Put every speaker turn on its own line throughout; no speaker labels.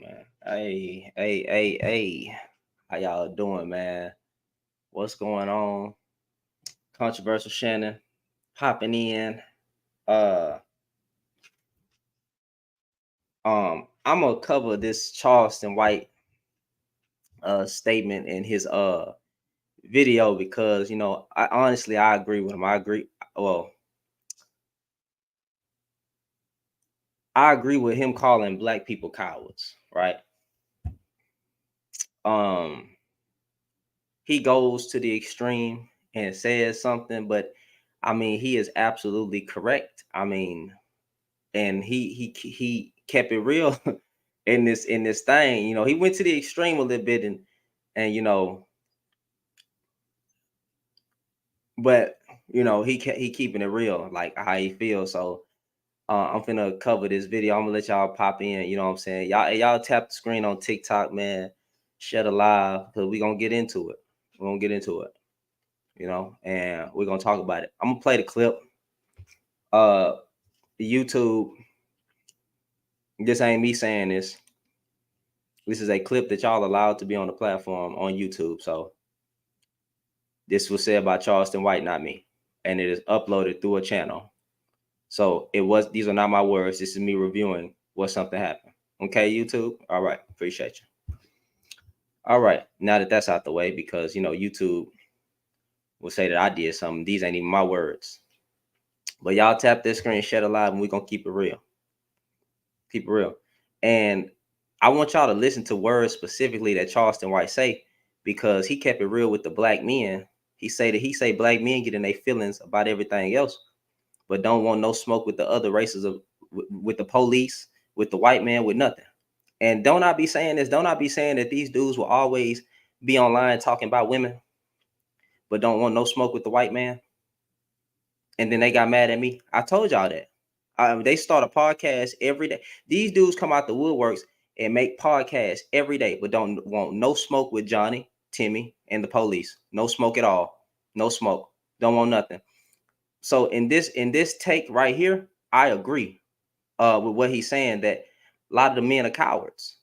man. Hey. How y'all doing, man? What's going on? Controversial Shannon popping in. Uh I'm gonna cover this Charleston White statement in his video because I honestly I agree with him. Well, I agree with him calling black people cowards, right? Um he goes to the extreme and says something, but I mean he is absolutely correct. I mean, and he kept it real in this thing. He went to the extreme a little bit, and but he keeping it real, like how he feels. So I'm finna cover this video. I'm gonna let y'all pop in. You know what I'm saying? Y'all tap the screen on TikTok, man. Share the live because we gonna get into it. We're gonna get into it. And we're gonna talk about it. I'm gonna play the clip. Uh, YouTube. This ain't me saying this. This is a clip that y'all allowed to be on the platform on YouTube. So this was said by Charleston White, not me, and it is uploaded through a channel. So these are not my words. This is me reviewing what something happened. Okay, YouTube. All right, appreciate you. All right, now that that's out the way, because YouTube will say that I did something. These ain't even my words. But y'all tap this screen, share the live, and we're gonna keep it real. Keep it real. And I want y'all to listen to words specifically that Charleston White say, because he kept it real with the black men. He say black men get in their feelings about everything else, but don't want no smoke with the other races with the police, with the white man, with nothing. And don't I be saying this? Don't I be saying that these dudes will always be online talking about women, but don't want no smoke with the white man? And then they got mad at me. I told y'all that. They start a podcast every day. These dudes come out the woodworks and make podcasts every day, but don't want no smoke with Johnny, Timmy, and the police. No smoke at all. No smoke. Don't want nothing. So in this take right here, I agree with what he's saying, that a lot of the men are cowards.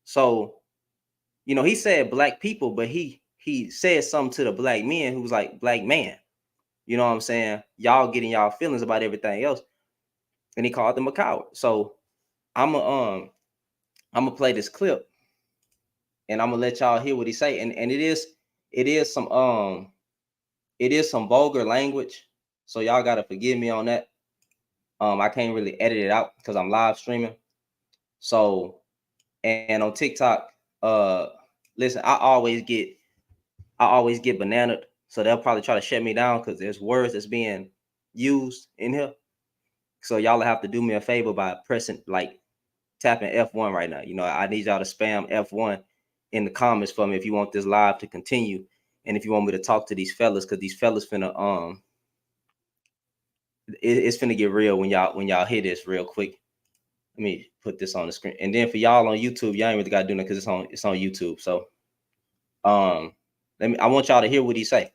So he said black people, but he said something to the black men who was like, black man. You know what I'm saying? Y'all getting y'all feelings about everything else, and he called them a coward. So I'm gonna play this clip, and I'm gonna let y'all hear what he say. And it is some vulgar language, so y'all gotta forgive me on that. I can't really edit it out because I'm live streaming. So, and on TikTok, listen, I always get bananaed, so they'll probably try to shut me down because there's words that's being used in here. So y'all have to do me a favor by tapping F1 right now. I need y'all to spam F1 in the comments for me if you want this live to continue, and if you want me to talk to these fellas, because these fellas finna it's finna get real when y'all hear this real quick. Let me put this on the screen, and then for y'all on YouTube, y'all ain't really gotta do nothing because it's on YouTube. So I want y'all to hear what he say,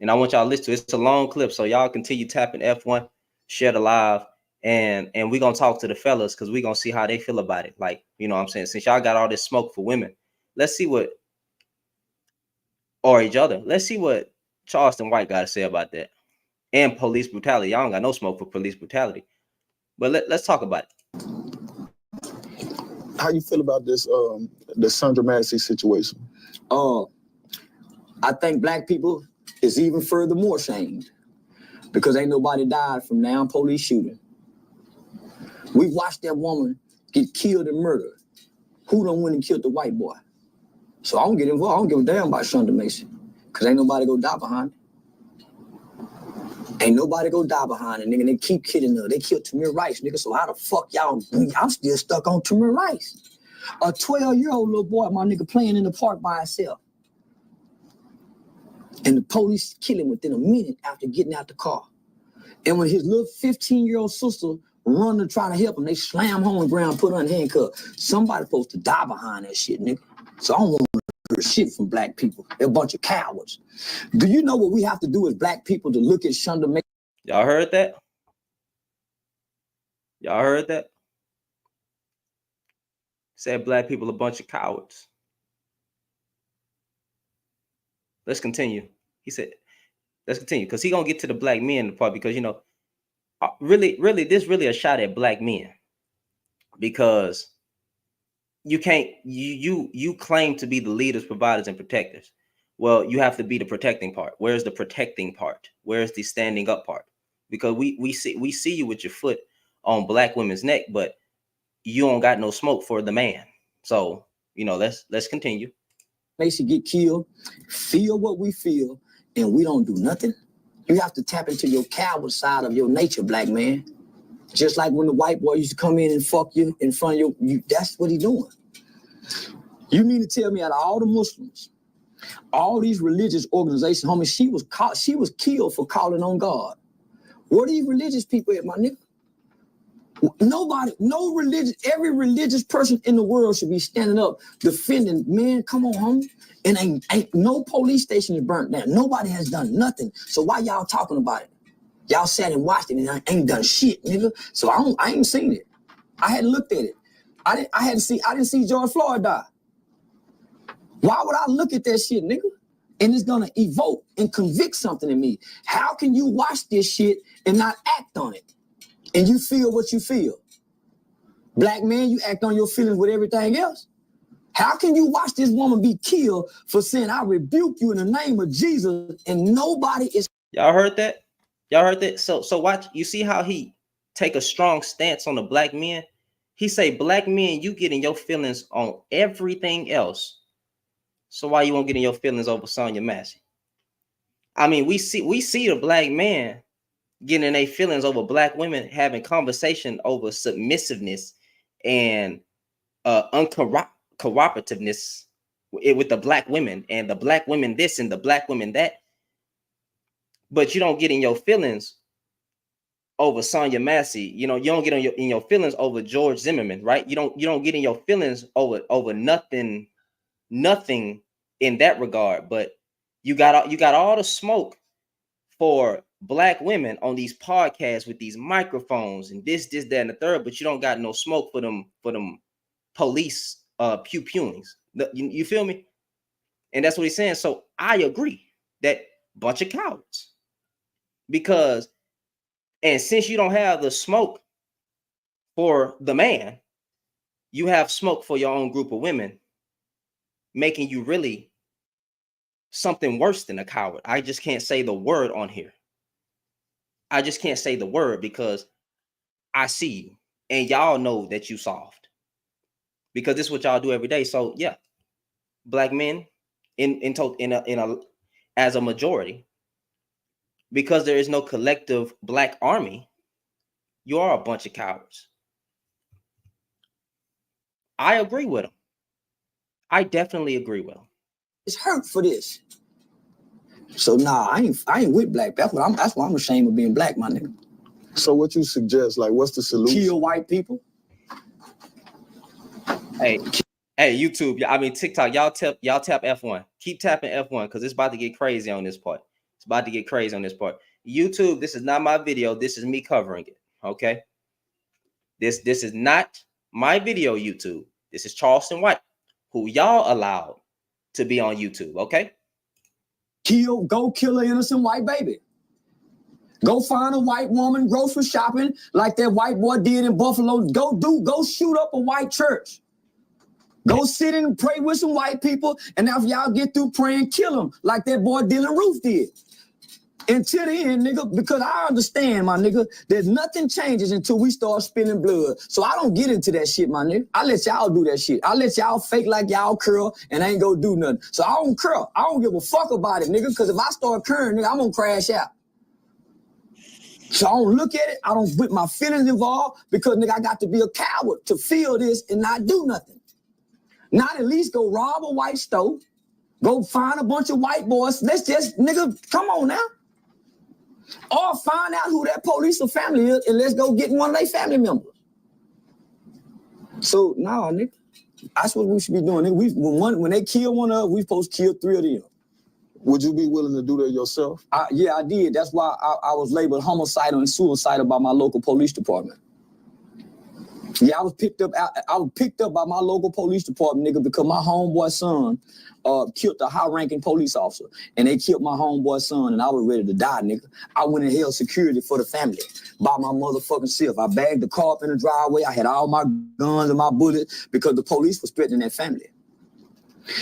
and I want y'all to listen to it. It's a long clip, so y'all continue tapping F1, share the live, and we're gonna talk to the fellas because we're gonna see how they feel about it. Like, what I'm saying, since y'all got all this smoke for women, let's see what, or each other, let's see what Charleston White got to say about that. And police brutality. Y'all don't got no smoke for police brutality. But let's talk about it.
How you feel about the Sandra Massey situation?
I think black people is even further more shamed because ain't nobody died from now police shooting. We watched that woman get killed and murdered. Who done went and killed the white boy? So I don't get involved. I don't give a damn about Sandra Massey because ain't nobody go die behind it. Ain't nobody go die behind it, nigga. They keep killing her. They killed Tamir Rice, nigga. So how the fuck y'all still stuck on Tamir Rice? A 12-year-old little boy, my nigga, playing in the park by himself. And the police kill him within a minute after getting out the car. And when his little 15-year-old sister run to try to help him, they slam her on the ground, put her in handcuffs. Somebody supposed to die behind that shit, nigga. So I don't want to hear shit from black people. They're a bunch of cowards. Do you know what we have to do as black people to look at Sandra Massey?
Y'all heard that? Y'all heard that? Said black people a bunch of cowards. Let's continue. He said, let's continue, because he gonna get to the black men part, because really, this really a shot at black men, because you can't you claim to be the leaders, providers, and protectors. Well, you have to be the protecting part. Where's the protecting part? Where's the standing up part? Because we see you with your foot on black women's neck, but you don't got no smoke for the man. So let's continue.
Makes you get killed, feel what we feel, and we don't do nothing. You have to tap into your coward side of your nature, black man. Just like when the white boy used to come in and fuck you in front of you, that's what he doing. You mean to tell me out of all the Muslims, all these religious organizations, homie, she was killed for calling on God. Where are these religious people at, my nigga? Nobody, no religion, every religious person in the world should be standing up defending, man, come on, homie. And ain't no police station is burnt down. Nobody has done nothing. So why y'all talking about it? Y'all sat and watched it and I ain't done shit, nigga. So I ain't seen it. I hadn't looked at it. I didn't see George Floyd die. Why would I look at that shit, nigga? And it's gonna evoke and convict something in me. How can you watch this shit and not act on it? And you feel what you feel. Black man, you act on your feelings with everything else. How can you watch this woman be killed for saying, I rebuke you in the name of Jesus, and nobody is...
Y'all heard that? Y'all heard that? So watch, you see how he take a strong stance on the black men? He say, black men, you get in your feelings on everything else. So why you won't get in your feelings over Sonya Massey? I mean, we see the black man getting in their feelings over black women having conversation over submissiveness and uncooperativeness with the black women, and the black women this and the black women that. But you don't get in your feelings over Sonya Massey. You don't get in your feelings over George Zimmerman, right? You don't get in your feelings over nothing in that regard. But you got all the smoke for black women on these podcasts with these microphones and this, that, and the third, but you don't got no smoke for them police pew-pewings. You feel me? And that's what he's saying. So I agree that bunch of cowards. Because, and since you don't have the smoke for the man, you have smoke for your own group of women, making you really something worse than a coward. I just can't say the word on here. I just can't say the word because I see you and y'all know that you soft, because this is what y'all do every day. So yeah, black men as a majority, because there is no collective black army, you are a bunch of cowards. I agree with him. I definitely agree with him.
It's hurt for this. So nah, I ain't with black. That's why I'm ashamed of being black, my nigga.
So what you suggest, like, what's the solution?
Kill white people.
Hey, YouTube, I mean TikTok, y'all tap F1. Keep tapping F1 because it's about to get crazy on this part. It's about to get crazy on this part. YouTube, this is not my video. This is me covering it. Okay. This is not my video, YouTube. This is Charleston White, who y'all allowed to be on YouTube. Okay.
Go kill an innocent white baby. Go find a white woman grocery shopping like that white boy did in Buffalo. Go shoot up a white church. Go sit and pray with some white people, and after y'all get through praying, kill them like that boy Dylan Roof did. Until the end, nigga, because I understand, my nigga, that nothing changes until we start spilling blood. So I don't get into that shit, my nigga. I let y'all do that shit. I let y'all fake like y'all curl and I ain't gonna do nothing. So I don't curl. I don't give a fuck about it, nigga, because if I start curling, nigga, I'm gonna crash out. So I don't look at it. I don't put my feelings involved because, nigga, I got to be a coward to feel this and not do nothing. Not at least go rob a white store. Go find a bunch of white boys. Let's just, nigga, come on now. Or find out who that police or family is and let's go get one of their family members. So, nah, nigga, that's what we should be doing. Nigga. When they kill one of us, we supposed to kill 3 of them.
Would you be willing to do that yourself?
Yeah, I did. That's why I was labeled homicidal and suicidal by my local police department. Yeah, I was picked up by my local police department, nigga, because my homeboy's son killed a high-ranking police officer, and they killed my homeboy's son, and I was ready to die, nigga. I went and held security for the family by my motherfucking self. I bagged the car up in the driveway. I had all my guns and my bullets because the police was threatening that family.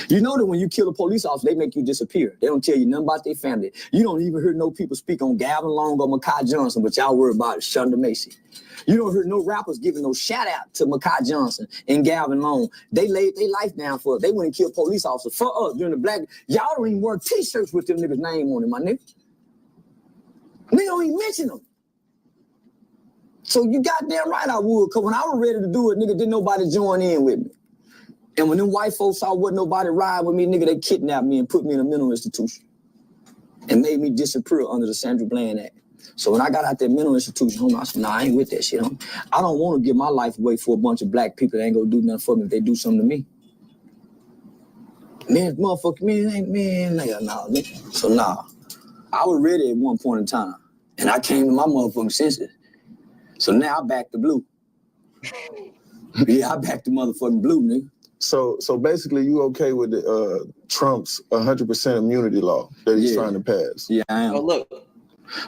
You know that when you kill a police officer, they make you disappear. They don't tell you nothing about their family. You don't even hear no people speak on Gavin Long or Makai Johnson, but y'all worry about Shonda Macy. You don't hear no rappers giving no shout out to Makai Johnson and Gavin Long. They laid their life down for us. They went and killed police officers for us during the black. Y'all don't even wear t-shirts with them niggas' name on it, my nigga. They don't even mention them. So you goddamn right I would, because when I was ready to do it, nigga, didn't nobody join in with me. And when them white folks saw wasn't nobody ride with me, nigga, they kidnapped me and put me in a mental institution and made me disappear under the Sandra Bland Act. So when I got out that mental institution, I said, nah, I ain't with that shit. I don't want to give my life away for a bunch of black people that ain't gonna do nothing for me if they do something to me. Man, motherfucker, nah, nigga. So nah, I was ready at one point in time, and I came to my motherfucking senses. So now I back the blue. Yeah, I back the motherfucking blue, nigga.
So basically, you okay with the, Trump's 100% immunity law that he's trying to pass?
Yeah, I am.
Oh, look.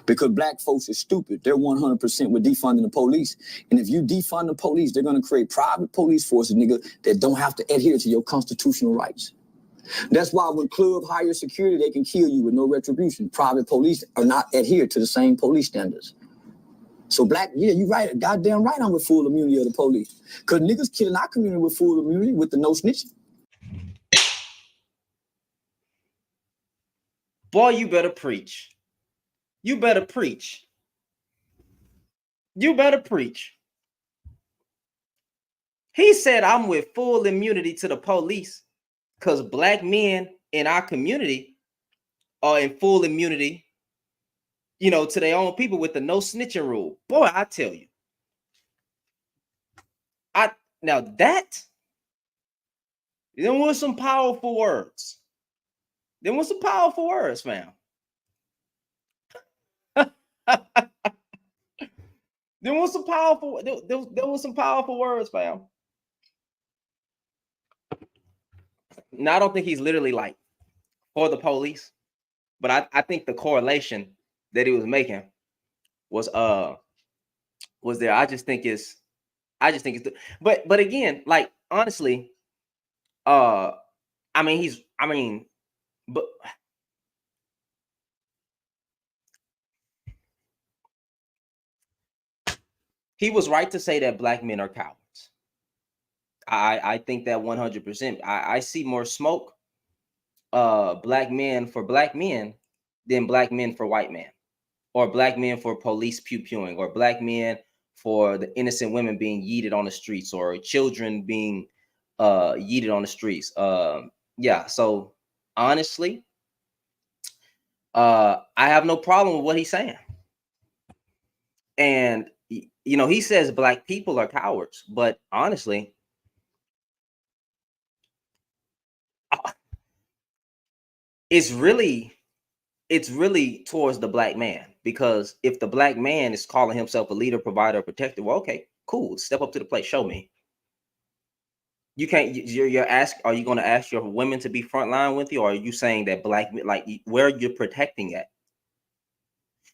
Because black folks are stupid. They're 100% with defunding the police. And if you defund the police, they're going to create private police forces, nigga, that don't have to adhere to your constitutional rights. That's why when club hire security, they can kill you with no retribution. Private police are not adhered to the same police standards. So black, yeah, you right. Goddamn right I'm with full immunity of the police. Because niggas killing our community with full immunity with the no snitching.
Boy, you better preach. You better preach. You better preach. He said I'm with full immunity to the police because black men in our community are in full immunity, you know, to their own people with the no snitching rule. Boy, I tell you. Now that, them was some powerful words. Them was some powerful words, fam. There was some powerful words, fam. Now I don't think he's literally like for the police, but I think the correlation that he was making was there. I just think it's but again, like honestly, but he was right to say that black men are cowards. I think that 100%. I see more smoke, black men for black men than black men for white men, or black men for police pew-pewing, or black men for the innocent women being yeeted on the streets, or children being yeeted on the streets. Yeah, so honestly, I have no problem with what he's saying. And you know, he says black people are cowards, but honestly, it's really towards the black man, because if the black man is calling himself a leader, provider, protector, well, okay, cool, step up to the plate, show me. You can't. You're ask. Are you going to ask your women to be frontline with you, or are you saying that black, like, where you're protecting at?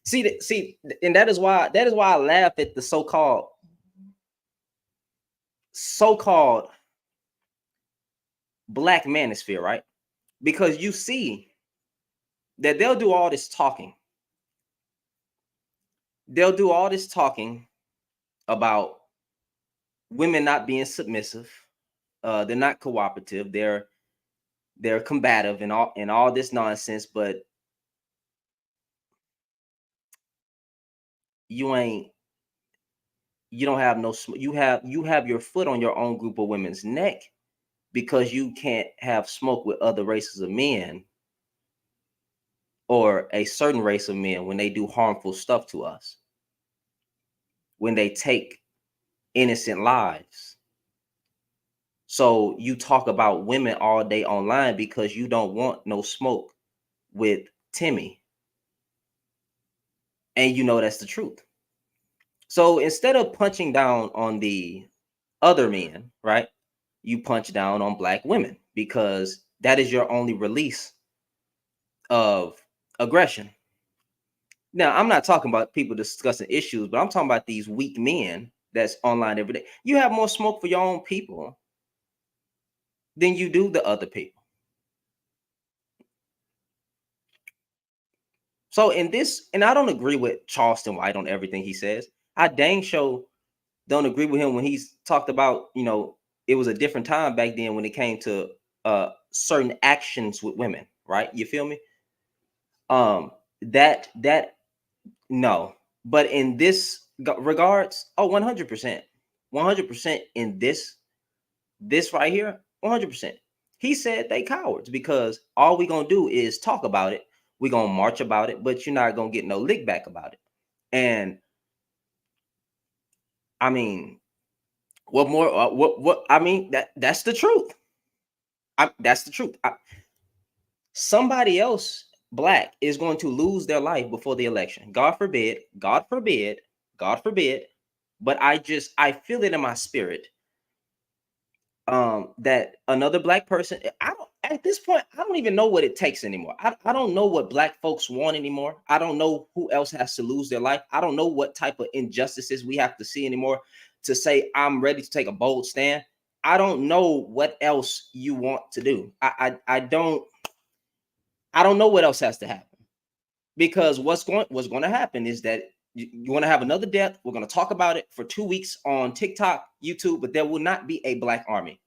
See, and that is why I laugh at the so-called black manosphere, right? Because you see that they'll do all this talking. They'll do all this talking about women not being submissive. They're not cooperative. They're combative and all this nonsense. But you don't have no. You have your foot on your own group of women's neck, because you can't have smoke with other races of men, or a certain race of men, when they do harmful stuff to us, when they take innocent lives. So you talk about women all day online because you don't want no smoke with Timmy. And you know that's the truth. So instead of punching down on the other men, right? You punch down on black women because that is your only release of aggression. Now, I'm not talking about people discussing issues, but I'm talking about these weak men that's online every day. You have more smoke for your own people than you do the other people. So in this, and I don't agree with Charleston White on everything he says. I dang sure don't agree with him when he's talked about, it was a different time back then when it came to certain actions with women, right? You feel me? That no. But in this regards, oh, 100%. 100% in this right here, 100%. He said they cowards because all we gonna do is talk about it. We gonna march about it, but you're not gonna get no lick back about it. And I mean, what more? What? I mean, that's the truth. That's the truth. Somebody else, black, is going to lose their life before the election. God forbid. God forbid. God forbid. But I feel it in my spirit that another black person, I don't, at this point, I don't even know what it takes anymore. I don't know what black folks want anymore. I don't know who else has to lose their life. I don't know what type of injustices we have to see anymore to say I'm ready to take a bold stand. I don't know what else you want to do. I don't know what else has to happen, because what's going to happen is that you want to have another death. We're going to talk about it for 2 weeks on TikTok, YouTube, but there will not be a black army.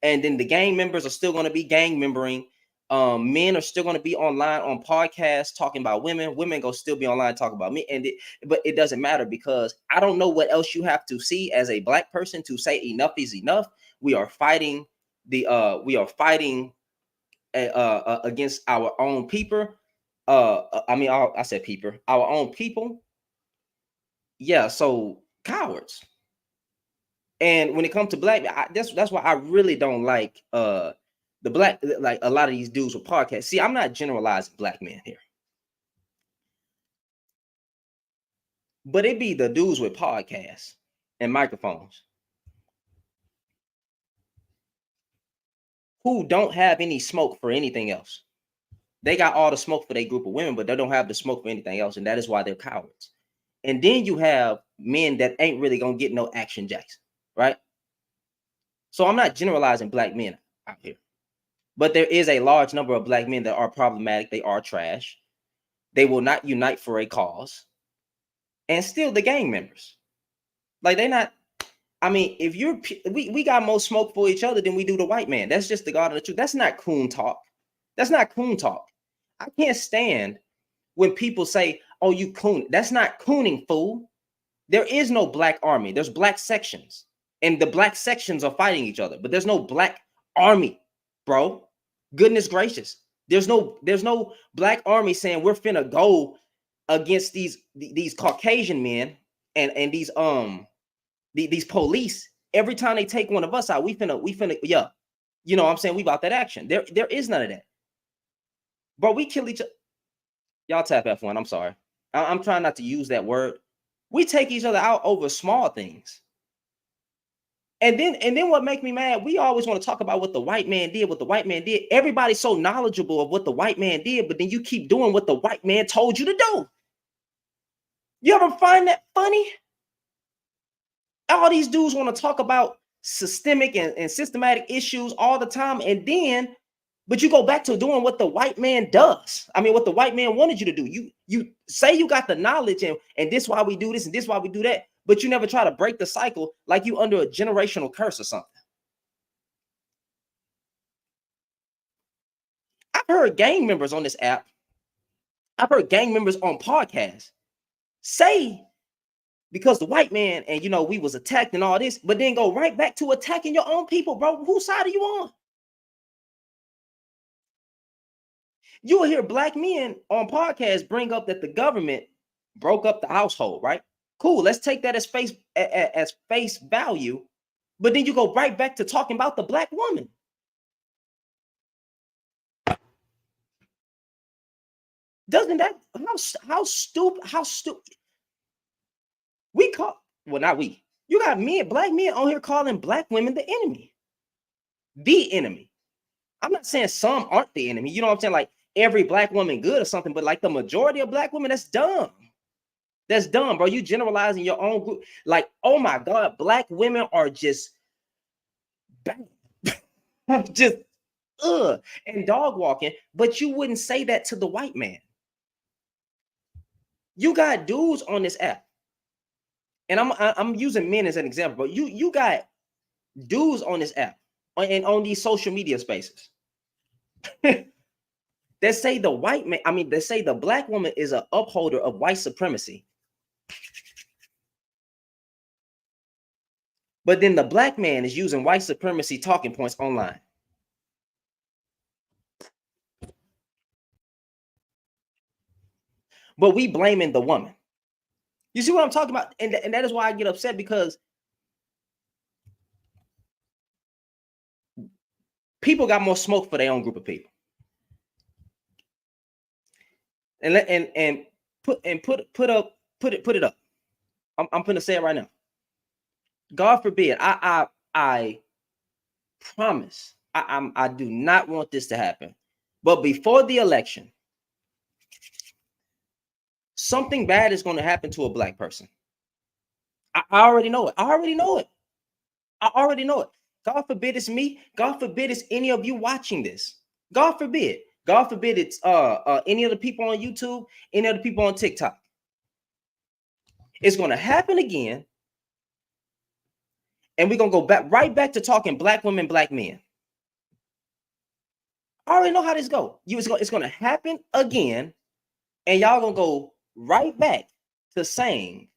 And then the gang members are still going to be gang membering. Men are still going to be online on podcasts talking about women. Women go still be online talking about me. But it doesn't matter, because I don't know what else you have to see as a black person to say enough is enough. We are fighting against our own people. I said people, our own people. Yeah, so cowards. And when it comes to black, that's why I really don't like the black, like a lot of these dudes with podcasts. See, I'm not generalizing black men here, but it be the dudes with podcasts and microphones who don't have any smoke for anything else. They got all the smoke for their group of women, but they don't have the smoke for anything else, and that is why they're cowards. And then you have men that ain't really gonna get no action jacks, right? So I'm not generalizing black men out here, but there is a large number of black men that are problematic. They are trash. They will not unite for a cause, and still the gang members. Like they not. I mean, if we got more smoke for each other than we do the white man. That's just the God of the truth. That's not coon talk. That's not coon talk. I can't stand when people say, "Oh, you coon." That's not cooning, fool. There is no black army. There's black sections, and the black sections are fighting each other. But there's no black army, bro. Goodness gracious. There's no black army saying we're finna go against these Caucasian men and these police. Every time they take one of us out, we finna yeah. You know what I'm saying? We about that action. There is none of that. But we kill each other. Y'all tap F1. I'm sorry. I'm trying not to use that word. We take each other out over small things. And then what makes me mad, we always want to talk about what the white man did, what the white man did. Everybody's so knowledgeable of what the white man did, but then you keep doing what the white man told you to do. You ever find that funny? All these dudes want to talk about systemic and systematic issues all the time, but you go back to doing what the white man does. I mean, what the white man wanted you to do. You say you got the knowledge and this why we do this and this why we do that, but you never try to break the cycle, like you under a generational curse or something. I've heard gang members on this app. I've heard gang members on podcasts say, because the white man and we was attacked and all this, but then go right back to attacking your own people, bro. Whose side are you on? You will hear black men on podcasts bring up that the government broke up the household, right? Cool. Let's take that as face value. But then you go right back to talking about the black woman. Doesn't that how stupid? We call, well, not we. You got men, black men on here calling black women the enemy. The enemy. I'm not saying some aren't the enemy. You know what I'm saying? Like every black woman good or something, but like the majority of black women, that's dumb. That's dumb, bro. You generalizing your own group. Like, oh my God, black women are just bad. Just and dog walking, but you wouldn't say that to the white man. You got dudes on this app, and I'm using men as an example, but you got dudes on this app and on these social media spaces that say the white man, they say the black woman is an upholder of white supremacy. But then the black man is using white supremacy talking points online. But we blaming the woman. You see what I'm talking about? And that is why I get upset, because people got more smoke for their own group of people. And put it up. I'm gonna say it right now. God forbid, I promise, I do not want this to happen. But before the election, something bad is going to happen to a black person. I already know it. I already know it. God forbid it's me. God forbid it's any of you watching this. God forbid. God forbid it's any of the people on YouTube, any of the people on TikTok. It's going to happen again. And we're going to go right back to talking black women, black men. I already know how this goes. It's going to happen again. And y'all going to go right back to saying,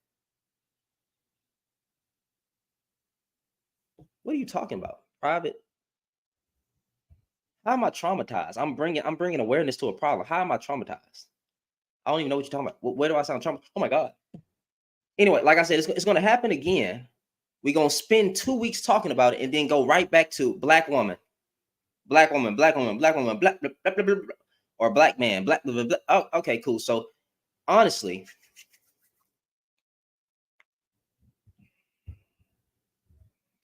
what are you talking about? Private? How am I traumatized? I'm bringing awareness to a problem. How am I traumatized? I don't even know what you're talking about. Where do I sound traumatized? Oh my God. Anyway, like I said, it's going to happen again. We're going to spend 2 weeks talking about it and then go right back to black woman, black woman, black woman, black woman, black, blah, blah, blah, blah, blah, or black man, black, blah, blah, blah. Oh, okay, cool. So honestly,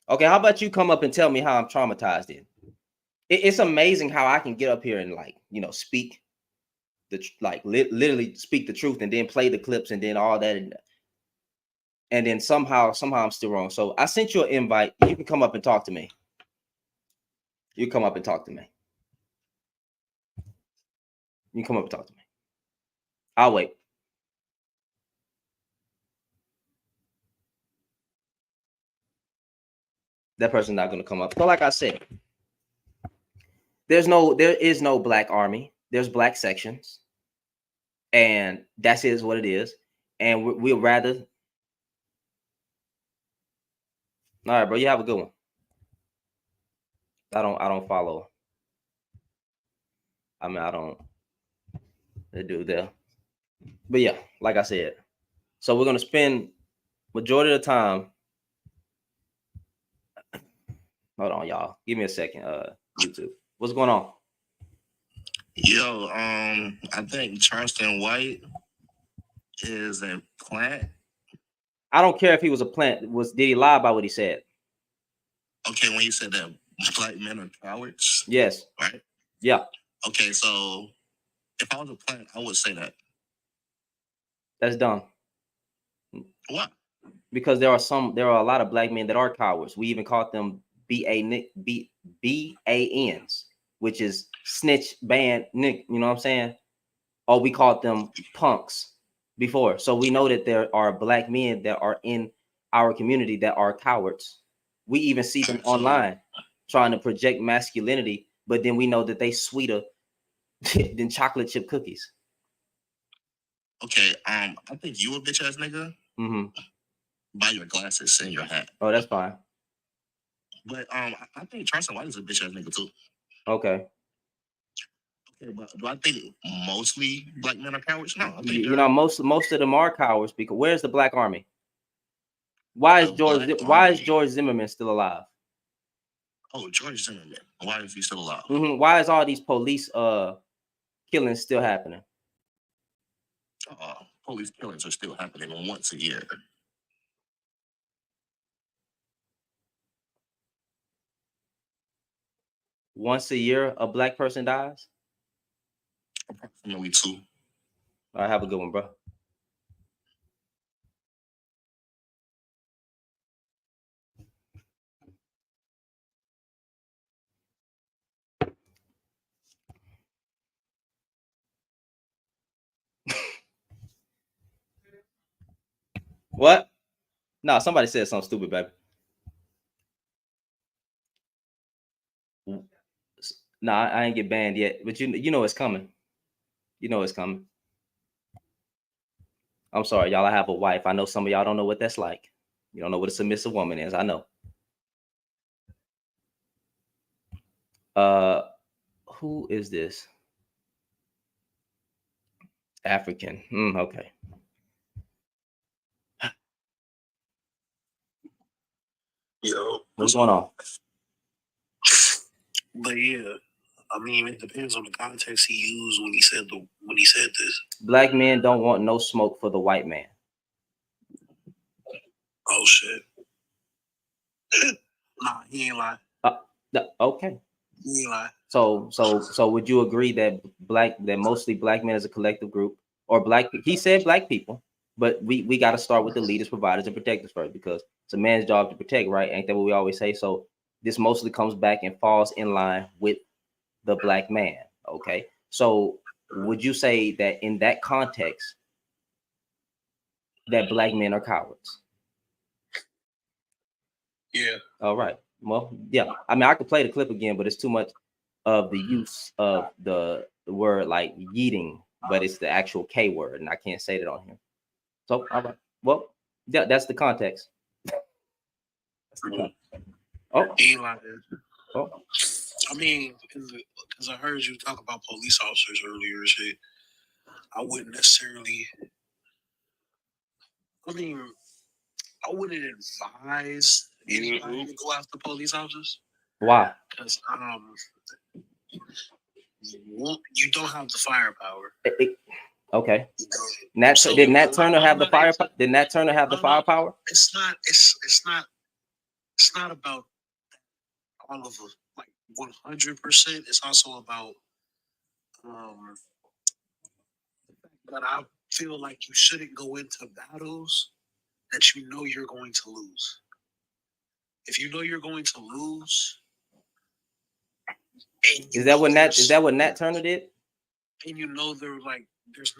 okay, how about you come up and tell me how I'm traumatized then? It's amazing how I can get up here and speak literally speak the truth and then play the clips and then all that. And then somehow I'm still wrong. So I sent you an invite. You can come up and talk to me. You come up and talk to me. You come up and talk to me. I'll wait. That person's not going to come up. So like I said, there is no black army. There's black sections. And that is what it is. And we'd rather. All right, bro. You have a good one. I don't follow. I don't do there. But yeah, like I said. So we're gonna spend majority of the time. Hold on, y'all. Give me a second. YouTube. What's going on?
Yo, I think Charleston White is a plant.
I don't care if he was a plant. Did he lie about what he said?
Okay, when you said that black men are cowards.
Yes.
Right?
Yeah.
Okay, so if I was a plant, I would say that.
That's dumb.
What?
Because there are a lot of black men that are cowards. We even called them BANs, which is snitch, ban, nick. You know what I'm saying? Or we called them punks before. So we know that there are black men that are in our community that are cowards. We even see them online trying to project masculinity, but then we know that they sweeter than chocolate chip cookies.
Okay, I think you a bitch ass nigga.
Mm-hmm.
Buy your glasses and your hat.
Oh, that's fine.
But I think Charleston White is a bitch ass nigga too.
Okay.
Okay, but do I think mostly black men are cowards? No, I think
most of them are cowards, because where's the Black Army? Why is George Zimmerman still alive?
Oh, George Zimmerman. Why is he still alive?
Mm-hmm. Why is all these police killings still happening?
Police killings are still happening once a year.
Once a year, a black person dies.
Approximately 2.
All right, have a good one, bro. What? No, somebody said something stupid, baby. No, I ain't get banned yet, but you know it's coming. You know it's coming. I'm sorry, y'all. I have a wife. I know some of y'all don't know what that's like. You don't know what a submissive woman is. I know. Who is this? African. Okay.
Yo,
What's going on?
but yeah, I mean, it depends on the context he used when he said this.
Black men don't want no smoke for the white man.
Oh shit. Nah, he ain't lie.
Okay.
He ain't lie.
So would you agree that mostly black men as a collective group, or black? He said black people, but we got to start with the leaders, providers, and protectors first, because it's a man's job to protect, right? Ain't that what we always say? So this mostly comes back and falls in line with the black man. Okay. So would you say that in that context that black men are cowards?
Yeah.
All right. Well, yeah. I mean, I could play the clip again, but it's too much of the use of the word like yeeting, but it's the actual K word, and I can't say that on here. So, all right. Well, yeah, that's the context. Oh,
He ain't lie.
oh.
I mean, because I heard you talk about police officers earlier and shit. I wouldn't necessarily. I mean, I wouldn't advise anybody to go after police officers.
Why?
Because you don't have the firepower.
Okay.
So,
did Nat Turner have the fire? Did Nat Turner have the firepower?
It's not. It's not about all of them. Like 100%. It's also about that I feel like you shouldn't go into battles that you know you're going to lose. If you know you're going to lose,
Is that what Nat Turner did?
And you know there's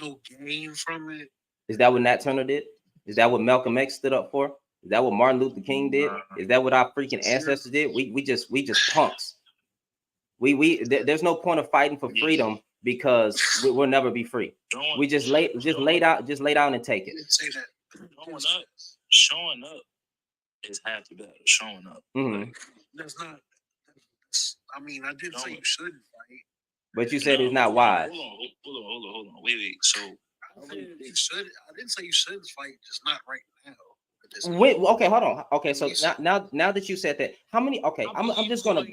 no gain from it.
Is that what Nat Turner did? Is that what Malcolm X stood up for? Is that what Martin Luther King did? Is that what our freaking ancestors did? We just punks. There's no point of fighting for freedom because we'll never be free. We just lay down and take it.
Say that.
Showing up is half the battle. Showing up.
Mm-hmm.
That's not. I mean, I didn't say you shouldn't fight.
But you said it's not wise.
Hold on. Wait. So
I didn't say you shouldn't fight, just not right now.
Wait, okay, hold on. Okay, so now that you said that, how many? Okay, I'm just gonna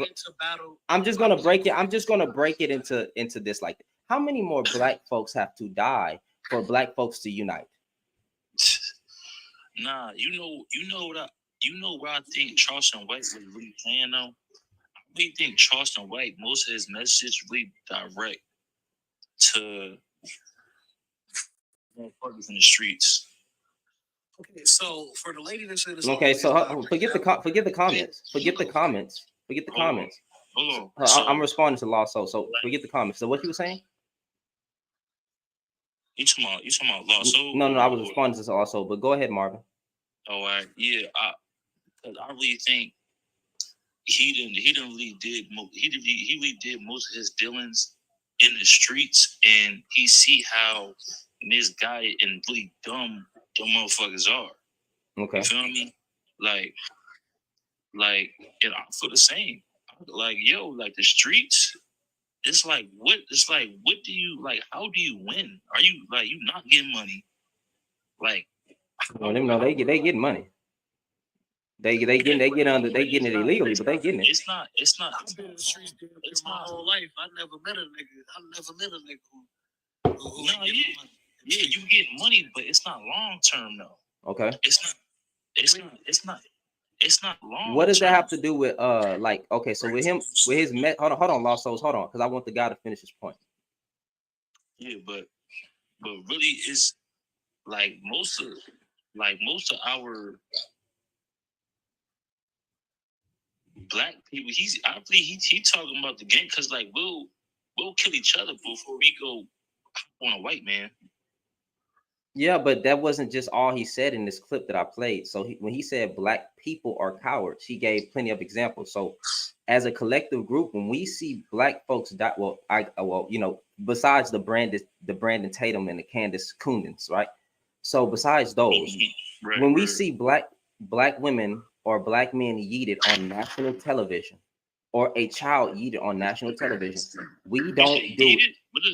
break it into this like, how many more black folks have to die for black folks to unite?
Nah, you know what I think Charleston White was really saying though. I really think Charleston White, most of his message really direct to motherfuckers in the streets.
Okay, so for the lady that said this.
Okay, so forget the comments. Forget the comments.
Hold on.
I'm responding to Law So forget the comments. So what you were saying?
You talking about Law So?
No, I was responding to Law So, but go ahead, Marvin.
All right, yeah. I really think he really did most of his dealings in the streets, and he see how misguided and really dumb motherfuckers are.
Okay.
You feel me? Like, and I feel the same. Like, yo, like the streets. It's like what do you like? How do you win? Are you like you not getting money? Like,
well, them know they getting money. They getting it illegally, but they getting it.
It's not.
I've been in the streets my whole life. I never met a nigga who
No, yeah, you get money, but it's not long term though.
Okay.
It's It's not long.
What does that have to do with like okay, so with him with his hold on, Lost Souls, hold on, because I want the guy to finish his point.
Yeah, but really it's like most of our black people, I believe he talking about the game because like we'll kill each other before we go on a white man.
Yeah, but that wasn't just all he said in this clip that I played. So when he said black people are cowards, he gave plenty of examples. So as a collective group, when we see black folks die, you know, besides the Brandon Tatum and the Candace Kundens, right? So besides those,
Right,
when we see black women or black men yeeted on national television, or a child yeeted on national television, we don't do
yeeted? What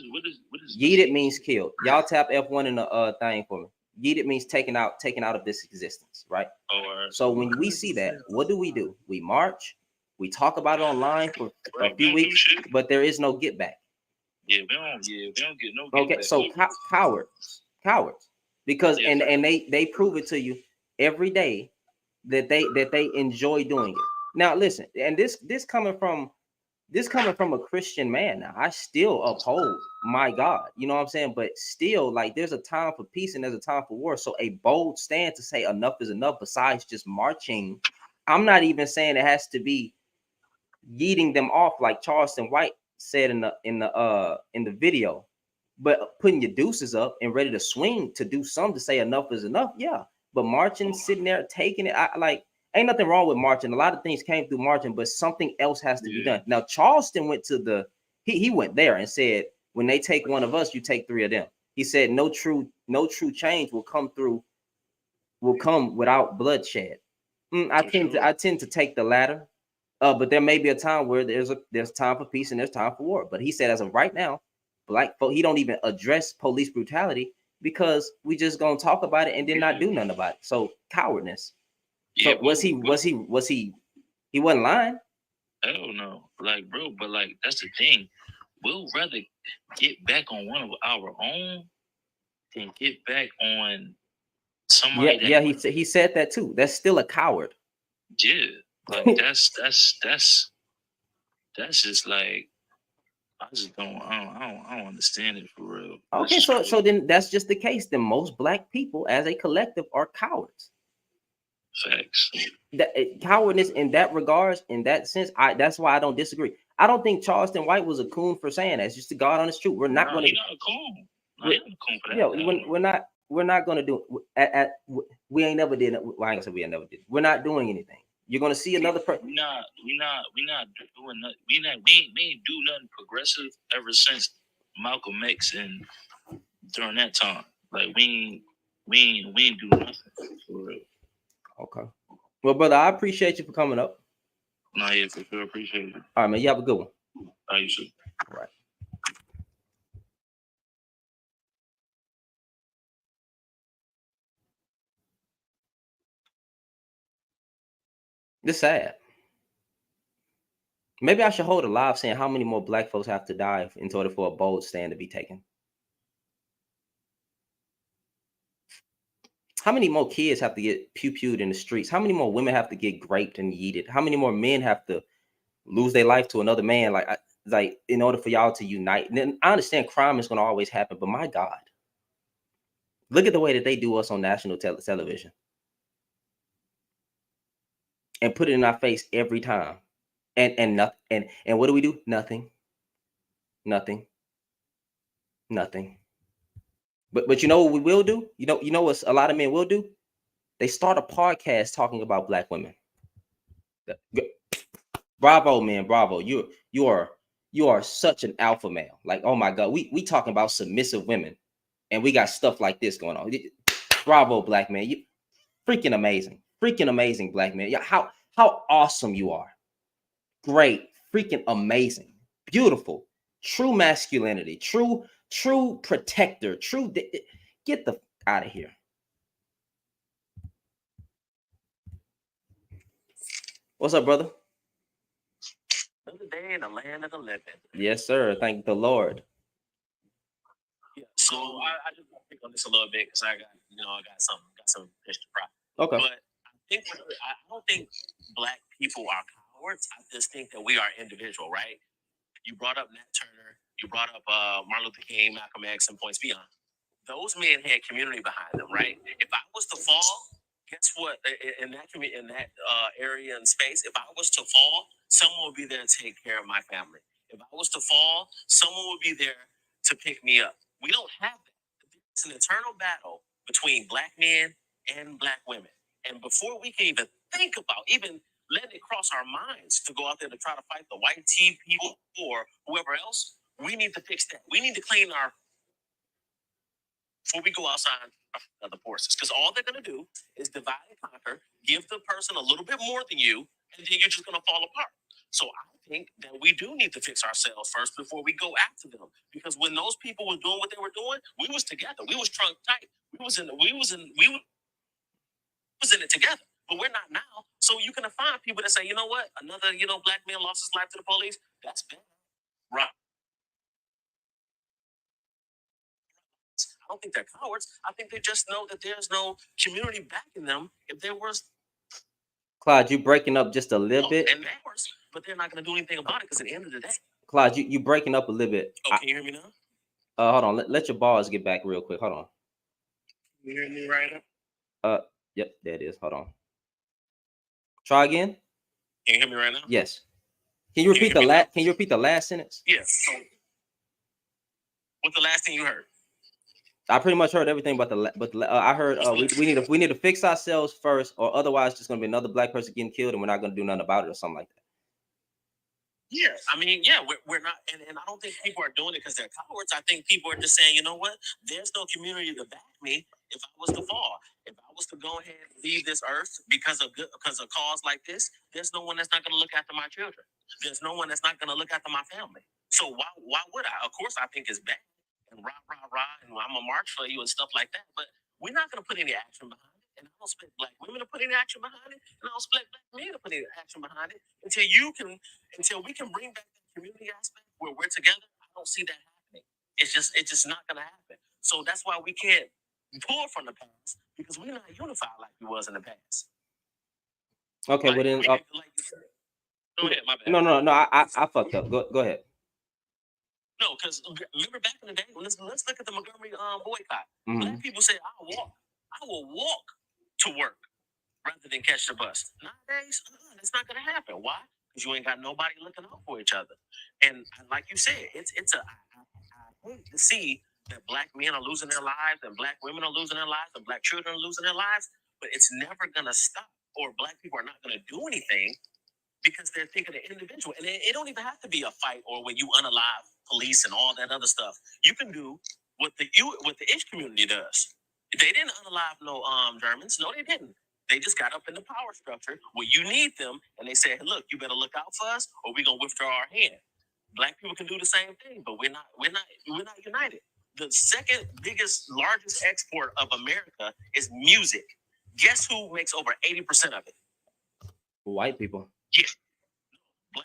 is
yeeted means killed. Y'all tap F1 in the thing for me. Yeeted means taken out of this existence, right? So when we see that, what do? We march, we talk about it online for a few weeks, but there is no get back.
Yeah, we don't get no get
okay,
back.
so cowards. Because and they prove it to you every day that they enjoy doing it. Now listen, and this coming from a Christian man. Now I still uphold my God, you know what I'm saying? But still, like, there's a time for peace and there's a time for war. So a bold stand to say enough is enough, besides just marching. I'm not even saying it has to be yeeting them off like Charleston White said in the video, but putting your deuces up and ready to swing to do something to say enough is enough. Yeah, but marching, sitting there, taking it, I like. Ain't nothing wrong with marching. A lot of things came through marching, but something else has to be done. Now, Charleston went to he went there and said, when they take one of us, you take three of them. He said, no true change will come without bloodshed. I tend to take the latter. But there may be a time where there's time for peace and there's time for war. But he said, as of right now, black folk, he don't even address police brutality because we just gonna talk about it and then not do nothing about it. So cowardness.
Yeah,
so was he wasn't lying?
Hell no. Like, bro, but like that's the thing. We'll rather get back on one of our own than get back on somebody.
Yeah, he said that too. That's still a coward.
Yeah. Like that's just like I don't understand it for real.
Okay, so then that's just the case. Then most black people as a collective are cowards.
Facts.
That cowardness in that regards, in that sense, that's why I don't disagree. I don't think Charleston White was a coon for saying that. It's just the God honest truth. We're not going to.
He's not a coon. No, he's not a coon for that.
We're not going to do. We ain't never did. Well, I ain't gonna say we ain't never did. We're not doing anything. You're going to see another person.
We not doing nothing. We ain't do nothing progressive ever since Malcolm X and during that time. Like we ain't do nothing for real.
Okay. Well, brother, I appreciate you for coming up.
No, yeah, for sure. Appreciate it.
All right, man. You have a good one.
All right, you too.
All right. It's sad. Maybe I should hold a live saying how many more black folks have to die in order for a bold stand to be taken. How many more kids have to get pew-pewed in the streets? How many more women have to get raped and yeeted? How many more men have to lose their life to another man? Like in order for y'all to unite. And then I understand crime is going to always happen, but my God, look at the way that they do us on national television and put it in our face every time. And nothing. And what do we do? Nothing. But you know what we will do? You know what a lot of men will do? They start a podcast talking about black women. Bravo, man, bravo. You are such an alpha male. Like, oh my God, we talking about submissive women, and we got stuff like this going on. Bravo, black man. You freaking amazing, black man. Yeah, how awesome you are. Great, freaking amazing, beautiful, true masculinity, true protector, true. Get the out of here. What's up, brother?
Another day in the land of the living.
Yes, sir. Thank the Lord.
Yeah. So I just want to pick on this a little bit because I got some extra prop.
Okay.
But I don't think black people are cowards. I just think that we are individual, right? You brought up Nat Turner. You brought up Martin Luther King, Malcolm X, and points beyond. Those men had community behind them, right? If I was to fall, guess what? In that area and space, if I was to fall, someone would be there to take care of my family. If I was to fall, someone would be there to pick me up. We don't have that. It's an eternal battle between black men and black women. And before we can even think about even letting it cross our minds to go out there to try to fight the white tea people or whoever else, we need to fix that. We need to clean our before we go outside other forces. Because all they're going to do is divide and conquer, give the person a little bit more than you, and then you're just going to fall apart. So I think that we do need to fix ourselves first before we go after them. Because when those people were doing what they were doing, we was together. We was trunk tight. We was in it together. But we're not now. So you can find people that say, you know what, another, black man lost his life to the police. That's bad. Right. I don't think they're cowards. I think they just know that there's no community backing them. If there was,
Clyde, you breaking up just a little bit.
And but they're not going to do anything about it because at the end of the day,
Clyde, you breaking up a little bit.
Oh, can you hear me now?
Hold on. Let your bars get back real quick. Hold on.
You hear me right now?
Yep, there it is. Hold on. Try again.
Can you hear me right now?
Yes. Can you repeat Can you repeat the last sentence?
Yes. So, what's the last thing you heard?
I pretty much heard everything but I heard we need to fix ourselves first, or otherwise just gonna be another black person getting killed and we're not gonna do nothing about it or something like that.
Yeah, I mean, we're not, and I don't think people are doing it because they're cowards. I think people are just saying, you know what? There's no community to back me if I was to fall. If I was to go ahead and leave this earth because of cause like this, there's no one that's not going to look after my children. There's no one that's not going to look after my family. So why would I? Of course, I think it's bad and rah, and I'm gonna march for you and stuff like that. But we're not going to put any action behind it. And I don't expect black women to put any action behind it, and I don't expect black men to put any action behind it until we can bring back the community aspect where we're together. I don't see that happening. It's just not gonna happen. So that's why we can't pull from the past because we're not unified like we was in the past.
Okay, well then.
Go ahead, my bad.
No, I fucked up. Go ahead.
No, because remember back in the day, let's look at the Montgomery boycott.
Mm-hmm.
Black people say, I will walk to work rather than catch the bus. Nowadays, that's not gonna happen. Why? Because you ain't got nobody looking out for each other. And like you said, I hate to see that black men are losing their lives and black women are losing their lives and black children are losing their lives, but it's never gonna stop, or black people are not gonna do anything because they're thinking of individual. And it don't even have to be a fight or when you unalive police and all that other stuff. You can do what the ish community does. They didn't unalive no Germans. No, they didn't. They just got up in the power structure where you need them, and they said, hey, "Look, you better look out for us, or we're gonna withdraw our hand." Black people can do the same thing, but we're not united. The second biggest, largest export of America is music. Guess who makes over 80% of it?
White people.
Yeah.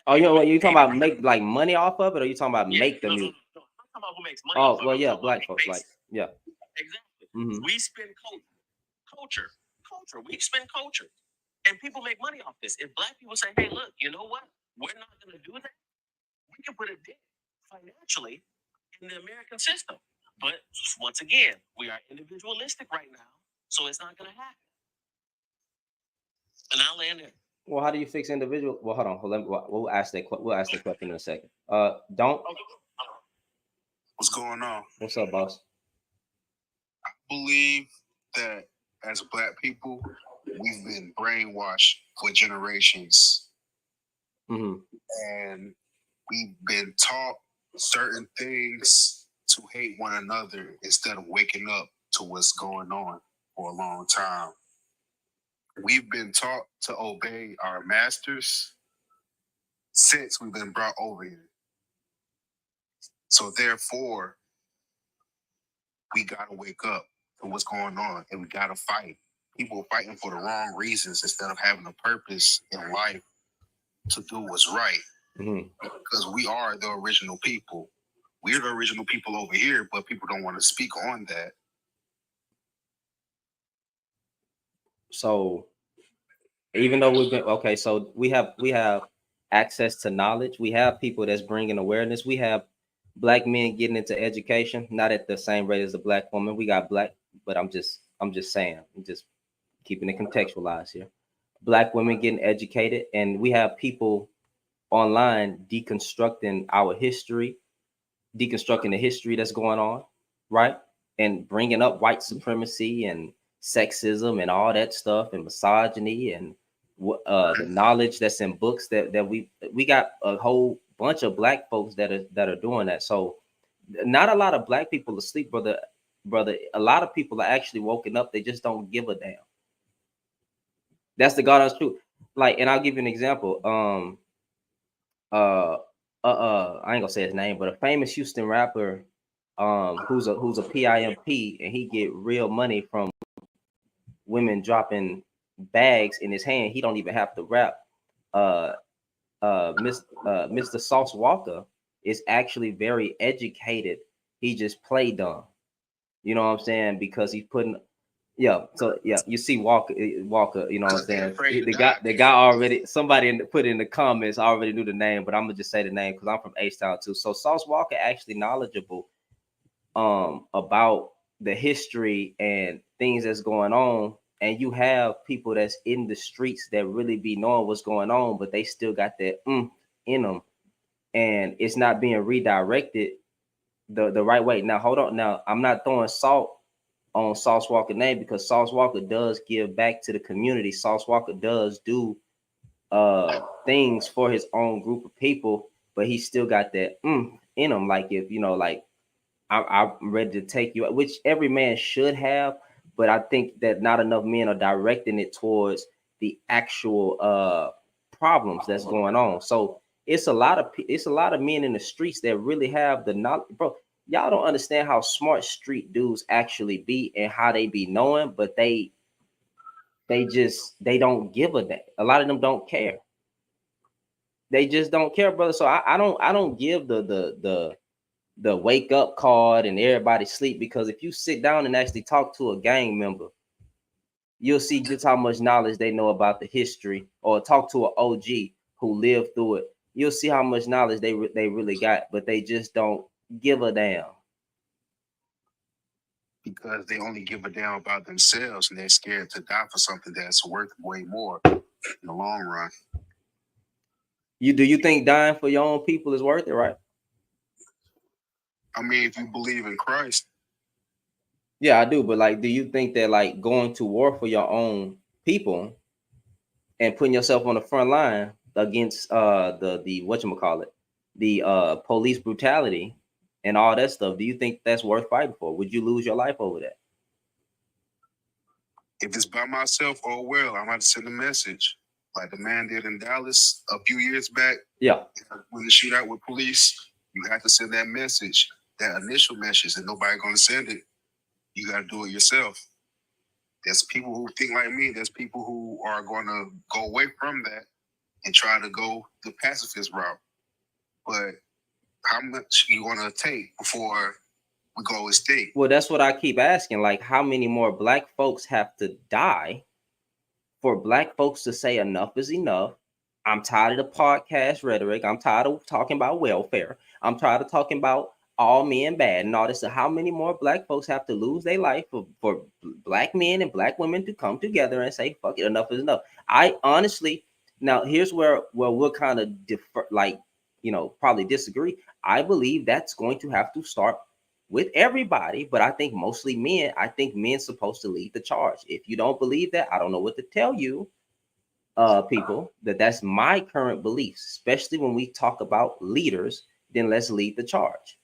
Oh, you talking about make like money off of it, or you talking about make the music?
No. I'm talking about who makes money.
Oh, well, yeah, black folks, like, yeah.
Exactly.
Mm-hmm.
We spend culture. We spend culture, and people make money off this. If black people say, "Hey, look, you know what? We're not going to do that," we can put a dent financially in the American system. But once again, we are individualistic right now, so it's not going to happen. And I'll land there.
Well, how do you fix individual? Well, hold on. We'll ask that question in a second. Don't.
What's going on?
What's up, boss?
I believe that as black people, we've been brainwashed for generations.
Mm-hmm.
And we've been taught certain things to hate one another instead of waking up to what's going on for a long time. We've been taught to obey our masters since we've been brought over here. So therefore, we got to wake up to what's going on, and we got to fight. People are fighting for the wrong reasons instead of having a purpose in life to do what's right.
Mm-hmm.
Because we are the original people. We're the original people over here, but people don't want to speak on that.
So even though we've been okay, so we have access to knowledge. We have people that's bringing awareness. We have black men getting into education, not at the same rate as a black woman. We got black, but I'm just saying, I'm just keeping it contextualized here. Black women getting educated, and we have people online deconstructing our history, deconstructing the history that's going on, right? And bringing up white supremacy and sexism and all that stuff and misogyny and the knowledge that's in books that we got a whole bunch of black folks that are doing that. So not a lot of black people asleep, brother. A lot of people are actually woken up. They just don't give a damn. That's the God honest truth. Like, and I'll give you an example. I ain't gonna say his name, but a famous Houston rapper, who's a PIMP, and he get real money from women dropping bags in his hand. He don't even have to rap. Mr. Sauce Walker is actually very educated. He just play dumb. You know what I'm saying? Because he's putting, yeah. So yeah, you see Walker. You know what I'm saying? The guy already. Somebody put in the comments. I already knew the name, but I'm gonna just say the name because I'm from H-Town too. So Sauce Walker actually knowledgeable, about the history and things that's going on. And you have people that's in the streets that really be knowing what's going on, but they still got that in them, and it's not being redirected the right way. Now hold on. Now I'm not throwing salt on Sauce Walker name because Sauce Walker does give back to the community. Sauce Walker does do things for his own group of people, but he still got that in him. Like, if you know, like I'm ready to take you, which every man should have, but I think that not enough men are directing it towards the actual problems that's going on. So it's a lot of men in the streets that really have the knowledge, bro. Y'all don't understand how smart street dudes actually be and how they be knowing, but they don't give a damn. A lot of them don't care. They just don't care, brother. So I don't give the wake up card and everybody sleep, because if you sit down and actually talk to a gang member, you'll see just how much knowledge they know about the history, or talk to an OG who lived through it. You'll see how much knowledge they really got, but they just don't give a damn.
Because they only give a damn about themselves and they're scared to die for something that's worth way more in the long run.
Do you think dying for your own people is worth it, right?
I mean, if you believe in Christ.
Yeah, I do. But like, do you think that like going to war for your own people and putting yourself on the front line against the whatchamacallit, the police brutality and all that stuff, do you think that's worth fighting for? Would you lose your life over that?
If it's by myself, oh well, I'm about to send a message like the man did in Dallas a few years back.
Yeah.
When the shootout with police, you have to send that message, that initial message, and nobody gonna send it. You got to do it yourself. There's people who think like me. There's people who are going to go away from that and try to go the pacifist route. But how much you want to take before we go extinct?
Well, that's what I keep asking. Like, how many more black folks have to die for black folks to say enough is enough? I'm tired of the podcast rhetoric. I'm tired of talking about welfare. I'm tired of talking about all men bad and all this. So how many more black folks have to lose their life for black men and black women to come together and say, fuck it, enough is enough? I honestly, now here's where we'll kind of differ, like, you know, probably disagree. I believe that's going to have to start with everybody, but I think mostly men. I think men supposed to lead the charge. If you don't believe that, I don't know what to tell you, people, that's my current beliefs, especially when we talk about leaders. Then let's lead the charge.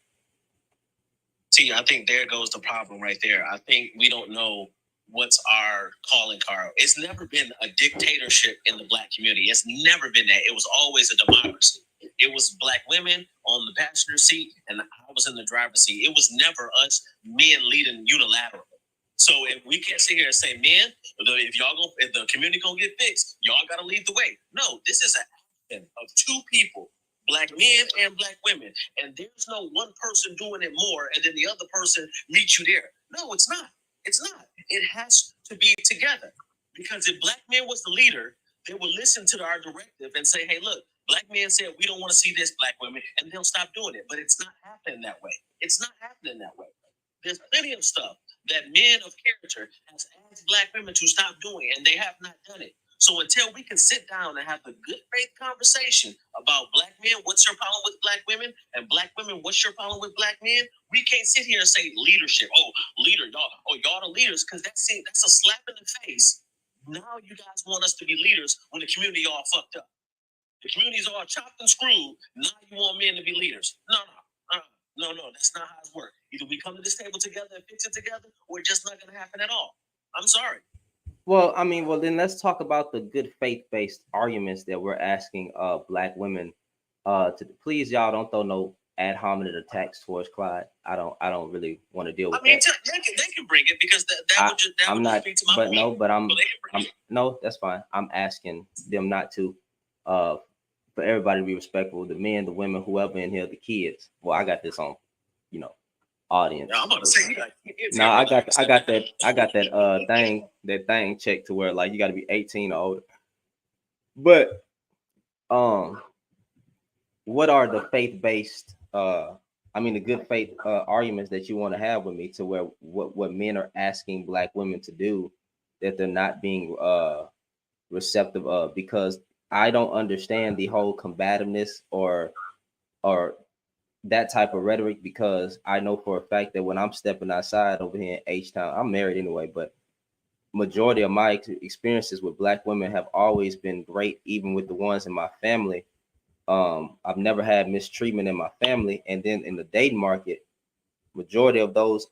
See, I think there goes the problem right there. I think we don't know what's our calling card. It's never been a dictatorship in the black community. It's never been that. It was always a democracy. It was black women on the passenger seat and I was in the driver's seat. It was never us men leading unilaterally. So if we can't sit here and say, man, if the community gonna get fixed, y'all gotta lead the way. No, this is an action of two people, black men and black women. And there's no one person doing it more and then the other person meets you there. No, it's not. It's not. It has to be together. Because if black men was the leader, they will listen to our directive and say, hey, look, black men said we don't want to see this, black women, and they'll stop doing it. But it's not happening that way. It's not happening that way. There's plenty of stuff that men of character has asked black women to stop doing, and they have not done it. So until we can sit down and have a good faith conversation about black men, what's your problem with black women, and black women, what's your problem with black men, we can't sit here and say leadership. Oh, leader, y'all the leaders, because that's a slap in the face. Now you guys want us to be leaders when the community all fucked up. The community's all chopped and screwed. Now you want men to be leaders. No, that's not how it works. Either we come to this table together and fix it together, or it's just not going to happen at all. I'm sorry.
Well, I mean, then let's talk about the good faith-based arguments that we're asking black women to please, y'all don't throw no ad hominem attacks towards Clyde. I don't really want to deal with that.
They can bring it because that would speak to my point.
But no, that's fine. I'm asking them not to. For everybody to be respectful, the men, the women, whoever in here, the kids. Well, I got this on, audience.
Yeah, I'm about to say you got kids.
No, I got that thing checked to where like you got to be 18 or older. But what are the faith-based the good faith arguments that you want to have with me to where what men are asking black women to do that they're not being receptive of? Because I don't understand the whole combativeness or that type of rhetoric, because I know for a fact that when I'm stepping outside over here in H-Town, I'm married anyway, but majority of my experiences with black women have always been great, even with the ones in my family. I've never had mistreatment in my family. And then in the dating market, majority of those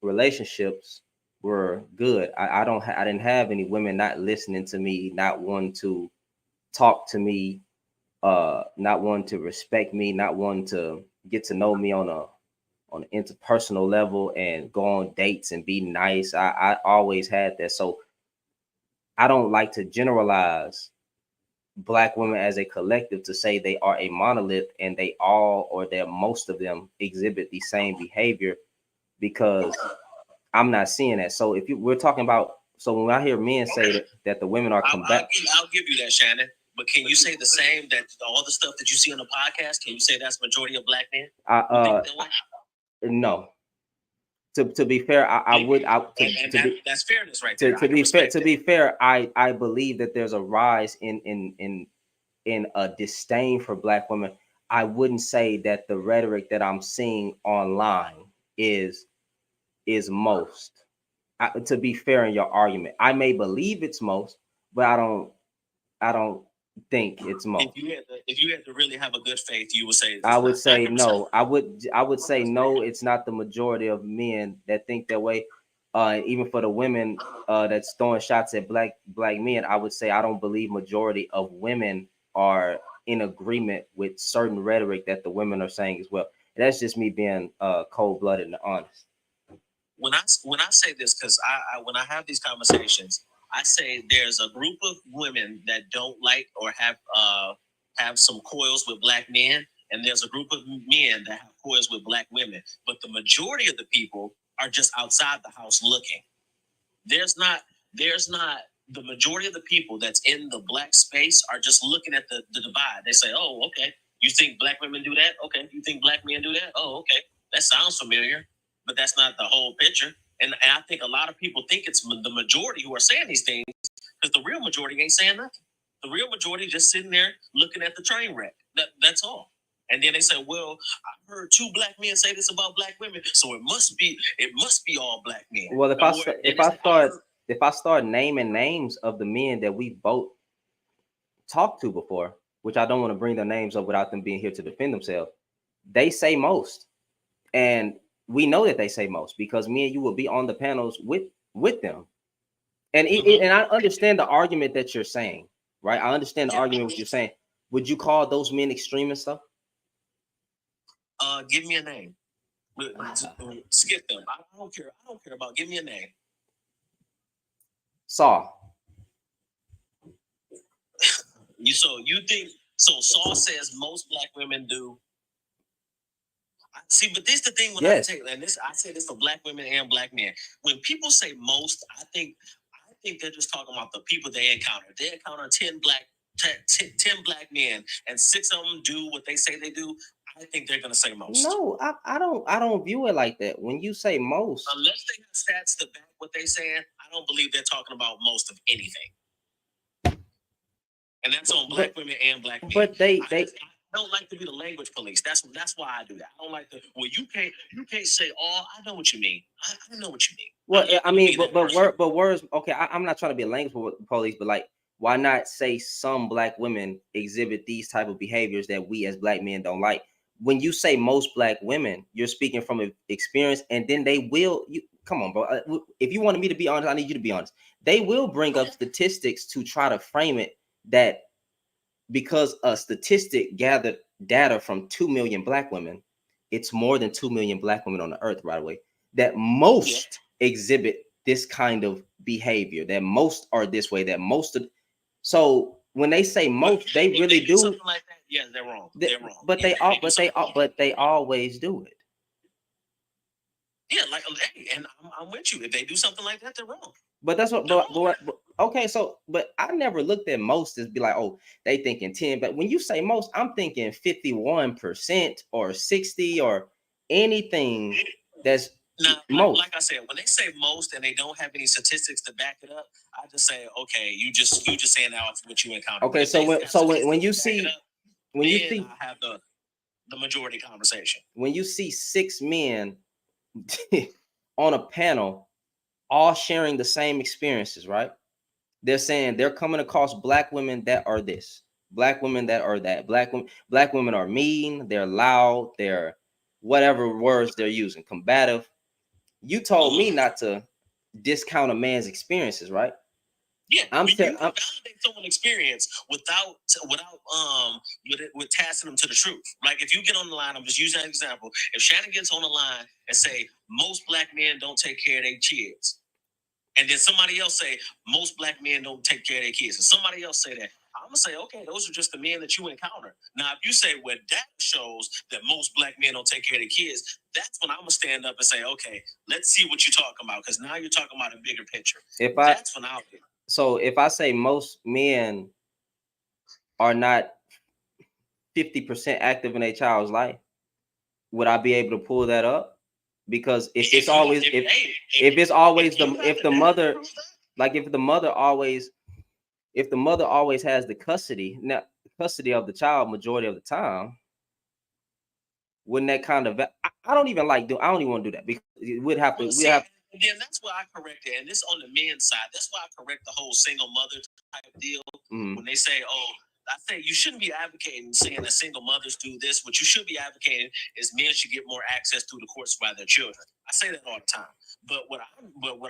relationships were good. I didn't have any women not listening to me, not wanting to talk to me, not wanting to respect me, not wanting to get to know me on an interpersonal level and go on dates and be nice. I always had that. So I don't like to generalize black women as a collective to say they are a monolith and they all or that most of them exhibit the same behavior, because I'm not seeing that. So we're talking about, so when I hear men say that the women are combative,
I'll give you that, Shannon. But can you say the same, that all the stuff that you see on the podcast, can you say that's majority of black men?
No. To be fair,
that's fairness right there.
To be fair, I believe that there's a rise in a disdain for black women. I wouldn't say that the rhetoric that I'm seeing online is most. To be fair in your argument, I may believe it's most, but I don't think it's most.
If you had to really have a good faith, you would say.
I would say no. I would say no. It's not the majority of men that think that way. Even for the women that's throwing shots at black men, I would say I don't believe majority of women are in agreement with certain rhetoric that the women are saying as well. And that's just me being cold-blooded and honest.
When I say this, because when I have these conversations, I say there's a group of women that don't like or have some coils with black men, and there's a group of men that have coils with black women. But the majority of the people are just outside the house looking. There's not the majority of the people that's in the black space are just looking at the divide. They say, oh, okay, you think black women do that? Okay, you think black men do that? Oh, okay, that sounds familiar, but that's not the whole picture. And I think a lot of people think it's the majority who are saying these things, because the real majority ain't saying nothing. The real majority just sitting there looking at the train wreck. That's all. And then they say, well, I heard 2 black men say this about black women, so it must be all black men.
Well, if I start naming names of the men that we both talked to before, which I don't want to bring their names up without them being here to defend themselves, they say most. And we know that they say most because me and you will be on the panels with them. And and I understand the argument that you're saying, right? I understand the argument what you're saying. Would you call those men extremists though?
Give me a name. Skip them. I don't care about. Give me a name.
Saw.
Saw says most black women do. See, but this is the thing when I say this for black women and black men. When people say most, I think think they're just talking about the people they encounter. They encounter 10 black men, and 6 of them do what they say they do. I think they're gonna say most.
No, I don't view it like that. When you say most,
Unless they have stats to back what they're saying, I don't believe they're talking about most of anything. And that's on black women and black men.
But I
don't like to be the language police. That's why I do that. I don't like to. Well, you can't say all. I know what you mean. I know what you mean.
Well, I mean, but words. Okay, I'm not trying to be a language police, but like, why not say some black women exhibit these type of behaviors that we as black men don't like? When you say most black women, you're speaking from experience, and then they will. Come on, bro. If you wanted me to be honest, I need you to be honest. They will bring up statistics to try to frame it that because a statistic gathered data from 2 million black women, it's more than 2 million black women on the earth right away, that most exhibit this kind of behavior, that most are this way, that most of. So when they say most, they really do
something like that. Yeah, they're wrong. They're wrong.
But they always do it.
Yeah, like, hey, and I'm with you. If they do something like that, they're wrong.
But that's what. But okay, so but I never looked at most as be like, oh, they thinking 10. But when you say most, I'm thinking 51% or 60 or anything that's
now,
most.
Like I said, when they say most and they don't have any statistics to back it up, I just say, okay, you just saying that off what you encounter.
Okay, so when you see
I have the majority conversation.
When you see 6 men on a panel, all sharing the same experiences, right? They're saying they're coming across black women that are this, black women that are that, black women are mean, they're loud, they're whatever words they're using, combative. You told me not to discount a man's experiences, right?
Yeah, you can validate someone's experience without tasking them to the truth. Like if you get on the line, I'm just using an example. If Shannon gets on the line and say most black men don't take care of their kids, and then somebody else say most black men don't take care of their kids, and somebody else say that, I'm gonna say, okay, those are just the men that you encounter. Now, if you say well, that shows that most black men don't take care of their kids, that's when I'm gonna stand up and say, okay, let's see what you're talking about, because now you're talking about a bigger picture. That's when I'll get.
So if I say most men are not 50% active in a child's life, would I be able to pull that up? Because if the mother always has the custody of the child majority of the time, wouldn't that kind of I don't even want to do that, because we'd have to
And then that's why I correct it. And this on the men's side. That's why I correct the whole single mother type deal. When they say, oh, I say you shouldn't be advocating saying that single mothers do this. What you should be advocating is men should get more access through the courts by their children. I say that all the time. But what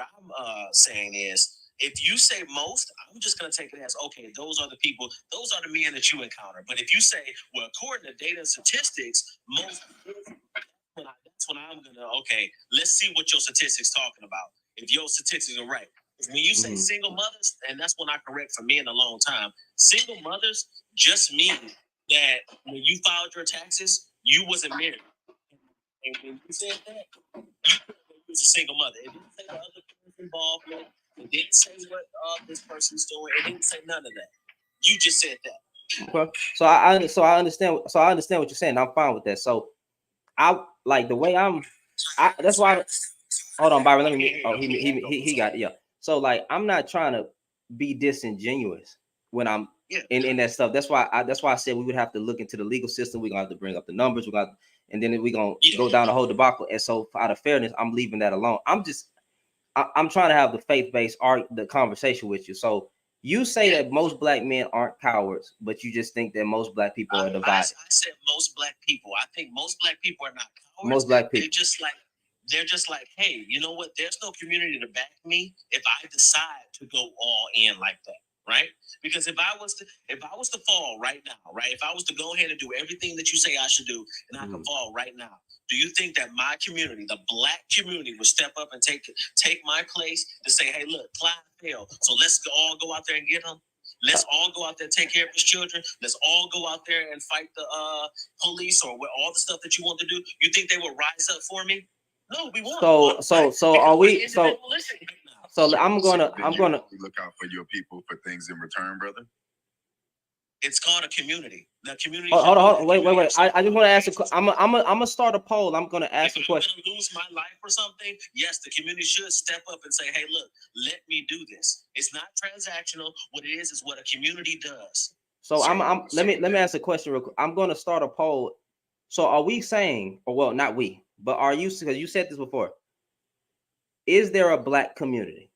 I'm saying is, if you say most, I'm just going to take it as, okay, those are the people, those are the men that you encounter. But if you say, well, according to data and statistics, most, that's when I'm going to, okay, let's see what your statistics talking about. If your statistics are right. When you say single mothers, and that's when I correct for men a long time, single mothers just mean that when you filed your taxes, you wasn't married. And when you said that, you was a single mother. It didn't say the other person's involvement. It didn't say what this person's doing. It didn't say none of that. You just said that.
Okay. So I understand. So I understand what you're saying. I'm fine with that. So I like the way that's why. Hold on, Byron. Let me. Oh, he got it. Yeah. So like I'm not trying to be disingenuous when I'm in that stuff. That's why I said we would have to look into the legal system. We're gonna have to bring up the numbers. And then we're gonna go down the whole debacle. And so out of fairness, I'm leaving that alone. I'm trying to have the faith-based the conversation with you. So you say that most black men aren't cowards, but you just think that most black people are divided.
I said most black people. I think most black people are not cowards.
Most black people.
They're just like, hey, you know what? There's no community to back me if I decide to go all in like that, right? Because if I was to fall right now, right? If I was to go ahead and do everything that you say I should do, and I can fall right now, do you think that my community, the black community, would step up and take my place to say, hey, look, Clyde failed, so let's all go out there and get him? Let's all go out there and take care of his children. Let's all go out there and fight the police or all the stuff that you want to do. You think they would rise up for me? No, we won't.
So are we? So So I'm gonna
look out for your people for things in return, brother.
It's called a community. The community.
Hold on. Wait. I just want to ask I'm gonna start a poll. I'm gonna ask a question.
If I'm gonna lose my life or something, yes, the community should step up and say, "Hey, look, let me do this." It's not transactional. What it is what a community does.
So let me ask a question real quick. I'm gonna start a poll. So are we saying, or well, not we, but are you, because you said this before? Is there a black community?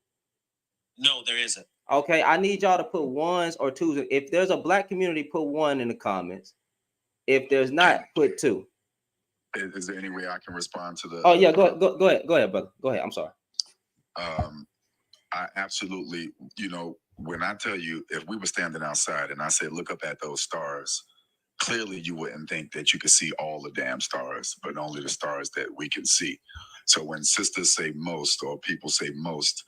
No, there isn't.
Okay, I need y'all to put ones or twos. If there's a black community, put one in the comments. If there's not, put two.
Is there any way I can respond to the?
Oh yeah, go ahead, brother. Go ahead. I'm sorry.
I absolutely, when I tell you, if we were standing outside and I said, look up at those stars, clearly you wouldn't think that you could see all the damn stars, but only the stars that we can see. So when sisters say most or people say most,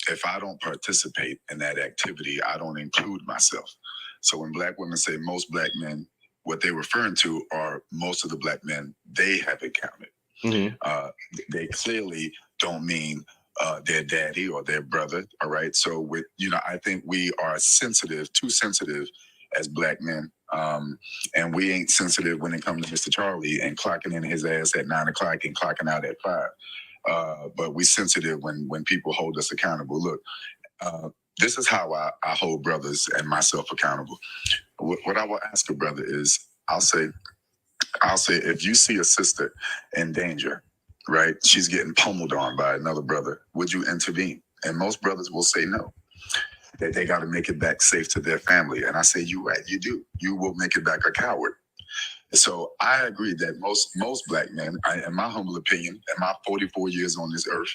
if I don't participate in that activity, I don't include myself. So when black women say most black men, what they're referring to are most of the black men they have encountered. Mm-hmm. They clearly don't mean their daddy or their brother. All right. So I think we are too sensitive as black men. And we ain't sensitive when it comes to Mr. Charlie and clocking in his ass at 9 o'clock and clocking out at 5. But we sensitive when people hold us accountable. Look, this is how I hold brothers and myself accountable. What I will ask a brother is, I'll say, if you see a sister in danger, right? She's getting pummeled on by another brother. Would you intervene? And most brothers will say no, that they got to make it back safe to their family. And I say, you're right, you do. You will make it back a coward. So I agree that most black men, in my humble opinion, in my 44 years on this earth,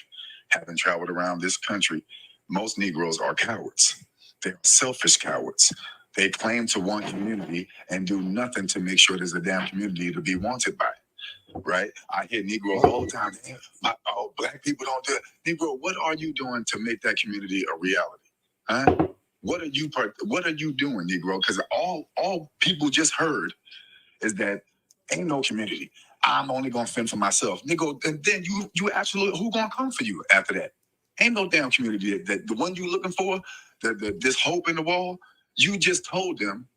having traveled around this country, most Negroes are cowards. They're selfish cowards. They claim to want community and do nothing to make sure there's a damn community to be wanted by. Right? I hear Negroes all the time. Black people don't do it. Negro, what are you doing to make that community a reality? Huh? What are you doing, Negro? Because all people just heard is that ain't no community. I'm only gonna fend for myself. Nigga, and then you absolutely, who gonna come for you after that? Ain't no damn community. That the one you looking for, this hope in the wall, you just told them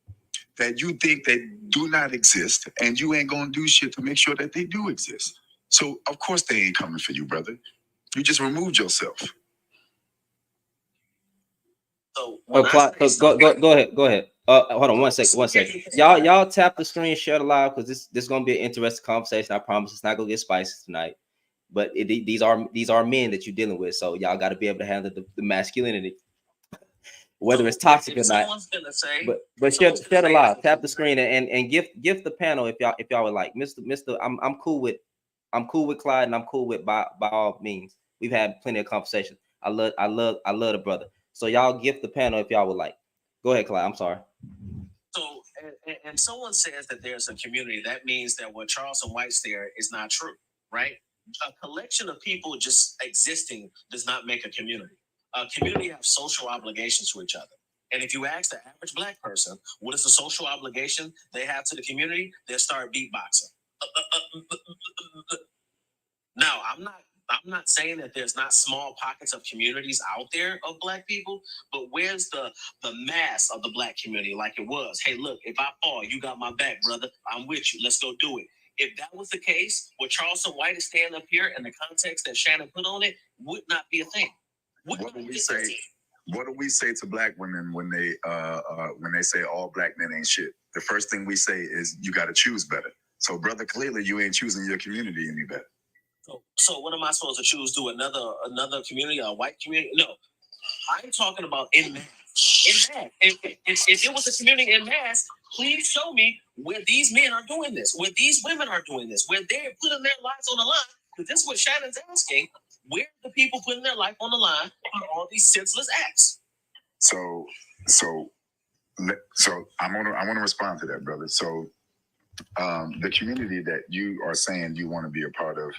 that you think they do not exist, and you ain't gonna do shit to make sure that they do exist. So of course they ain't coming for you, brother. You just removed yourself.
So
go ahead. Hold on one second. Y'all tap the screen, share the live, because this is gonna be an interesting conversation. I promise it's not gonna get spicy tonight. But these are men that you're dealing with, so y'all got to be able to handle the masculinity, whether it's toxic or not. But share the live, tap the screen, and gift the panel if y'all would like. Mr. I'm cool with Clyde, and I'm cool with by all means. We've had plenty of conversations. I love the brother. So y'all gift the panel if y'all would like. Go ahead, Clyde. I'm sorry.
So, and someone says that there's a community. That means that what Charleston White's there is not true, right? A collection of people just existing does not make a community. A community have social obligations to each other. And if you ask the average black person, what is the social obligation they have to the community? They'll start beatboxing. Now, I'm not saying that there's not small pockets of communities out there of black people, but where's the mass of the black community like it was? Hey, look, if I fall, you got my back, brother. I'm with you. Let's go do it. If that was the case, what Charleston White is standing up here and the context that Shannon put on it would not be a thing.
What do we say? What do we say to black women when they say all black men ain't shit? The first thing we say is you got to choose better. So, brother, clearly you ain't choosing your community any better.
So what am I supposed to choose? Do another community, a white community? No, I'm talking about in mass. In mass. If it was a community in mass, please show me where these men are doing this, where these women are doing this, where they're putting their lives on the line. Because this is what Shannon's asking. Where are the people putting their life on the line for all these senseless acts?
So I want to respond to that, brother. So the community that you are saying you want to be a part of,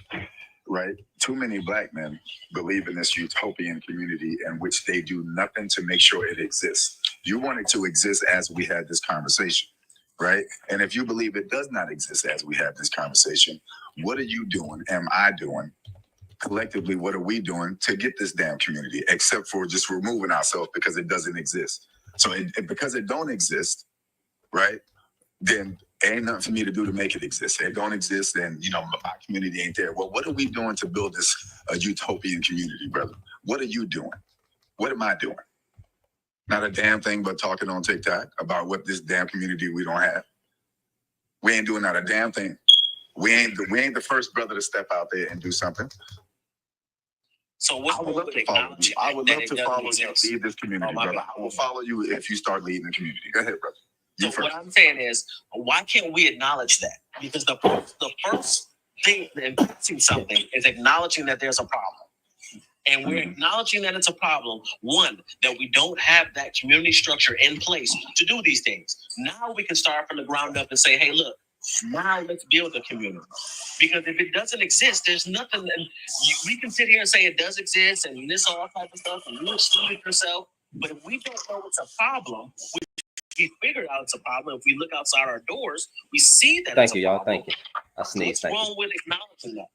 right? Too many black men believe in this utopian community in which they do nothing to make sure it exists. You want it to exist as we had this conversation, right? And if you believe it does not exist as we have this conversation, what are you doing? Am I doing collectively, what are we doing to get this damn community, except for just removing ourselves because it doesn't exist? So because it don't exist, right, then ain't nothing for me to do to make it exist. It don't exist, then, you know, my community ain't there. Well, what are we doing to build this utopian community, brother? What are you doing? What am I doing? Not a damn thing but talking on TikTok about what this damn community we don't have. We ain't doing not a damn thing. We ain't the first brother to step out there and do something.
So what's
I would love to follow you. I would love to follow you, lead this community, brother.
bad.
I will follow you if you start leading the community. Go ahead, brother. You
So
first.
what I'm saying is, why can't we acknowledge that? Because the first thing in fixing something is acknowledging that there's a problem. And we're acknowledging that it's a problem. One, that we don't have that community structure in place to do these things. Now we can start from the ground up and say, hey, look, now let's build a community. Because if it doesn't exist, there's nothing. We can sit here and say it does exist and this all type of stuff, and you exclude yourself. But if we don't know it's a problem, we figured out it's a problem. If we look outside our doors, we see that.
Thank you, y'all. Thank you. I sneezed.
What's wrong with acknowledging that?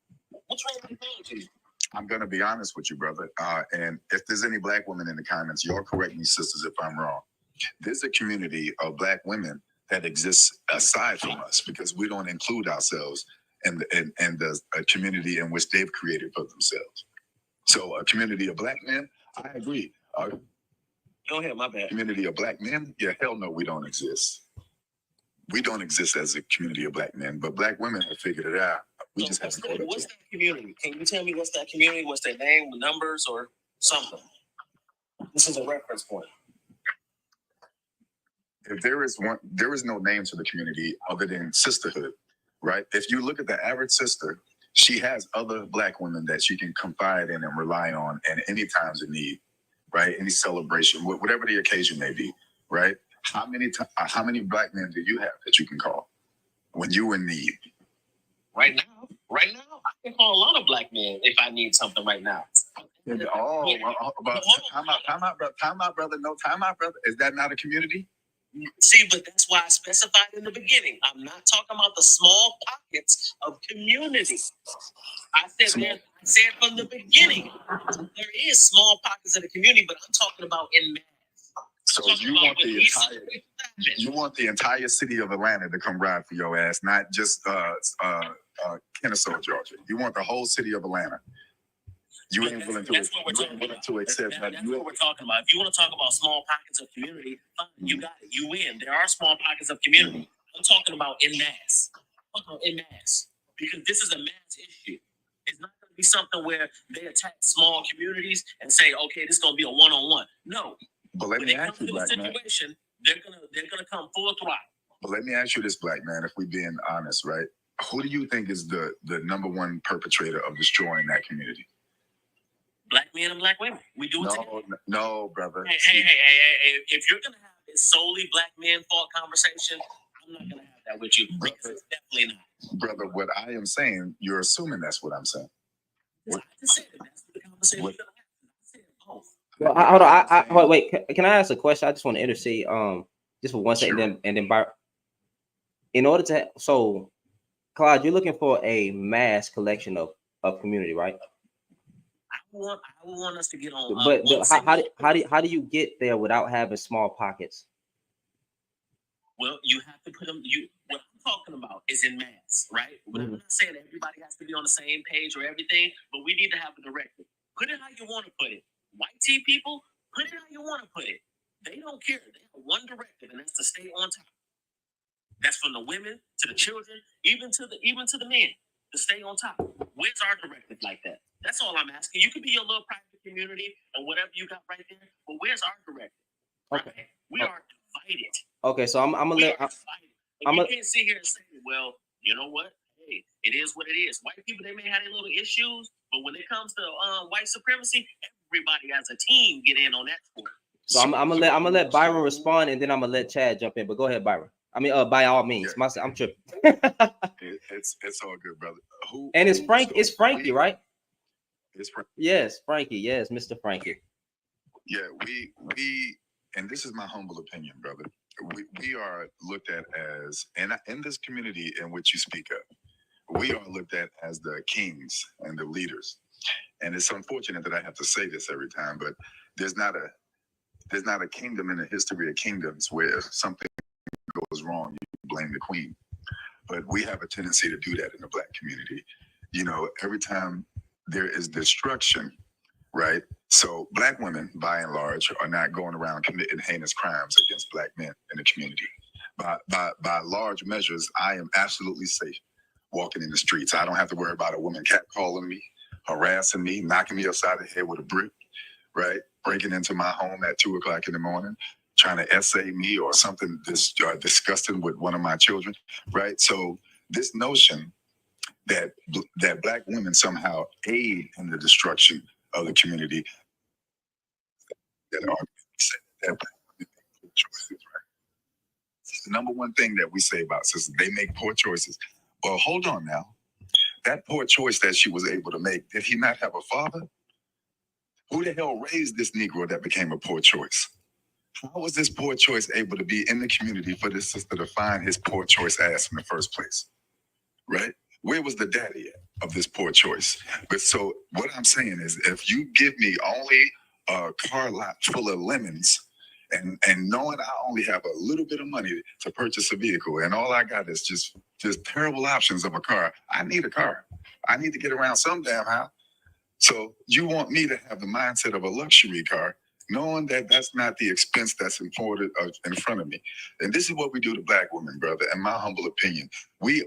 What's wrong with acknowledging it?
I'm going to be honest with you, brother. And if there's any black women in the comments, y'all correct me, sisters, if I'm wrong. There's a community of black women that exists aside from us because we don't include ourselves in the community in which they've created for themselves. So a community of black men, I agree.
Go ahead, my bad.
Community of black men, yeah, hell no, we don't exist. We don't exist as a community of black men, but black women have figured it out. We just haven't caught up to
What's
it.
that community? Can you tell me what's that community? What's their name, numbers, or something? This is a reference point.
If there is no name to the community other than sisterhood, right? If you look at the average sister, she has other black women that she can confide in and rely on at any times of need, right? Any celebration, whatever the occasion may be, right? How many black men do you have that you can call when you're in need?
Right now, I can call a lot of black men if I need something right now.
Time out, brother. No, time out, brother. Is that not a community?
See, but that's why I specified in the beginning. I'm not talking about the small pockets of community. I said from the beginning, there is small pockets of the community, but I'm talking about in mass.
So you want the entire city of Atlanta to come ride for your ass, not just Kennesaw, Georgia. You want the whole city of Atlanta. You ain't willing to accept that.
That's what we're talking about. If you want to talk about small pockets of community, fine, you got it. You win. There are small pockets of community. I'm talking about in mass. In mass. Because this is a mass issue. It's not going to be something where they attack small communities and say, okay, this is going to be a one-on-one. No.
But let me ask you, black man.
They're gonna come full throttle.
But let me ask you this, black man, if we're being honest, right? Who do you think is the number one perpetrator of destroying that community?
Black men and black women. We do it together.
No, brother.
Hey. If you're gonna have this solely black men fault conversation, I'm not gonna have that with you. Brother, it's definitely not.
Brother, what I am saying, you're assuming that's what I'm saying.
I just said that's the conversation we're gonna have. I said both.
Well, hold on. Hold, wait. Can I ask a question? I just want to intercede. Just for 1 second,
Sure.
and then in order to Clyde, you're looking for a mass collection of community, right?
I want us to get on.
But how do you get there without having small pockets?
Well, you have to put them. What I'm talking about is in mass, right? But I'm not saying everybody has to be on the same page or everything, but we need to have a directive. Put it how you want to put it. White tea people, put it how you want to put it. They don't care. They have one directive, and that's to stay on top. That's from the women to the children, even to the men, to stay on top. Where's our directive like that? That's all I'm asking. You could be your little private community and whatever you got right there, but where's our directive?
Okay.
Right? We are divided.
Okay, so I'm gonna let.
You can't sit here and say, well, you know what? Hey, it is what it is. White people, they may have their little issues, but when it comes to white supremacy, everybody as a team get in on that sport.
So I'm gonna let Byron respond, and then I'm gonna let Chad jump in. But go ahead, Byron. I mean, by all means.
Yeah.
I'm tripping.
It's all good, brother.
It's Frankie, right?
It's Frankie.
Yes, Frankie. Yes, Mr. Frankie.
Yeah, we and this is my humble opinion, brother. We are looked at as, and in this community in which you speak of, we are looked at as the kings and the leaders. and it's unfortunate that I have to say this every time, but there's not a kingdom in the history of kingdoms where if something goes wrong, you blame the queen. But we have a tendency to do that in the Black community. You know, every time there is destruction, right? So Black women, by and large, are not going around committing heinous crimes against Black men in the community. By large measures, I am absolutely safe walking in the streets. I don't have to worry about a woman catcalling me, harassing me, knocking me upside the head with a brick, right? Breaking into my home at 2 o'clock in the morning, trying to essay me or something disgusting with one of my children, right? So this notion that Black women somehow aid in the destruction of the community, that are that Black women make poor choices, right? It's the number one thing that we say about sisters. They make poor choices. Well, hold on now. That poor choice that she was able to make, did he not have a father? Who the hell raised this Negro that became a poor choice? How was this poor choice able to be in the community for this sister to find his poor choice ass in the first place? Right? Where was the daddy at of this poor choice? But so what I'm saying is, if you give me only a car lot full of lemons, and knowing I only have a little bit of money to purchase a vehicle, and all I got is just terrible options of a car, I need a car. I need to get around some damn how. So you want me to have the mindset of a luxury car, knowing that that's not the expense that's in front of me. And this is what we do to Black women, brother, in my humble opinion. We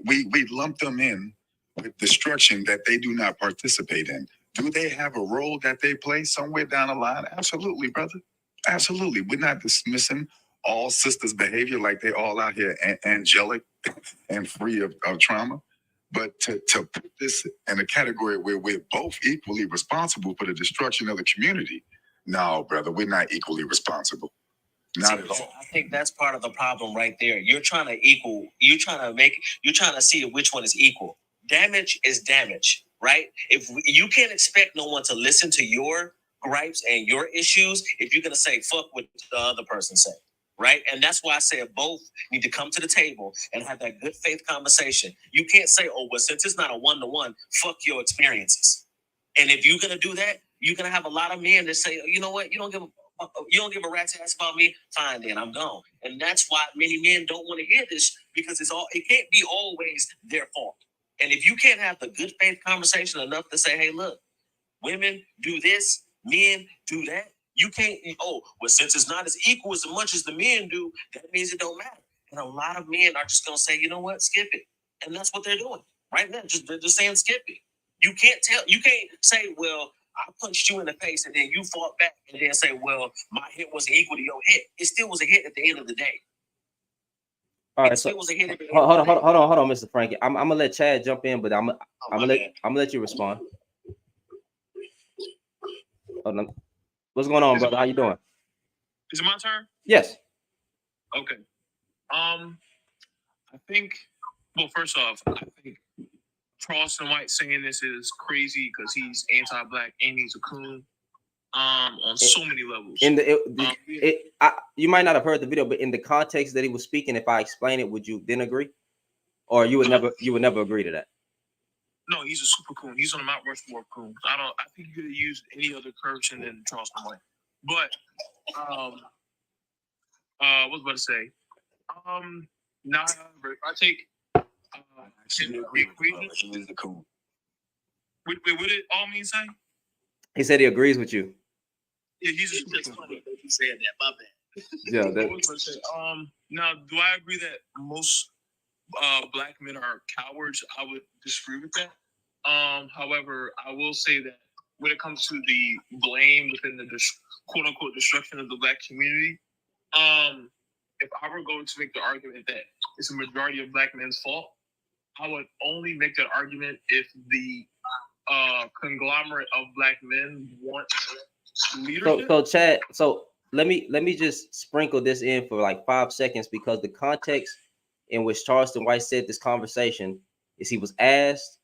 lump them in with destruction that they do not participate in. Do they have a role that they play somewhere down the line? Absolutely, brother. Absolutely. We're not dismissing all sisters' behavior like they all out here angelic and free of trauma. But to put this in a category where we're both equally responsible for the destruction of the community, no, brother, we're not equally responsible. Not at all.
I think that's part of the problem right there. You're trying to see which one is equal. Damage is damage, right? You can't expect no one to listen to your gripes and your issues if you're gonna say fuck what the other person said, right? And that's why I say both need to come to the table and have that good faith conversation. You can't say, oh, well, since it's not a one-to-one, fuck your experiences. And if you're gonna do that, you're gonna have a lot of men that say, you know what, you don't give a rat's ass about me, fine, then I'm gone. And that's why many men don't want to hear this, because it can't be always their fault. And if you can't have the good faith conversation enough to say, hey, look, women do this, men do that, you can't, oh, well, since it's not as equal as much as the men do, that means it don't matter. And a lot of men are just gonna say, you know what, skip it. And that's what they're doing right now. They're just saying skip it. You can't say, well, I punched you in the face and then you fought back and then say, well, my hit wasn't equal to your hit. It still was a hit at the end of the day.
All right, so hold on, Mr. Frankie. I'm gonna let Chad jump in, but I'm gonna let you respond. What's going on, brother? How you doing?
Is it my turn?
Yes.
Okay. I think. Well, first off, I think Charleston White saying this is crazy because he's anti-Black and he's a coon. On so many levels.
You might not have heard the video, but in the context that he was speaking, if I explain it, would you then agree, or you would never agree to that?
No, he's a super coon. He's on the Mount Rushmore of coons. I think you could have used any other person than Charleston White. But what was I about to say? Now, if I take
He's the coon.
What did it all mean say?
He said he agrees with you.
Yeah, he's a super coon.
Funny that he said that. My bad.
Yeah.
What was I about to say? Now, do I agree that most Black men are cowards? I would disagree with that. However, I will say that when it comes to the blame within the quote unquote destruction of the Black community, if I were going to make the argument that it's a majority of Black men's fault, I would only make that argument if the conglomerate of Black men want leadership.
So Chad, let me just sprinkle this in for like 5 seconds, because the context in which Charleston White said this conversation is he was asked,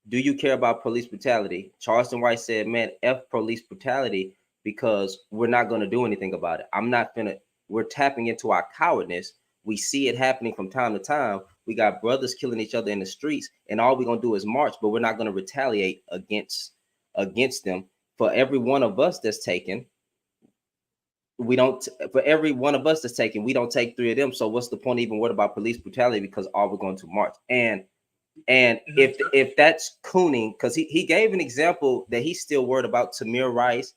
do you care about police brutality? Charleston White said, man, F police brutality, because we're not going to do anything about it. We're tapping into our cowardness. We see it happening from time to time. We got brothers killing each other in the streets, and all we're going to do is march, but we're not going to retaliate against against them. For every one of us that's taken, we don't. For every one of us that's taken, we don't take 3 of them. So what's the point even worried about police brutality? Because all we're going to march. And if that's cooning, because he gave an example that he's still worried about Tamir Rice,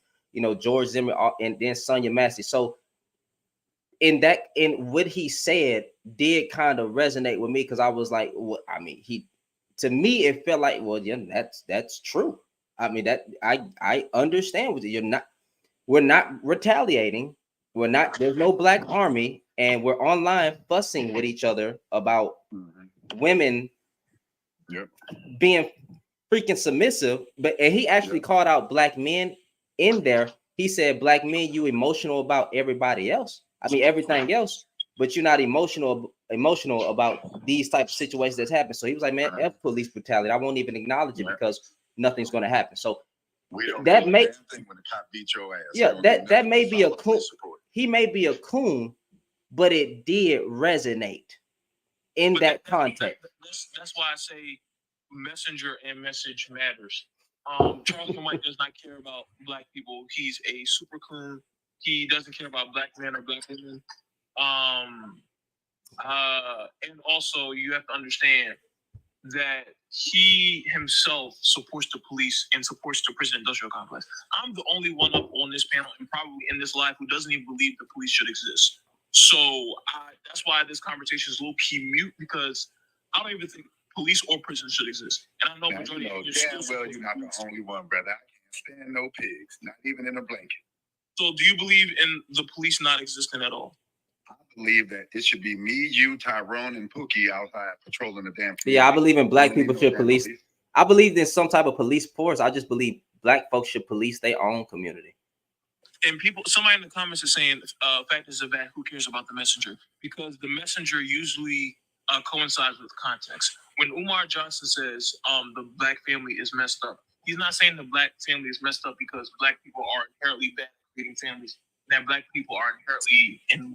George Zimmer, and then Sonya Massey. So in what he said did kind of resonate with me, because I was like, well, I mean, to me it felt like, well, yeah, that's true. I mean, that I understand with it. We're not retaliating. There's no black army, and we're online fussing with each other about women being freaking submissive. And he actually called out black men in there. He said, black men, you emotional about everybody else. I mean, everything else, but you're not emotional about these type of situations that's happened. So he was like, man, F police brutality. I won't even acknowledge it because nothing's going to happen. So that may
thing when the cop beat your ass.
Yeah, that may be a coon. He may be a coon, but it did resonate in that context.
That's why I say messenger and message matters. Charleston White does not care about black people. He's a super coon. He doesn't care about black men or black women. And also you have to understand that he himself supports the police and supports the prison industrial complex. I'm the only one up on this panel and probably in this live who doesn't even believe the police should exist. So that's why this conversation is low-key mute, because I don't even think police or prison should exist. And I know majority of you
damn well you're not the only one, brother. I can't stand no pigs, not even in a blanket.
So do you believe in the police not existing at all?
I believe that it should be me, you, Tyrone, and Pookie outside patrolling the damn community.
Yeah, I believe in black people should police. I believe in some type of police force. I just believe black folks should police their own community.
And somebody in the comments is saying, fact is that who cares about the messenger? Because the messenger usually coincides with context. When Umar Johnson says the black family is messed up, he's not saying the black family is messed up because black people are inherently bad at creating families, that black people are inherently and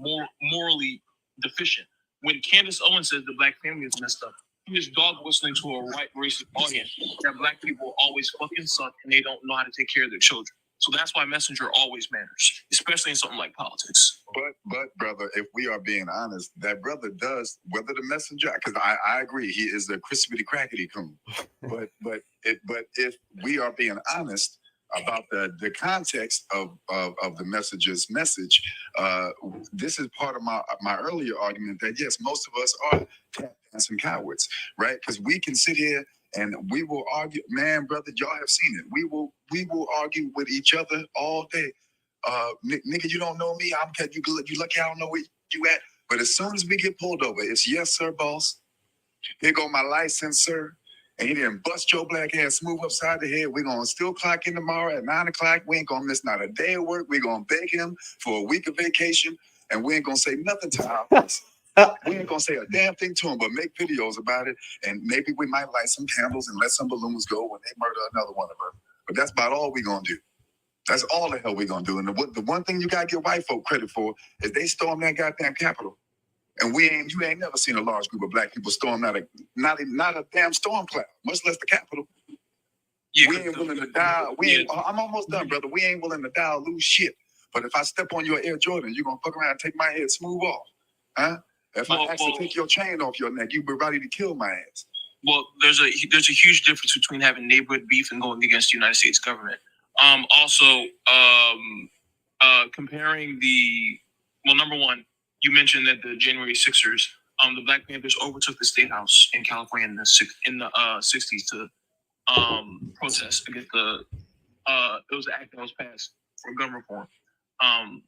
morally deficient. When Candace Owens says the black family is messed up, he is dog whistling to a white racist audience that black people always fucking suck and they don't know how to take care of their children. So that's why messenger always matters, especially in something like politics.
But brother, if we are being honest, that brother does, whether the messenger, because I agree, he is a crispity crackety coon. but if we are being honest about the context of the messenger's message, this is part of my earlier argument that yes, most of us are tap dancing cowards, right? Because we can sit here and we will argue, man, brother, y'all have seen it. We will argue with each other all day. Nigga, you don't know me. You lucky I don't know where you at. But as soon as we get pulled over, it's yes, sir, boss. Here go my license, sir. And he didn't bust your black ass smooth upside the head. We're going to still clock in tomorrow at 9 o'clock. We ain't going to miss not a day of work. We're going to beg him for a week of vacation. And we ain't going to say nothing to our face. We ain't going to say a damn thing to him, but make videos about it. And maybe we might light some candles and let some balloons go when they murder another one of us. But that's about all we're going to do. That's all the hell we're going to do. And the one thing you got to give white folk credit for is they stormed that goddamn Capitol. And you ain't never seen a large group of black people storm not a damn storm cloud, much less the Capitol. Yeah, we ain't willing to die. I'm almost done, brother. We ain't willing to die or lose shit. But if I step on your Air Jordan, you're gonna fuck around and take my head smooth off. Huh? If I actually take your chain off your neck, you be ready to kill my ass.
Well, there's a huge difference between having neighborhood beef and going against the United States government. Also, comparing number one, you mentioned that the January 6ers, the Black Panthers overtook the State House in California in the 60s to protest against it was an act that was passed for gun reform.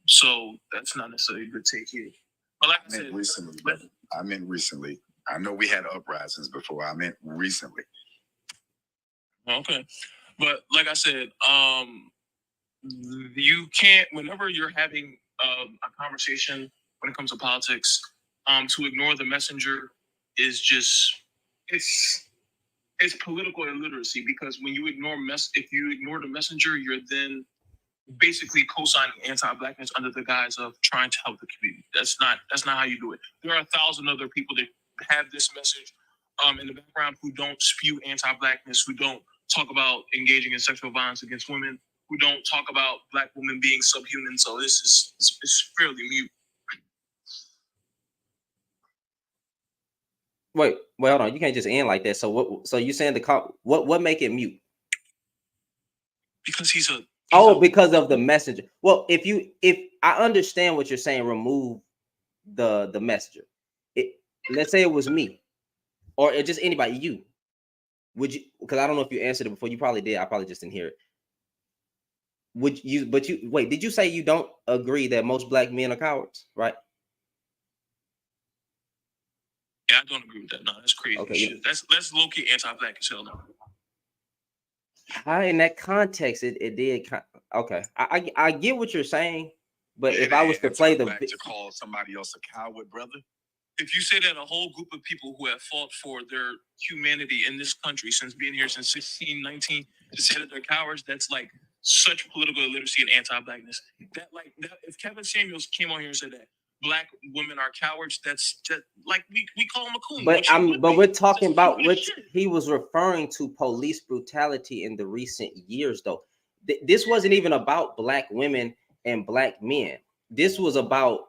So that's not necessarily a good take here. But like I said,
recently, brother. I meant recently. I know we had uprisings before. I meant recently.
Okay. But like I said, you can't, whenever you're having a conversation when it comes to politics, to ignore the messenger is just, it's political illiteracy, because when you ignore if you ignore the messenger, you're then basically co-signing anti-blackness under the guise of trying to help the community. That's not how you do it. There are 1,000 other people that have this message in the background who don't spew anti-blackness, who don't talk about engaging in sexual violence against women, who don't talk about Black women being subhuman. So this is it's fairly mute.
Wait, hold on. You can't just end like that. So what? So you saying what make it mute?
Because he's a
because of the messenger. Well, if I understand what you're saying, remove the messenger. Let's say it was me, or just anybody. You would you? Because I don't know if you answered it before. You probably did. I probably just didn't hear it. Would you? But you wait. Did you say you don't agree that most Black men are cowards? Right.
Yeah, I don't agree with that. No, that's crazy.
Okay,
shit. That's low key anti-Black as hell.
In that context, it did. Okay, I get what you're saying, but if I was to play the
to call somebody else a coward, brother.
If you say that a whole group of people who have fought for their humanity in this country since being here since 1619 to say that they're cowards, that's like such political illiteracy and anti-Blackness. That if Kevin Samuels came on here and said that Black women are cowards, that's just like we call him a coon.
But we're talking about what he was referring to police brutality in the recent years, though. This wasn't even about Black women and Black men. This was about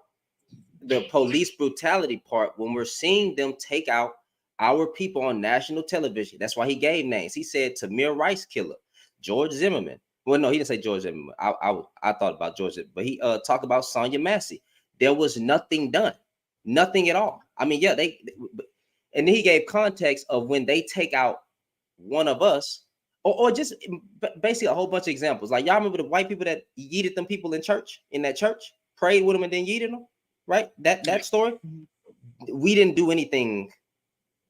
the police brutality part when we're seeing them take out our people on national television. That's why he gave names. He said Tamir Rice killer, George Zimmerman. Well, no, he didn't say George Zimmerman. I thought about George, but he talked about Sonia Massey. There was nothing done, nothing at all. I mean, yeah, and then he gave context of when they take out one of us, or just basically a whole bunch of examples. Like y'all remember the white people that yeeted them people in that church, prayed with them and then yeeted them. Right, that story. We didn't do anything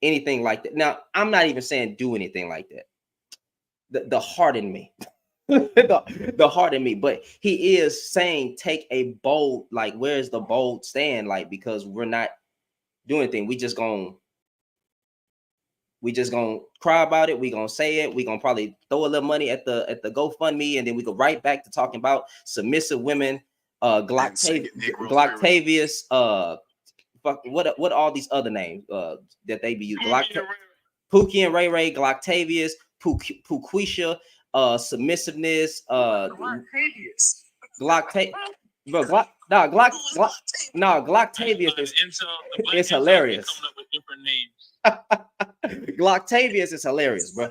like that. Now, I'm not even saying do anything like that. The heart in me, the heart in me. But he is saying take a bold, like, where's the bold stand? Like, because we're not doing anything. We just gonna cry about it. We gonna say it. We gonna probably throw a little money at the GoFundMe, and then we go right back to talking about submissive women. Glocktavius, what all these other names that they be using? Pookie and Ray Ray, Glocktavius, Pooquisha, submissiveness, Glocktavius is hilarious. Glocktavius is hilarious, bro.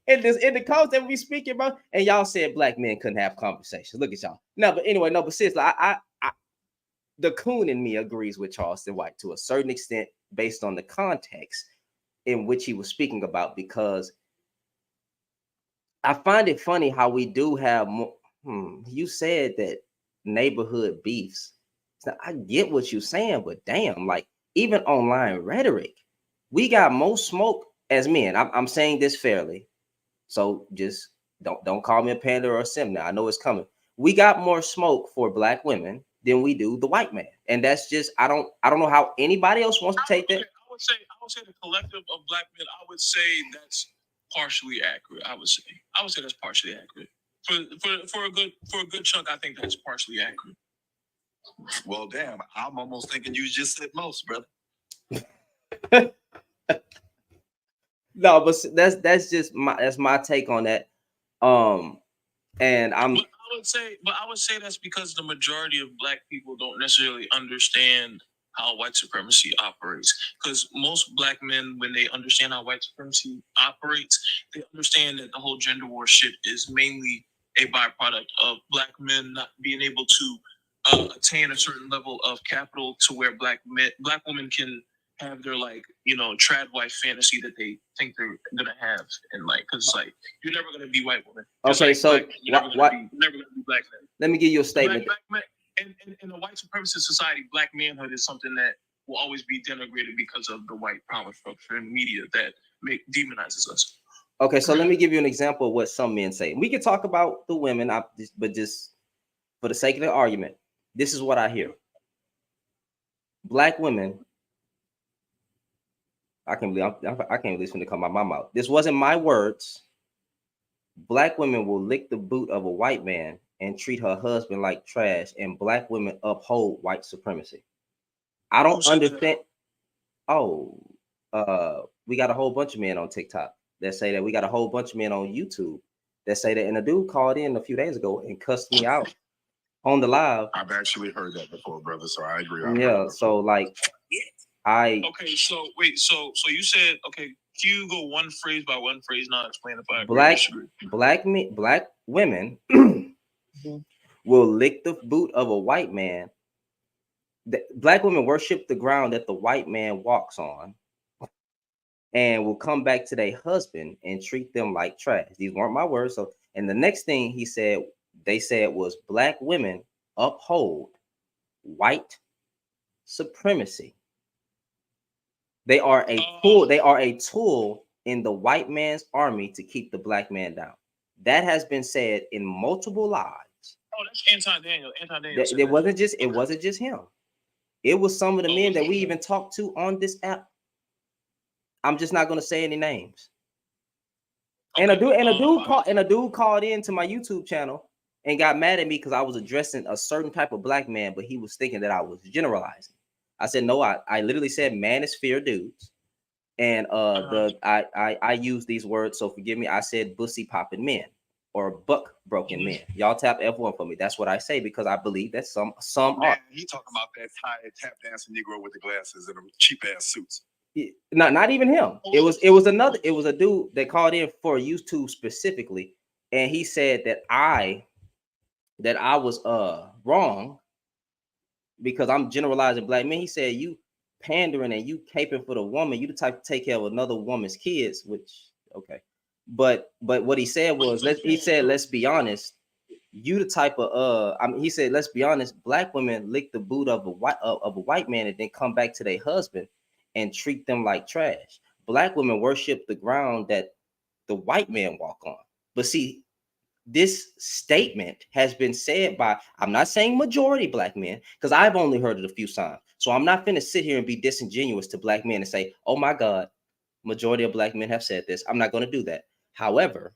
In the comments that we speaking about, and y'all said Black men couldn't have conversations. Look at y'all. No, but anyway, but seriously, the coon in me agrees with Charleston White to a certain extent based on the context in which he was speaking about, because I find it funny how we do have more. You said that neighborhood beefs. So I get what you're saying, but damn, like even online rhetoric, we got more smoke as men. I'm saying this fairly. So just don't call me a panda or a sim now. I know it's coming. We got more smoke for Black women than we do the white man. And that's just, I don't know how anybody else wants to take that.
I would say the collective of Black men, I would say that's partially accurate. I would say that's partially accurate. For a good chunk, I think that's partially accurate.
Well, damn, I'm almost thinking you just said most, brother.
No, but that's just my take on that. And I
would say that's because the majority of Black people don't necessarily understand how white supremacy operates. Because most Black men, when they understand how white supremacy operates, they understand that the whole gender war shit is mainly a byproduct of Black men not being able to attain a certain level of capital to where Black women can have their trad wife fantasy that they think they're gonna have, and because you're never gonna be white women.
Okay, so
you're never gonna be Black men.
Let me give you a statement.
Black men, in a white supremacist society, Black manhood is something that will always be denigrated because of the white power structure and media that demonizes us.
Okay, so let me give you an example of what some men say. We can talk about the women, but just for the sake of the argument, this is what I hear. Black women, I can't believe it's going to come out my mouth. This wasn't my words. Black women will lick the boot of a white man and treat her husband like trash, and Black women uphold white supremacy. I don't understand. Oh, we got a whole bunch of men on TikTok. that say that we got a whole bunch of men on YouTube that say that, and a dude called in a few days ago and cussed me out on the live.
I've actually heard that before, brother. So I agree.
Yeah, so like
Okay, so wait, so you said, okay, can you go one phrase by one phrase, not explain if I agree or disagree?
black women will lick the boot of a white man. Black women worship the ground that the white man walks on, and will come back to their husband and treat them like trash. These weren't my words. So, and the next thing they said was black women uphold white supremacy. They are a tool. They are a tool in the white man's army to keep the black man down. That has been said in multiple lives.
Oh, that's anti-Daniel.
It wasn't just him. It was some of the men that we even talked to on this app. I'm just not gonna say any names. And a dude called into my YouTube channel and got mad at me because I was addressing a certain type of black man, but he was thinking that I was generalizing. I said no, I literally said manosphere dudes, and I use these words, so forgive me. I said bussy popping men or buck broken men. Y'all tap F1 for me. That's what I say because I believe that some are.
He talking about that tap dancing Negro with the glasses and the cheap ass suits.
Not even him. It was a dude that called in for YouTube specifically, and he said that I was wrong because I'm generalizing black men. He said you pandering and you caping for the woman, you the type to take care of another woman's kids, which okay. But what he said was let's be honest, you the type of he said, let's be honest, black women lick the boot of a white man and then come back to their husband and treat them like trash. Black women worship the ground that the white man walk on. But see, this statement has been said by, I'm not saying majority black men, because I've only heard it a few times. So I'm not finna sit here and be disingenuous to black men and say, oh my God, majority of black men have said this. I'm not going to do that. However,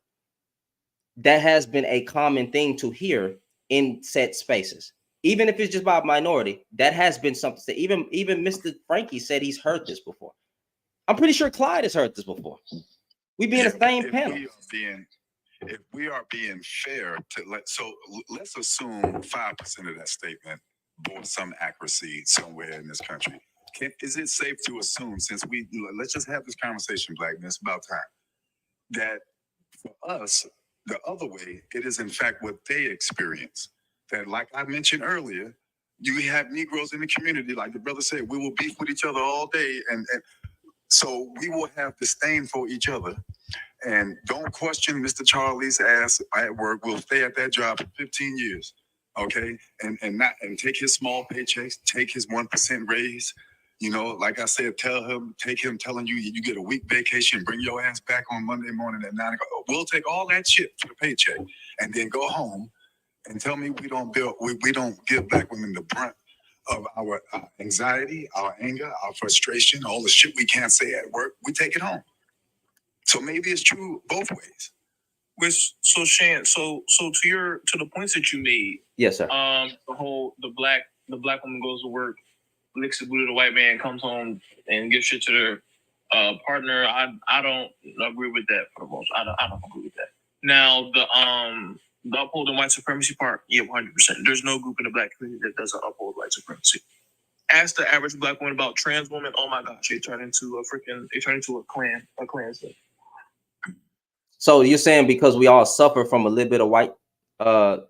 that has been a common thing to hear in set spaces. Even if it's just by a minority, that has been something that even Mr. Frankie said he's heard this before. I'm pretty sure Clyde has heard this before. We be in the same panel.
If we are being fair let's assume 5% of that statement bore some accuracy somewhere in this country. Is it safe to assume, since let's just have this conversation, Black men, it's about time, that for us, the other way, it is in fact what they experience. That, like I mentioned earlier, you have Negroes in the community, like the brother said, we will beef with each other all day, and so we will have disdain for each other. And don't question Mr. Charlie's ass at work. We'll stay at that job for 15 years, okay? And take his small paychecks, take his 1% raise. You know, like I said, take him telling you you get a week vacation, bring your ass back on Monday morning at 9 o'clock. We'll take all that shit for the paycheck and then go home and tell me we don't give black women the brunt of our anxiety, our anger, our frustration, all the shit we can't say at work. We take it home. So maybe it's true both ways.
So Shan, so to the points that you made,
yes, sir.
The black woman goes to work, licks the boot of the white man, comes home and gives shit to their partner. I don't agree with that for the most. I don't agree with that. Now the upholding white supremacy part, yeah, 100%. There's no group in the black community that doesn't uphold white supremacy. Ask the average black woman about trans women. Oh my gosh, they turn into a clan thing.
So you're saying because we all suffer from a little bit of white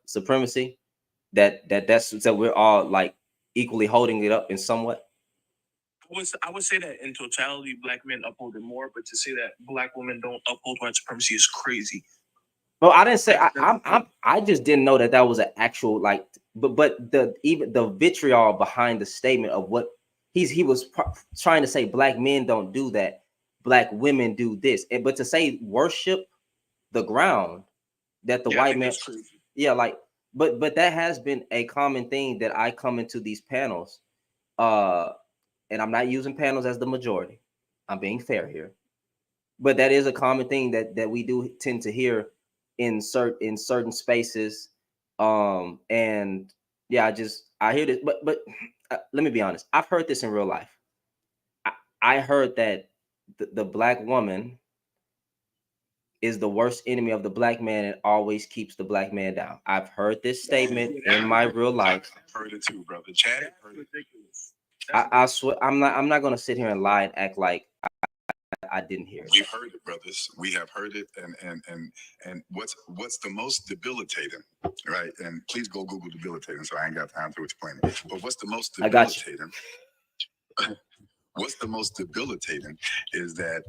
supremacy, that we're all like equally holding it up in somewhat?
I would say that in totality, black men uphold it more, but to say that black women don't uphold white supremacy is crazy.
Well, I didn't say I just didn't know that was an actual like, but the vitriol behind the statement of what he was trying to say, black men don't do that, black women do this, but to say worship the ground that the white man, yeah, like, but that has been a common thing that I come into these panels, and I'm not using panels as the majority. I'm being fair here, but that is a common thing that we do tend to hear in certain spaces, and yeah, I hear this, but let me be honest. I've heard this in real life. I heard that the black woman is the worst enemy of the black man and always keeps the black man down. I've heard this statement in my real life.
I've heard it too, brother. Chad heard it.
Ridiculous.
I swear I'm not gonna sit here and lie and act like I didn't hear it.
We've heard it, brothers. We have heard it, and what's the most debilitating, right? And please go Google debilitating, so I ain't got time to explain it. But what's the most
I got you.
debilitating? What's the most debilitating is that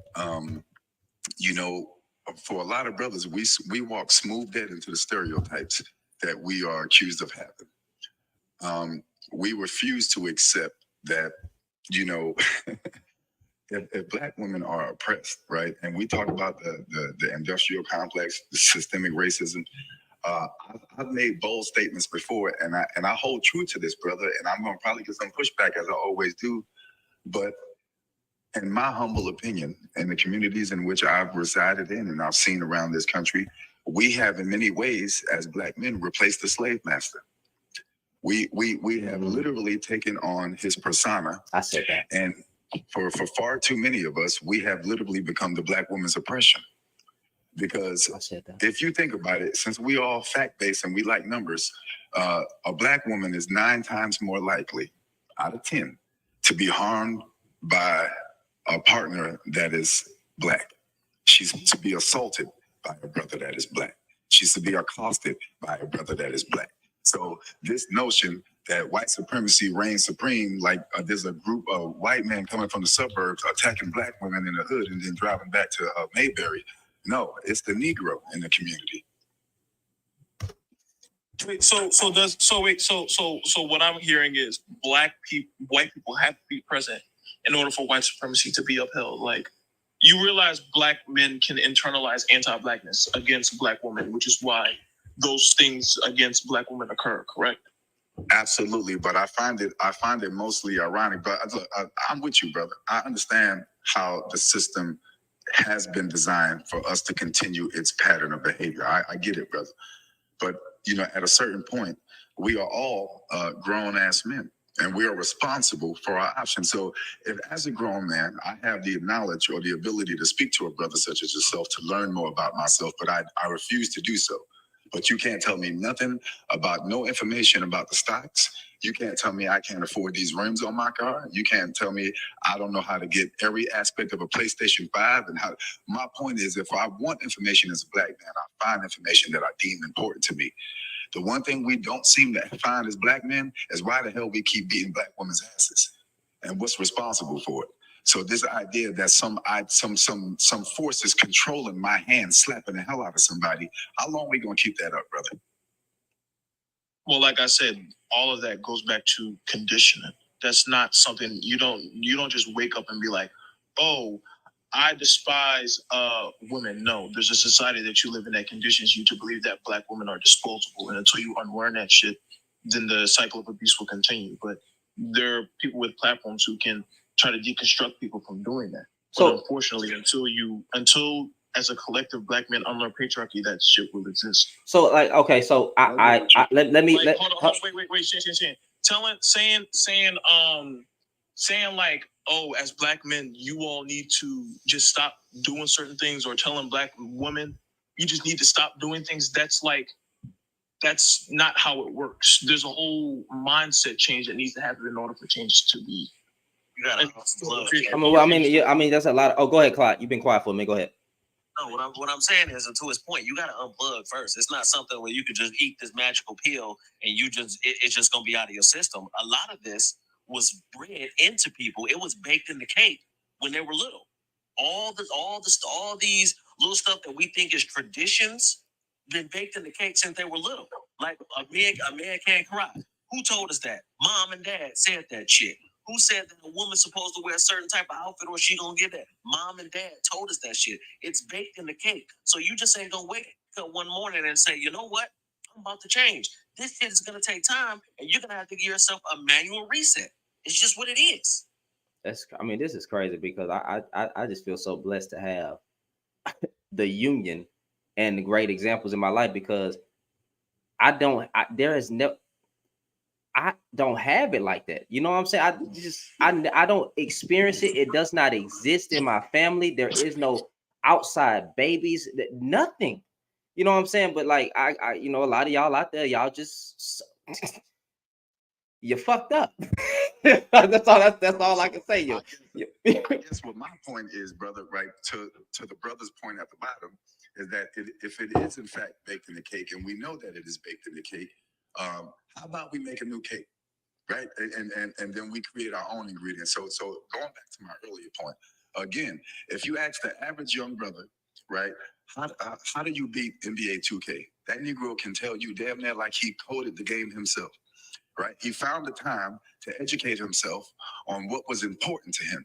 for a lot of brothers, we walk smooth dead into the stereotypes that we are accused of having. We refuse to accept that, if black women are oppressed, right? And we talk about the industrial complex, the systemic racism. I've made bold statements before, and I hold true to this, brother. And I'm gonna probably get some pushback, as I always do. But in my humble opinion, in the communities in which I've resided in and I've seen around this country, we have in many ways, as black men, replaced the slave master. We have literally taken on his persona.
I said that.
And for far too many of us, we have literally become the black woman's oppression. Because if you think about it, since we all fact-based and we like numbers, a black woman is 9 times more likely out of 10 to be harmed by a partner that is black. She's to be assaulted by a brother that is black. She's to be accosted by a brother that is black. So this notion that white supremacy reigns supreme, like there's a group of white men coming from the suburbs attacking black women in the hood and then driving back to Mayberry. No, it's the Negro in the community.
Wait, so what I'm hearing is white people have to be present in order for white supremacy to be upheld. Like, you realize black men can internalize anti-blackness against black women, which is why those things against black women occur, correct?
Absolutely, but I find it mostly ironic. But I'm with you, brother. I understand how the system has been designed for us to continue its pattern of behavior. I get it, brother. But at a certain point, we are all grown-ass men, and we are responsible for our options. So if as a grown man, I have the knowledge or the ability to speak to a brother such as yourself to learn more about myself, but I refuse to do so. But you can't tell me nothing about no information about the stocks. You can't tell me I can't afford these rims on my car. You can't tell me I don't know how to get every aspect of a PlayStation 5 and how. My point is, if I want information as a black man, I find information that I deem important to me. The one thing we don't seem to find as black men is why the hell we keep beating black women's asses and what's responsible for it. So this idea that some force is controlling my hand, slapping the hell out of somebody, how long are we gonna keep that up, brother?
Well, like I said, all of that goes back to conditioning. That's not something you don't just wake up and be like, oh, I despise women. No, there's a society that you live in that conditions you to believe that black women are disposable. And until you unlearn that shit, then the cycle of abuse will continue. But there are people with platforms who can try to deconstruct people from doing that. So unfortunately, until as a collective black men unlearn patriarchy, that shit will exist.
So let me
hold on, wait, Shane. Saying like, oh, as black men, you all need to just stop doing certain things, or telling black women you just need to stop doing things. That's not how it works. There's a whole mindset change that needs to happen in order for changes to be. You gotta
I mean, that's a lot. Oh, go ahead, Clyde. You've been quiet for me. Go ahead.
No, what I'm saying is, to his point, you got to unplug first. It's not something where you could just eat this magical pill and it's just gonna be out of your system. A lot of this was bred into people. It was baked in the cake when they were little. All these little stuff that we think is traditions been baked in the cake since they were little. Like a man can't cry. Who told us that? Mom and dad said that shit. Who said that a woman's supposed to wear a certain type of outfit or she gonna get that? Mom and dad told us that shit. It's baked in the cake. So you just ain't gonna wake up one morning and say, you know what? I'm about to change. This shit is gonna take time, and you're gonna have to give yourself a manual reset. It's just what it is.
This is crazy because I just feel so blessed to have the union and the great examples in my life, because I don't have it like that. You know what I'm saying? I don't experience it. It does not exist in my family. There is no outside babies, nothing. You know what I'm saying? But like I you know, a lot of y'all out there, y'all just you fucked up. That's all I can say.
I guess what my point is, brother, right, to the brother's point at the bottom, is that if it is in fact baked in the cake, and we know that it is baked in the cake, how about we make a new cake, right? And then we create our own ingredients. So going back to my earlier point, again, if you ask the average young brother, right, how do you beat NBA 2K? That Negro can tell you damn near like he coded the game himself. Right? He found the time to educate himself on what was important to him.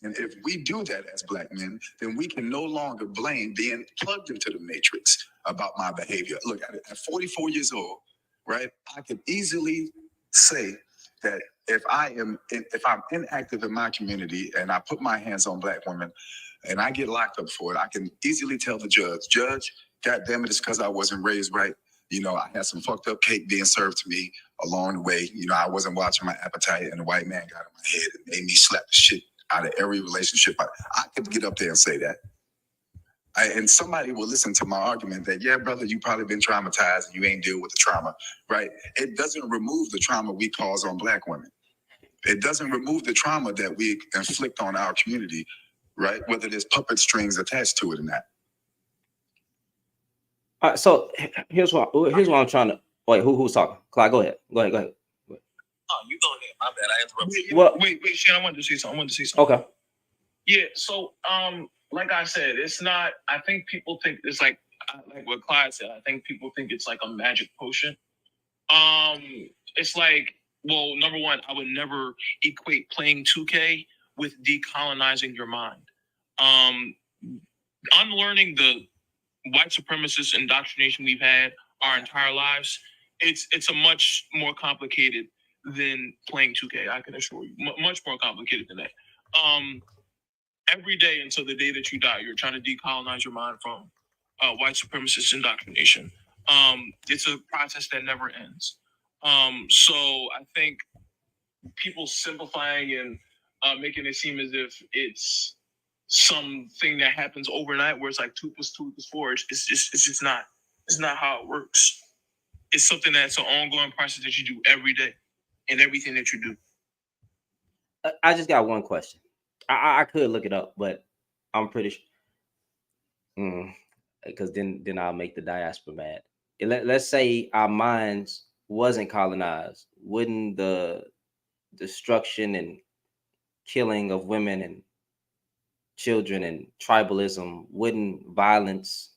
And if we do that as Black men, then we can no longer blame being plugged into the matrix about my behavior. Look, at 44 years old, right, I could easily say that if I'm inactive in my community and I put my hands on Black women and I get locked up for it, I can easily tell the judge, God damn it, it's because I wasn't raised right. You know, I had some fucked up cake being served to me along the way. You know, I wasn't watching my appetite, and the white man got in my head and made me slap the shit out of every relationship. I could get up there and say that. And somebody will listen to my argument that, yeah, brother, you probably been traumatized and you ain't deal with the trauma, right? It doesn't remove the trauma we cause on Black women. It doesn't remove the trauma that we inflict on our community, right? Whether there's puppet strings attached to it or not.
So here's what I'm trying to wait. Who's talking? Clyde, go ahead. Go ahead.
Oh, you go ahead. My bad. I interrupted you.
Well,
Wait, Shane, I wanted to say something.
Okay.
Yeah, so like I said, it's not. I think people think it's like what Clyde said. I think people think it's like a magic potion. It's like, well, number one, I would never equate playing 2K with decolonizing your mind. Unlearning the white supremacist indoctrination we've had our entire lives, it's a much more complicated than playing 2K. I can assure you, much more complicated than that. Every day until the day that you die, you're trying to decolonize your mind from white supremacist indoctrination. It's a process that never ends. So I think people simplifying and making it seem as if it's something that happens overnight where it's like 2 + 2 = 4. It's just not. It's not how it works. It's something that's an ongoing process that you do every day in everything that you do.
I just got one question. I could look it up, but I'm pretty sure because then I'll make the diaspora mad. Let's say our minds wasn't colonized. Wouldn't the destruction and killing of women and children and tribalism, wouldn't violence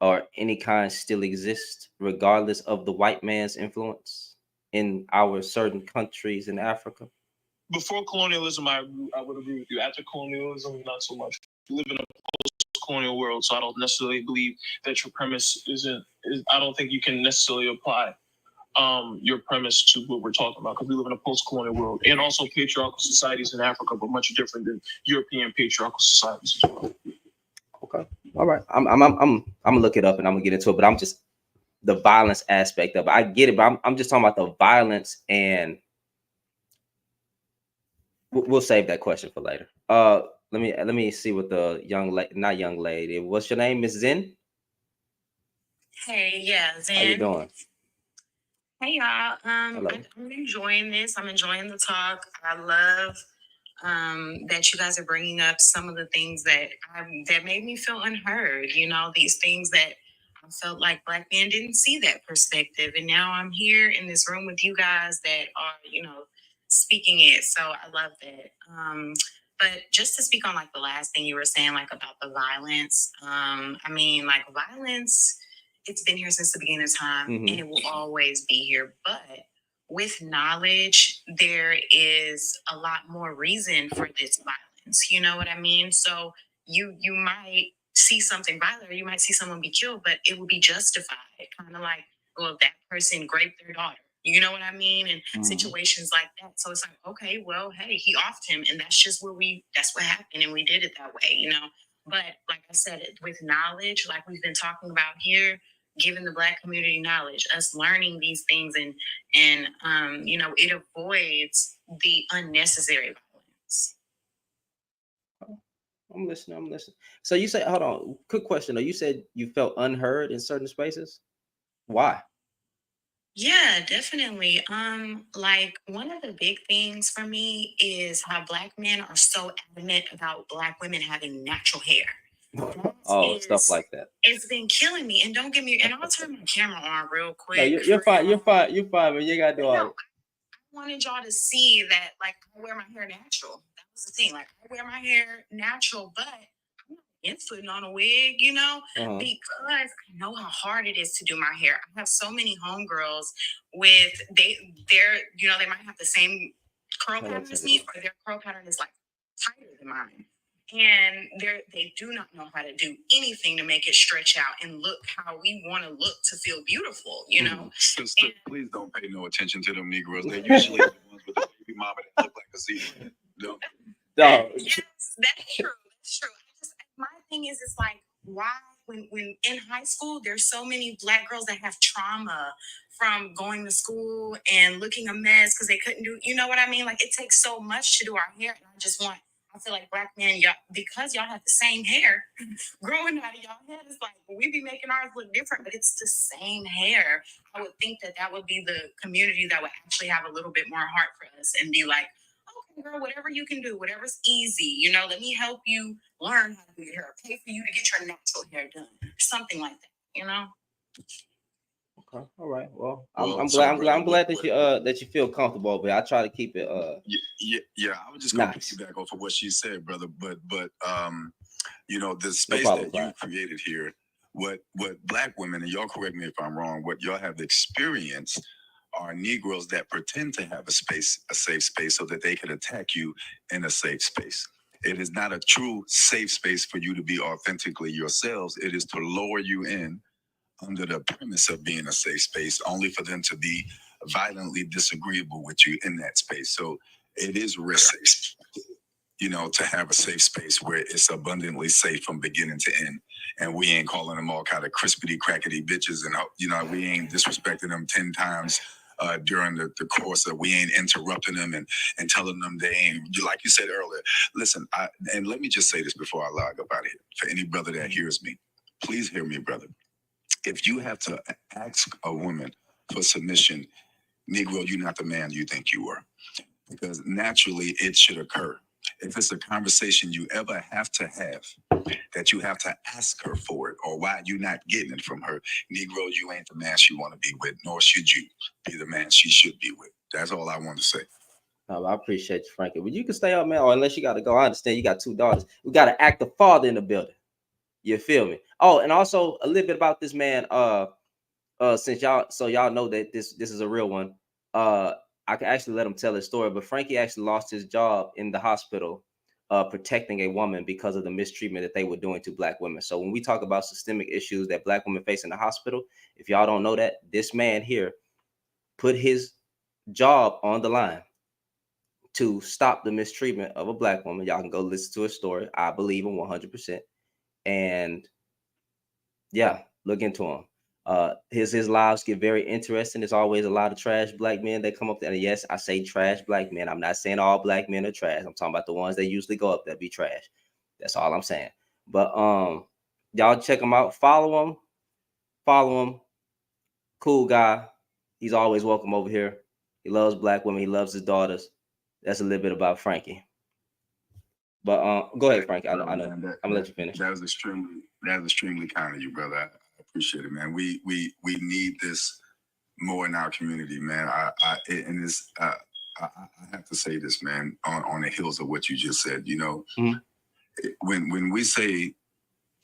or any kind still exist regardless of the white man's influence in our certain countries in Africa?
Before colonialism, I would agree with you. After colonialism, not so much. We live in a post-colonial world, so I don't necessarily believe that your premise I don't think you can necessarily apply your premise to what we're talking about, because we live in a post-colonial world, and also patriarchal societies in Africa, but much different than European patriarchal societies as well.
Okay, all right. I'm gonna look it up and I'm gonna get into it, but I'm just the violence aspect of it. I get it, but I'm just talking about the violence, and we'll save that question for later. Let me see what the not young lady. What's your name, Miss Zen?
Hey, yeah, Zen.
How you doing?
Hey, y'all.
Hello.
I'm enjoying this. I'm enjoying the talk. I love that you guys are bringing up some of the things that made me feel unheard. You know, these things that I felt like Black men didn't see that perspective, and now I'm here in this room with you guys that are, speaking it. So I love that. But just to speak on like the last thing you were saying, like about the violence. I mean, like violence, it's been here since the beginning of time, and it will always be here. But with knowledge, there is a lot more reason for this violence. You know what I mean? So you might see something violent, or you might see someone be killed, but it will be justified. Kind of like, well, if that person raped their daughter. You know what I mean? And situations like that. So it's like, okay, well, hey, he offed him, and that's just that's what happened, and we did it that way, But like I said, with knowledge, like we've been talking about here, giving the Black community knowledge, us learning these things, and it avoids the unnecessary violence.
I'm listening. I'm listening. So you said, hold on, quick question though. You said you felt unheard in certain spaces. Why?
Yeah, definitely. Like one of the big things for me is how Black men are so adamant about Black women having natural hair.
Oh, stuff like that.
It's been killing me. And don't get me, and I'll turn my camera on real quick.
No, you're fine. You're fine. You're fine, man. You gotta do all
No,
it.
I wanted y'all to see that, like, I wear my hair natural. That was the thing. Like, I wear my hair natural, but I'm not against putting on a wig, you know, because I know how hard it is to do my hair. I have so many homegirls with they're you know, they might have the same curl pattern as me, or their curl pattern is like tighter than mine. And they do not know how to do anything to make it stretch out and look how we want to look to feel beautiful, you know?
Sister, please don't pay no attention to them Negroes. They're usually the ones with the baby mama that look like a zebra. No.
Yes, that's true. That's true. My thing is, it's like, why, when in high school, there's so many Black girls that have trauma from going to school and looking a mess because they couldn't do, you know what I mean? Like, it takes so much to do our hair. And I feel like Black men, y'all, because y'all have the same hair growing out of y'all head, it's like, we be making ours look different, but it's the same hair. I would think that would be the community that would actually have a little bit more heart for us and be like, okay, girl, whatever you can do, whatever's easy, you know, let me help you learn how to do your hair, pay for you to get your natural hair done, something like that, you know.
Okay, all right. Well, I'm glad that you feel comfortable, but I try to keep it.
Yeah. I was just gonna
nice.
piggyback off of what she said, brother. But you know, the space that you created here, what Black women, and y'all correct me if I'm wrong, what y'all have experienced are Negroes that pretend to have a safe space, so that they can attack you in a safe space. It is not a true safe space for you to be authentically yourselves. It is to lower you in under the premise of being a safe space, only for them to be violently disagreeable with you in that space. So it is rare, you know, to have a safe space where it's abundantly safe from beginning to end. And we ain't calling them all kind of crispity crackety bitches, and you know, we ain't disrespecting them 10 times during the course of, we ain't interrupting them and telling them they ain't, like you said earlier. Listen, and let me just say this before I log up out of here. For any brother that hears me, please hear me, brother. If you have to ask a woman for submission, Negro, you're not the man you think you are. Because naturally it should occur. If it's a conversation you ever have to have, that you have to ask her for it, or why you not getting it from her, Negro, you ain't the man she want to be with, nor should you be the man she should be with. That's all I want to say.
I appreciate you, Frankie. Well, you can stay up, man, or unless you got to go. I understand you got 2 daughters. We got an active father in the building. You feel me? Oh, and also a little bit about this man. Since y'all know that this is a real one. I can actually let him tell his story. But Frankie actually lost his job in the hospital, protecting a woman because of the mistreatment that they were doing to Black women. So when we talk about systemic issues that Black women face in the hospital, if y'all don't know that, this man here put his job on the line to stop the mistreatment of a Black woman. Y'all can go listen to his story. I believe him 100%. And yeah, look into him. His lives get very interesting. There's always a lot of trash Black men that come up there. And yes, I say trash Black men. I'm not saying all Black men are trash. I'm talking about the ones that usually go up there be trash. That's all I'm saying. But y'all check him out. Follow him. Cool guy. He's always welcome over here. He loves Black women. He loves his daughters. That's a little bit about Frankie. But go ahead, Frankie. I know. I'm gonna let you finish.
That was extremely kind of you, brother. I appreciate it, man. We need this more in our community, man. I have to say this, man, on the heels of what you just said. You know, when we say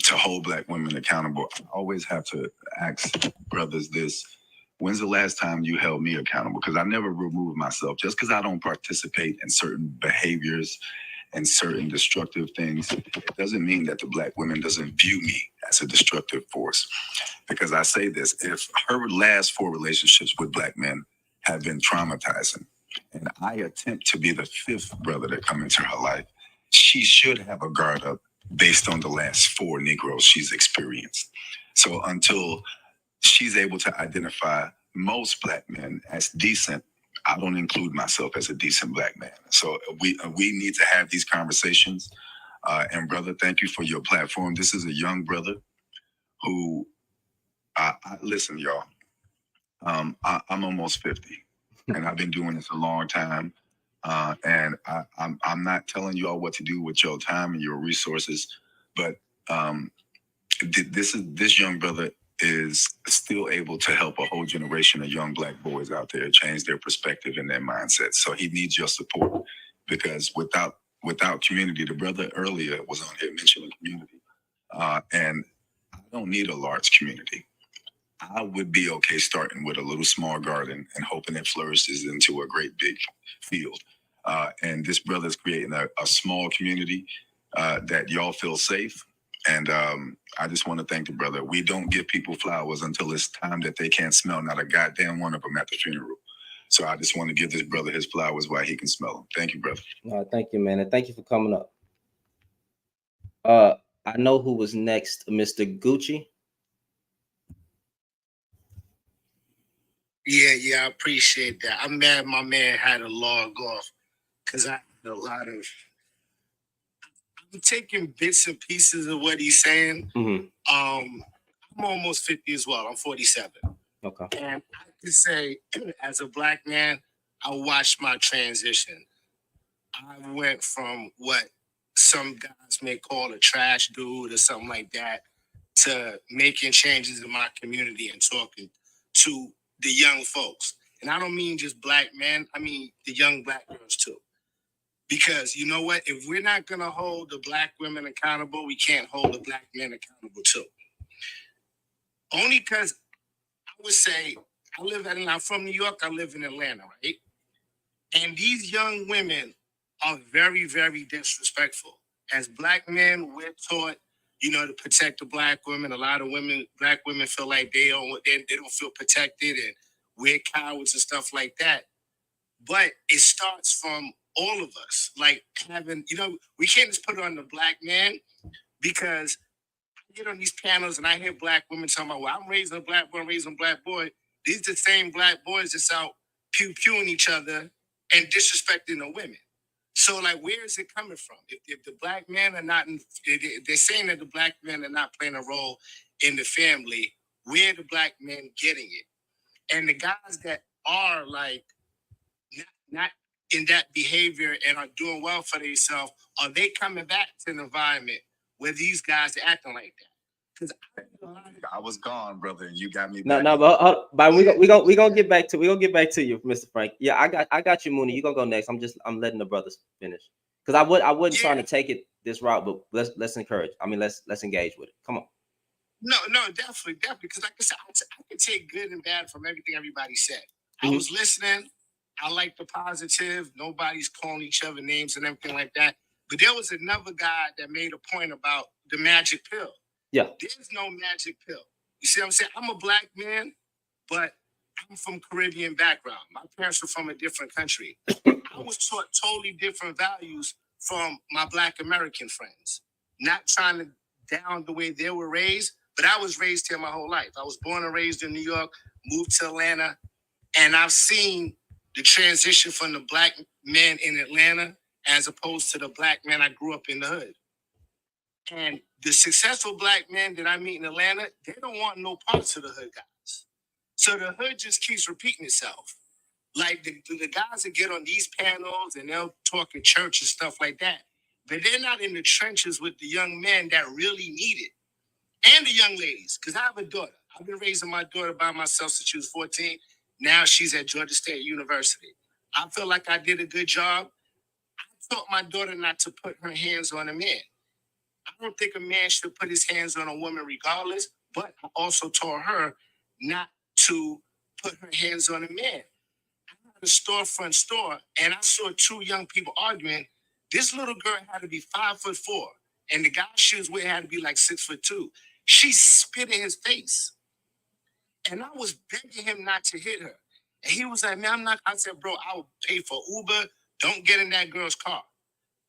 to hold Black women accountable, I always have to ask brothers this: when's the last time you held me accountable? Because I never remove myself. Just because I don't participate in certain behaviors and certain destructive things, it doesn't mean that the Black woman doesn't view me as a destructive force. Because I say this: if her last 4 relationships with Black men have been traumatizing, and I attempt to be the 5th brother that come into her life, she should have a guard up based on the last 4 Negroes she's experienced. So until she's able to identify most Black men as decent, I don't include myself as a decent Black man. So we need to have these conversations. And brother, thank you for your platform. This is a young brother who, listen, y'all. I'm almost 50, and I've been doing this a long time. And I'm not telling you all what to do with your time and your resources, but this young brother is still able to help a whole generation of young Black boys out there change their perspective and their mindset. So he needs your support, because without community, the brother earlier was on here mentioning community, and I don't need a large community. I would be okay starting with a little small garden and hoping it flourishes into a great big field. And this brother is creating a small community that y'all feel safe. And I just want to thank the brother. We don't give people flowers until it's time that they can't smell not a goddamn one of them at the funeral. So I just want to give this brother his flowers while he can smell them. Thank you, brother.
Thank you, man. And thank you for coming up. I know who was next, Mr. Gucci.
Yeah, I appreciate that. I'm mad my man had to log off because I had a lot of. I'm taking bits and pieces of what he's saying.
Mm-hmm.
I'm almost 50 as well. I'm 47.
Okay.
And I can say, as a Black man, I watched my transition. I went from what some guys may call a trash dude or something like that to making changes in my community and talking to the young folks. And I don't mean just Black men, I mean the young Black girls too. Because you know what? If we're not gonna hold the Black women accountable, we can't hold the Black men accountable too. Only because I would say I'm from New York, I live in Atlanta, right? And these young women are very, very disrespectful. As Black men, we're taught, to protect the Black women. A lot of Black women feel like they don't feel protected and we're cowards and stuff like that. But it starts from all of us, like having, we can't just put it on the Black man, because I get on these panels and I hear Black women talking about, well, I'm raising a Black boy, I'm raising a Black boy. These are the same Black boys that's out pew-pewing each other and disrespecting the women. So, like, where is it coming from? If the Black men are not, they're saying that the Black men are not playing a role in the family, where are the Black men getting it? And the guys that are, like, not in that behavior and are doing well for themselves, are they coming back to an environment where these guys are acting like that? Because
I was gone, brother, and you got me.
But we gonna get back to you, Mr. Frank. Yeah, I got you, Mooney. You gonna go next. I'm letting the brothers finish, because I wasn't trying to take it this route, but let's encourage. I mean, let's engage with it. Come on.
No, definitely. Because like I said, I can take good and bad from everything everybody said.
Mm-hmm.
I was listening. I like the positive. Nobody's calling each other names and everything like that. But there was another guy that made a point about the magic pill.
Yeah.
There's no magic pill. You see what I'm saying? I'm a Black man, but I'm from Caribbean background. My parents were from a different country. I was taught totally different values from my Black American friends. Not trying to down the way they were raised, but I was raised here my whole life. I was born and raised in New York, moved to Atlanta, and I've seen the transition from the Black men in Atlanta as opposed to the Black men I grew up in the hood. And the successful Black men that I meet in Atlanta, they don't want no parts of the hood guys. So the hood just keeps repeating itself. Like the guys that get on these panels and they'll talk in church and stuff like that, but they're not in the trenches with the young men that really need it. And the young ladies, because I have a daughter. I've been raising my daughter by myself since she was 14. Now she's at Georgia State University. I feel like I did a good job. I taught my daughter not to put her hands on a man. I don't think a man should put his hands on a woman regardless, but I also taught her not to put her hands on a man. I had a storefront store, and I saw two young people arguing. This little girl had to be 5'4", and the guy she was with had to be like 6'2". She spit in his face. And I was begging him not to hit her. And he was like, man, I'm not. I said, bro, I will pay for Uber. Don't get in that girl's car.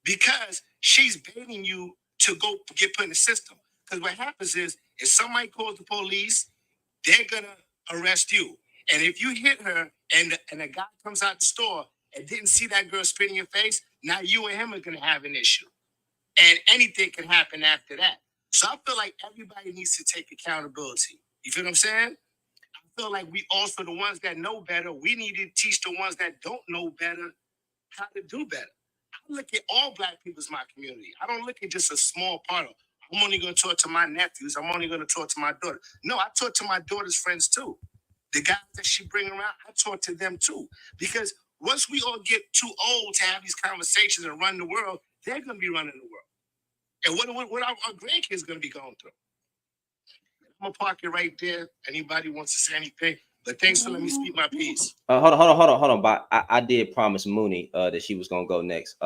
Because she's baiting you to go get put in the system. Because what happens is, if somebody calls the police, they're going to arrest you. And if you hit her and a guy comes out the store and didn't see that girl spit in your face, now you and him are going to have an issue. and anything can happen after that. So I feel like everybody needs to take accountability. You feel what I'm saying? I feel like we also, the ones that know better, we need to teach the ones that don't know better how to do better. I look at all black people as my community. I don't look at just a small part of. I'm only going to talk to my nephews. I'm only going to talk to my daughter. No, I talk to my daughter's friends too. The guys that she bring around, I talk to them too. Because once we all get too old to have these conversations and run the world, they're going to be running the world. And what our grandkids going to be going through. I'm going to park it right there. Anybody wants to say anything? But thanks for letting me speak my piece.
Hold on. But I did promise Mooney that she was gonna go next.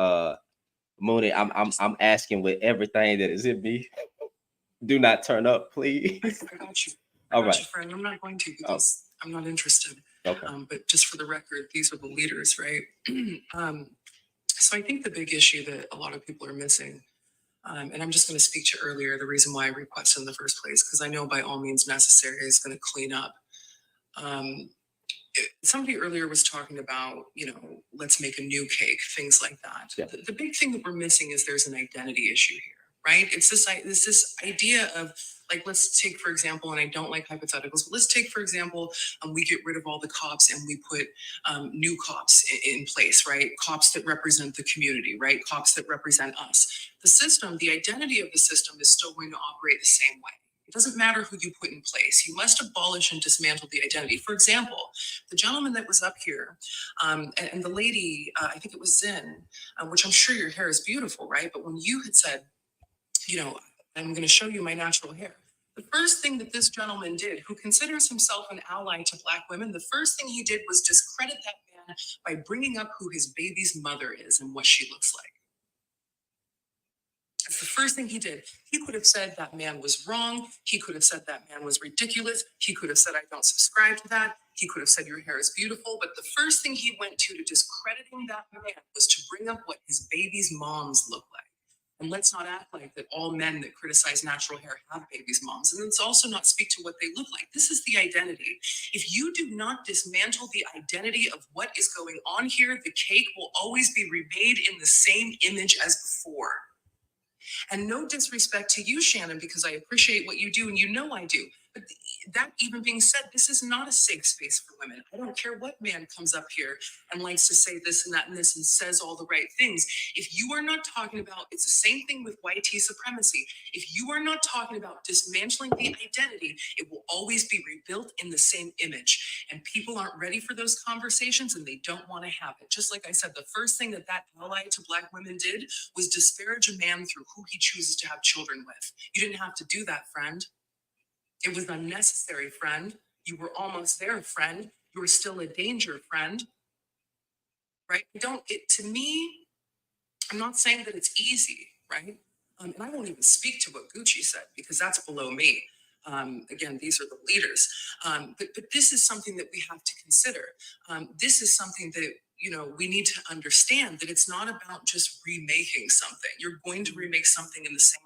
Mooney, I'm asking with everything that is in me. Do not turn up, please.
I got you.
All
I got
right.
you, friend. I'm not going to because I'm not interested.
Okay.
But just for the record, these are the leaders, right? So I think the big issue that a lot of people are missing, and I'm just going to speak to earlier, the reason why I requested in the first place, because I know by all means necessary is going to clean up. Somebody earlier was talking about, let's make a new cake, things like that.
Yeah.
The big thing that we're missing is there's an identity issue here, right? It's this idea of, like, let's take, for example, and I don't like hypotheticals, but let's take, for example, we get rid of all the cops and we put new cops in place, right? Cops that represent the community, right? Cops that represent us. The system, the identity of the system is still going to operate the same way. It doesn't matter who you put in place. You must abolish and dismantle the identity. For example, the gentleman that was up here and the lady, I think it was Zin, which I'm sure your hair is beautiful, right? But when you had said, I'm going to show you my natural hair. The first thing that this gentleman did, who considers himself an ally to Black women, the first thing he did was discredit that man by bringing up who his baby's mother is and what she looks like. That's the first thing he did. He could have said that man was wrong. He could have said that man was ridiculous. He could have said, I don't subscribe to that. He could have said your hair is beautiful. But the first thing he went to discrediting that man was to bring up what his baby's moms look like. And let's not act like that all men that criticize natural hair have babies' moms. And let's also not speak to what they look like. This is the identity. If you do not dismantle the identity of what is going on here, the cake will always be remade in the same image as before. And no disrespect to you, Shannon, because I appreciate what you do, and I do. But that even being said, this is not a safe space for women. I don't care what man comes up here and likes to say this and that and this and says all the right things. If you are not talking about, it's the same thing with white supremacy. If you are not talking about dismantling the identity, it will always be rebuilt in the same image. And people aren't ready for those conversations and they don't want to have it. Just like I said, the first thing that ally to Black women did was disparage a man through who he chooses to have children with. You didn't have to do that, friend. It was unnecessary, friend. You were almost there, friend. You were still a danger, friend. Right? To me, I'm not saying that it's easy, right? And I won't even speak to what Gucci said because that's below me. Again, these are the leaders. But this is something that we have to consider. This is something that, we need to understand that it's not about just remaking something. You're going to remake something in the same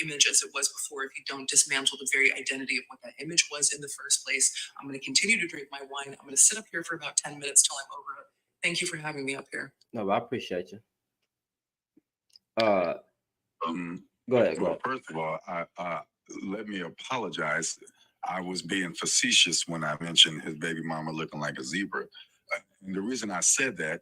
image as it was before if you don't dismantle the very identity of what that image was in the first place. I'm going to continue to drink my wine. I'm going to sit up here for about 10 minutes till I'm over it. Thank you for having me up here.
No, I appreciate you. Go ahead.
Well, first of all, let me apologize. I was being facetious when I mentioned his baby mama looking like a zebra. And the reason I said that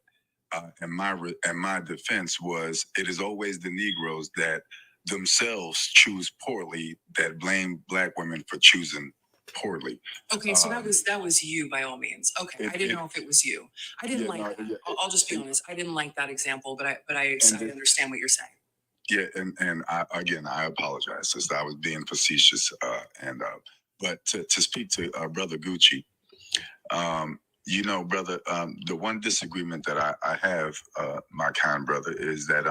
in my defense was it is always the Negroes that themselves choose poorly that blame Black women for choosing poorly.
Okay, so that was you by all means. Okay, I didn't know if it was you. I didn't that. I'll just be honest. I didn't like that example, but I understand what you're saying.
Yeah, and I apologize, sister. I was being facetious. But to speak to Brother Gucci, brother, the one disagreement that I have, my kind brother, is that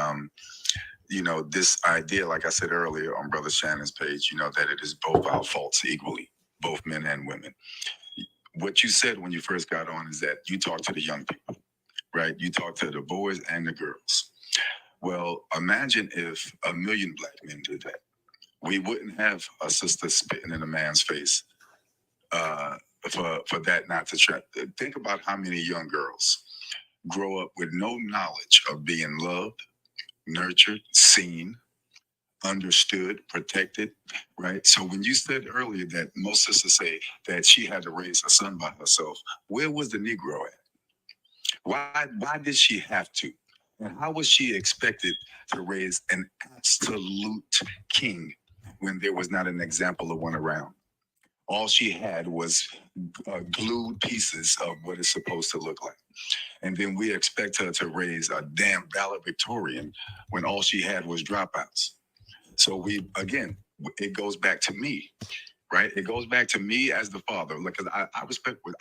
this idea, like I said earlier on Brother Shannon's page, that it is both our faults equally, both men and women. What you said when you first got on is that you talk to the young people, right? You talk to the boys and the girls. Well, imagine if 1 million Black men did that. We wouldn't have a sister spitting in a man's face for that not to try. Think about how many young girls grow up with no knowledge of being loved, nurtured, seen, understood, protected, right? So when you said earlier that most sisters say that she had to raise her son by herself, where was the Negro at? Why did she have to? And how was she expected to raise an absolute king when there was not an example of one around? All she had was glued pieces of what it's supposed to look like. And then we expect her to raise a damn valedictorian when all she had was dropouts. So it goes back to me, right? It goes back to me as the father. Like, 'cause I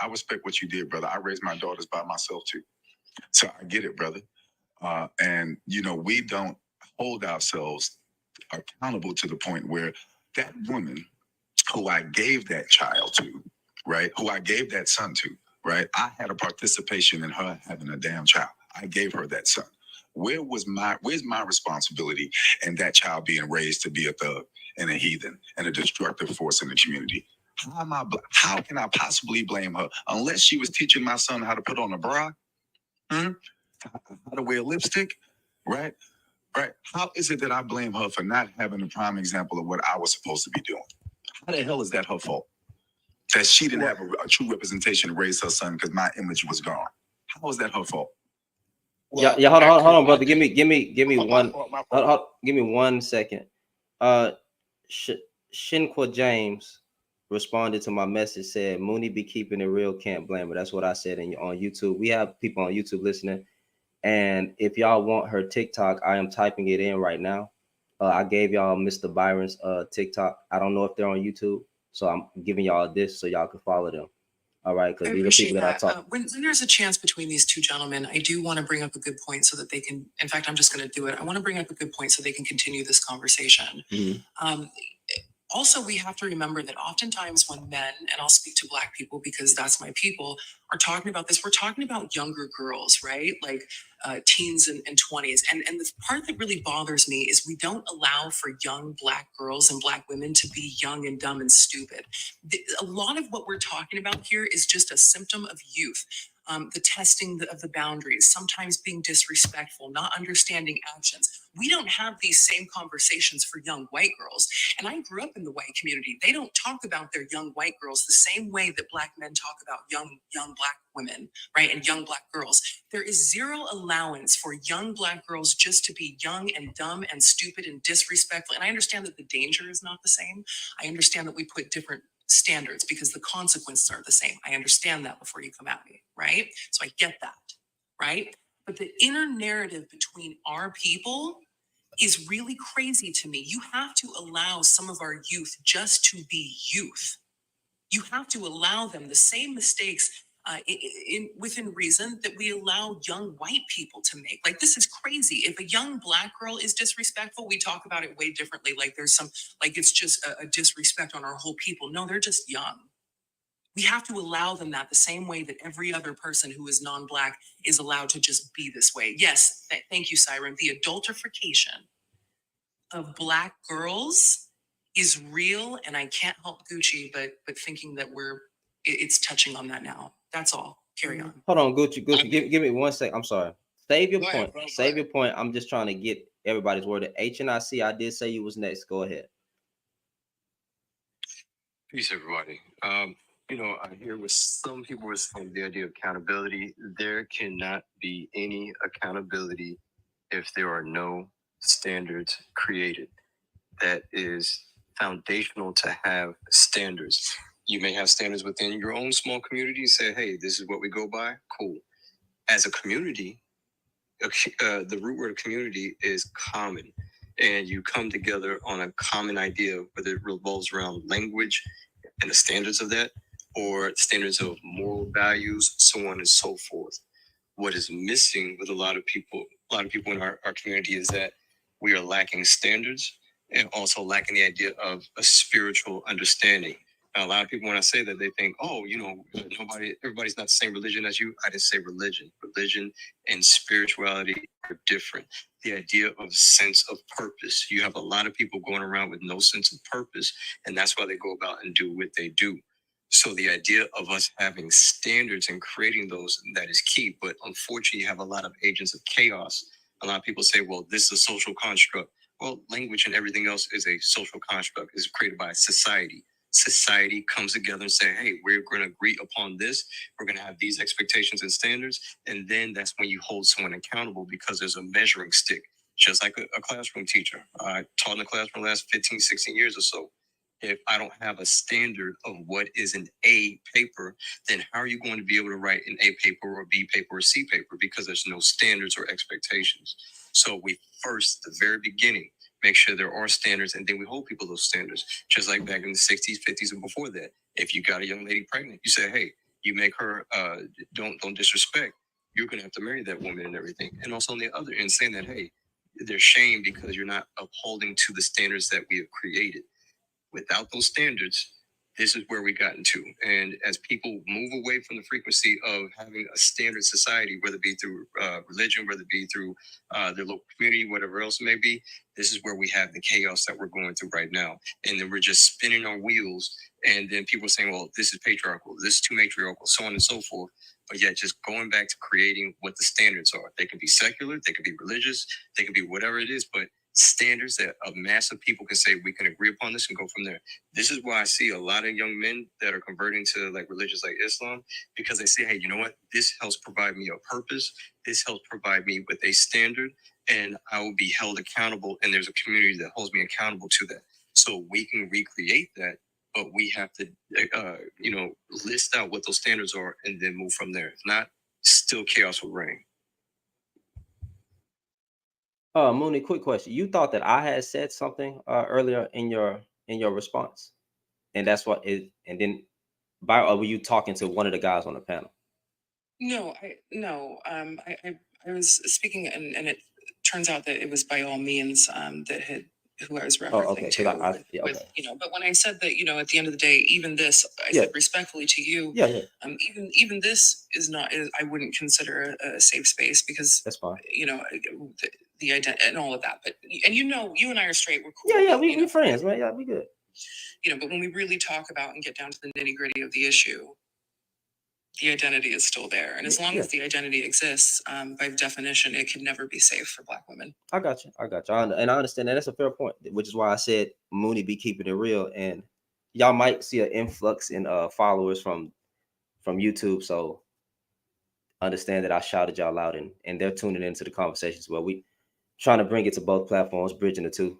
respect what you did, brother. I raised my daughters by myself too. So I get it, brother. And we don't hold ourselves accountable to the point where that woman who I gave that child to, right? Who I gave that son to, right? I had a participation in her having a damn child. I gave her that son. Where's my responsibility in that child being raised to be a thug and a heathen and a destructive force in the community? How can I possibly blame her unless she was teaching my son how to put on a bra, how to wear lipstick, right? Right? How is it that I blame her for not having a prime example of what I was supposed to be doing? How the hell is that her fault? That she didn't have a true representation to raise her son because my image was gone. How is that her fault?
Well, hold on, brother. Give me one second. Shinqua James responded to my message, said Mooney be keeping it real, can't blame her. That's what I said on YouTube. We have people on YouTube listening, and if y'all want her TikTok, I am typing it in right now. I gave y'all Mr. Byron's TikTok. I don't know if they're on YouTube, so I'm giving y'all this so y'all can follow them. All right, because these are people that I talk.
When there's a chance between these two gentlemen, I do want to bring up a good point so that they can. In fact, I'm just going to do it. I want to bring up a good point so they can continue this conversation.
Mm-hmm.
Also, we have to remember that oftentimes when men, and I'll speak to Black people because that's my people, are talking about this, we're talking about younger girls, right? Like teens and 20s. And the part that really bothers me is we don't allow for young Black girls and Black women to be young and dumb and stupid. A lot of what we're talking about here is just a symptom of youth. The testing of the boundaries, sometimes being disrespectful, not understanding actions. We don't have these same conversations for young white girls. And I grew up in the white community. They don't talk about their young white girls the same way that Black men talk about young Black women, right? And young Black girls. There is zero allowance for young Black girls just to be young and dumb and stupid and disrespectful. And I understand that the danger is not the same. I understand that we put different standards because the consequences are the same. I understand that before you come at me, right? So I get that, right? But the inner narrative between our people is really crazy to me. You have to allow some of our youth just to be youth. You have to allow them the same mistakes within reason that we allow young white people to make. Like, this is crazy. If a young Black girl is disrespectful, we talk about it way differently. Like there's some, like it's just a disrespect on our whole people. No, they're just young. We have to allow them that the same way that every other person who is non-Black is allowed to just be this way. Yes, thank you, Siren. The adultification of Black girls is real, and I can't help Gucci but thinking that it's touching on that now. That's all. Carry on.
Hold on, Gucci. Give me 1 sec. I'm sorry. Save your point. Save your point. I'm just trying to get everybody's word. HNIC, I did say you was next. Go ahead.
Peace, everybody. I hear what some people were saying, the idea of accountability. There cannot be any accountability if there are no standards created. That is foundational to have standards. You may have standards within your own small community and say, hey, this is what we go by. Cool. As a community, the root word of community is common. And you come together on a common idea, whether it revolves around language and the standards of that, or standards of moral values, so on and so forth. What is missing with a lot of people in our community is that we are lacking standards and also lacking the idea of a spiritual understanding. Now, a lot of people, when I say that, they think, everybody's not the same religion as you. I didn't say religion. Religion and spirituality are different. The idea of sense of purpose. You have a lot of people going around with no sense of purpose, and that's why they go about and do what they do. So the idea of us having standards and creating those, that is key. But unfortunately, you have a lot of agents of chaos. A lot of people say, well, this is a social construct. Well, language and everything else is a social construct. It's created by society. Society comes together and say, hey, we're going to agree upon this. We're going to have these expectations and standards. And then that's when you hold someone accountable because there's a measuring stick, just like a classroom teacher. I taught in the class for the last 15, 16 years or so. If I don't have a standard of what is an A paper, then how are you going to be able to write an A paper or B paper or C paper? Because there's no standards or expectations. So we first, the very beginning, make sure there are standards, and then we hold people to those standards. Just like back in the 60s, 50s, and before that. If you got a young lady pregnant, you say, hey, you make her, don't disrespect. You're going to have to marry that woman and everything. And also on the other end, saying that, hey, there's shame because you're not upholding to the standards that we have created. Without those standards, this is where we got into. And as people move away from the frequency of having a standard society, whether it be through religion, whether it be through their local community, whatever else it may be, this is where we have the chaos that we're going through right now. And then we're just spinning our wheels. And then people are saying, well, this is patriarchal, this is too matriarchal, so on and so forth. But yet just going back to creating what the standards are. They can be secular, they can be religious, they can be whatever it is, but standards that a mass of people can say we can agree upon this and go from there. This is why I see a lot of young men that are converting to like religions like Islam, because they say, hey, you know what? This helps provide me a purpose. This helps provide me with a standard, and I will be held accountable. And there's a community that holds me accountable to that. So we can recreate that, but we have to, list out what those standards are and then move from there. If not, still chaos will reign.
Mooney, quick question. You thought that I had said something earlier in your response, and that's what it. And then, or were you talking to one of the guys on the panel?
No. I was speaking, and it turns out that it was by all means that had who I was referencing to. But when I said that, at the end of the day, even this, I said respectfully to you.
Yeah.
Even this is not. I wouldn't consider a safe space because
that's fine.
The identity and all of that. But you and I are straight. We're cool.
Yeah. We're friends, man. Yeah, we good.
But when we really talk about and get down to the nitty gritty of the issue, the identity is still there. And as long as the identity exists, by definition, it can never be safe for Black women.
I got you. And I understand that. That's a fair point, which is why I said Mooney be keeping it real. And y'all might see an influx in followers from YouTube. So understand that I shouted y'all out and they're tuning into the conversations. Well, we trying to bring it to both platforms, bridging the two.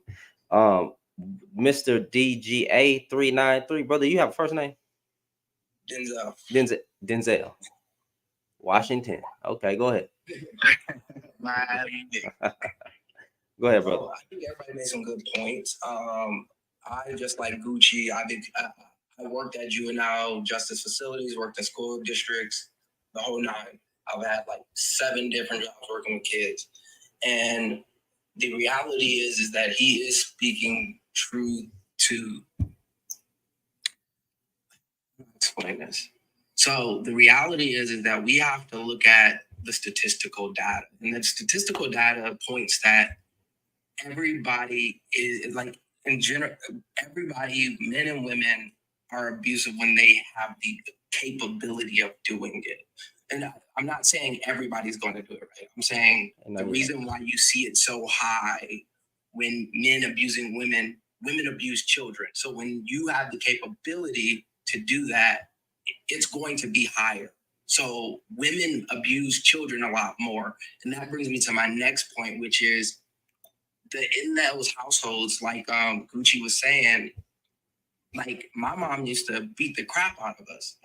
Mr. DGA393, brother, you have a first name? Denzel. Washington. Okay, go ahead. Go ahead, brother.
I think everybody made some good points. I just like Gucci. I worked at juvenile justice facilities, worked in school districts, the whole nine. I've had like 7 different jobs working with kids. And the reality is that he is speaking truth to explain this. So the reality is that we have to look at the statistical data. And the statistical data points that everybody is like, in general, everybody, men and women, are abusive when they have the capability of doing it. And I'm not saying everybody's going to do it, right? I'm saying the reason why you see it so high when men abusing women, women abuse children. So when you have the capability to do that, it's going to be higher. So women abuse children a lot more. And that brings me to my next point, which is in those households, like Gucci was saying, like my mom used to beat the crap out of us,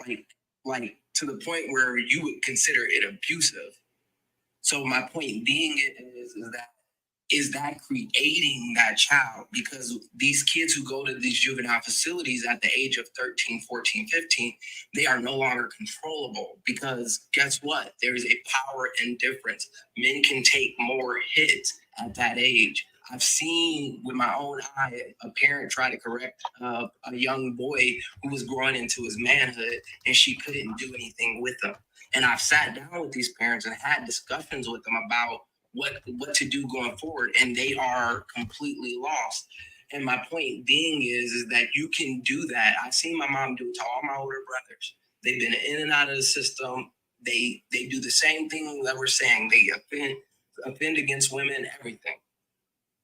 like to the point where you would consider it abusive. So my point being is that creating that child, because these kids who go to these juvenile facilities at the age of 13, 14, 15, they are no longer controllable, because guess what? There is a power in difference. Men can take more hits at that age. I've seen with my own eye a parent try to correct a young boy who was growing into his manhood, and she couldn't do anything with him. And I've sat down with these parents and had discussions with them about what to do going forward, and they are completely lost. And my point being is that you can do that. I've seen my mom do it to all my older brothers. They've been in and out of the system. They do the same thing that we're saying. They offend against women, everything.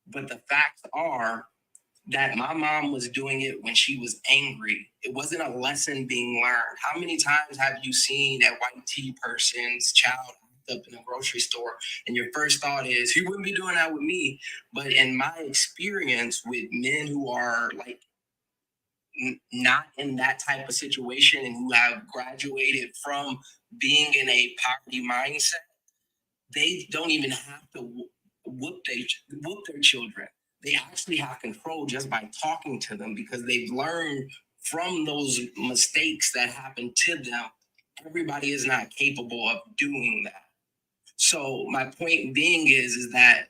But the facts are that my mom was doing it when she was angry. It wasn't a lesson being learned. How many times have you seen that white tea person's child up in a grocery store and your first thought is, he wouldn't be doing that with me? But in my experience with men who are like not in that type of situation and who have graduated from being in a poverty mindset, they don't even have to whoop their children. They actually have control just by talking to them because they've learned from those mistakes that happened to them. Everybody is not capable of doing that. So my point being is that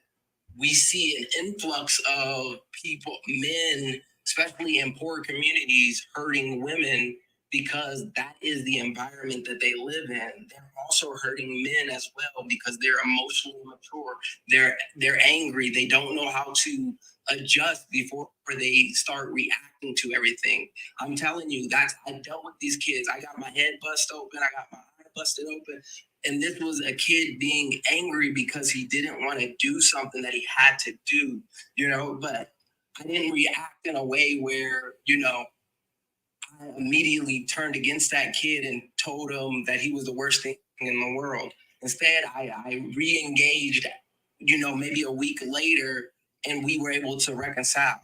we see an influx of people, men, especially in poor communities, hurting women because that is the environment that they live in. They're also hurting men as well because they're emotionally mature. They're angry. They don't know how to adjust before they start reacting to everything. I'm telling you, I dealt with these kids. I got my head busted open. I got my eye busted open. And this was a kid being angry because he didn't want to do something that he had to do, but I didn't react in a way where, I immediately turned against that kid and told him that he was the worst thing in the world. Instead, I re-engaged, maybe a week later, and we were able to reconcile.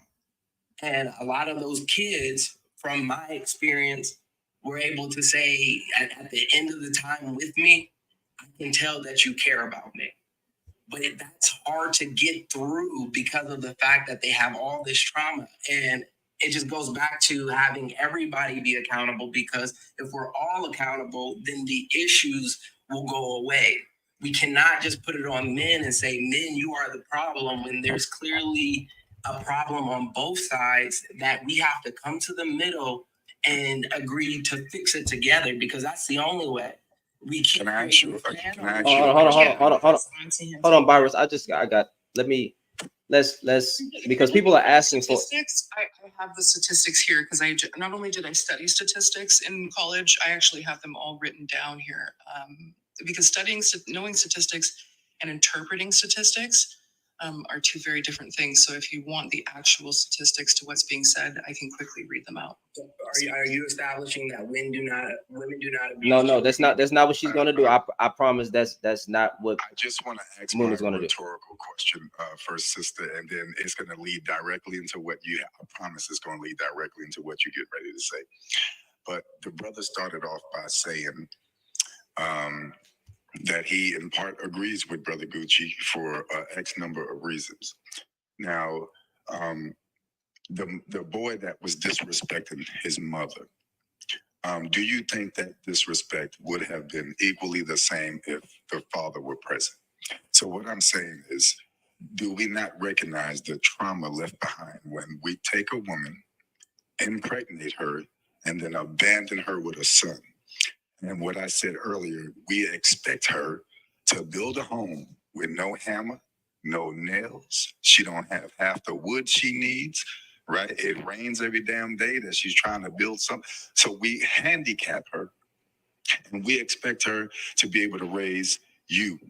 And a lot of those kids, from my experience, were able to say at the end of the time with me, I can tell that you care about me. But that's hard to get through because of the fact that they have all this trauma. And it just goes back to having everybody be accountable, because if we're all accountable, then the issues will go away. We cannot just put it on men and say, men, you are the problem, when there's clearly a problem on both sides that we have to come to the middle and agree to fix it together, because that's the only way.
Can I ask you?
Hold on, Virus. Let's because people are asking for
statistics. I have the statistics here because not only did I study statistics in college, I actually have them all written down here. Because knowing statistics and interpreting statistics are two very different things. So if you want the actual statistics to what's being said, I can quickly read them out.
Are you establishing that women do not
No, that's not what she's gonna do. I promise that's not what
I just want to ask
Mooney's
my
gonna do.
rhetorical question first, sister, and then it's going to lead directly into what I promise it's going to lead directly into what you get ready to say. But the brother started off by saying that he in part agrees with Brother Gucci for X number of reasons. Now, the boy that was disrespecting his mother, do you think that disrespect would have been equally the same if the father were present? So what I'm saying is, do we not recognize the trauma left behind when we take a woman, impregnate her, and then abandon her with a son? And what I said earlier, we expect her to build a home with no hammer, no nails. She don't have half the wood she needs, right? It rains every damn day that she's trying to build something. So we handicap her, and we expect her to be able to raise you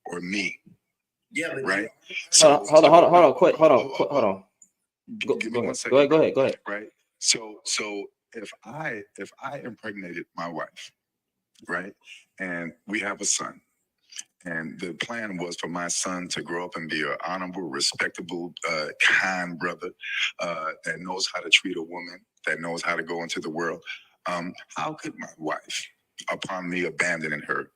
or me.
Yeah, but
right?
Hold on.
Give me 1 second.
Go ahead.
Right. So if I impregnated my wife, right, and we have a son, and the plan was for my son to grow up and be an honorable, respectable, kind brother that knows how to treat a woman, that knows how to go into the world. How could my wife, upon me abandoning her,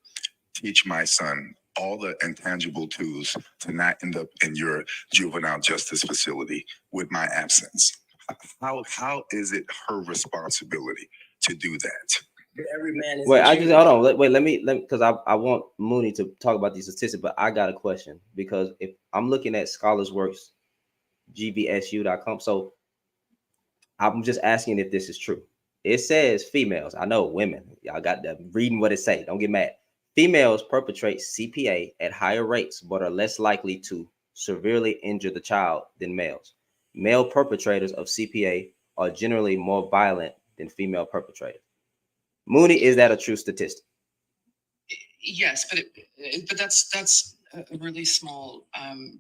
teach my son all the intangible tools to not end up in your juvenile justice facility with my absence? How is it her responsibility to do that?
Every man is.
Wait, hold on. Let me because I want Mooney to talk about these statistics, but I got a question, because if I'm looking at Scholars Works, gbsu.com, so I'm just asking if this is true. It says females. I know women. Y'all got that reading what it say. Don't get mad. Females perpetrate CPA at higher rates, but are less likely to severely injure the child than males. Male perpetrators of CPA are generally more violent than female perpetrators. Mooney, is that a true statistic?
Yes, but that's a really small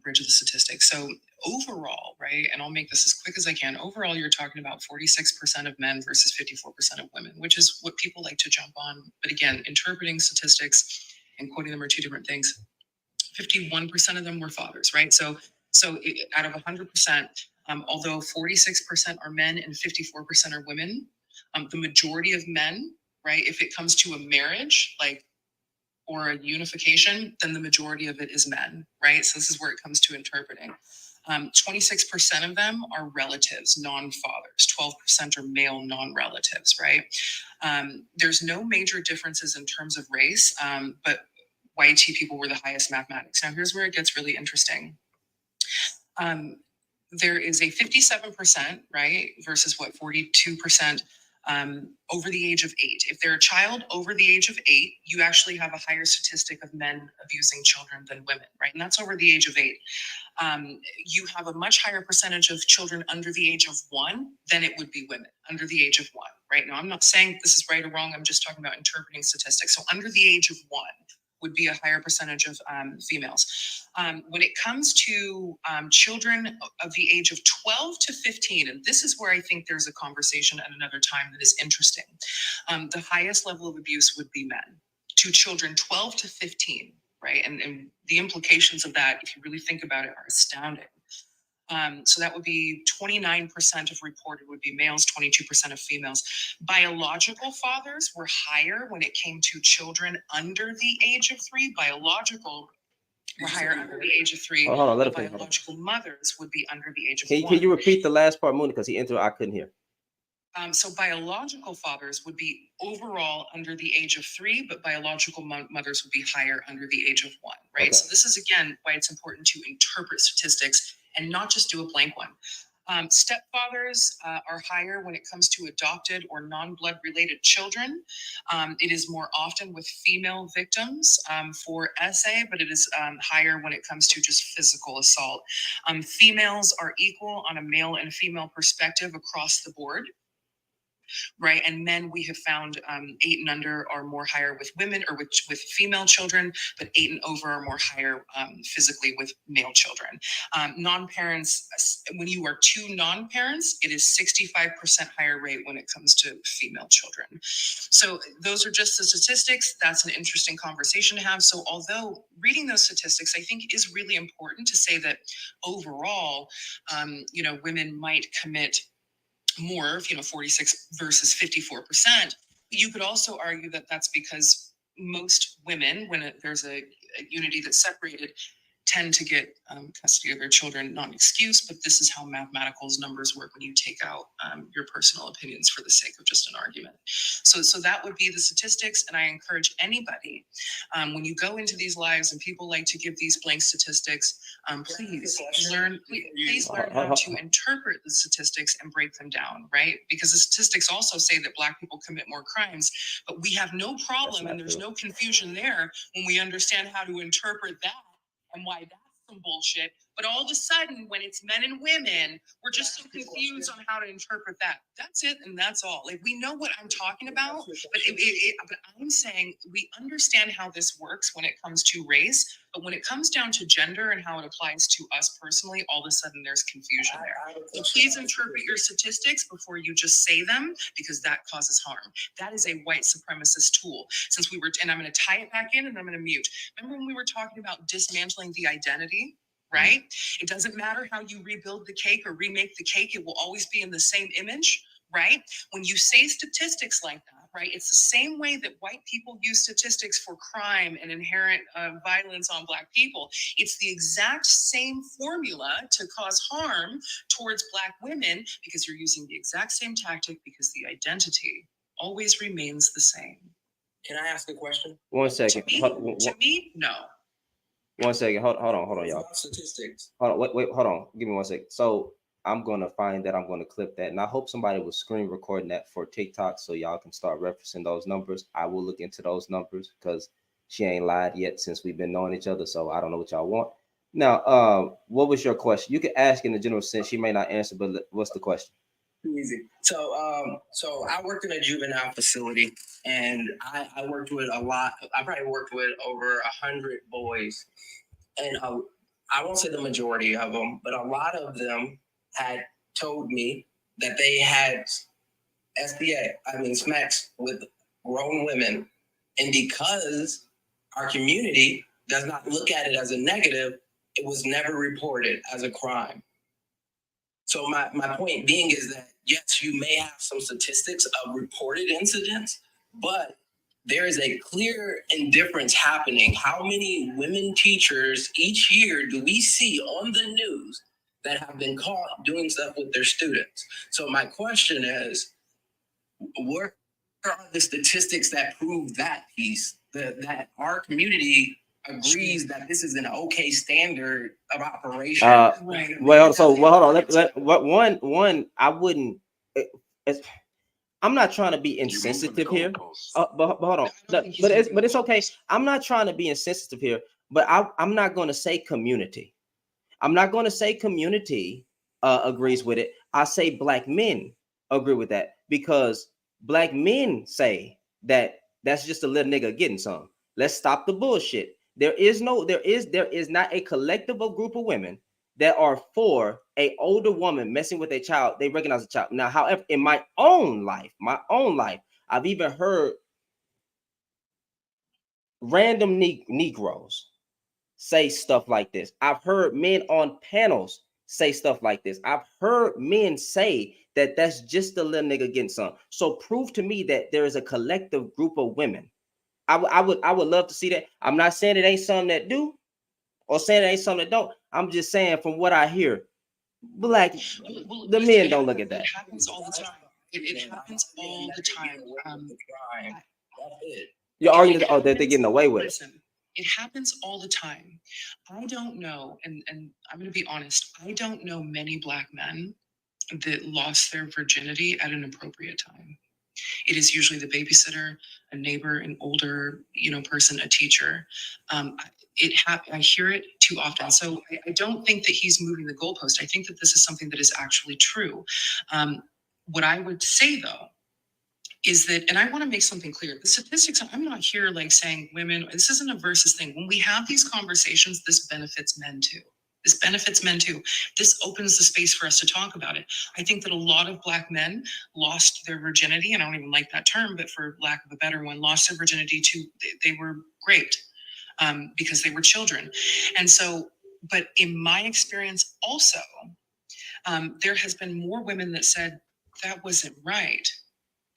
bridge of the statistics. So overall, right, and I'll make this as quick as I can, overall you're talking about 46% of men versus 54% of women, which is what people like to jump on. But again, interpreting statistics and quoting them are two different things. 51% of them were fathers, right? So out of 100%, although 46% are men and 54% are women, the majority of men, right, if it comes to a marriage, like, or a unification, then the majority of it is men, right? So this is where it comes to interpreting. 26% of them are relatives, non-fathers. 12% are male non-relatives, right? There's no major differences in terms of race, but YT people were the highest mathematics. Now here's where it gets really interesting. There is a 57%, right, versus what, 42% over the age of 8. If they're a child over the age of 8, you actually have a higher statistic of men abusing children than women, right? And that's over the age of 8. You have a much higher percentage of children under the age of 1 than it would be women under the age of 1, right? Now, I'm not saying this is right or wrong. I'm just talking about interpreting statistics. So under the age of 1 would be a higher percentage of females. When it comes to children of the age of 12 to 15, and this is where I think there's a conversation at another time that is interesting. The highest level of abuse would be men to children 12 to 15, right? And the implications of that, if you really think about it, are astounding. So that would be 29% of reported would be males, 22% of females. Biological fathers were higher when it came to children under the age of 3. Biological were higher under the age of 3.
Hold on, let
but
him finish.
biological mothers would be under the age of
Can
1.
you repeat the last part, Mooney? Because he entered, I couldn't hear.
So biological fathers would be overall under the age of 3, but biological mothers would be higher under the age of 1, right?
Okay.
So this is, again, why it's important to interpret statistics and not just do a blank one. Stepfathers are higher when it comes to adopted or non-blood related children. It is more often with female victims for SA, but it is higher when it comes to just physical assault. Females are equal on a male and female perspective across the board. Right, and men we have found 8 and under are more higher with women or with female children, but 8 and over are more higher physically with male children. Non-parents, when you are 2 non-parents, it is 65% higher rate when it comes to female children. So those are just the statistics. That's an interesting conversation to have. So although reading those statistics, I think is really important to say that overall, women might commit more, 46 versus 54%. You could also argue that that's because most women, when there's a unity that's separated, tend to get custody of their children, not an excuse, but this is how mathematical numbers work when you take out your personal opinions for the sake of just an argument. So that would be the statistics, and I encourage anybody, when you go into these lives and people like to give these blank statistics, please learn how to interpret the statistics and break them down, right? Because the statistics also say that Black people commit more crimes, but we have no problem and there's no confusion there when we understand how to interpret that and why that's some bullshit. But all of a sudden, when it's men and women, we're just so confused on how to interpret that. That's it, and that's all. Like, we know what I'm talking about, but but I'm saying we understand how this works when it comes to race, but when it comes down to gender and how it applies to us personally, all of a sudden there's confusion there. So please interpret your statistics before you just say them, because that causes harm. That is a white supremacist tool. Since we were, and I'm going to tie it back in and I'm going to mute. Remember when we were talking about dismantling the identity? Right? It doesn't matter how you rebuild the cake or remake the cake, it will always be in the same image, right? When you say statistics like that, right, it's the same way that white people use statistics for crime and inherent violence on Black people. It's the exact same formula to cause harm towards Black women because you're using the exact same tactic because the identity always remains the same.
Can I ask a question?
1 second.
To me, no.
1 second. Hold on, y'all.
Statistics.
Hold on, wait, hold on. Give me 1 second. So I'm gonna find that. I'm gonna clip that, and I hope somebody was screen recording that for TikTok so y'all can start referencing those numbers. I will look into those numbers because she ain't lied yet since we've been knowing each other. So I don't know what y'all want. Now, what was your question? You can ask in a general sense. She may not answer, but what's the question?
Easy. So I worked in a juvenile facility, and I worked with a lot. I probably worked with over 100 boys, and I won't say the majority of them, but a lot of them had told me that they had smacks with grown women. And because our community does not look at it as a negative, it was never reported as a crime. So my point being is that, yes, you may have some statistics of reported incidents, but there is a clear indifference happening. How many women teachers each year do we see on the news that have been caught doing stuff with their students? So my question is, where are the statistics that prove that piece, that our community agrees that this is an okay standard of operation?
Well, hold on. One, I wouldn't. I'm not trying to be insensitive here. But hold on. But it's okay. I'm not trying to be insensitive here. But I'm not going to say community. I'm not going to say community agrees with it. I say black men agree with that, because black men say that that's just a little nigga getting some. Let's stop the bullshit. There is not a collective of group of women that are for a older woman messing with a child. They recognize a child. Now, however, in my own life, I've even heard random Negroes say stuff like this. I've heard men on panels say stuff like this. I've heard men say that that's just a little nigga getting some. So prove to me that there is a collective group of women. I would love to see that. I'm not saying it ain't some that do, or saying it ain't some that don't. I'm just saying from what I hear, the men don't look at that.
It happens all the time. It happens all the time.
You're arguing that they're getting away with it.
Listen, it happens all the time. I don't know, and I'm going to be honest, I don't know many black men that lost their virginity at an appropriate time. It is usually the babysitter, a neighbor, an older, person, a teacher. I hear it too often. So I don't think that he's moving the goalpost. I think that this is something that is actually true. What I would say, though, is that, and I want to make something clear, the statistics, I'm not here like saying women, this isn't a versus thing. When we have these conversations, this benefits men too. This benefits men too. This opens the space for us to talk about it. I think that a lot of black men lost their virginity, and I don't even like that term, but for lack of a better one, lost their virginity to, they were raped because they were children. And so, but in my experience also, there has been more women that said that wasn't right.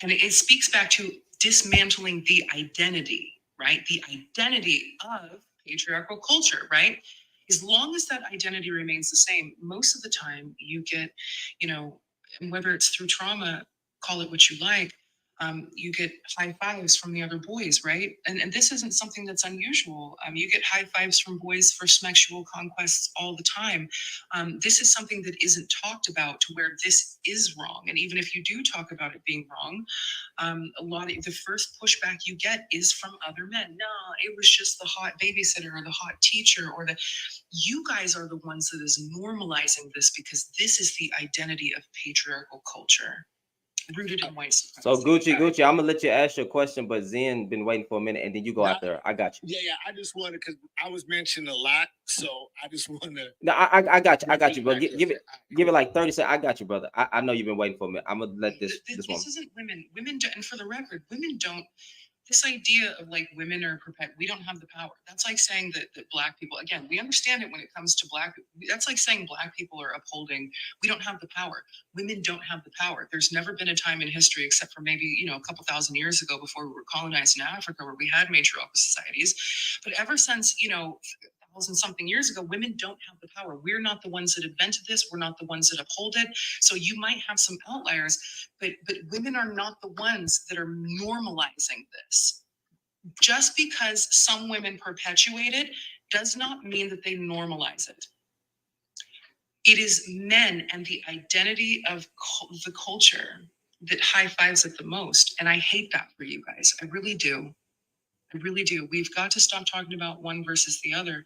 And it speaks back to dismantling the identity, right? The identity of patriarchal culture, right? As long as that identity remains the same, most of the time you get, whether it's through trauma, call it what you like, you get high fives from the other boys, right? And this isn't something that's unusual. You get high fives from boys for sexual conquests all the time. This is something that isn't talked about, to where this is wrong. And even if you do talk about it being wrong, a lot of the first pushback you get is from other men. No, it was just the hot babysitter or the hot teacher, or you guys are the ones that is normalizing this, because this is the identity of patriarchal culture, rooted in white supremacy.
So Gucci, I'm gonna let you ask your question, but Zen been waiting for a minute, and then you go out there. I got you.
Yeah. I just wanted, because I was mentioned a lot, so I just want to.
No, I got you, bro. Give it like 30 seconds. I got you, brother. I know you've been waiting for a minute. I'm gonna let this one.
This isn't women. Women don't, and for the record, women don't. This idea of like women are we don't have the power. That's like saying that black people, again, we understand it when it comes to black. That's like saying black people are upholding, we don't have the power. Women don't have the power. There's never been a time in history, except for maybe, a couple thousand years ago, before we were colonized in Africa, where we had matriarchal societies. But ever since, 1,000-something years ago, women don't have the power. We're not the ones that invented this. We're not the ones that uphold it. So you might have some outliers, but women are not the ones that are normalizing this. Just because some women perpetuate it does not mean that they normalize it. It is men and the identity of the culture that high fives it the most. And I hate that for you guys. I really do. I really do. We've got to stop talking about one versus the other.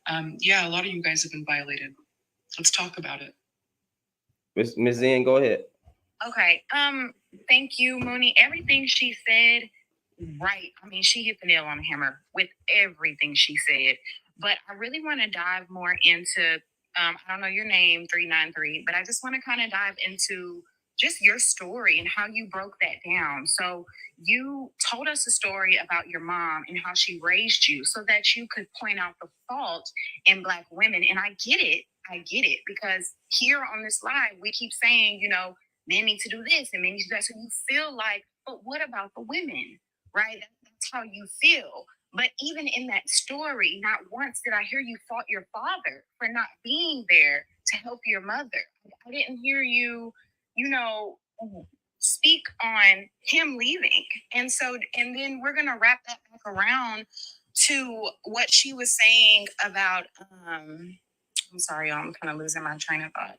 A lot of you guys have been violated. Let's talk about it.
Ms. Zen, go ahead.
Okay. Thank you, Mooney. Everything she said, right. I mean, she hit the nail on the hammer with everything she said. But I really want to dive more into, I don't know your name, 393, but I just want to kind of dive into just your story and how you broke that down. So you told us a story about your mom and how she raised you so that you could point out the fault in Black women. And I get it. I get it, because here on this live, we keep saying, you know, men need to do this and men need to do that. So you feel like, but what about the women, right? That's how you feel. But even in that story, not once did I hear you fault your father for not being there to help your mother. I didn't hear you, you know, speak on him leaving. And then we're going to wrap that back around to what she was saying about, I'm sorry, y'all, I'm kind of losing my train of thought.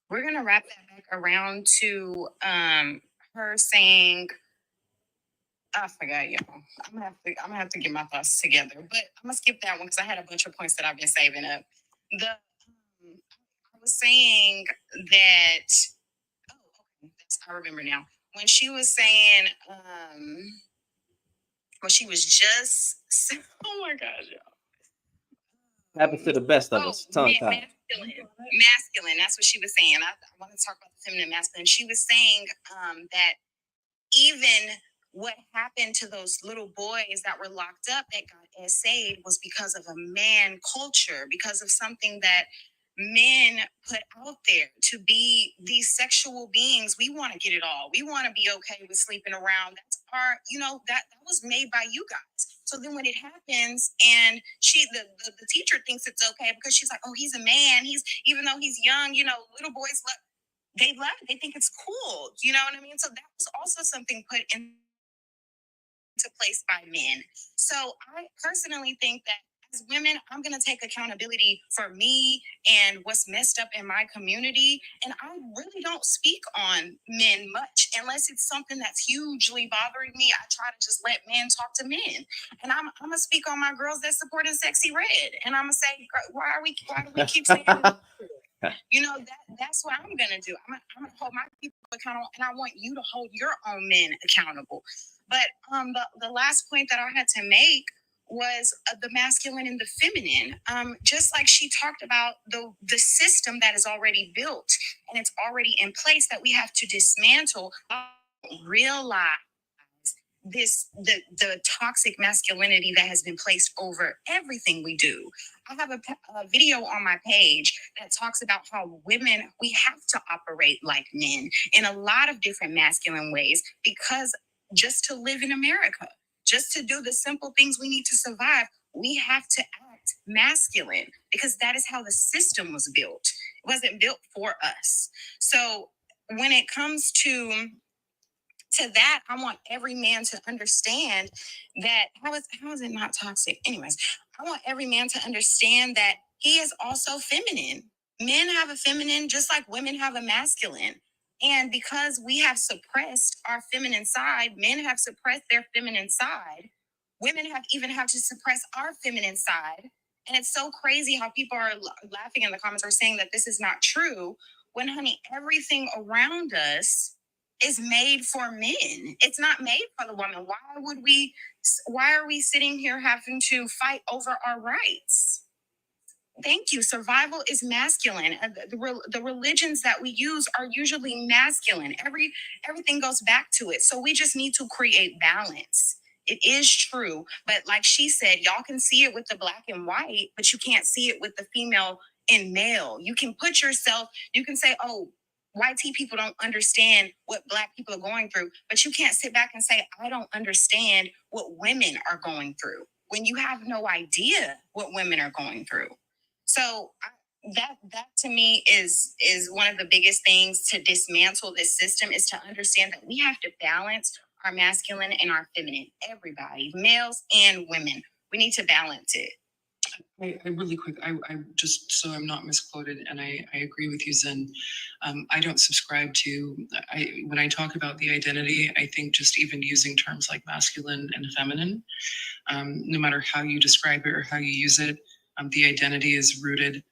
We're gonna wrap that back around to her saying, I forgot, y'all. I'm gonna have to get my thoughts together, but I'm gonna skip that one because I had a bunch of points that I've been saving up. I was saying that. Oh, okay, I remember now. When she was saying, when she was just, oh my gosh, y'all.
Happens to the best of us. Tongue tied.
Masculine. That's what she was saying. I want to talk about the feminine masculine. She was saying that even what happened to those little boys that were locked up that got essayed was because of a man culture, because of something that men put out there to be these sexual beings. We want to get it all. We want to be okay with sleeping around. That's our, you know, that was made by you guys. So then when it happens and the teacher thinks it's okay because she's like, oh, he's a man. He's, even though he's young, you know, little boys, they love it. They think it's cool. You know what I mean? So that was also something put into place by men. So I personally think that as women, I'm going to take accountability for me and what's messed up in my community. And I really don't speak on men much unless it's something that's hugely bothering me. I try to just let men talk to men. And I'm going to speak on my girls that supporting Sexy Red. And I'm going to say, why do we keep saying you know, that's what I'm going to do. I'm going to hold my people accountable, and I want you to hold your own men accountable. But the last point that I had to make was the masculine and the feminine. Just like she talked about the system that is already built and it's already in place that we have to dismantle, realize the toxic masculinity that has been placed over everything we do. I have a video on my page that talks about how women, we have to operate like men in a lot of different masculine ways, because just to live in America, just to do the simple things we need to survive, we have to act masculine, because that is how the system was built. It wasn't built for us. So when it comes to that, I want every man to understand that how is it not toxic? Anyways, I want every man to understand that he is also feminine. Men have a feminine just like women have a masculine. And because we have suppressed our feminine side, men have suppressed their feminine side. Women have even had to suppress our feminine side. And it's so crazy how people are laughing in the comments or saying that this is not true, when, honey, everything around us is made for men. It's not made for the woman. Why are we sitting here having to fight over our rights? Thank you. Survival is masculine. The religions that we use are usually masculine. Everything goes back to it. So we just need to create balance. It is true. But like she said, y'all can see it with the black and white, but you can't see it with the female and male. You can put yourself, you can say, oh, YT people don't understand what black people are going through, but you can't sit back and say, I don't understand what women are going through, when you have no idea what women are going through. So that to me is one of the biggest things to dismantle this system, is to understand that we have to balance our masculine and our feminine. Everybody, males and women, we need to balance it.
I really quick, I just, so I'm not misquoted, and I agree with you, Zen. I don't subscribe to, when I talk about the identity, I think just even using terms like masculine and feminine, no matter how you describe it or how you use it, the identity is rooted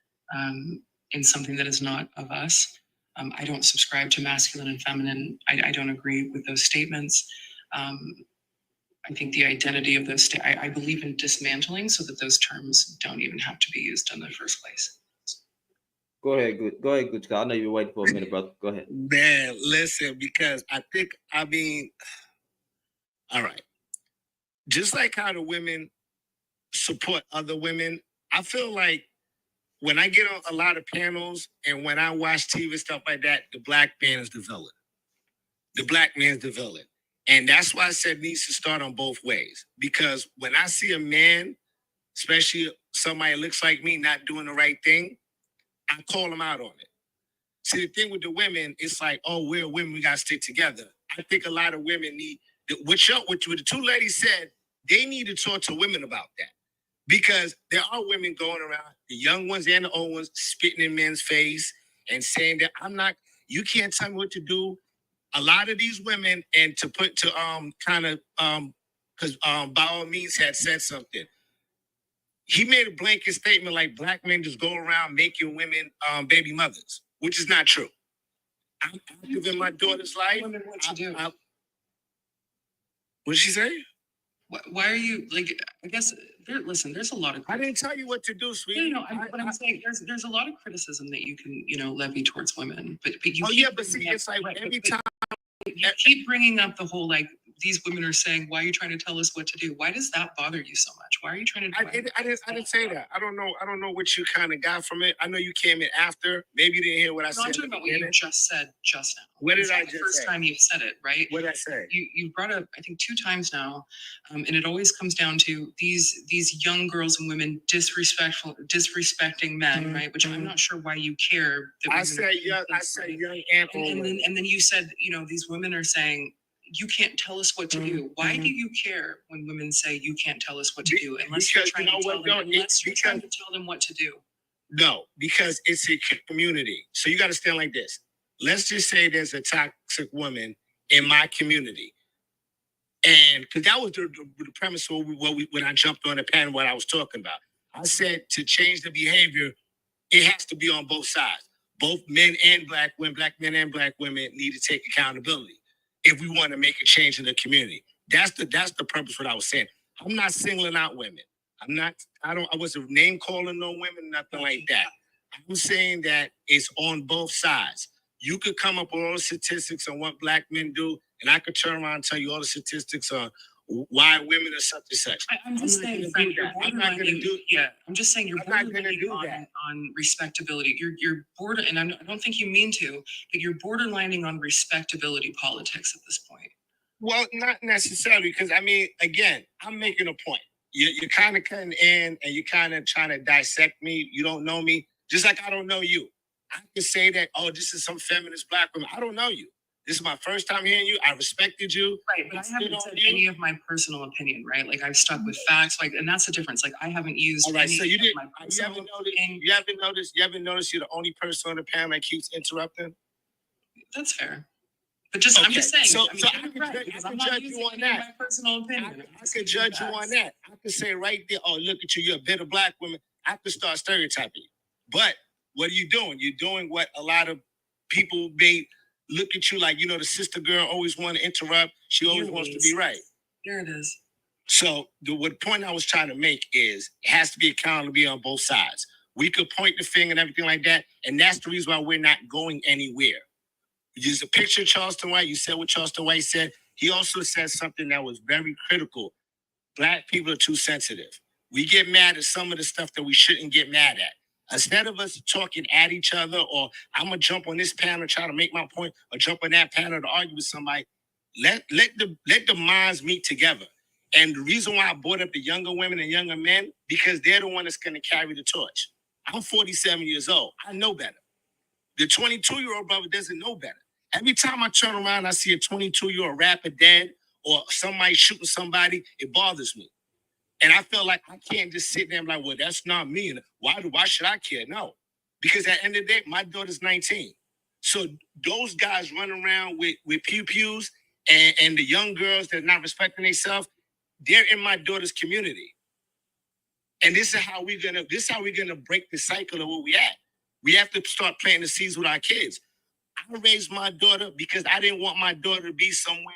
in something that is not of us. I don't subscribe to masculine and feminine. I don't agree with those statements. I think the identity of those, I believe in dismantling so that those terms don't even have to be used in the first place.
Go ahead, good. Go ahead, good. I know you're waiting for a minute, brother. Go ahead.
Man, listen, because all right. Just like how the women support other women, I feel like when I get on a lot of panels and when I watch TV and stuff like that, the black man is the villain. The black man's the villain. And that's why I said it needs to start on both ways. Because when I see a man, especially somebody that looks like me, not doing the right thing, I call him out on it. See, the thing with the women, it's like, oh, we're women, we got to stick together. I think a lot of women need, what the two ladies said, they need to talk to women about that. Because there are women going around, the young ones and the old ones, spitting in men's face and saying that you can't tell me what to do. A lot of these women, and to put to because by all means had said something. He made a blanket statement like black men just go around making women baby mothers, which is not true. I'm active in my daughter's life.
Women, what you do?
What did she say?
Why are you like? I guess listen. There's a lot of.
I didn't tell you what to do, sweetie.
No, but I'm saying there's a lot of criticism that you can levy towards women, but you.
Oh yeah, but see, it's like every time.
You keep bringing up the whole like these women are saying, why are you trying to tell us what to do? Why does that bother you so much? Why are you trying to?
I didn't say that. I don't know what you kind of got from it. I know you came in after. Maybe you didn't hear what I said.
I'm talking about what you just said just now.
What did I just say?
The first time you've said it, right?
What did I say?
You brought up, I think, 2 times now, and it always comes down to these young girls and women disrespecting men, right? Which I'm not sure why you care.
I said young and old.
And then you said, these women are saying, you can't tell us what to do. Why do you care when women say you can't tell us what to do unless you're trying to tell them what to do?
No, because it's a community. So you got to stand like this. Let's just say there's a toxic woman in my community. And because that was the premise when I jumped on the panel, what I was talking about. I said to change the behavior, it has to be on both sides. Both men and black women, black men and black women need to take accountability if we want to make a change in the community. That's the purpose of what I was saying. I'm not singling out women. I wasn't name calling no women, nothing like that. I'm saying that it's on both sides. You could come up with all the statistics on what black men do, and I could turn around and tell you all the statistics on why women are such and such.
I'm just saying, Frank, I'm not going to do that. I'm just saying you're borderlining on respectability. You're border, and I don't think you mean to, but you're borderlining on respectability politics at this point.
Well, not necessarily, because again, I'm making a point. You're kind of cutting in, and you're kind of trying to dissect me. You don't know me, just like I don't know you. I can say that, oh, this is some feminist black woman. I don't know you. This is my first time hearing you. I respected you.
Right, but I haven't said any of my personal opinion, right? Like I've stuck with facts, and that's the difference. Like I haven't used.
All right, so you
my
haven't noticed you're the only person on the panel that keeps interrupting?
That's fair. But I'm just saying.
So I can judge you on that.
My personal opinion.
I can judge you on that. I can say right there, oh, look at you, you're a bitter black woman. I can start stereotyping you. But what are you doing? You're doing what a lot of people may look at you like, the sister girl always want to interrupt. She always wants to be right.
There it is.
So the point I was trying to make is it has to be accountability on both sides. We could point the finger and everything like that. And that's the reason why we're not going anywhere. There's a picture of Charleston White. You said what Charleston White said. He also said something that was very critical. Black people are too sensitive. We get mad at some of the stuff that we shouldn't get mad at. Instead of us talking at each other, or I'm going to jump on this panel and try to make my point, or jump on that panel to argue with somebody, let the minds meet together. And the reason why I brought up the younger women and younger men, because they're the one that's going to carry the torch. I'm 47 years old. I know better. The 22-year-old brother doesn't know better. Every time I turn around, I see a 22-year-old rapper dead or somebody shooting somebody, it bothers me. And I feel like I can't just sit there and be like, well, that's not me. And why should I care? No. Because at the end of the day, my daughter's 19. So those guys running around with pew-pews and the young girls that are not respecting themselves, they're in my daughter's community. And this is how we're gonna break the cycle of where we at. We have to start planting the seeds with our kids. I raised my daughter because I didn't want my daughter to be somewhere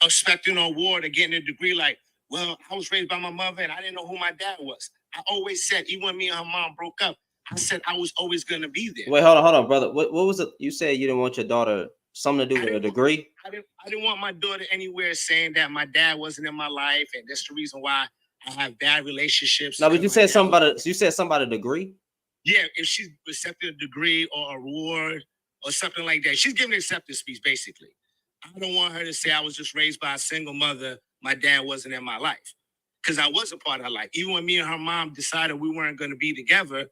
expecting an award or getting a degree like, well, I was raised by my mother and I didn't know who my dad was. I always said, even when me and her mom broke up, I said I was always going to be there.
Wait, hold on, brother. What was it? You said you didn't want your daughter something to do with a degree?
I didn't want my daughter anywhere saying that my dad wasn't in my life and that's the reason why I have bad relationships.
No, but you said something about a degree?
Yeah, if she's accepted a degree or a reward or something like that. She's giving an acceptance speech, basically. I don't want her to say I was just raised by a single mother. My dad wasn't in my life. Because I was a part of her life. Even when me and her mom decided we weren't going to be together,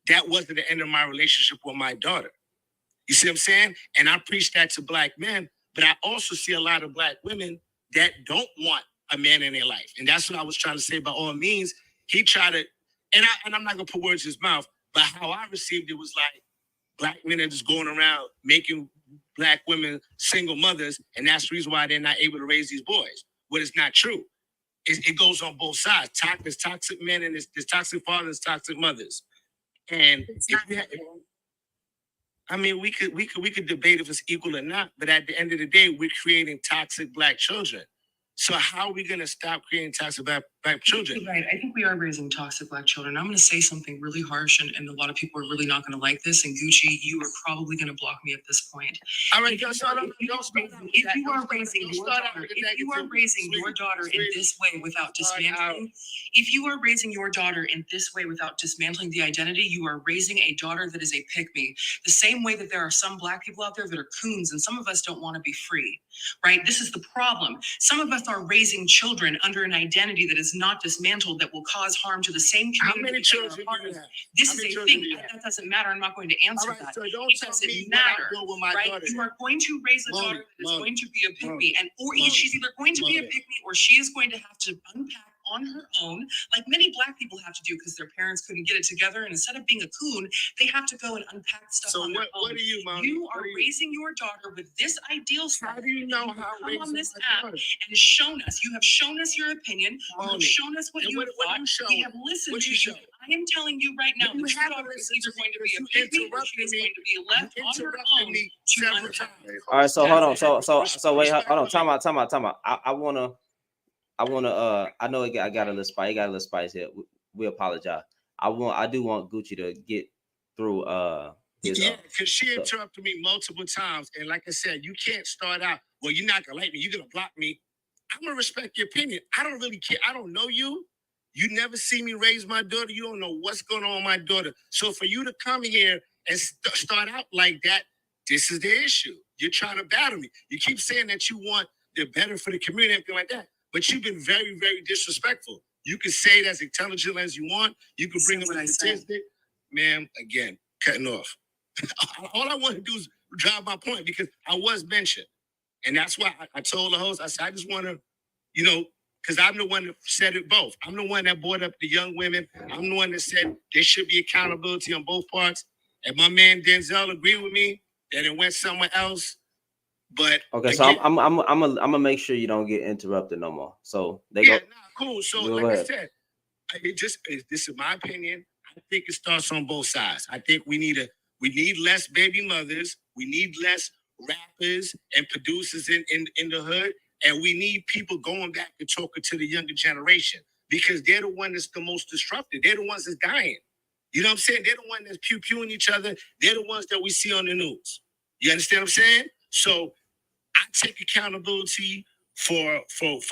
that wasn't the end of my relationship with my daughter. You see what I'm saying? And I preach that to black men, but I also see a lot of black women that don't want a man in their life. And that's what I was trying to say. By all means, he tried to, and I'm not going to put words in his mouth, but how I received it was like black men are just going around making black women single mothers, and that's the reason why they're not able to raise these boys. But it's not true. It goes on both sides. There's toxic men and there's toxic fathers, toxic mothers. And we could debate if it's equal or not, but at the end of the day, we're creating toxic black children. So how are we going to stop creating toxic black children?
Right. I think we are raising toxic black children. I'm going to say something really harsh, and a lot of people are really not going to like this. And Gucci, you are probably going to block me at this point.
All right,
if you are raising your daughter in this way without dismantling, if you are raising your daughter in this way without dismantling the identity, you are raising a daughter that is a pick-me. The same way that there are some black people out there that are coons, and some of us don't want to be free. Right? This is the problem. Some of us are raising children under an identity that is not dismantled, that will cause harm to the same community.
How many children do you have?
This is a thing. That doesn't matter. I'm not going to answer that.
So don't
it doesn't matter. Right? You are going to raise a daughter that is going to be a pick-me, she's either going to be a pick-me or she is going to have to unpack on her own, like many black people have to do because their parents couldn't get it together. And instead of being a coon, they have to go and unpack stuff on their own.
What are you, Mom?
You are raising your daughter with this ideal.
How do you know how
come on this app and shown us? You have shown us your opinion. You have shown us what you thought. We have listened to you. I am telling you right now, that your daughter is either going to be a pick-me or she is going to be left on her own to unpack.
All right, so hold on. So wait, hold on. Time out. I know I got a little spice. Got a little spice here. We apologize. I do want Gucci to get through
because she interrupted me multiple times. And like I said, you can't start out, well, you're not gonna like me, you're gonna block me. I'm gonna respect your opinion. I don't really care. I don't know you. You never see me raise my daughter. You don't know what's going on with my daughter. So for you to come here and start out like that, this is the issue. You're trying to battle me. You keep saying that you want the better for the community and everything like that. But you've been very, very disrespectful. You can say it as intelligent as you want. You can bring up a statistic. Ma'am, again, cutting off. All I want to do is drive my point because I was mentioned. And that's why I told the host, I said, I just want to, because I'm the one that said it both. I'm the one that brought up the young women. I'm the one that said there should be accountability on both parts. And my man Denzel agreed with me that it went somewhere else. But
okay, so I'm gonna make sure you don't get interrupted no more. So
cool. So like I said, this is my opinion. I think it starts on both sides. I think we need less baby mothers. We need less rappers and producers in the hood, and we need people going back and talking to the younger generation because they're the one that's the most disruptive. They're the ones that's dying. You know what I'm saying? They're the ones that's pew-pewing each other. They're the ones that we see on the news. You understand what I'm saying? So I take accountability for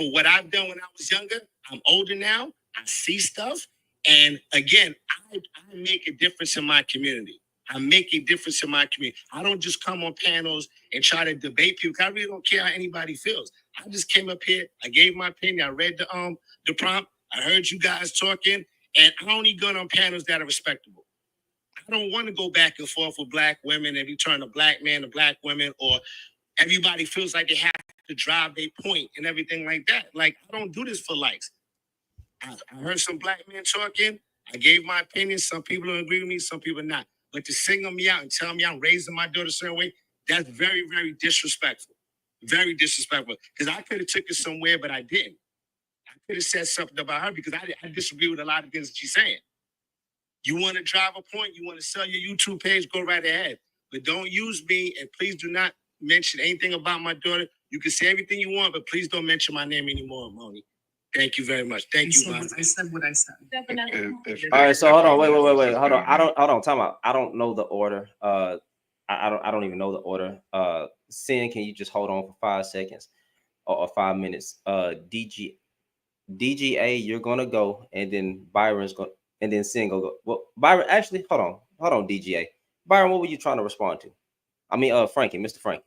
what I've done when I was younger. I'm older now. I see stuff. And again, I make a difference in my community. I make a difference in my community. I don't just come on panels and try to debate people. I really don't care how anybody feels. I just came up here. I gave my opinion. I read the prompt. I heard you guys talking. And I only go on panels that are respectable. I don't want to go back and forth with black women and you turn a black man to black women or everybody feels like they have to drive their point and everything like that. Like, I don't do this for likes. I heard some black men talking. I gave my opinion. Some people don't agree with me. Some people not. But to single me out and tell me I'm raising my daughter a certain way, that's very, very disrespectful. Very disrespectful. Because I could have took it somewhere, but I didn't. I could have said something about her because I disagree with a lot of things that she's saying. You want to drive a point, you want to sell your YouTube page, go right ahead. But don't use me, and please do not mention anything about my daughter You can say everything you want, but please don't mention my name anymore, Moni. Thank you very much. Thank you, man.
I said what I said.
All right, so hold on, wait, hold on. Time out. I don't know the order. I don't even know the order. Sin, can you just hold on for 5 seconds or 5 minutes? DGA, you're gonna go, and then Byron's going, and then Sin go. Well, Byron, actually, hold on, DGA. Byron, what were you trying to respond to? I mean, Frankie, Mr. Frankie.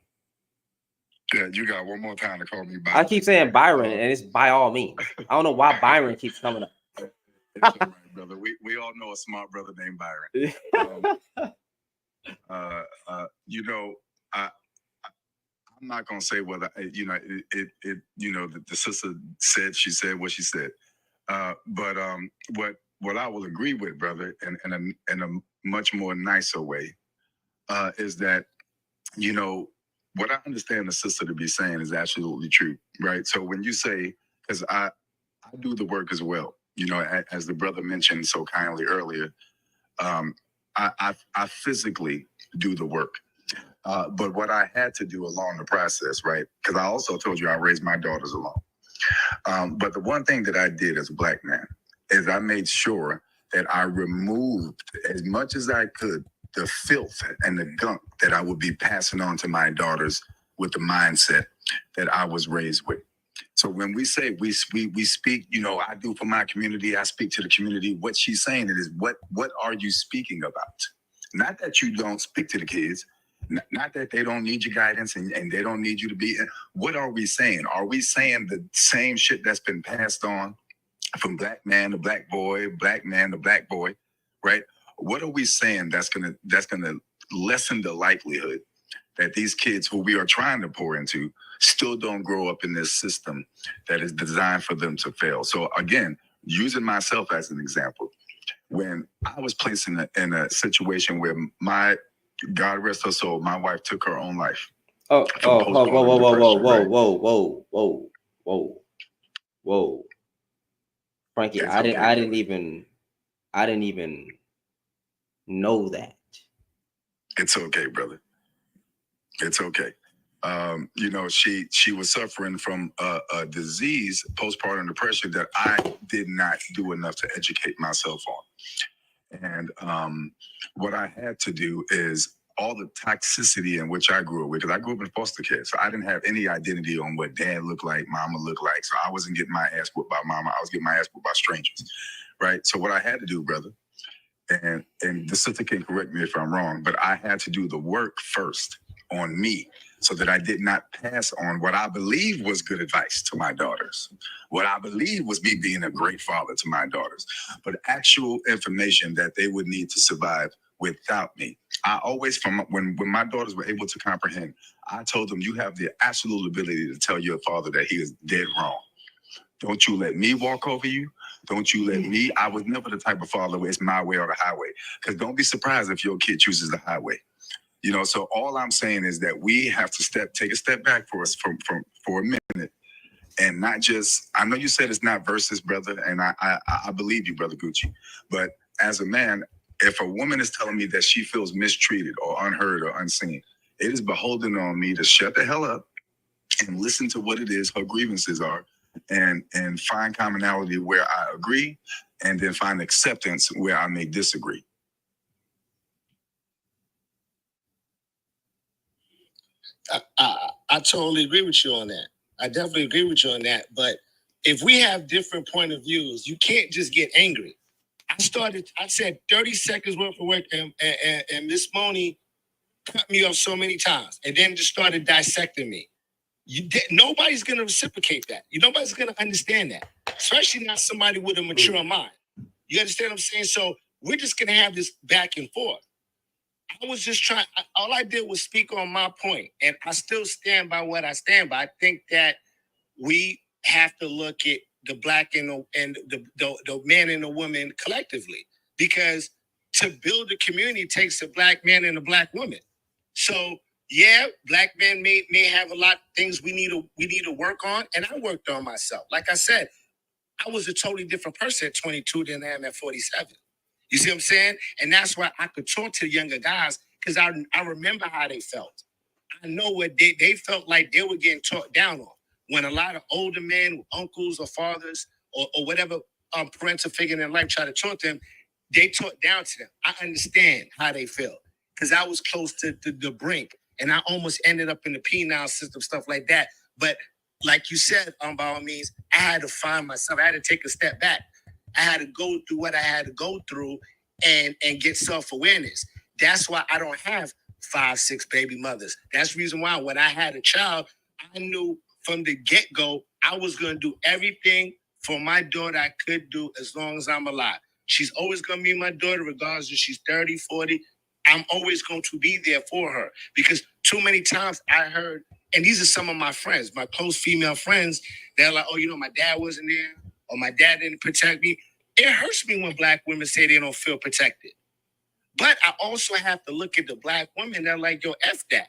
Yeah, you got one more time to call me Byron.
I keep saying Byron, and it's by all means. I don't know why Byron keeps coming up.
It's all right, brother. We all know a smart brother named Byron. You know, I'm not gonna say whether you know it. You know, the sister said she said what she said. But what I will agree with, brother, in a much more nicer way, is that, you know, what I understand the sister to be saying is absolutely true, right? So when you say, because I do the work as well, you know, as the brother mentioned so kindly earlier, I physically do the work. But what I had to do along the process, right? Because I also told you I raised my daughters alone. But the one thing that I did as a black man is I made sure that I removed as much as I could the filth and the gunk that I would be passing on to my daughters with the mindset that I was raised with. So when we say we speak, you know, I do for my community, I speak to the community. What she's saying is, what are you speaking about? Not that you don't speak to the kids, not that they don't need your guidance and they don't need you to be. What are we saying? Are we saying the same shit that's been passed on from black man to black boy, black man to black boy, right? What are we saying that's gonna lessen the likelihood that these kids who we are trying to pour into still don't grow up in this system that is designed for them to fail? So again, using myself as an example, when I was placed in a situation where my, God rest her soul, my wife took her own life.
Whoa. Frankie, I didn't even know that.
It's okay, brother. It's okay. You know, she was suffering from a disease, postpartum depression, that I did not do enough to educate myself on. And what I had to do is all the toxicity in which I grew up with, because I grew up in foster care, so I didn't have any identity on what dad looked like, mama looked like. So I wasn't getting my ass whooped by mama. I was getting my ass whooped by strangers, right? So what I had to do, brother, and the sister can correct me if I'm wrong, but I had to do the work first on me so that I did not pass on what I believe was good advice to my daughters, what I believe was me being a great father to my daughters, but actual information that they would need to survive without me. I always, when my daughters were able to comprehend, I told them, you have the absolute ability to tell your father that he is dead wrong. Don't you let me walk over you. Don't you let me. I was never the type of father where it's my way or the highway. Because don't be surprised if your kid chooses the highway. You know, so all I'm saying is that we have to take a step back for us for a minute, and not just, I know you said it's not versus, brother, and I believe you, Brother Gucci, but as a man, if a woman is telling me that she feels mistreated or unheard or unseen, it is beholden on me to shut the hell up and listen to what it is her grievances are, and find commonality where I agree, and then find acceptance where I may disagree.
I totally agree with you on that. I definitely agree with you on that. But if we have different point of views, you can't just get angry. I said 30 seconds worth of work, and Miss Moni cut me off so many times, and then just started dissecting me. Nobody's going to reciprocate that. Nobody's going to understand that, especially not somebody with a mature mind. You understand what I'm saying? So we're just going to have this back and forth. I was just trying, all I did was speak on my point, and I still stand by what I stand by. I think that we have to look at the black and the man and the woman collectively, because to build a community takes a black man and a black woman. So yeah, black men may have a lot of things we need to work on, and I worked on myself. Like I said, I was a totally different person at 22 than I am at 47. You see what I'm saying? And that's why I could talk to younger guys, because I remember how they felt. I know what they felt like they were getting talked down on. When a lot of older men, uncles or fathers or whatever parental figure in their life try to talk to them, they talk down to them. I understand how they feel because I was close to the brink and I almost ended up in the penile system, stuff like that. But like you said, by all means, I had to find myself. I had to take a step back. I had to go through what I had to go through and get self-awareness. That's why I don't have 5, 6 baby mothers. That's the reason why when I had a child, I knew from the get-go, I was going to do everything for my daughter I could do as long as I'm alive. She's always going to be my daughter, regardless if she's 30, 40. I'm always going to be there for her because too many times I heard, and these are some of my friends, my close female friends, they're like, oh, you know, my dad wasn't there or my dad didn't protect me. It hurts me when Black women say they don't feel protected. But I also have to look at the Black women that are like, yo, F that.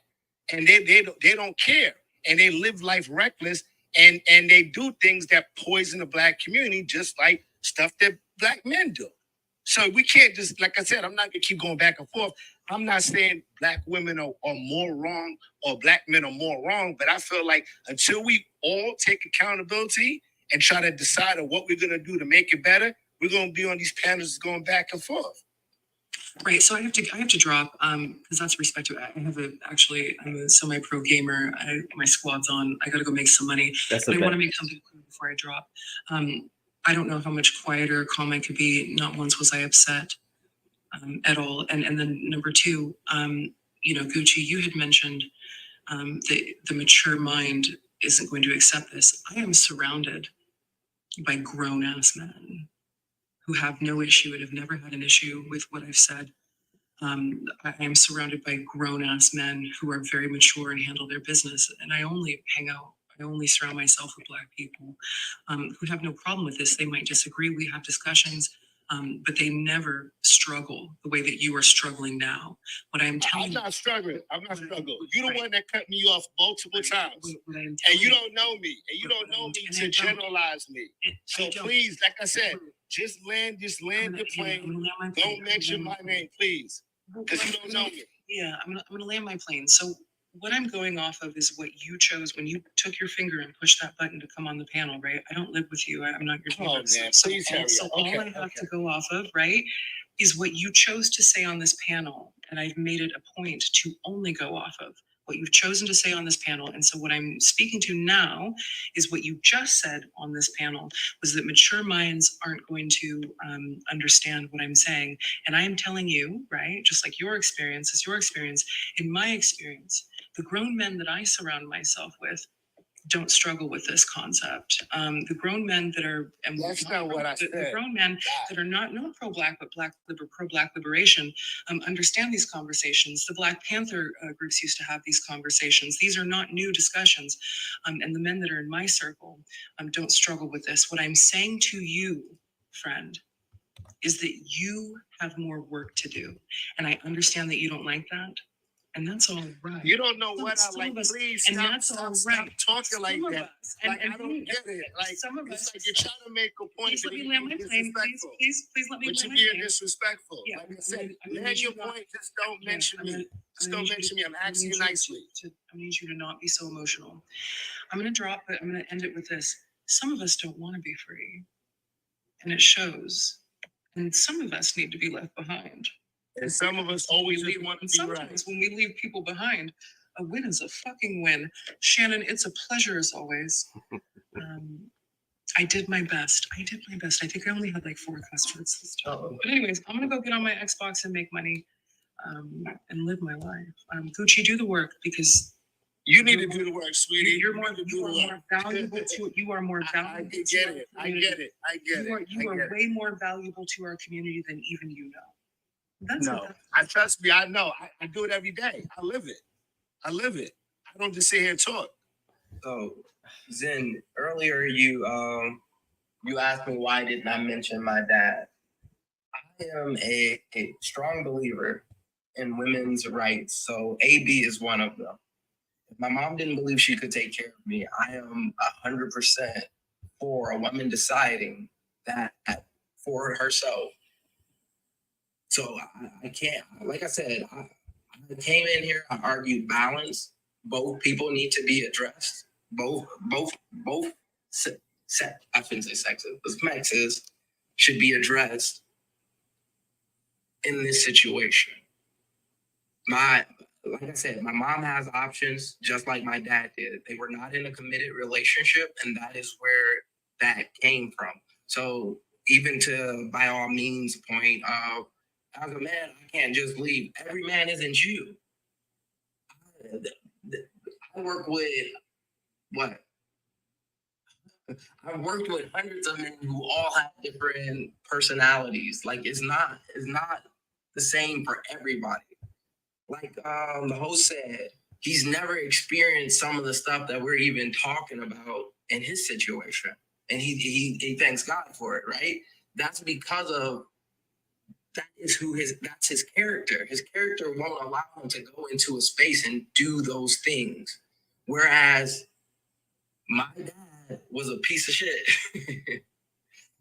And they don't care. And they live life reckless and they do things that poison the Black community, just like stuff that Black men do. So we can't just, like I said, I'm not gonna keep going back and forth. I'm not saying Black women are more wrong or Black men are more wrong, but I feel like until we all take accountability and try to decide on what we're gonna do to make it better, we're gonna be on these panels going back and forth.
Right, so I have to drop because that's respect. I'm a semi-pro gamer. My squad's on. I got to go make some money.
That's
but
okay.
I want to make something clear before I drop. I don't know how much quieter a comment could be. Not once was I upset at all. And then number two, Gucci, you had mentioned the mature mind isn't going to accept this. I am surrounded by grown-ass men who have no issue and have never had an issue with what I've said. I am surrounded by grown-ass men who are very mature and handle their business. And I only surround myself with Black people who have no problem with this. They might disagree. We have discussions, but they never struggle the way that you are struggling now. What I'm telling you...
I'm not struggling. You're the one that cut me off multiple times. And you don't know me. And you don't know me to generalize me. So please, like I said, just land the plane. Don't mention my name, please. Because you don't know me.
Yeah, I'm gonna land my plane. So what I'm going off of is what you chose when you took your finger and pushed that button to come on the panel, right? I don't live with you. I'm not your
Oh,
diva.
man,
So
please hurry up.
all I have to go off of, right, is what you chose to say on this panel. And I've made it a point to only go off of what you've chosen to say on this panel. And so what I'm speaking to now is what you just said on this panel was that mature minds aren't going to understand what I'm saying. And I am telling you, right, just like your experience is your experience, in my experience, the grown men that I surround myself with don't struggle with this concept. The grown men that are, and
that's not what I said.
The grown men that are not pro-Black, but pro-Black liberation, understand these conversations. The Black Panther groups used to have these conversations. These are not new discussions. And the men that are in my circle don't struggle with this. What I'm saying to you, friend, is that you have more work to do. And I understand that you don't like that. And that's all right.
You don't know what I like. Please
and
stop,
that's all
stop
right.
talking like
Some of
that.
us,
Like, I don't get it. Like,
some of
it's
us.
like you're trying to make a point.
Please let me land my plane. Please let me
But
land
you're
my
being
plane.
disrespectful.
Yeah,
Like I said,
I'm gonna
land
need
your
you not-
point. Just don't mention me. Just don't mention me. I'm
I
asking
need
you nicely.
I need you to not be so emotional. I'm going to drop it. I'm going to end it with this. Some of us don't want to be free. And it shows. And some of us need to be left behind.
And some of us always just want to be right.
Sometimes when we leave people behind, a win is a fucking win. Shannon, it's a pleasure as always. I did my best. I think I only had like 4 customers this time. But anyways, I'm going to go get on my Xbox and make money and live my life. Gucci, do the work because
you need to do the work, sweetie.
You are more valuable to. You are more valuable.
I get it.
You are way more valuable to our community than even you know.
I trust me. I know. I do it every day. I live it. I don't just sit here and talk.
So, Zen, earlier you asked me why didn't I mention my dad. I am a strong believer in women's rights. So AB is one of them. If my mom didn't believe she could take care of me, I am 100% for a woman deciding that for herself. So I can't, like I said, I came in here, I argued balance, both people need to be addressed. Both I shouldn't say sexes, but sexes should be addressed in this situation. Like I said, my mom has options just like my dad did. They were not in a committed relationship, and that is where that came from. So even to, by all means, point of, as a man, I can't just leave. Every man isn't you. I work with what? I've worked with hundreds of men who all have different personalities. Like it's not the same for everybody. Like the host said, he's never experienced some of the stuff that we're even talking about in his situation. And he thanks God for it, right? That's because of that's his character. His character won't allow him to go into a space and do those things. Whereas my dad was a piece of shit.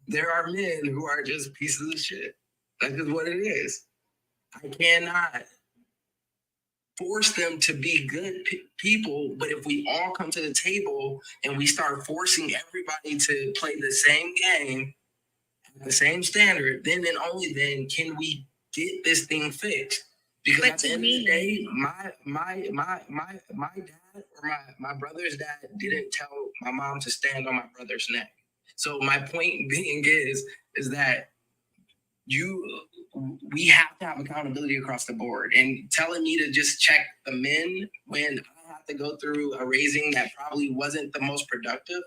There are men who are just pieces of shit. That's just what it is. I cannot force them to be good people, but if we all come to the table and we start forcing everybody to play the same game, the same standard, then and only then can we get this thing fixed. Because at the end of the day, my dad or my brother's dad didn't tell my mom to stand on my brother's neck. So my point being is that we have to have accountability across the board. And telling me to just check the men when I have to go through a raising that probably wasn't the most productive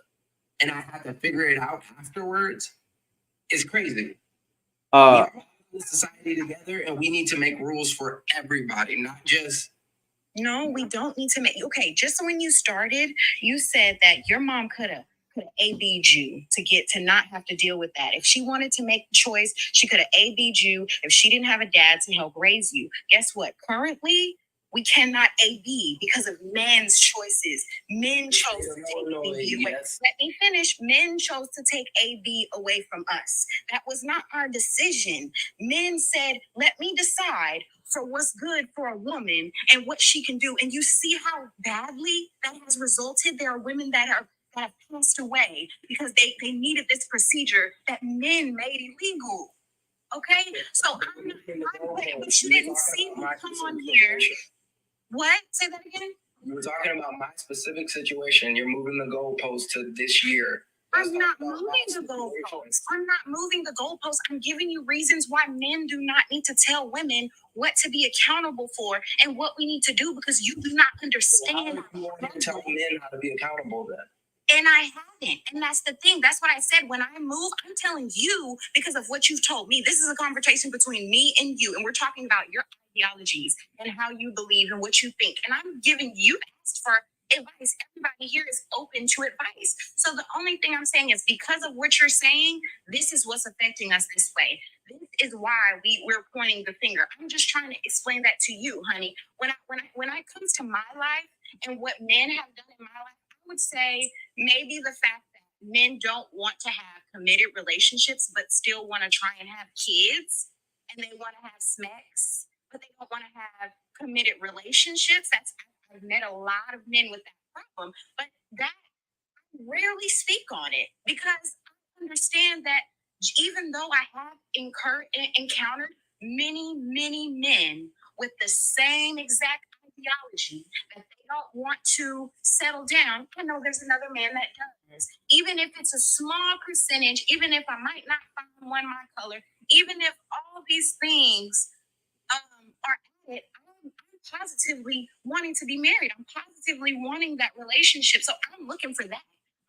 and I have to figure it out afterwards is crazy. We are in society together and we need to make rules for everybody, not just.
No, we don't need to make. Okay, just when you started, you said that your mom could have AB'd you to not have to deal with that. If she wanted to make the choice, she could have AB'd you if she didn't have a dad to help raise you. Guess what? Currently, we cannot AB because of men's choices. Men chose to take AB away. Let me finish. Men chose to take AB away from us. That was not our decision. Men said, let me decide for what's good for a woman and what she can do. And you see how badly that has resulted. There are women that have passed away because they needed this procedure that men made illegal. Okay? So but you didn't see me come on here. What? Say that again?
You were talking about my specific situation. You're moving the goalpost to this year.
I'm not moving the goalpost. I'm not moving the goalpost. I'm giving you reasons why men do not need to tell women what to be accountable for and what we need to do because you do not understand.
How do you want to tell men how to be accountable then?
And I haven't. And that's the thing. That's what I said. When I move, I'm telling you because of what you've told me. This is a conversation between me and you. And we're talking about your ideologies and how you believe and what you think. And I'm giving you for advice. Everybody here is open to advice. So the only thing I'm saying is because of what you're saying, this is what's affecting us this way. This is why we're pointing the finger. I'm just trying to explain that to you, honey. When it comes to my life and what men have done in my life, I would say maybe the fact that men don't want to have committed relationships, but still want to try and have kids, and they want to have sex, but they don't want to have committed relationships. I've met a lot of men with that problem, but that I rarely speak on it because I understand that even though I have encountered many men with the same exact ideology that they don't want to settle down, I know there's another man that does. Even if it's a small percentage, even if I might not find one my color, even if all these things are added, I'm positively wanting to be married. I'm positively wanting that relationship. So I'm looking for that.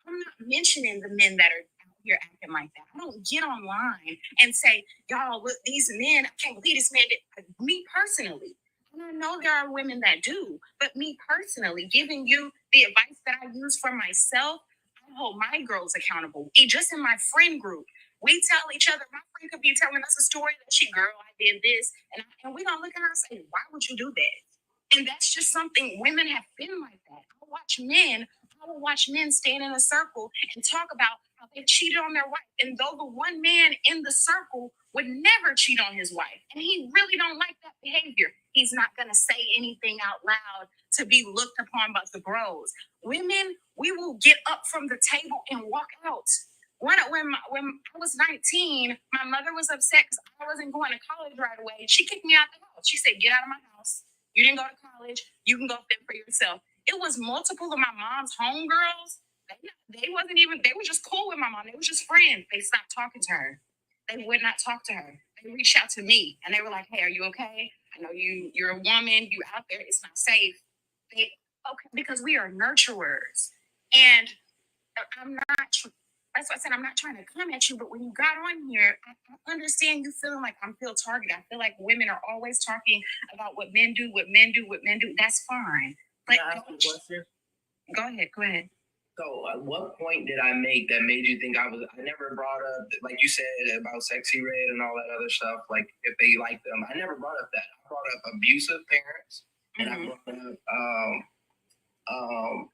I'm not mentioning the men that are out here acting like that. I don't get online and say, y'all, look, these men, I can't believe this man did. Me personally. And I know there are women that do, but me personally, giving you the advice that I use for myself, I hold my girls accountable. Just in my friend group, we tell each other, my friend could be telling us a story that girl, I did this. And we're going to look at her and say, why would you do that? And that's just something women have been like that. I will watch men stand in a circle and talk about how they cheated on their wife. And though the one man in the circle would never cheat on his wife. And he really don't like that behavior. He's not going to say anything out loud to be looked upon by the bros. Women, we will get up from the table and walk out. When I was 19, my mother was upset because I wasn't going to college right away. She kicked me out the house. She said, get out of my house. You didn't go to college. You can go fend for yourself. It was multiple of my mom's homegirls. They were just cool with my mom. They were just friends. They stopped talking to her. They would not talk to her. They reached out to me and they were like, hey, are you okay? I know you're a woman, you out there, it's not safe. Okay, because we are nurturers. And that's why I said I'm not trying to come at you, but when you got on here, I understand you feeling like I'm feel targeted. I feel like women are always talking about what men do. That's fine. But
Can I ask you a question?
Go ahead.
So at what point did I make that made you think I never brought up, like you said, about sexy red and all that other stuff, like if they like them. I never brought up that. I brought up abusive parents, and I brought up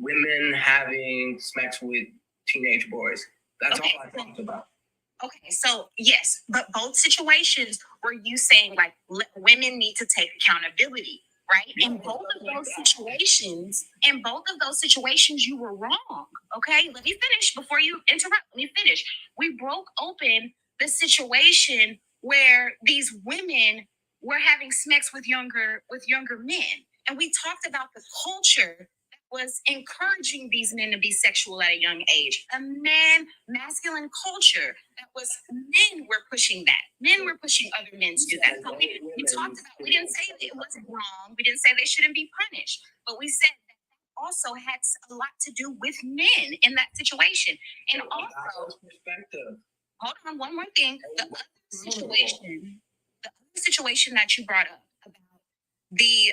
women having sex with teenage boys. That's all I talked about.
Okay, so yes, but both situations were you saying like women need to take accountability, right?
Yeah,
in both of those situations, you were wrong. Okay, let me finish before you interrupt. Let me finish. We broke open the situation where these women were having sex with younger men, and we talked about the culture was encouraging these men to be sexual at a young age. A masculine culture that was men were pushing that. Men were pushing other men to do that. So we talked about, we didn't say it wasn't wrong. We didn't say they shouldn't be punished. But we said that also had a lot to do with men in that situation. And also, hold on, one more thing. The other situation that you brought up about the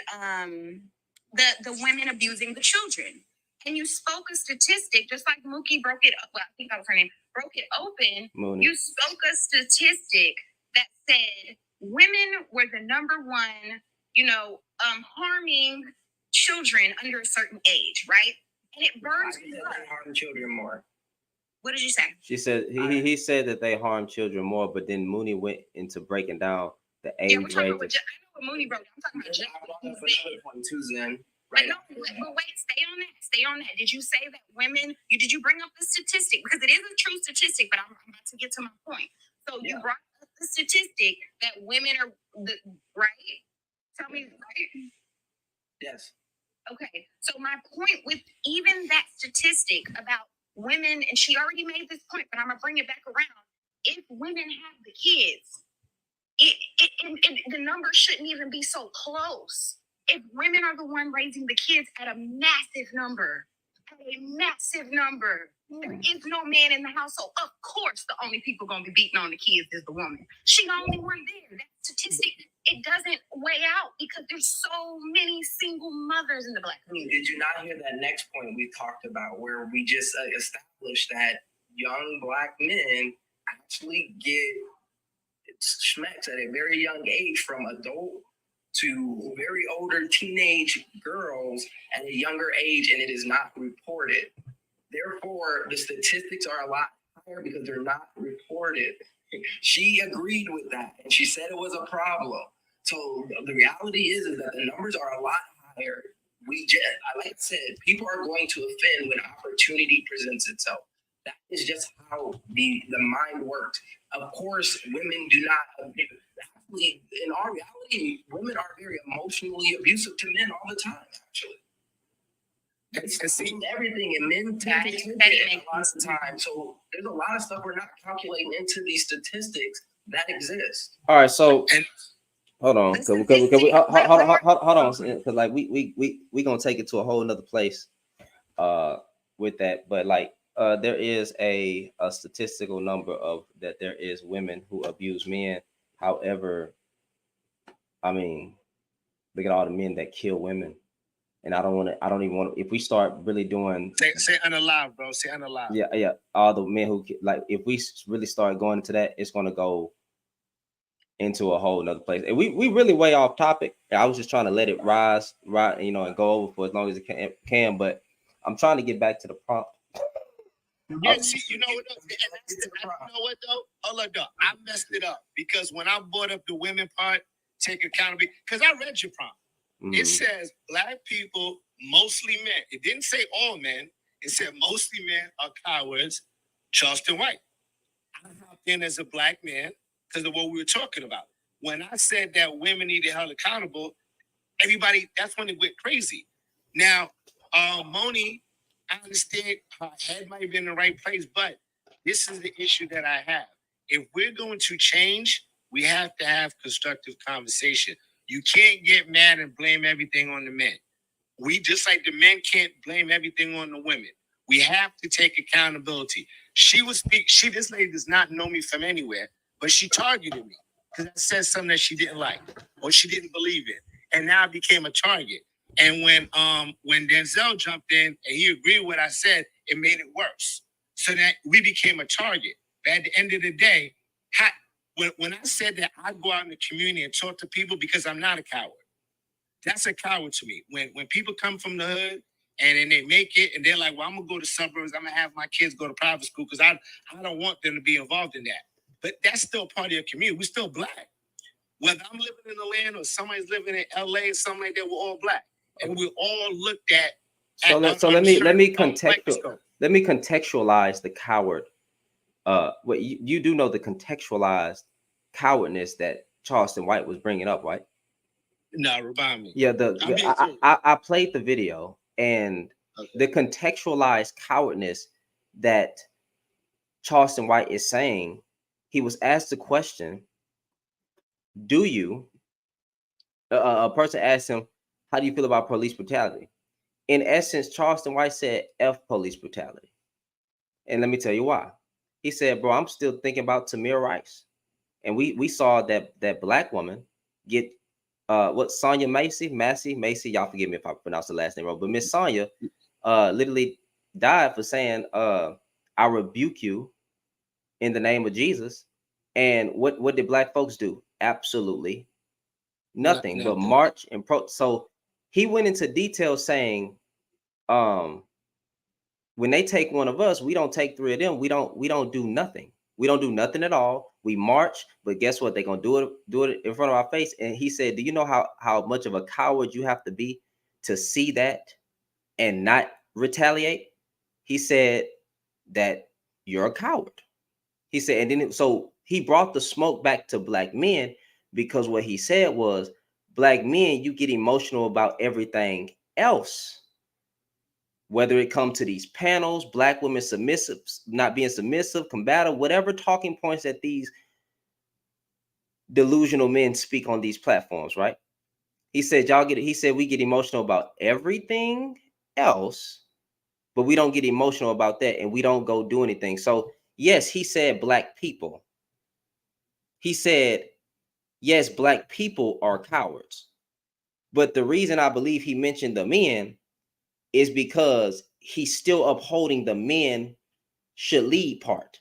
women abusing the children. And you spoke a statistic, just like Mookie broke it up. Well, I think that was her name. Broke it open.
Mooney.
You spoke a statistic that said women were the number one, harming children under a certain age, right? And it burns me up.
Harm children more.
What did you say?
She said he said that they harm children more, but then Mooney went into breaking down the age range.
I know what Mooney broke. I'm talking about
another one too, Zen.
Right. But wait, stay on that. Did you say that women? Did you bring up the statistic? Because it is a true statistic, but I'm about to get to my point. So you brought up the statistic that women are right. Tell me, right?
Yes.
Okay. So my point with even that statistic about women, and she already made this point, but I'm gonna bring it back around. If women have the kids, the numbers shouldn't even be so close. If women are the one raising the kids at a massive number, there is no man in the household. Of course, the only people going to be beating on the kids is the woman. She the only one there. That statistic, it doesn't weigh out because there's so many single mothers in the Black community.
Did you not hear that next point we talked about where we just established that young Black men actually get smacks at a very young age from adult to very older teenage girls at a younger age, and it is not reported. Therefore, the statistics are a lot higher because they're not reported. She agreed with that, and she said it was a problem. So the reality is that the numbers are a lot higher. Like I said, people are going to offend when opportunity presents itself. That is just how the mind works. Of course, women do not. Actually, in our reality, women are very emotionally abusive to men all the time. Actually, it's everything, and men tend to take it a lot of the time. So there's a lot of stuff we're not calculating into these statistics that exist.
All right, so hold on, because we hold on, because like we gonna take it to a whole nother place with that, but like there is a statistical number of that there is women who abuse men. However, I mean, look at all the men that kill women, and I don't even want to. If we start really doing,
say unalive, bro. Say unalive.
Yeah. All the men who like, if we really start going into that, it's gonna go into a whole nother place. And we really way off topic. I was just trying to let it rise, and go over for as long as it can. But I'm trying to get back to the prompt.
Yeah, see, you know what? You know what though? Hold on, though. I messed it up because when I brought up the women part, take accountability. Because I read your prompt. It says black people, mostly men. It didn't say all men. It said mostly men are cowards. Charleston White. I hopped in as a black man because of what we were talking about. When I said that women need to be held accountable, everybody, that's when it went crazy. Now, Moni, I understand her head might be in the right place, but this is the issue that I have. If we're going to change, we have to have constructive conversation. You can't get mad and blame everything on the men. We just like the men can't blame everything on the women. We have to take accountability. This lady does not know me from anywhere, but she targeted me because I said something that she didn't like or she didn't believe in. And now I became a target. And when Denzel jumped in and he agreed with what I said, it made it worse. So that we became a target. But at the end of the day, when I said that I go out in the community and talk to people because I'm not a coward. That's a coward to me. When people come from the hood and then they make it and they're like, well, I'm gonna go to suburbs, I'm gonna have my kids go to private school because I don't want them to be involved in that. But that's still part of your community. We're still black. Whether I'm living in the land or somebody's living in LA, something like that, we're all black. And we're all looked at.
So let me contextualize the coward. What you do know the contextualized cowardness that Charleston White was bringing up, right?
No, remind me.
Yeah, I played the video and the contextualized cowardness that Charleston White is saying. He was asked the question, do you, a person asked him, how do you feel about police brutality? In essence, Charleston White said, F police brutality. And let me tell you why. He said, bro, I'm still thinking about Tamir Rice. And we saw that black woman get Sonya Macy, y'all forgive me if I pronounce the last name wrong, but Miss Sonya literally died for saying, I rebuke you in the name of Jesus. And what did black folks do? Absolutely nothing but march and so he went into detail saying, when they take one of us, we don't take three of them. We don't do nothing. We don't do nothing at all. We march, but guess what? They're gonna do it in front of our face. And he said, do you know how much of a coward you have to be to see that and not retaliate? He said that you're a coward. He said, and then so he brought the smoke back to black men because what he said was, black men, you get emotional about everything else. Whether it comes to these panels, black women submissive, not being submissive, combative, whatever talking points that these delusional men speak on these platforms, right? He said, we get emotional about everything else, but we don't get emotional about that and we don't go do anything. So yes, he said black people. He said, yes, black people are cowards. But the reason I believe he mentioned the men is because he's still upholding the men should lead part.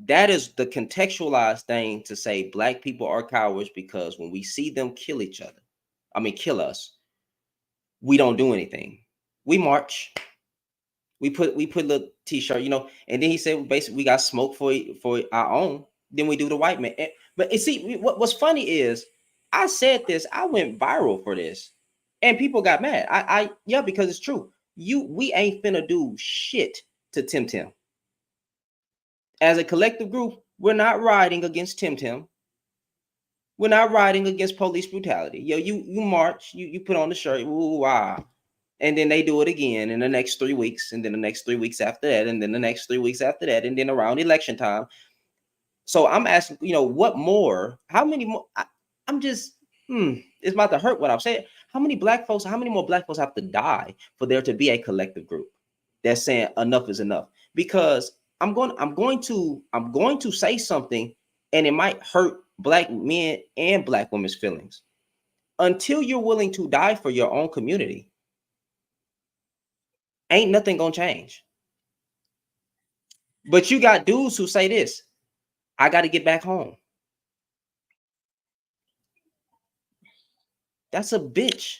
That is the contextualized thing to say black people are cowards, because when we see them kill each other, kill us, we don't do anything. We march. We put little t-shirt, and then he said basically we got smoke for our own. Then we do the white man. But you see, what's funny is I said this, I went viral for this, and people got mad. Yeah, because it's true. We ain't finna do shit to Tim Tim. As a collective group, we're not riding against Tim Tim. We're not riding against police brutality. You march, you put on the shirt, ooh, wow. And then they do it again in the next 3 weeks, and then the next 3 weeks after that, and then the next 3 weeks after that, and then around election time. So I'm asking, what more? How many more? I'm just, it's about to hurt what I'm saying. How many more black folks have to die for there to be a collective group that's saying enough is enough? Because I'm going to say something, and it might hurt black men and black women's feelings. Until you're willing to die for your own community, ain't nothing gonna change. But you got dudes who say this, I got to get back home. That's a bitch.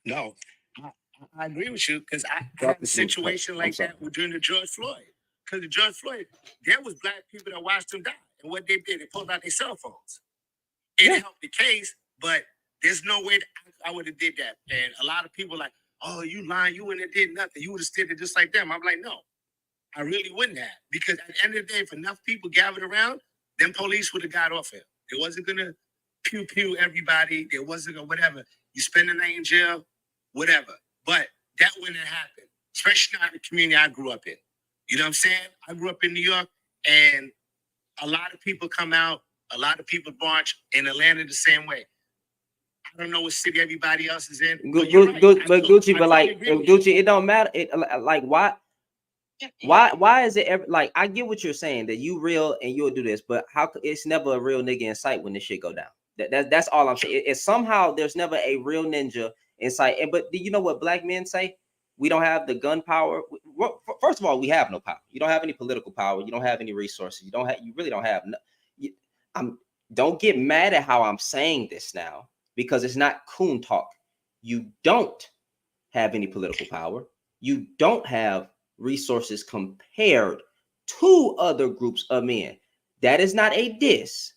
No, I agree with you because I
Drop
had a
this little
situation
I'm
like
sorry.
that during the George Floyd. Because the George Floyd, there was black people that watched him die. And what they did, they pulled out their cell phones. It helped the case, but there's no way that I would have did that. And a lot of people like, oh, you lying, you wouldn't have did nothing. You would have stood it just like them. I'm like, no, I really wouldn't have. Because at the end of the day, if enough people gathered around, then police would have got off him. It wasn't going to pew everybody. There wasn't going to whatever. You spend the night in jail, whatever. But that wouldn't have happened, especially not in the community I grew up in. You know what I'm saying? I grew up in New York, and a lot of people come out, a lot of people march in Atlanta the same way. I don't know what city everybody else is in. But you're right.
Gucci, but
I
like
agree with you.
Gucci, it don't matter. It like why is it ever like I get what you're saying that you real and you'll do this, but how it's never a real nigga in sight when this shit go down. That's all I'm saying. It's somehow there's never a real ninja in sight. And but do you know what black men say? We don't have the gun power. First of all, we have no power. You don't have any political power. You don't have any resources. You really don't have. Don't get mad at how I'm saying this now because it's not coon talk. You don't have any political power. You don't have resources compared to other groups of men. That is not a diss.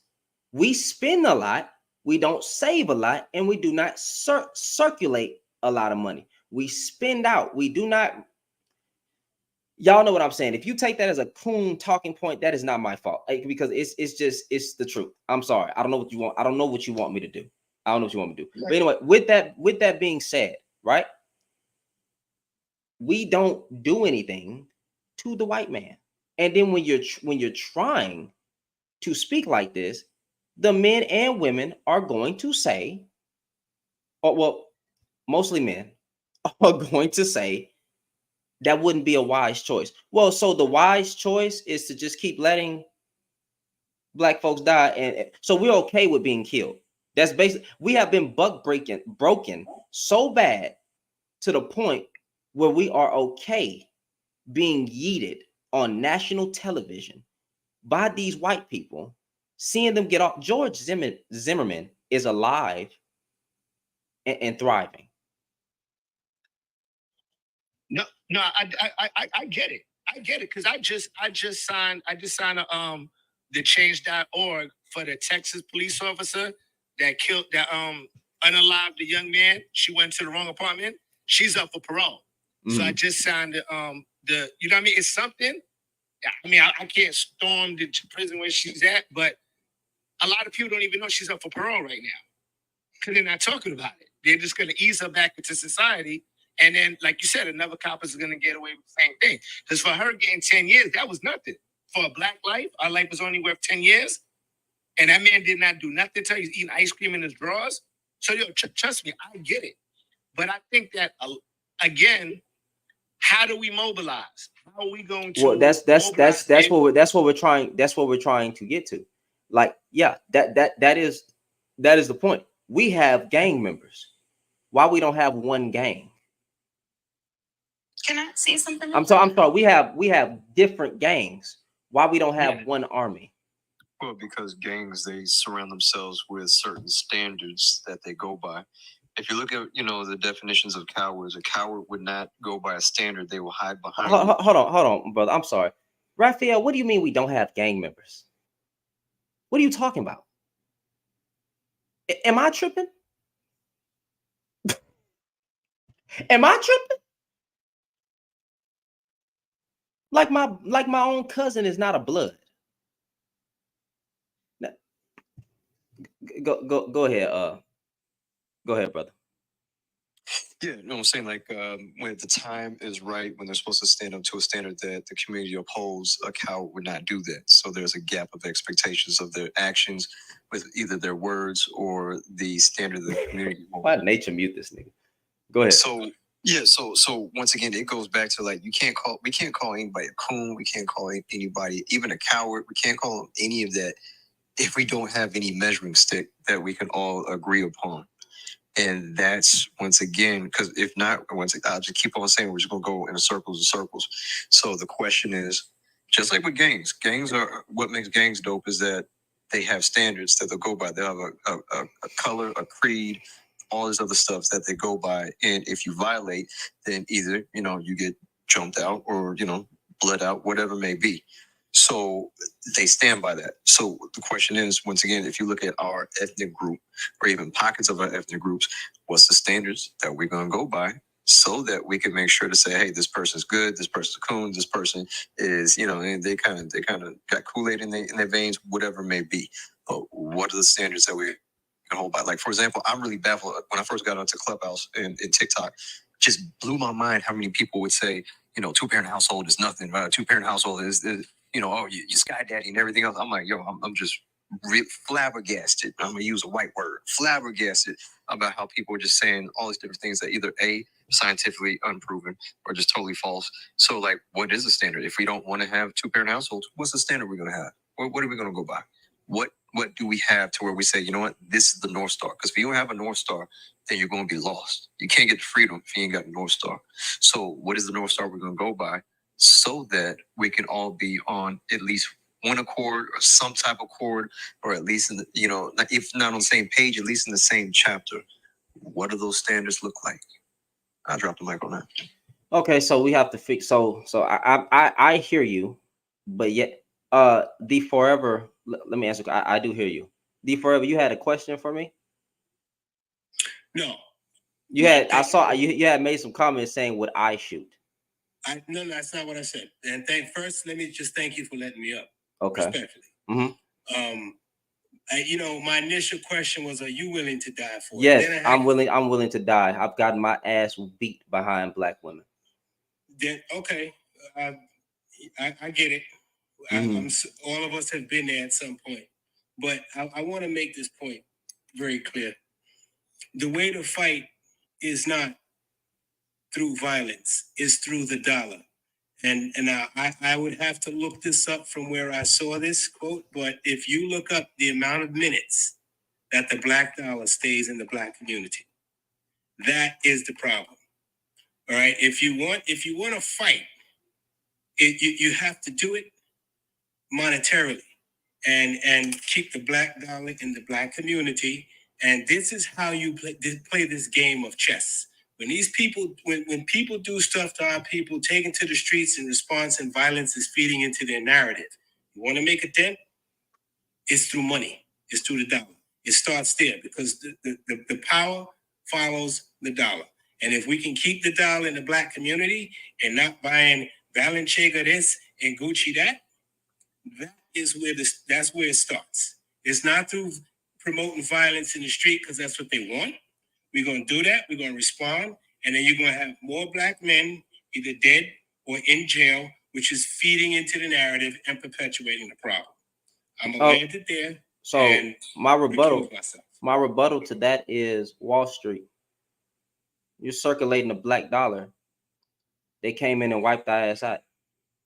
We spend a lot. We don't save a lot, and we do not circulate a lot of money. We spend out. We do not. Y'all know what I'm saying. If you take that as a coon talking point, that is not my fault because it's the truth. I'm sorry. I don't know what you want. I don't know what you want me to do. I don't know what you want me to do. Right. But anyway, with that being said, right? We don't do anything to the white man. And then when you're trying to speak like this, the men and women are going to say, or well, mostly men are going to say that wouldn't be a wise choice. Well, so the wise choice is to just keep letting black folks die, and so we're okay with being killed. That's basically we have been broken so bad to the point where we are okay being yeeted on national television by these white people, seeing them get off. George Zimmerman is alive and thriving.
No, I get it. I get it because I just signed the change.org for the Texas police officer that unalived the young man. She went to the wrong apartment. She's up for parole. So I just signed you know what I mean? It's something. I mean, I can't storm the prison where she's at, but a lot of people don't even know she's up for parole right now because they're not talking about it. They're just going to ease her back into society. And then, like you said, another cop is going to get away with the same thing. Because for her getting 10 years, that was nothing. For a black life, our life was only worth 10 years. And that man did not do nothing to her. He's eating ice cream in his drawers. So, trust me, I get it. But I think that, again, how do we mobilize? How are we going to? Well,
that's what we're trying. That's what we're trying to get to. Like, yeah, that is the point. We have gang members. Why we don't have one gang?
Can I say something?
I'm sorry. We have different gangs. Why we don't have one army?
Well, because gangs, they surround themselves with certain standards that they go by. If you look at, the definitions of cowards, a coward would not go by a standard. They will hide behind.
Hold on, brother. I'm sorry. Raphael, what do you mean we don't have gang members? What are you talking about? Am I tripping? Am I tripping? Like my own cousin is not a blood. Now, go ahead. Go ahead, brother.
Yeah, no, I'm saying when the time is right, when they're supposed to stand up to a standard that the community upholds, a coward would not do that. So there's a gap of expectations of their actions with either their words or the standard of the community.
Why did nature mute this nigga? Go ahead.
So yeah, so once again, it goes back to we can't call anybody a coon, we can't call anybody even a coward, we can't call them any of that if we don't have any measuring stick that we can all agree upon. And that's, once again, because if not, I'll just keep on saying we're just going to go in circles and circles. So the question is, just like with gangs are, what makes gangs dope is that they have standards that they'll go by. They have a color, a creed, all this other stuff that they go by. And if you violate, then either, you get jumped out or, bled out, whatever it may be. So they stand by that. So the question is, once again, if you look at our ethnic group or even pockets of our ethnic groups, what's the standards that we're going to go by so that we can make sure to say, hey, this person's good, this person's a coon, this person is, and they kind of got Kool-Aid in their veins, whatever it may be. But what are the standards that we can hold by? Like, for example, I'm really baffled when I first got onto Clubhouse and TikTok. Just blew my mind how many people would say, two-parent household is nothing. Two-parent household is oh, you sky daddy and everything else. I'm like, yo, I'm just flabbergasted. I'm gonna use a white word, flabbergasted about how people are just saying all these different things that either A, scientifically unproven or just totally false. So like, what is the standard? If we don't want to have two-parent households, what's the standard we're gonna have? What are we gonna go by? What do we have to where we say, you know what, this is the North Star? Because if you don't have a North Star, then you're going to be lost. You can't get to freedom if you ain't got a North Star. So what is the North Star we're going to go by so that we can all be on at least one accord or some type of accord, or at least, in the, if not on the same page, at least in the same chapter? What do those standards look like? I'll drop the mic on that.
Okay, so we have to fix. So I hear you, but yet, the forever. Let me answer. I do hear you. The forever. You had a question for me?
No.
You had. I saw you had made some comments saying, "Would I shoot?"
No, that's not what I said. And first, let me just thank you for letting me up.
Okay.
Respectfully. My initial question was, "Are you willing to die for it?"
Yes, I'm willing. I'm willing to die. I've gotten my ass beat behind black women.
Then okay, I get it. All of us have been there at some point, but I want to make this point very clear. The way to fight is not through violence; it's through the dollar. And I would have to look this up from where I saw this quote, but if you look up the amount of minutes that the black dollar stays in the black community, that is the problem. All right. If you want to fight, you have to do it monetarily and keep the black dollar in the black community. And this is how you play this game of chess. When these people, when people do stuff to our people, taken to the streets in response, and violence is feeding into their narrative. You want to make a dent? It's through money. It's through the dollar. It starts there because the power follows the dollar. And if we can keep the dollar in the black community and not buying Balenciaga this and Gucci that, that's where it starts. It's not through promoting violence in the street because that's what they want. We're going to do that. We're going to respond. And then you're going to have more black men either dead or in jail, which is feeding into the narrative and perpetuating the problem. I'm going to land it there.
So my rebuttal to that is Wall Street. You're circulating the black dollar. They came in and wiped our ass out,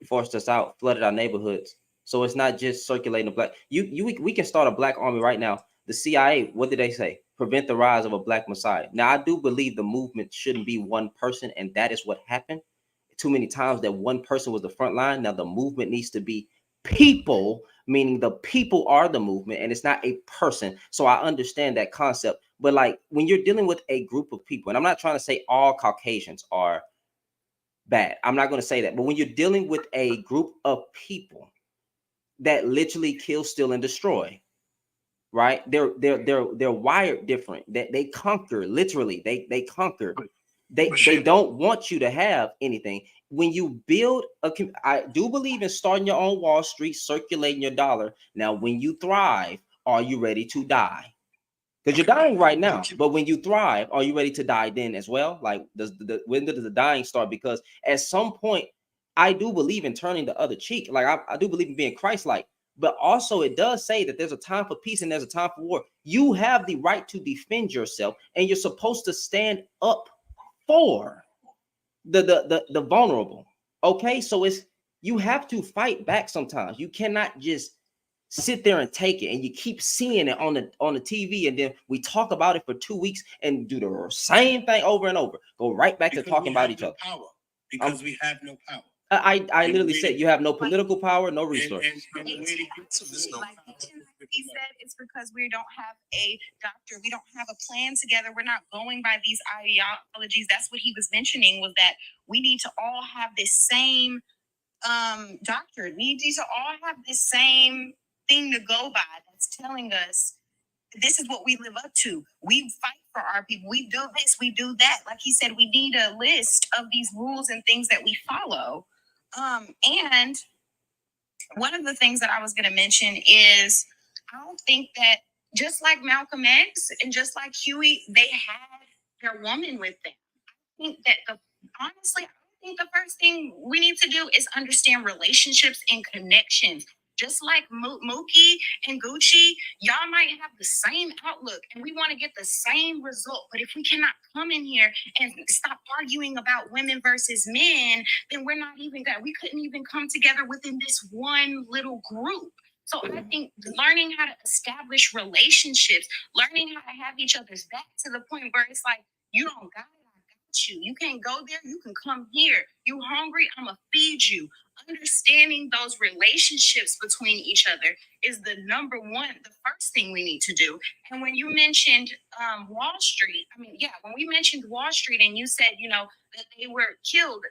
forced us out, flooded our neighborhoods. So it's not just circulating the black. We can start a black army right now. The CIA, what did they say? Prevent the rise of a black messiah. Now, I do believe the movement shouldn't be one person, and that is what happened. Too many times that one person was the front line. Now the movement needs to be people, meaning the people are the movement, and it's not a person. So I understand that concept. But like when you're dealing with a group of people, and I'm not trying to say all Caucasians are bad. I'm not going to say that. But when you're dealing with a group of people that literally kill, steal, and destroy, right? They're wired different. They conquer, literally. They conquer. They don't want you to have anything. When you build I do believe in starting your own Wall Street, circulating your dollar. Now, when you thrive, are you ready to die? Because you're dying right now. But when you thrive, are you ready to die then as well? Like, when does the dying start? Because at some point, I do believe in turning the other cheek. Like I do believe in being Christ-like. But also it does say that there's a time for peace and there's a time for war. You have the right to defend yourself, and you're supposed to stand up for the vulnerable. Okay, so you have to fight back sometimes. You cannot just sit there and take it, and you keep seeing it on the TV, and then we talk about it for 2 weeks and do the same thing over and over. Go right back to talking about each other.
Because we have no power.
I literally said you have no political power, no resources.
And the way to get to this
he said it's because we don't have a doctor. We don't have a plan together. We're not going by these ideologies. That's what he was mentioning, was that we need to all have this same doctrine. We need to all have this same thing to go by that's telling us this is what we live up to. We fight for our people. We do this, we do that. Like he said, we need a list of these rules and things that we follow. And one of the things that I was going to mention is I don't think that just like Malcolm X and just like Huey, they had their woman with them. I think that honestly, I think the first thing we need to do is understand relationships and connections. Just like Mookie and Gucci, y'all might have the same outlook and we want to get the same result. But if we cannot come in here and stop arguing about women versus men, then we're not even good. We couldn't even come together within this one little group. So I think learning how to establish relationships, learning how to have each other's back to the point where it's like, you don't got it, I got you. You can't go there, you can come here. You hungry, I'm going to feed you. Understanding those relationships between each other is the number one, the first thing we need to do. And when you mentioned Wall Street, when we mentioned Wall Street and you said, that they were killed,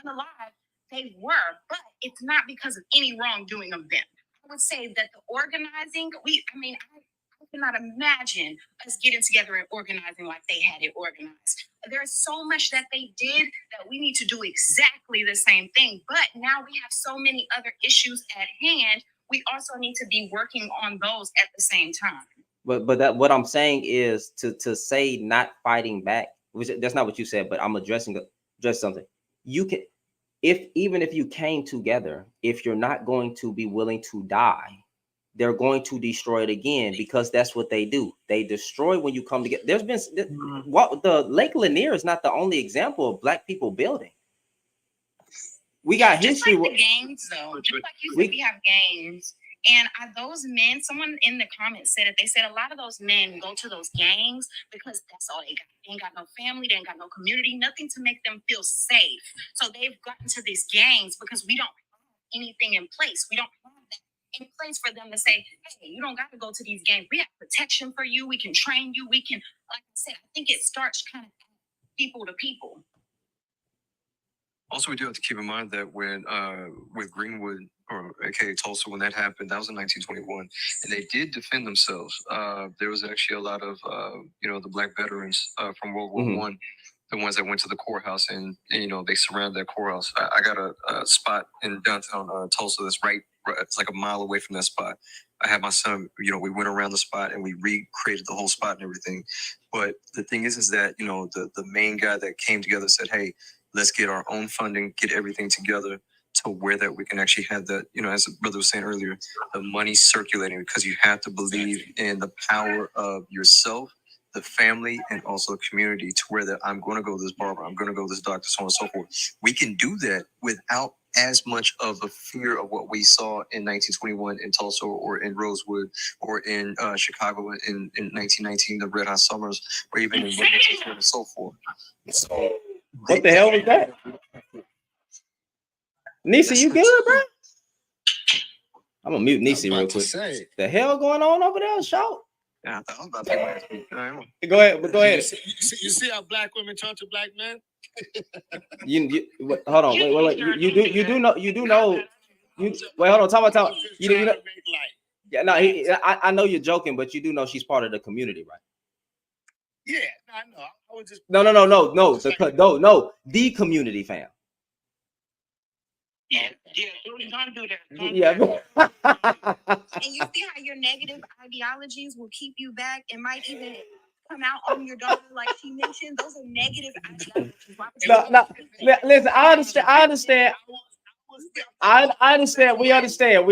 unalive, they were, but it's not because of any wrongdoing of them. I would say that the organizing, I cannot imagine us getting together and organizing like they had it organized. There's so much that they did that we need to do exactly the same thing. But now we have so many other issues at hand. We also need to be working on those at the same time.
But that what I'm saying is to say not fighting back, which that's not what you said, but I'm address something. You can, even if you came together, if you're not going to be willing to die, they're going to destroy it again, because that's what they do. They destroy when you come together. There's been the Lake Lanier is not the only example of Black people building. We got
just
history.
Like the gangs, though. Just like you said, we have gangs. And those men, someone in the comments said it. They said a lot of those men go to those gangs because that's all they got. They ain't got no family. They ain't got no community. Nothing to make them feel safe. So they've gotten to these gangs because we don't have anything in place. We don't have that in place for them to say, hey, you don't got to go to these gangs. We have protection for you. We can train you. We can, like I said, I think it starts kind of people to people.
Also, we do have to keep in mind that when with Greenwood, or aka Tulsa, when that happened, that was in 1921, and they did defend themselves. There was actually a lot of the Black veterans from World War One, the ones that went to the courthouse, and they surrounded that courthouse. I got a spot in downtown Tulsa that's right. It's like a mile away from that spot. I had my son. We went around the spot and we recreated the whole spot and everything. But the thing is that the main guy that came together said, "Hey, let's get our own funding, get everything together to where that we can actually have that, as the brother was saying earlier, the money circulating, because you have to believe in the power of yourself, the family, and also community, to where that I'm going to go to this barber, I'm going to go to this doctor, so on and so forth. We can do that without as much of a fear of what we saw in 1921 in Tulsa, or in Rosewood, or in Chicago in 1919, the Red Hot Summers, or even in Winston and so forth. So,
what the hell was that? Nisa, you good, bro? I'm gonna mute Nisa real quick. The hell going on over there, shout?
Yeah, I was about to
go ahead.
You see how Black women talk to Black men?
you hold on, wait. You do know. Wait, hold on. Talk about. You know. Yeah, no. I know you're joking, but you do know she's part of the community, right?
Yeah, I know. I was just
no. The community, fam.
Yeah, don't do that.
Yeah.
And you see how your negative ideologies will keep you back and might even come out on your daughter, like she mentioned. Those are negative ideologies.
No. Listen, I understand. I understand. We understand.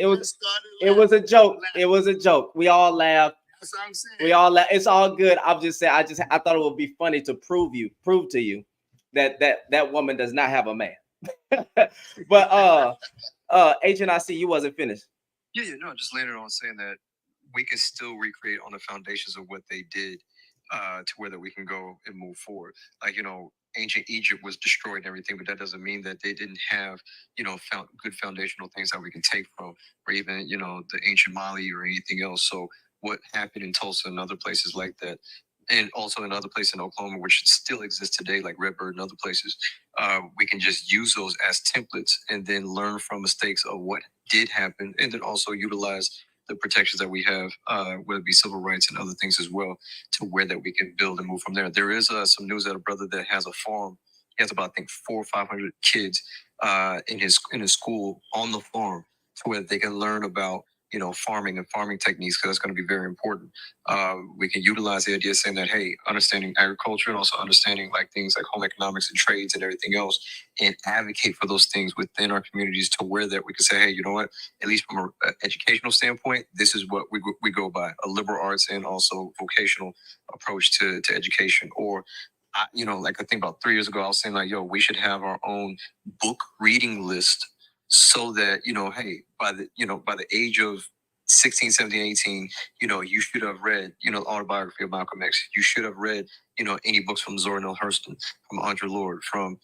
It was a joke. We all laughed.
That's what I'm saying.
We all laugh. It's all good. I'm just saying. I thought it would be funny to prove to you that woman does not have a man. But HNIC, you wasn't finished.
Yeah, no, just landed on saying that we can still recreate on the foundations of what they did. to where that we can go and move forward. Like, ancient Egypt was destroyed and everything, but that doesn't mean that they didn't have, good foundational things that we can take from, or even, the ancient Mali or anything else. So what happened in Tulsa and other places like that, and also in other places in Oklahoma, which still exists today, like Redbird and other places, we can just use those as templates and then learn from mistakes of what did happen, and then also utilize the protections that we have, whether it be civil rights and other things as well, to where that we can build and move from there. There is some news that a brother that has a farm, he has about, I think, 400 or 500 kids in his school on the farm, to where they can learn about farming and farming techniques, because that's going to be very important. We can utilize the idea of saying that, hey, understanding agriculture and also understanding like things like home economics and trades and everything else, and advocate for those things within our communities, to where that we can say, hey, you know what, at least from an educational standpoint, this is what we go by, a liberal arts and also vocational approach to education. Or like I think about 3 years ago, I was saying like, yo, we should have our own book reading list, so that, hey, by the age of 16, 17, 18, you should have read, the autobiography of Malcolm X. You should have read, any books from Zora Neale Hurston, from Audre Lorde, from,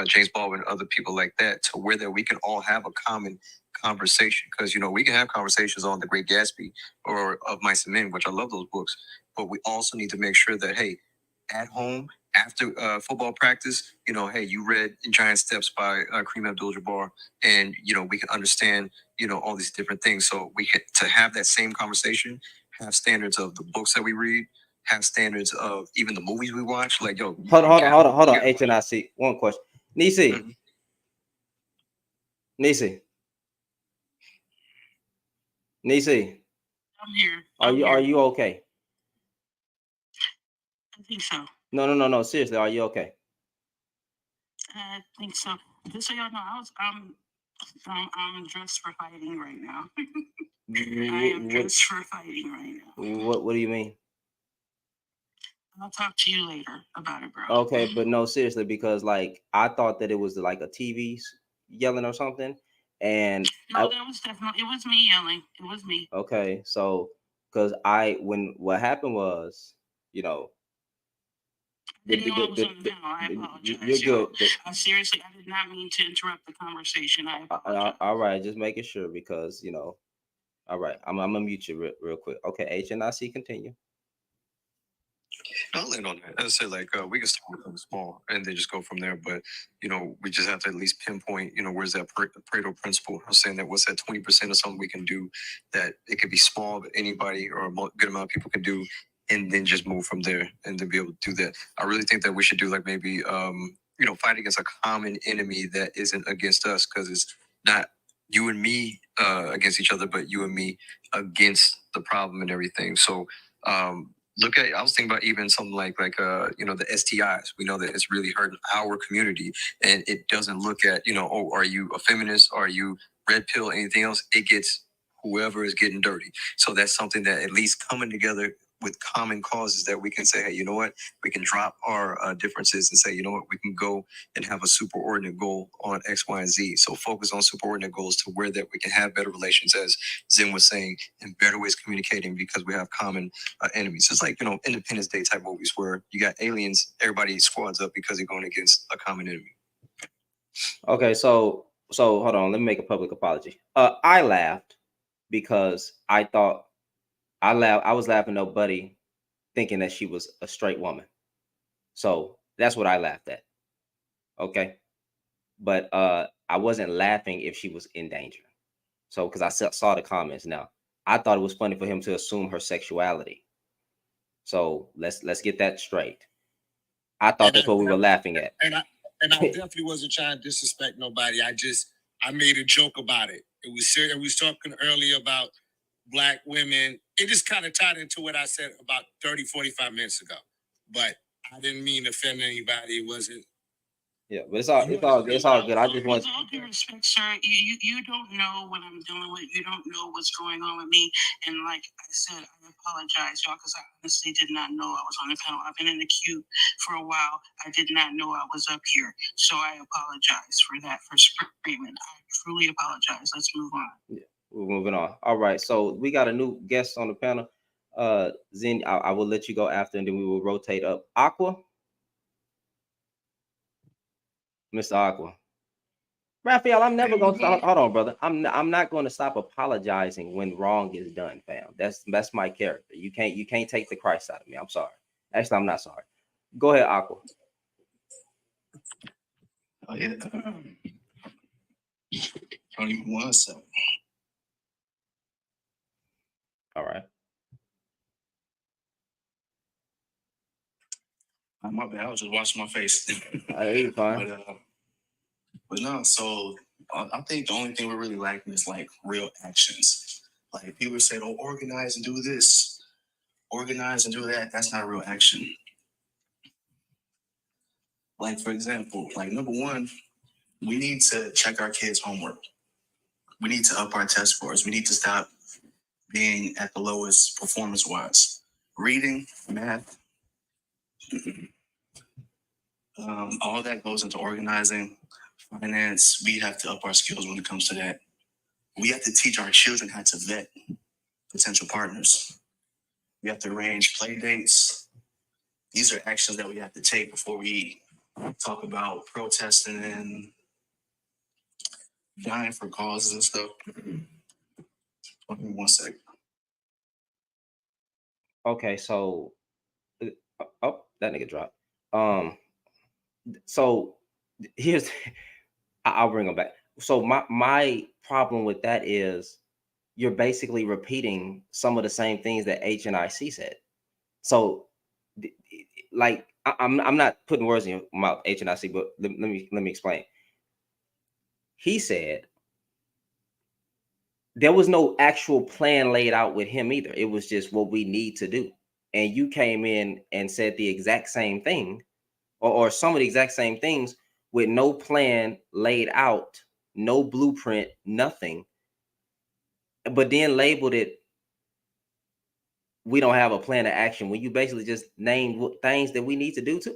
James Baldwin, other people like that, to where that we can all have a common conversation. Because, we can have conversations on The Great Gatsby or Of Mice and Men, which I love those books. But we also need to make sure that, hey, at home, after football practice, hey, you read Giant Steps by Kareem Abdul-Jabbar, and we can understand all these different things. So we can, to have that same conversation, have standards of the books that we read, have standards of even the movies we watch. Like, yo,
hold on. HNIC, one question. Nisi.
Mhm.
Nisi.
I'm here.
Are you okay?
I think so.
No. Seriously, are you okay?
I think so. Just so y'all know, I'm dressed for fighting right now. I am dressed for fighting right now.
What do you mean?
I'll talk to you later about it, bro.
Okay, but no, seriously, because like I thought that it was like a TV yelling or something, and
no, that was definitely, it was me yelling. It was me.
Okay, so because what happened was,
I didn't know I was on the panel. I apologize.
you're good.
Seriously, I did not mean to interrupt the conversation. I apologize.
All right, just making sure, because all right, I'm gonna mute you real quick. Okay, HNIC, continue.
I'll land on that. As I said, like, we can start with something small and then just go from there. But, we just have to at least pinpoint, where's that Pareto principle? I was saying that what's that 20% of something we can do, that it could be small, but anybody or a good amount of people can do, and then just move from there and then be able to do that. I really think that we should do like maybe, fight against a common enemy that isn't against us, because it's not you and me against each other, but you and me against the problem and everything. So, I was thinking about even something like the STIs. We know that it's really hurting our community, and it doesn't look at, oh, are you a feminist? Are you red pill? Anything else? It gets whoever is getting dirty. So that's something that at least coming together with common causes, that we can say, hey, you know what? We can drop our differences and say, you know what? We can go and have a superordinate goal on X, Y, and Z. So focus on superordinate goals, to where that we can have better relations, as Zim was saying, and better ways of communicating, because we have common enemies. It's like, Independence Day type movies where you got aliens, everybody squads up because they're going against a common enemy.
Okay, so hold on, let me make a public apology. I laughed because I was laughing at Buddy thinking that she was a straight woman. So that's what I laughed at. Okay. But I wasn't laughing if she was in danger. So because I saw the comments now. I thought it was funny for him to assume her sexuality. So let's get that straight. I thought that's what we were laughing at.
And I definitely wasn't trying to disrespect nobody. I made a joke about it. It was serious. We was talking earlier about Black women. It just kind of tied into what I said about 30, 45 minutes ago. But I didn't mean to offend anybody. It wasn't.
Yeah, but it's all good. I just want.
With all due respect, sir, you don't know what I'm dealing with. You don't know what's going on with me. And like I said, I apologize, y'all, because I honestly did not know I was on the panel. I've been in the queue for a while. I did not know I was up here. So I apologize for that, for screaming. I truly apologize. Let's move on.
Yeah, we're moving on. All right, so we got a new guest on the panel. Zen, I will let you go after, and then we will rotate up. Aqua, Mr. Aqua. Raphael, I'm never gonna stop. Hold on, brother. I'm not gonna stop apologizing when wrong is done, fam. That's my character. You can't take the Christ out of me. I'm sorry. Actually, I'm not sorry. Go ahead, Aqua.
Oh, yeah. Only 1 second.
All right.
My bad. I was just washing my face.
You're fine.
But no, so I think the only thing we're really lacking is like real actions. Like people say, "Oh, organize and do this, organize and do that." That's not real action. Like for example, like number one, we need to check our kids' homework. We need to up our test scores. We need to stop being at the lowest performance-wise. Reading, math, all that goes into organizing. Finance, we have to up our skills when it comes to that. We have to teach our children how to vet potential partners. We have to arrange play dates. These are actions that we have to take before we talk about protesting and dying for causes and stuff. Give me 1 second.
Okay, so oh, that nigga dropped. So here's I'll bring him back. So my problem with that is you're basically repeating some of the same things that HNIC said. So like I'm not putting words in your mouth, HNIC, but let me explain. He said there was no actual plan laid out with him either. It was just what we need to do. And you came in and said the exact same thing, or some of the exact same things with no plan laid out, no blueprint, nothing. But then labeled it, we don't have a plan of action, when you basically just named things that we need to do to.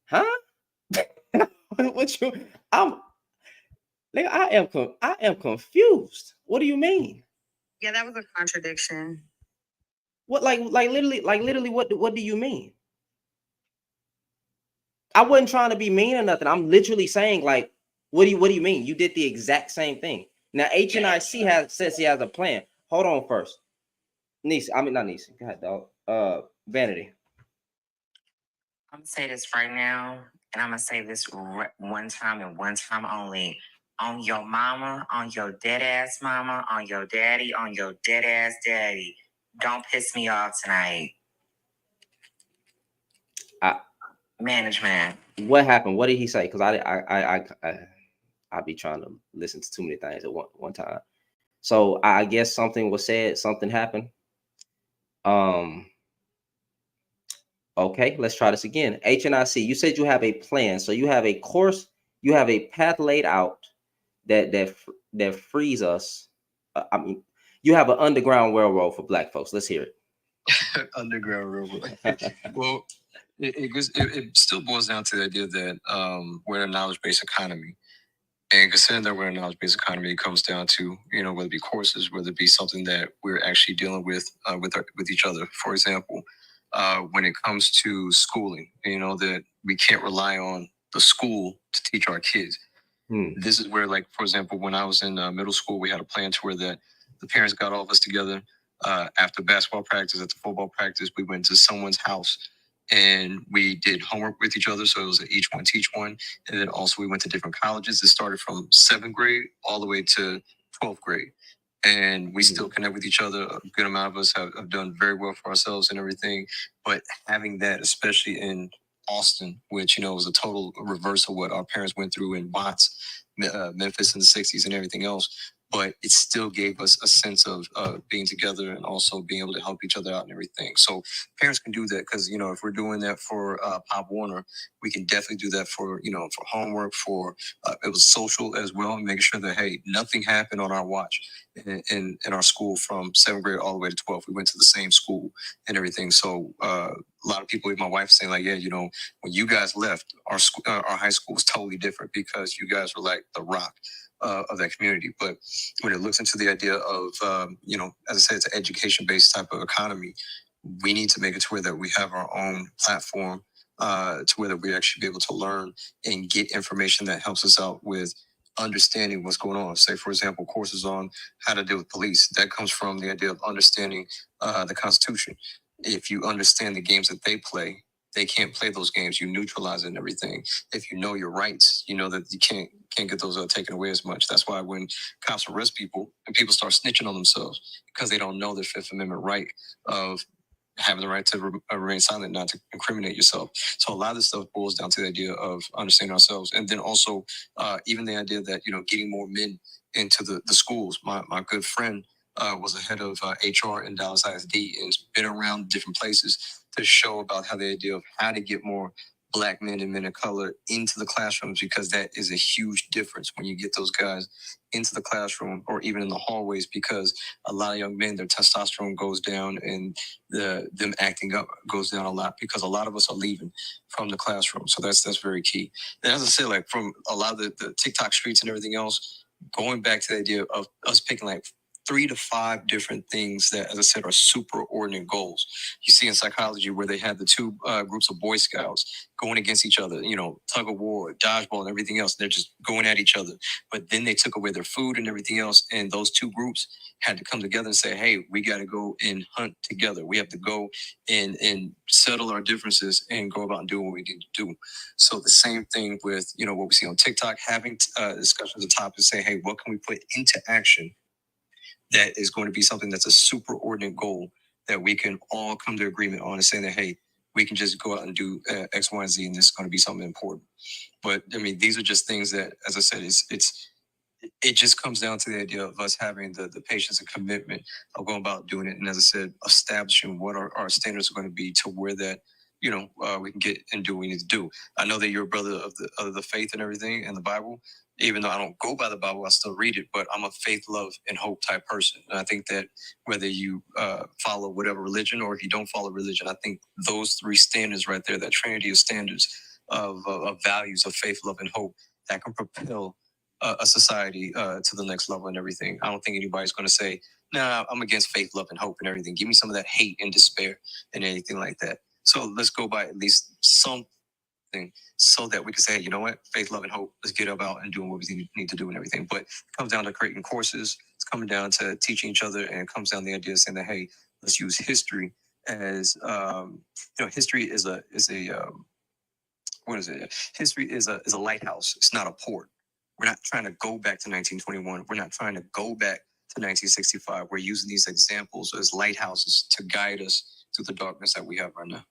Huh? What you? I am confused. What do you mean?
Yeah, that was a contradiction.
What like literally what do you mean? I wasn't trying to be mean or nothing. I'm literally saying like, what do you mean? You did the exact same thing. Now HNIC says he has a plan. Hold on first. Not niece. God, dog. Vanity.
I'm gonna say this right now, and I'm gonna say this one time and one time only. On your mama, on your dead ass mama, on your daddy, on your dead ass daddy. Don't piss me off tonight. Management.
What happened? What did he say? Because I be trying to listen to too many things at one time. So I guess something was said, something happened. Okay, let's try this again. HNIC, you said you have a plan. So you have a course, you have a path laid out that frees us. I mean, you have an underground railroad for Black folks. Let's hear it.
Underground railroad. Well, it still boils down to the idea that we're in a knowledge-based economy. And considering that we're in a knowledge-based economy, it comes down to, whether it be courses, whether it be something that we're actually dealing with each other. For example, when it comes to schooling, that we can't rely on the school to teach our kids. This is where, like, for example, when I was in middle school, we had a plan to where that the parents got all of us together after basketball practice, after football practice. We went to someone's house and we did homework with each other. So it was an each one teach one. And then also we went to different colleges. It started from 7th grade all the way to 12th grade. And we still connect with each other. A good amount of us have done very well for ourselves and everything. But having that, especially in Austin, which, was a total reverse of what our parents went through in Watts, Memphis in the 60s and everything else. But it still gave us a sense of being together and also being able to help each other out and everything. So parents can do that because, if we're doing that for Pop Warner, we can definitely do that for, for homework, for it was social as well, and making sure that, hey, nothing happened on our watch in our school from 7th grade all the way to 12th. We went to the same school and everything. So a lot of people, my wife saying like, yeah, when you guys left, our high school was totally different because you guys were like the rock.
of that community. But when it looks into the idea of, as I said, it's an education-based type of economy, we need to make it to where that we have our own platform to where that we actually be able to learn and get information that helps us out with understanding what's going on. Say, for example, courses on how to deal with police. That comes from the idea of understanding the Constitution. If you understand the games that they play, they can't play those games. You neutralize it and everything. If you know your rights, you know that you can't get those taken away as much. That's why when cops arrest people and people start snitching on themselves because they don't know their Fifth Amendment right of having the right to remain silent, not to incriminate yourself. So a lot of this stuff boils down to the idea of understanding ourselves. And then also even the idea that, getting more men into the schools. My good friend was the head of HR in Dallas ISD and has been around different places to show about how the idea of how to get more Black men and men of color into the classrooms, because that is a huge difference when you get those guys into the classroom or even in the hallways, because a lot of young men, their testosterone goes down and them acting up goes down a lot, because a lot of us are leaving from the classroom. So that's very key. And as I said, like from a lot of the TikTok streets and everything else, going back to the idea of us picking like 3 to 5 different things that, as I said, are superordinate goals. You see in psychology where they had the two groups of Boy Scouts going against each other, tug of war, dodgeball, and everything else. They're just going at each other. But then they took away their food and everything else. And those two groups had to come together and say, hey, we got to go and hunt together. We have to go and settle our differences and go about and do what we need to do. So the same thing with, what we see on TikTok, having discussions on top and say, hey, what can we put into action that is going to be something that's a superordinate goal that we can all come to agreement on, and saying that, hey, we can just go out and do X, Y, and Z, and this is going to be something important. But I mean, these are just things that, as I said, it just comes down to the idea of us having the patience and commitment of going about doing it. And as I said, establishing what our standards are going to be to where that, we can get and do what we need to do. I know that you're a brother of the faith and everything and the Bible. Even though I don't go by the Bible, I still read it, but I'm a faith, love, and hope type person. And I think that whether you follow whatever religion or if you don't follow religion, I think those 3 standards right there, that trinity of standards of values of faith, love, and hope, that can propel a society to the next level and everything. I don't think anybody's going to say, nah, I'm against faith, love, and hope and everything. Give me some of that hate and despair and anything like that. So let's go by at least something so that we can say, you know what, faith, love, and hope, let's get about and doing what we need to do and everything. But it comes down to creating courses. It's coming down to teaching each other, and it comes down to the idea of saying that, hey, let's use history as, history is a what is it? History is a lighthouse. It's not a port. We're not trying to go back to 1921. We're not trying to go back to 1965. We're using these examples as lighthouses to guide us through the darkness that we have right now.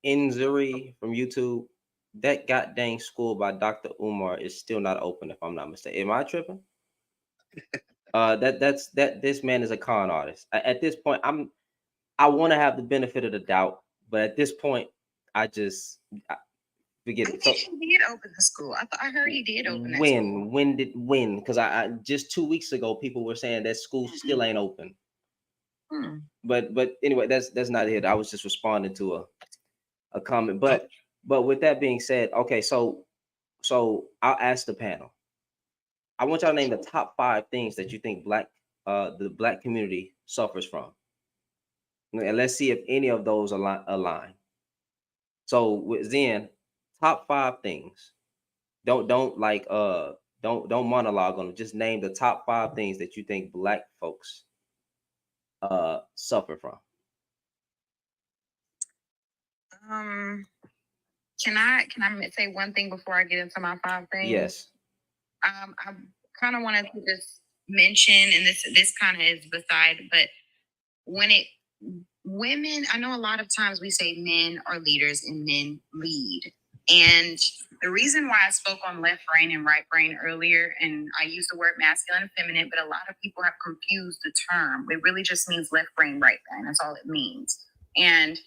Inzuri from YouTube, that goddamn school by Dr. Umar is still not open, if I'm not mistaken. Am I tripping? This man is a con artist. At this point, I want to have the benefit of the doubt, but at this point, I forget it. So,
He did open the school. I heard he did open that school.
When? Because I just 2 weeks ago, people were saying that school still ain't open. But anyway, that's not it. I was just responding to a comment. But with that being said, okay, so I'll ask the panel. I want y'all to name the top 5 things that you think the Black community suffers from, and let's see if any of those align. So with Zen, top 5 things. Don't monologue on them. Just name the top 5 things that you think Black folks suffer from.
Can I say one thing before I get into my 5 things?
Yes.
I kind of wanted to just mention, and this kind of is beside, but women, I know a lot of times we say men are leaders and men lead. And the reason why I spoke on left brain and right brain earlier, and I used the word masculine and feminine, but a lot of people have confused the term. It really just means left brain, right brain. That's all it means. And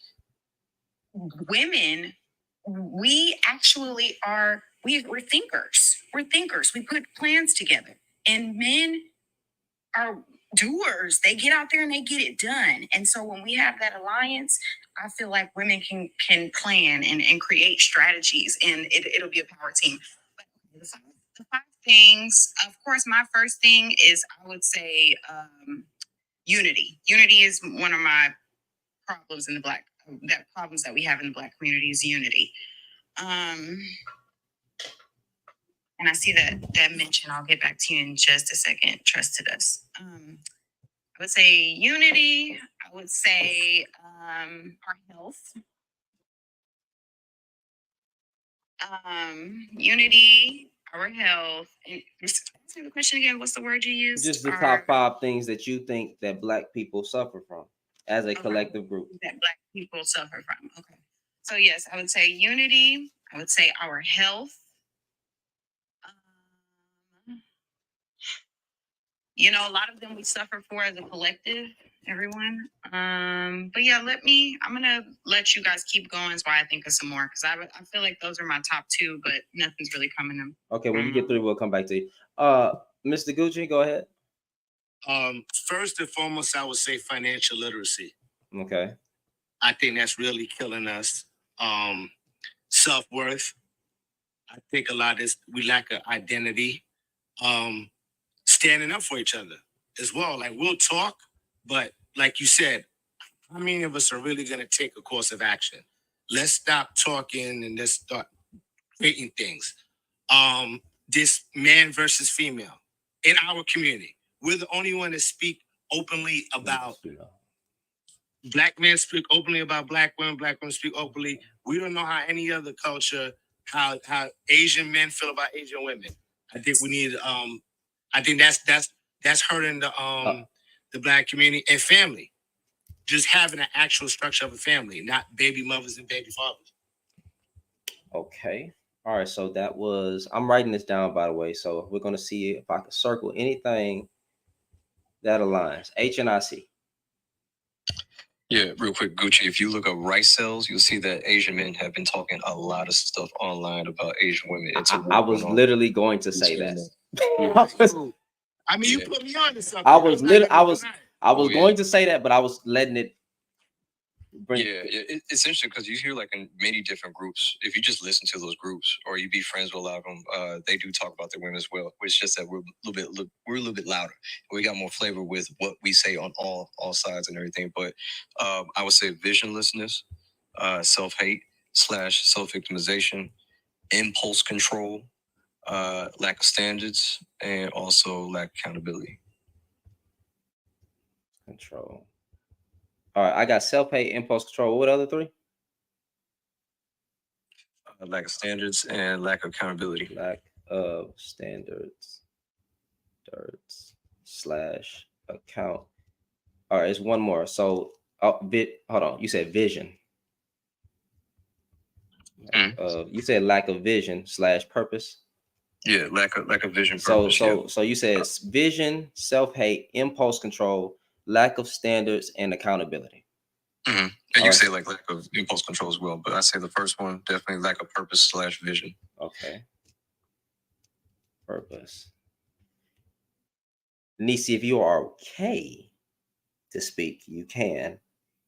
women, we actually we're thinkers. We're thinkers. We put plans together. And men are doers. They get out there and they get it done. And so when we have that alliance, I feel like women can plan and create strategies, and it'll be a power team. But The 5 things, of course, my first thing is I would say unity. Unity is one of my problems in the problems that we have in the Black community is unity. And I see that mention. I'll get back to you in just a second. Trusted us. I would say unity. I would say our health. Unity, our health. And just answer the question again. What's the word you used?
Just the top 5 things that you think that Black people suffer from as a collective group.
That Black people suffer from. Okay. So yes, I would say unity. I would say our health. You know, a lot of them we suffer for as a collective, everyone. But yeah, I'm gonna let you guys keep going so I think of some more because I feel like those are my top 2, but nothing's really coming in.
Okay, when you get through, we'll come back to you. Mr. Gucci, go ahead.
First and foremost, I would say financial literacy.
Okay.
I think that's really killing us. Self-worth. I think a lot of this, we lack an identity. Standing up for each other as well. Like we'll talk, but like you said, how many of us are really going to take a course of action? Let's stop talking and let's start creating things. This man versus female in our community. We're the only one that speak openly about Black men speak openly about Black women speak openly. We don't know how any other culture, how Asian men feel about Asian women. I think we need I think that's hurting the Black community and family. Just having an actual structure of a family, not baby mothers and baby fathers.
Okay. All right. So that was, I'm writing this down, by the way. So we're going to see if I can circle anything that aligns. HNIC.
Yeah, real quick, Gucci, if you look up rice cells, you'll see that Asian men have been talking a lot of stuff online about Asian women.
I was literally going to say that.
I mean, you put me on to something.
I was going to say that, but I was letting it bring.
Yeah, it's interesting because you hear like in many different groups, if you just listen to those groups or you be friends with a lot of them, they do talk about their women as well. It's just that we're a little bit louder. We got more flavor with what we say on all sides and everything. But I would say visionlessness, self-hate / self-victimization, impulse control, lack of standards, and also lack of accountability.
Control. All right, I got self-hate, impulse control. What other 3?
Lack of standards and lack of accountability.
Lack of standards, / account. All right, it's one more. So, hold on. You said vision. You said lack of vision / purpose.
Yeah, lack of vision.
Purpose,
so
you said vision, self-hate, impulse control, lack of standards, and accountability.
Mm-hmm. And you say like lack of impulse control as well, but I say the first one definitely lack of purpose / vision.
Okay. Purpose. Nisi, if you are okay to speak, you can.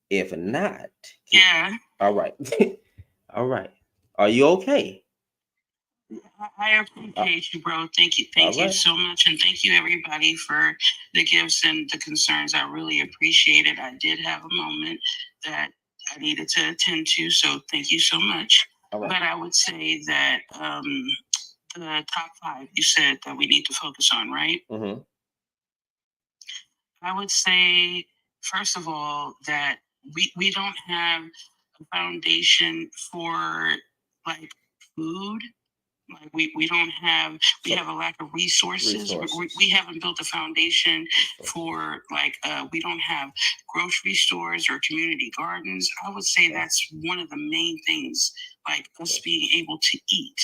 If not,
yeah.
All right. All right. Are you okay?
I appreciate you, bro. Thank you so much. And thank you, everybody, for the gifts and the concerns. I really appreciate it. I did have a moment that I needed to attend to, so thank you so much. But I would say that the top 5 you said that we need to focus on, right?
Mm-hmm.
I would say, first of all, that we don't have a foundation for like food. Like we don't have, we have a lack of resources. We haven't built a foundation for like, we don't have grocery stores or community gardens. I would say that's one of the main things, like us being able to eat.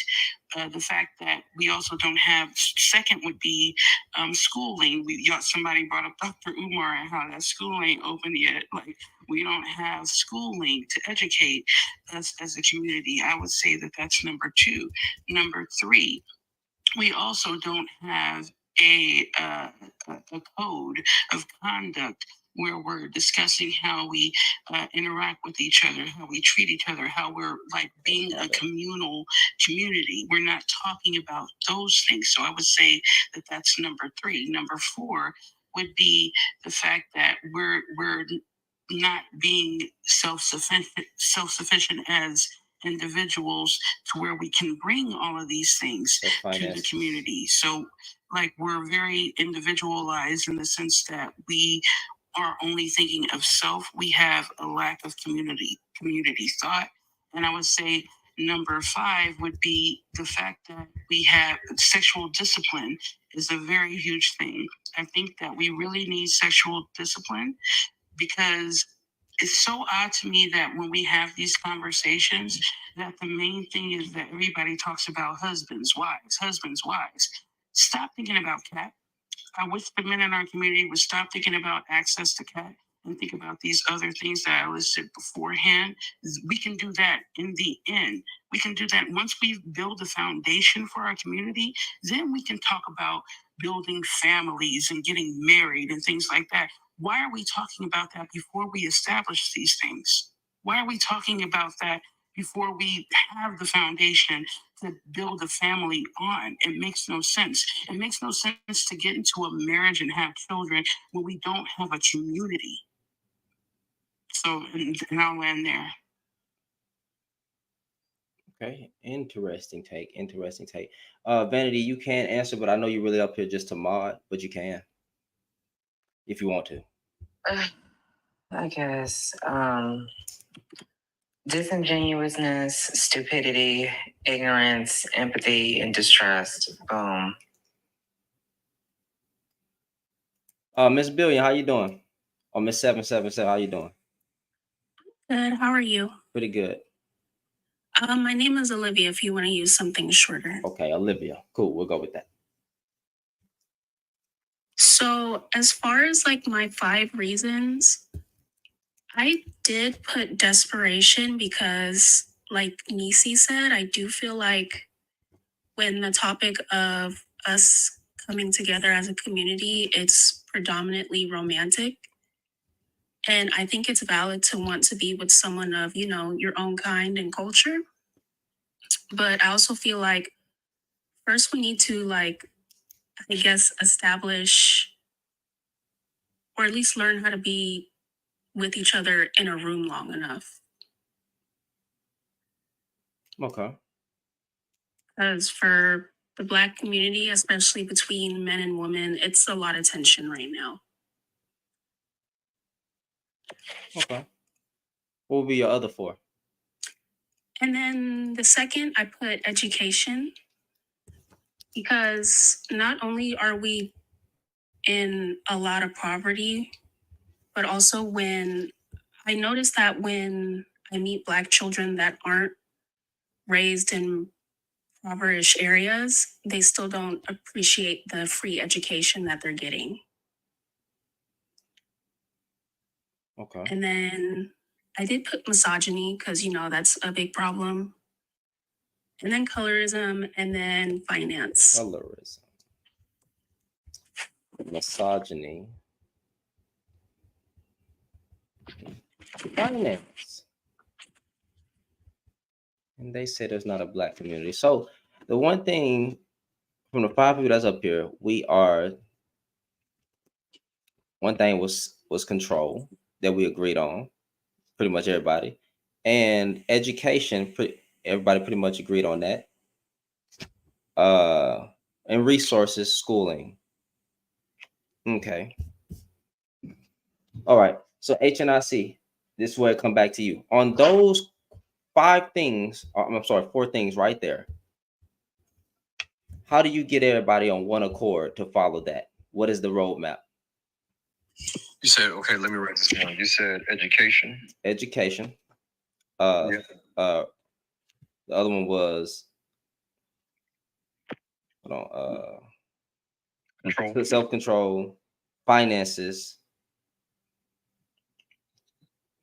The fact that we also don't have, second would be schooling. Somebody brought up Dr. Umar and how that school ain't open yet. Like we don't have schooling to educate us as a community. I would say that that's number 2. Number 3, we also don't have a code of conduct where we're discussing how we interact with each other, how we treat each other, how we're like being a communal community. We're not talking about those things. So I would say that that's number 3. Number 4 would be the fact that we're not being self-sufficient as individuals to where we can bring all of these things to the community. So like we're very individualized in the sense that we are only thinking of self. We have a lack of community thought. And I would say number 5 would be the fact that we have sexual discipline is a very huge thing. I think that we really need sexual discipline because it's so odd to me that when we have these conversations, that the main thing is that everybody talks about husbands, wives. Stop thinking about cat. I wish the men in our community would stop thinking about access to cat and think about these other things that I listed beforehand. We can do that in the end. We can do that once we build the foundation for our community, then we can talk about building families and getting married and things like that. Why are we talking about that before we establish these things? Why are we talking about that before we have the foundation to build a family on? It makes no sense. It makes no sense to get into a marriage and have children when we don't have a community. So, and I'll land there.
Okay, interesting take. Vanity, you can't answer, but I know you're really up here just to mod, but you can if you want to.
I guess disingenuousness, stupidity, ignorance, empathy, and distrust. Boom.
Miss Billion, how you doing? Or Miss 777, how you doing?
Good. How are you?
Pretty good.
My name is Olivia. If you want to use something shorter.
Okay, Olivia. Cool. We'll go with that.
So, as far as like my 5 reasons, I did put desperation because, like Nisi said, I do feel like when the topic of us coming together as a community, it's predominantly romantic. And I think it's valid to want to be with someone of, you know, your own kind and culture. But I also feel like first we need to, like, I guess, establish or at least learn how to be with each other in a room long enough.
Okay.
Because for the Black community, especially between men and women, it's a lot of tension right now.
Okay. What will be your other 4?
And then the second, I put education. Because not only are we in a lot of poverty, but also when I notice that when I meet Black children that aren't raised in impoverished areas, they still don't appreciate the free education that they're getting.
Okay.
And then I did put misogyny because, you know, that's a big problem. And then colorism, and then finance.
Colorism. Misogyny. Finance. And they say there's not a Black community. So the one thing from the 5 people that's up here, we are, one thing was control that we agreed on, pretty much everybody. And education, everybody pretty much agreed on that. And resources, schooling. Okay. All right. So HNIC, this is where it come back to you. On those 5 things, I'm sorry, 4 things right there. How do you get everybody on one accord to follow that? What is the roadmap?
You said, okay, let me write this down. You said education.
Education.
Yeah.
The other one was, hold on,
Control.
self-control, finances,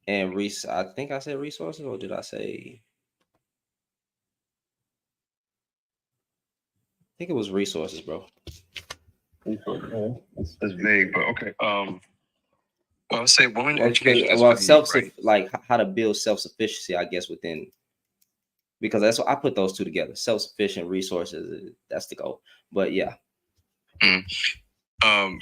and I think I said resources, or did I say? I think it was resources, bro.
It's vague, but okay. Well, I would say women
Well,
education is
well,
right.
like how to build self-sufficiency, I guess, within, because that's what I put those two together. Self-sufficient resources, that's the goal. But yeah.
Mm.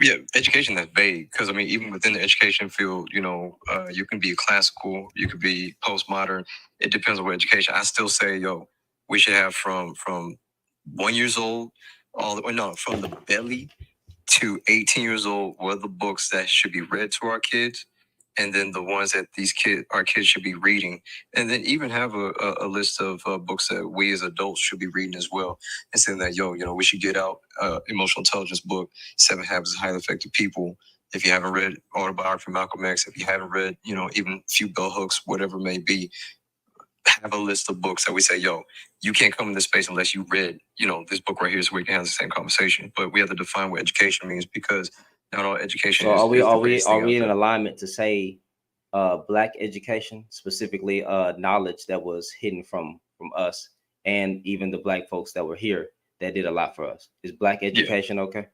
Yeah, education that's vague, because I mean, even within the education field, you know, you can be classical, you could be postmodern. It depends on what education. I still say, yo, we should have from 1 years old all the way, no, from the belly to 18 years old, what are the books that should be read to our kids, and then the ones that our kids should be reading, and then even have a list of books that we as adults should be reading as well, and saying that, yo, you know, we should get out emotional intelligence book, 7 Habits of Highly Effective People. If you haven't read Autobiography of Malcolm X, if you haven't read, you know, even a few bell hooks, whatever it may be, have a list of books that we say, yo, you can't come in this space unless you read, you know, this book right here, so we can have the same conversation. But we have to define what education means, because not all education
So
is
are
the greatest
are
thing
we
out
in
there.
alignment to say black education, specifically knowledge that was hidden from us, and even the black folks that were here that did a lot for us? Is black education okay?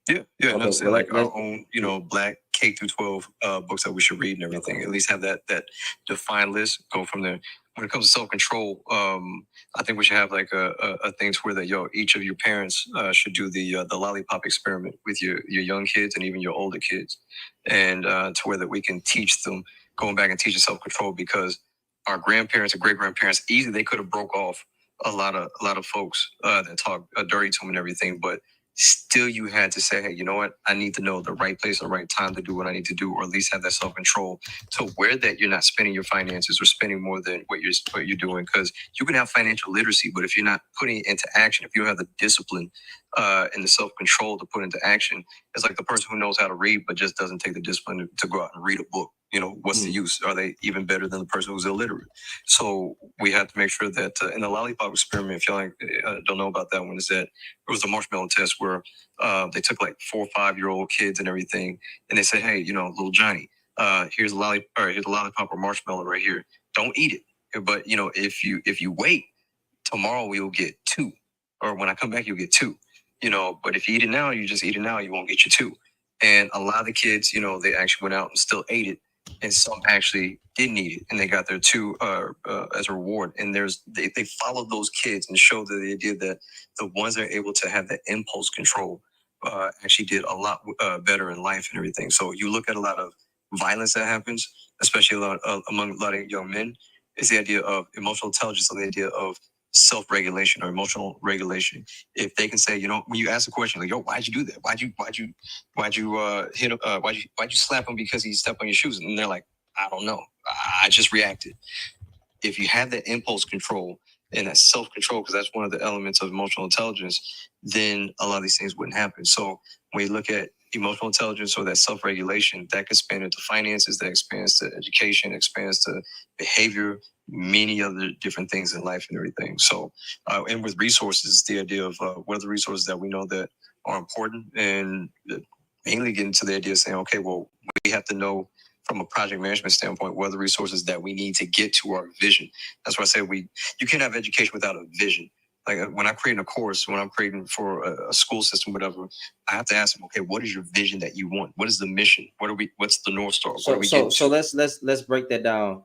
Yeah, and
Okay,
I'd say
well,
like
let's
our own, you know, black K through 12 books that we should read and everything. At least have that defined list. Go from there. When it comes to self control, I think we should have like a thing to where that, yo, each of your parents should do the lollipop experiment with your young kids and even your older kids, and to where that we can teach them, going back and teaching self control, because our grandparents and great grandparents, easily they could have broke off a lot of folks that talk dirty to them and everything, but still you had to say, hey, you know what, I need to know the right place and the right time to do what I need to do, or at least have that self-control to where that you're not spending your finances or spending more than what you're doing. Because you can have financial literacy, but if you're not putting it into action, if you don't have the discipline and the self-control to put into action, it's like the person who knows how to read but just doesn't take the discipline to go out and read a book. You know, what's the use? Are they even better than the person who's illiterate? So we have to make sure that in the lollipop experiment, if y'all don't know about that one, is that it was a marshmallow test where they took like 4 or 5 year old kids and everything, and they said, hey, you know, little Johnny, here's a lollipop or marshmallow right here. Don't eat it, but you know, if you wait, tomorrow you'll get 2, or when I come back you'll get 2. You know, but if you eat it now, you just eat it now, you won't get your 2. And a lot of the kids, you know, they actually went out and still ate it, and some actually didn't eat it, and they got their 2 as a reward. And they followed those kids and showed that the idea that the ones that are able to have that impulse control actually did a lot better in life and everything. So you look at a lot of violence that happens, especially among a lot of young men, is the idea of emotional intelligence, or the idea of self-regulation or emotional regulation. If they can say, you know, when you ask a question like, yo, why'd you do that? Why'd you hit him? Why'd you slap him because he stepped on your shoes? And they're like, I don't know. I just reacted. If you have that impulse control and that self-control, because that's one of the elements of emotional intelligence, then a lot of these things wouldn't happen. So when you look at emotional intelligence or that self-regulation, that can span into finances, that expands to education, expands to behavior, many other different things in life and everything. So, and with resources, the idea of what are the resources that we know that are important, and mainly getting to the idea of saying, okay, well, we have to know from a project management standpoint, what are the resources that we need to get to our vision. That's why I say you can't have education without a vision. Like when I'm creating a course, when I'm creating for a school system, whatever, I have to ask them, okay, what is your vision that you want? What is the mission? What's the North Star? What are we getting
So
to?
let's break that down.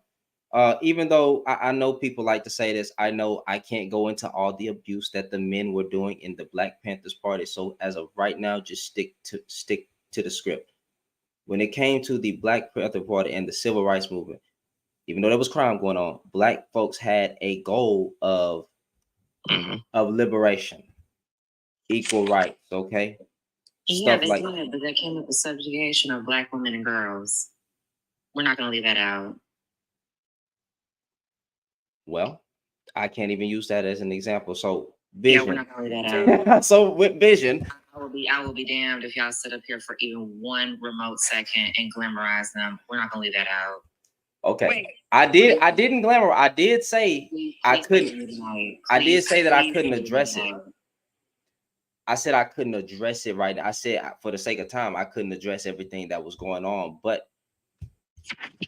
Even though I know people like to say this, I know I can't go into all the abuse that the men were doing in the Black Panthers Party. So as of right now, just stick to the script. When it came to the Black Panther Party and the Civil Rights Movement, even though there was crime going on, Black folks had a goal of liberation, equal rights. Okay,
Yeah,
stuff
they
like.
did, but that came with the subjugation of Black women and girls. We're not going to leave that out.
Well, I can't even use that as an example. So
Yeah,
vision.
we're not going to leave that out.
So with vision,
I will be damned if y'all sit up here for even one remote second and glamorize them. We're not going to leave that out.
okay.
Wait,
I didn't glamour. I did say I couldn't. I did say that I couldn't address it. I said I couldn't address it right now. I said for the sake of time, I couldn't address everything that was going on. But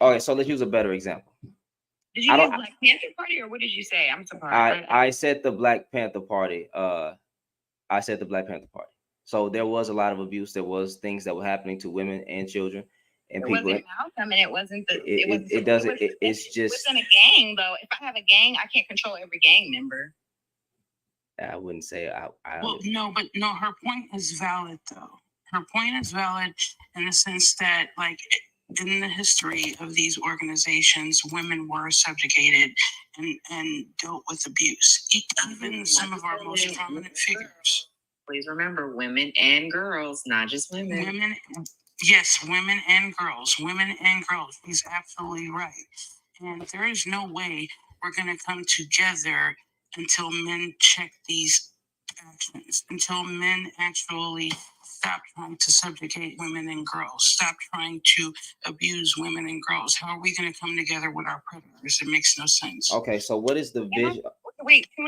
okay, so let's use a better example.
Did you use Black Panther Party, or what did you say? I'm surprised.
I said the Black Panther Party. I said the Black Panther Party. So there was a lot of abuse. There was things that were happening to women and children, and
It
people.
wasn't Malcolm, and it wasn't the. It wasn't.
It doesn't.
It
It's
was
just.
in a gang, though. If I have a gang, I can't control every gang member.
I wouldn't say I
Well, no, but no, her point is valid though. Her point is valid in the sense that, like, in the history of these organizations, women were subjugated and dealt with abuse. Even some of our most prominent figures.
Please remember, women and girls, not just women.
Women, yes, women and girls. Women and girls. He's absolutely right. And there is no way we're going to come together until men check these actions, until men actually stop trying to subjugate women and girls, stop trying to abuse women and girls. How are we going to come together with our predators? It makes no sense.
Okay, so what is the vision?
Wait, can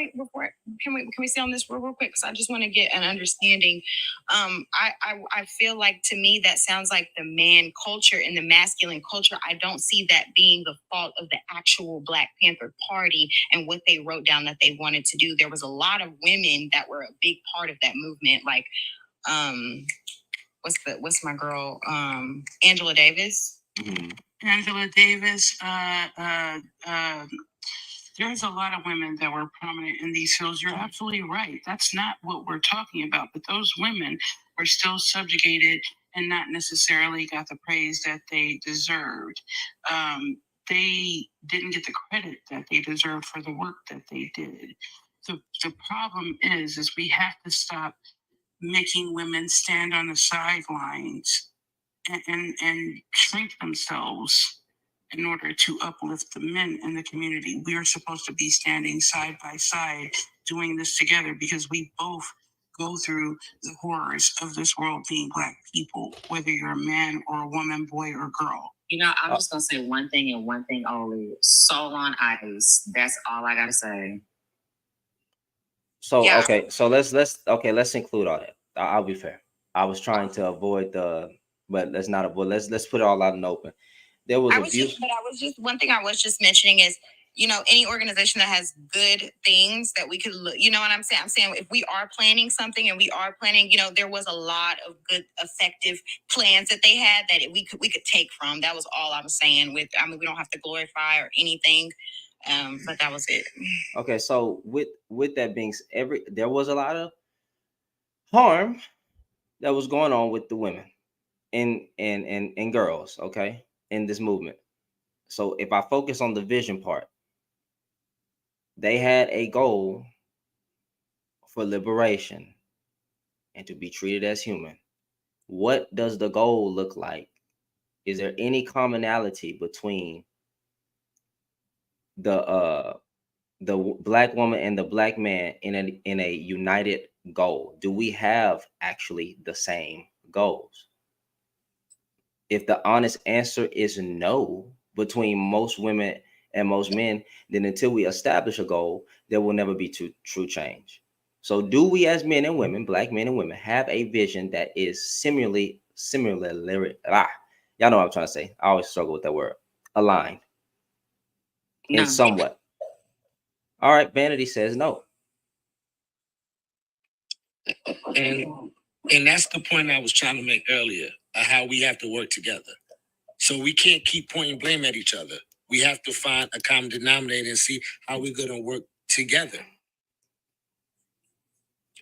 we stay on this real quick? Because I just want to get an understanding. I feel like, to me, that sounds like the man culture and the masculine culture. I don't see that being the fault of the actual Black Panther Party and what they wrote down that they wanted to do. There was a lot of women that were a big part of that movement, like what's my girl, Angela Davis.
Mm-hmm.
Angela Davis, there's a lot of women that were prominent in these fields. You're absolutely right. That's not what we're talking about. But those women were still subjugated and not necessarily got the praise that they deserved. They didn't get the credit that they deserved for the work that they did. The problem is we have to stop making women stand on the sidelines and shrink themselves in order to uplift the men in the community. We are supposed to be standing side by side doing this together because we both go through the horrors of this world being Black people, whether you're a man or a woman, boy or girl.
You know, I'm just gonna say one thing and one thing only. Soul on ice. That's all I gotta say.
So
Yeah.
okay, so let's include all that. I'll be fair. I was trying to avoid but let's not avoid. Let's put it all out in the open. There was abuse.
One thing I was just mentioning is, any organization that has good things that we could look, you know what I'm saying? I'm saying if we are planning something and we are planning, there was a lot of good, effective plans that they had that we could take from. That was all I was saying. We don't have to glorify or anything, but that was it.
Okay, so with that being said, there was a lot of harm that was going on with the women and girls, okay, in this movement. So if I focus on the vision part, they had a goal for liberation and to be treated as human. What does the goal look like? Is there any commonality between the Black woman and the Black man in a united goal? Do we have actually the same goals? If the honest answer is no between most women and most men, then until we establish a goal, there will never be true change. So do we as men and women, Black men and women, have a vision that is similarly, y'all know what I'm trying to say. I always struggle with that word. Aligned.
No.
In somewhat. All right, Vanity says no.
And that's the point I was trying to make earlier, of how we have to work together. So we can't keep pointing blame at each other. We have to find a common denominator and see how we're going to work together.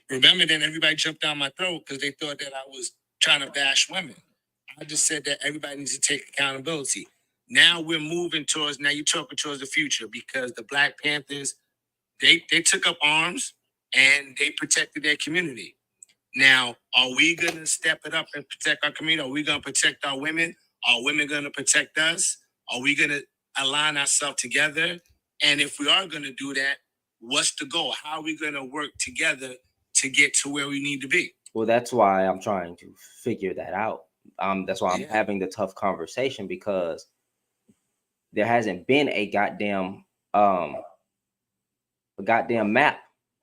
Remember, then everybody jumped down my throat because they thought that I was trying to bash women. I just said that everybody needs to take accountability. Now we're moving towards, now you're talking towards the future, because the Black Panthers, they took up arms and they protected their community. Now, are we going to step it up and protect our community? Are we going to protect our women? Are women going to protect us? Are we going to align ourselves together? And if we are going to do that, what's the goal? How are we going to work together to get to where we need to be?
Well, that's why I'm trying to figure that out. That's why I'm having the tough conversation, because there hasn't been a goddamn map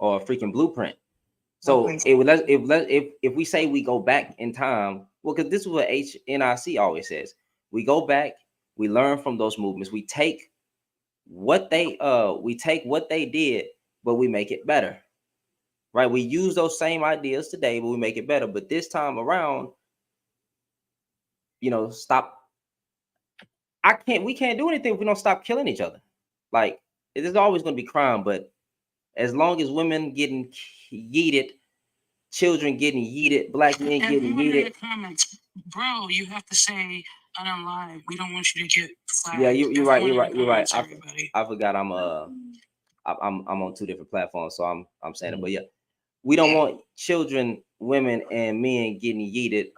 or a freaking blueprint. So if we say we go back in time, well, because this is what HNIC always says. We go back, we learn from those movements, we take what they did, but we make it better. Right? We use those same ideas today, but we make it better. But this time around, stop we can't do anything if we don't stop killing each other. Like, there's always going to be crime, but as long as women getting yeeted, children getting yeeted, black men getting
Everybody in the
yeeted.
comments, bro, you have to say unalive. We don't want you to get flagged.
Yeah, you're right. You're
Everyone in
right.
the
You're right.
comments, everybody.
I forgot. I'm on two different platforms, so I'm saying it. But yeah, we don't want children, women, and men getting yeeted.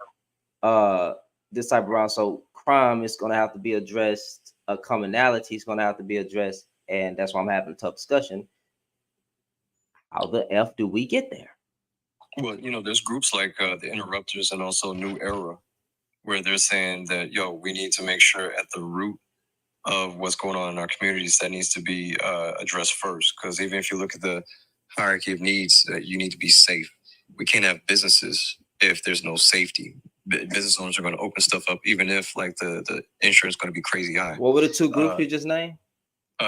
This type of round. So crime is going to have to be addressed. A commonality is going to have to be addressed, and that's why I'm having a tough discussion. How the F do we get there?
Well, there's groups like the Interrupters and also New Era, where they're saying that, we need to make sure at the root of what's going on in our communities that needs to be addressed first. Because even if you look at the hierarchy of needs, you need to be safe. We can't have businesses if there's no safety. Business owners are going to open stuff up, even if like the insurance is going to be crazy high.
What were the two groups you just named?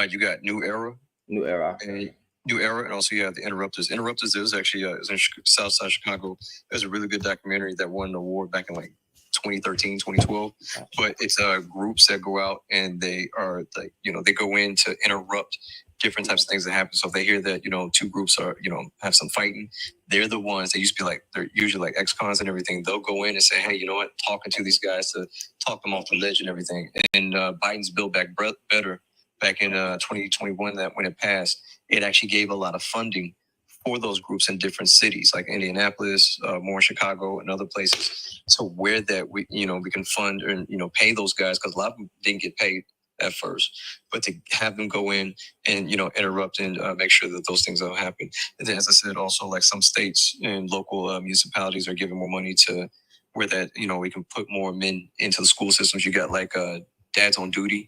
You got New Era. And New Era, and also you have the Interrupters. Interrupters, there's actually it was in Southside Chicago. There's a really good documentary that won an award back in like 2013, 2012. But it's groups that go out and they are like, they go in to interrupt different types of things that happen. So if they hear that, two groups are, have some fighting, they're the ones, they used to be like, they're usually like ex-cons and everything. They'll go in and say, hey, you know what, talking to these guys to talk them off the ledge and everything. And Biden's Build Back Better back in 2021, that when it passed, it actually gave a lot of funding for those groups in different cities like Indianapolis, more Chicago, and other places. So where that we can fund and pay those guys, because a lot of them didn't get paid at first, but to have them go in and interrupt and make sure that those things don't happen. And then, as I said, also like some states and local municipalities are giving more money to where that we can put more men into the school systems. You got like Dads on Duty,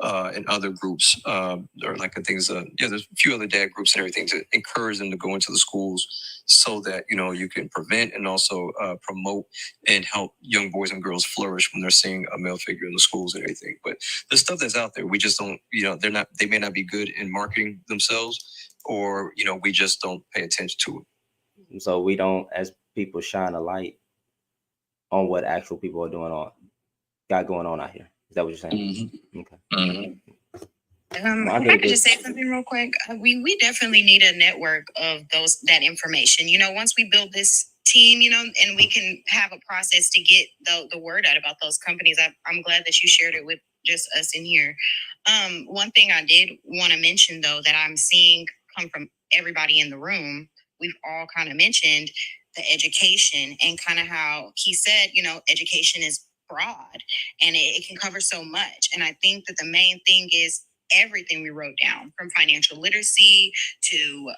and other groups, or like things. There's a few other dad groups and everything to encourage them to go into the schools, so that you can prevent and also promote and help young boys and girls flourish when they're seeing a male figure in the schools and everything. But the stuff that's out there, we just don't. They may not be good in marketing themselves, or we just don't pay attention to
it. So we don't, as people, shine a light on what actual people are got going on out here. Is that what you're saying? Mm-hmm. Okay. Mm-hmm.
If I could just say something real quick, we definitely need a network of that information. Once we build this team, and we can have a process to get the word out about those companies. I'm glad that you shared it with just us in here. One thing I did want to mention, though, that I'm seeing come from everybody in the room, we've all kind of mentioned the education and kind of how he said, education is broad and it can cover so much. And I think that the main thing is everything we wrote down, from financial literacy to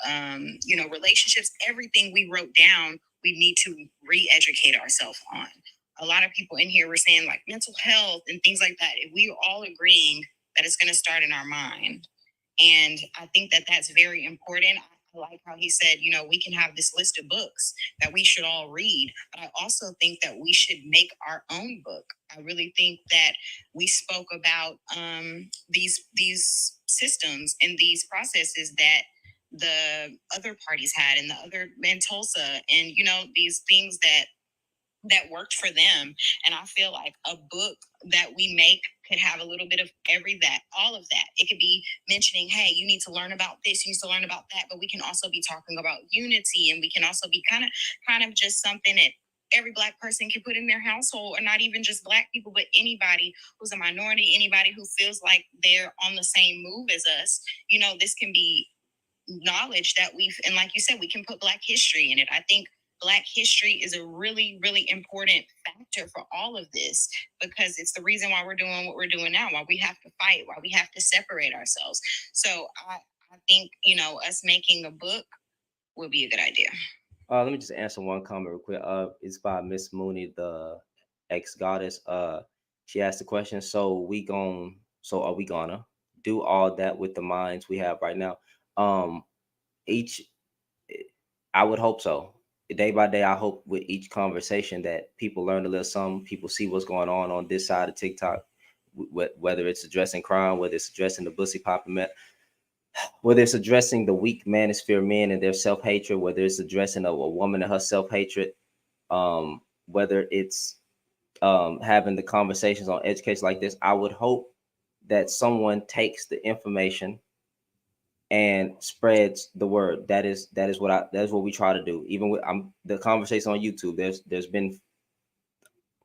relationships, everything we wrote down, we need to re-educate ourselves on. A lot of people in here were saying like mental health and things like that. If we are all agreeing that it's going to start in our mind, and I think that that's very important. I like how he said, we can have this list of books that we should all read, but I also think that we should make our own book. I really think that we spoke about these systems and these processes that the other parties had in Tulsa, and these things that worked for them. And I feel like a book that we make could have a little bit of all of that. It could be mentioning, hey, you need to learn about this, you need to learn about that, but we can also be talking about unity, and we can also be kind of just something that every Black person can put in their household, or not even just Black people, but anybody who's a minority, anybody who feels like they're on the same move as us. This can be knowledge that and like you said, we can put Black history in it. I think Black history is a really, really important factor for all of this, because it's the reason why we're doing what we're doing now, why we have to fight, why we have to separate ourselves. So I think, us making a book would be a good idea.
Let me just answer one comment real quick. It's by Miss Mooney, the ex-goddess. She asked the question, so are we gonna do all that with the minds we have right now? I would hope so. Day by day, I hope with each conversation that people learn a little something, people see what's going on this side of TikTok, whether it's addressing crime, whether it's addressing the pussy popping, whether it's addressing the weak manosphere men and their self-hatred, whether it's addressing a woman and her self-hatred, whether it's having the conversations on education like this. I would hope that someone takes the information and spreads the word. That is what we try to do. Even with the conversation on YouTube, there's been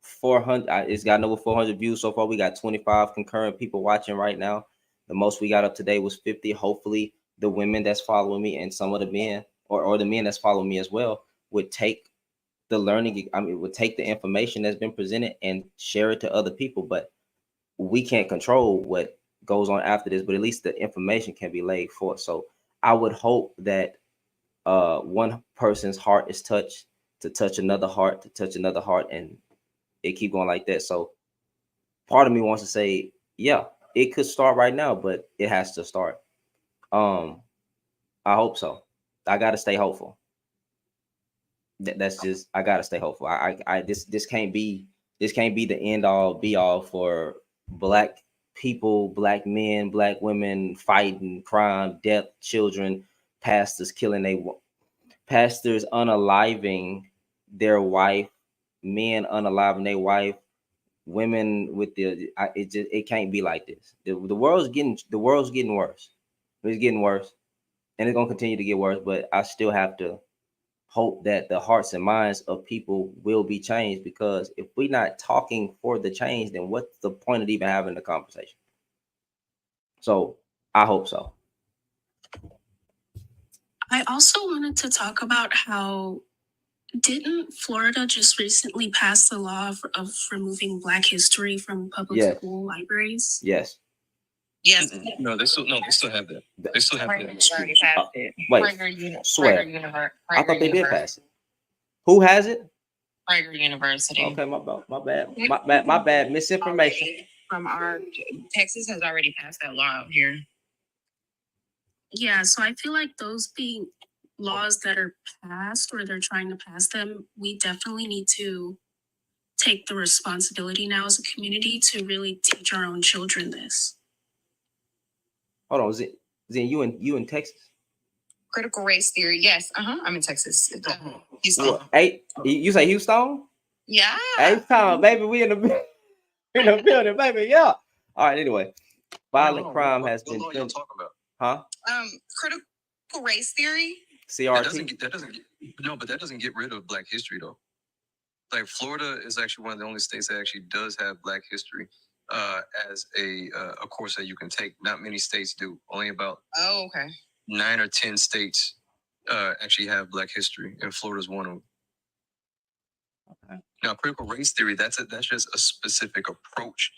400. It's gotten over 400 views so far. We got 25 concurrent people watching right now. The most we got up today was 50. Hopefully, the women that's following me and some of the men or the men that's following me as well would take the learning. Would take the information that's been presented and share it to other people. But we can't control what goes on after this. But at least the information can be laid forth. So I would hope that one person's heart is touched to touch another heart, and it keep going like that. So part of me wants to say, yeah, it could start right now, but it has to start. I hope so. I gotta stay hopeful. That's just, I gotta stay hopeful. This can't be the end all be all for Black people, Black men, Black women fighting crime, death, children, pastors killing pastors unaliving their wife, men unaliving their wife, women with it can't be like this. The world's getting worse. It's getting worse, and it's gonna continue to get worse. But I still have to hope that the hearts and minds of people will be changed, because if we're not talking for the change, then what's the point of even having the conversation? So I hope so.
I also wanted to talk about how didn't Florida just recently pass the law of removing Black history from public
Yes.
school libraries?
Yes.
Yes.
No, they still have that. They still have that. in
Prager's already
schools.
passed it.
Wait, swear.
Prager
I thought they did pass it. Who has it?
Prager University.
Okay, my bad. Misinformation.
From our Texas has already passed that law out here.
Yeah, so I feel like those being laws that are passed or they're trying to pass them, we definitely need to take the responsibility now as a community to really teach our own children this.
Hold on, Zen, you in Texas?
Critical race theory. Yes. I'm in Texas. Houston.
What? Hey, you say Houston?
Yeah.
Hey, time, baby, we in the building, baby. Yeah. All right. Anyway, violent crime has been.
What y'all talking about?
Huh?
Critical race theory.
CRT.
That doesn't get rid of Black history though. Like Florida is actually one of the only states that actually does have Black history as a course that you can take. Not many states do. Only about 9 or 10 states actually have Black history, and Florida's one of them.
Okay.
Now, critical race theory, that's just a specific approach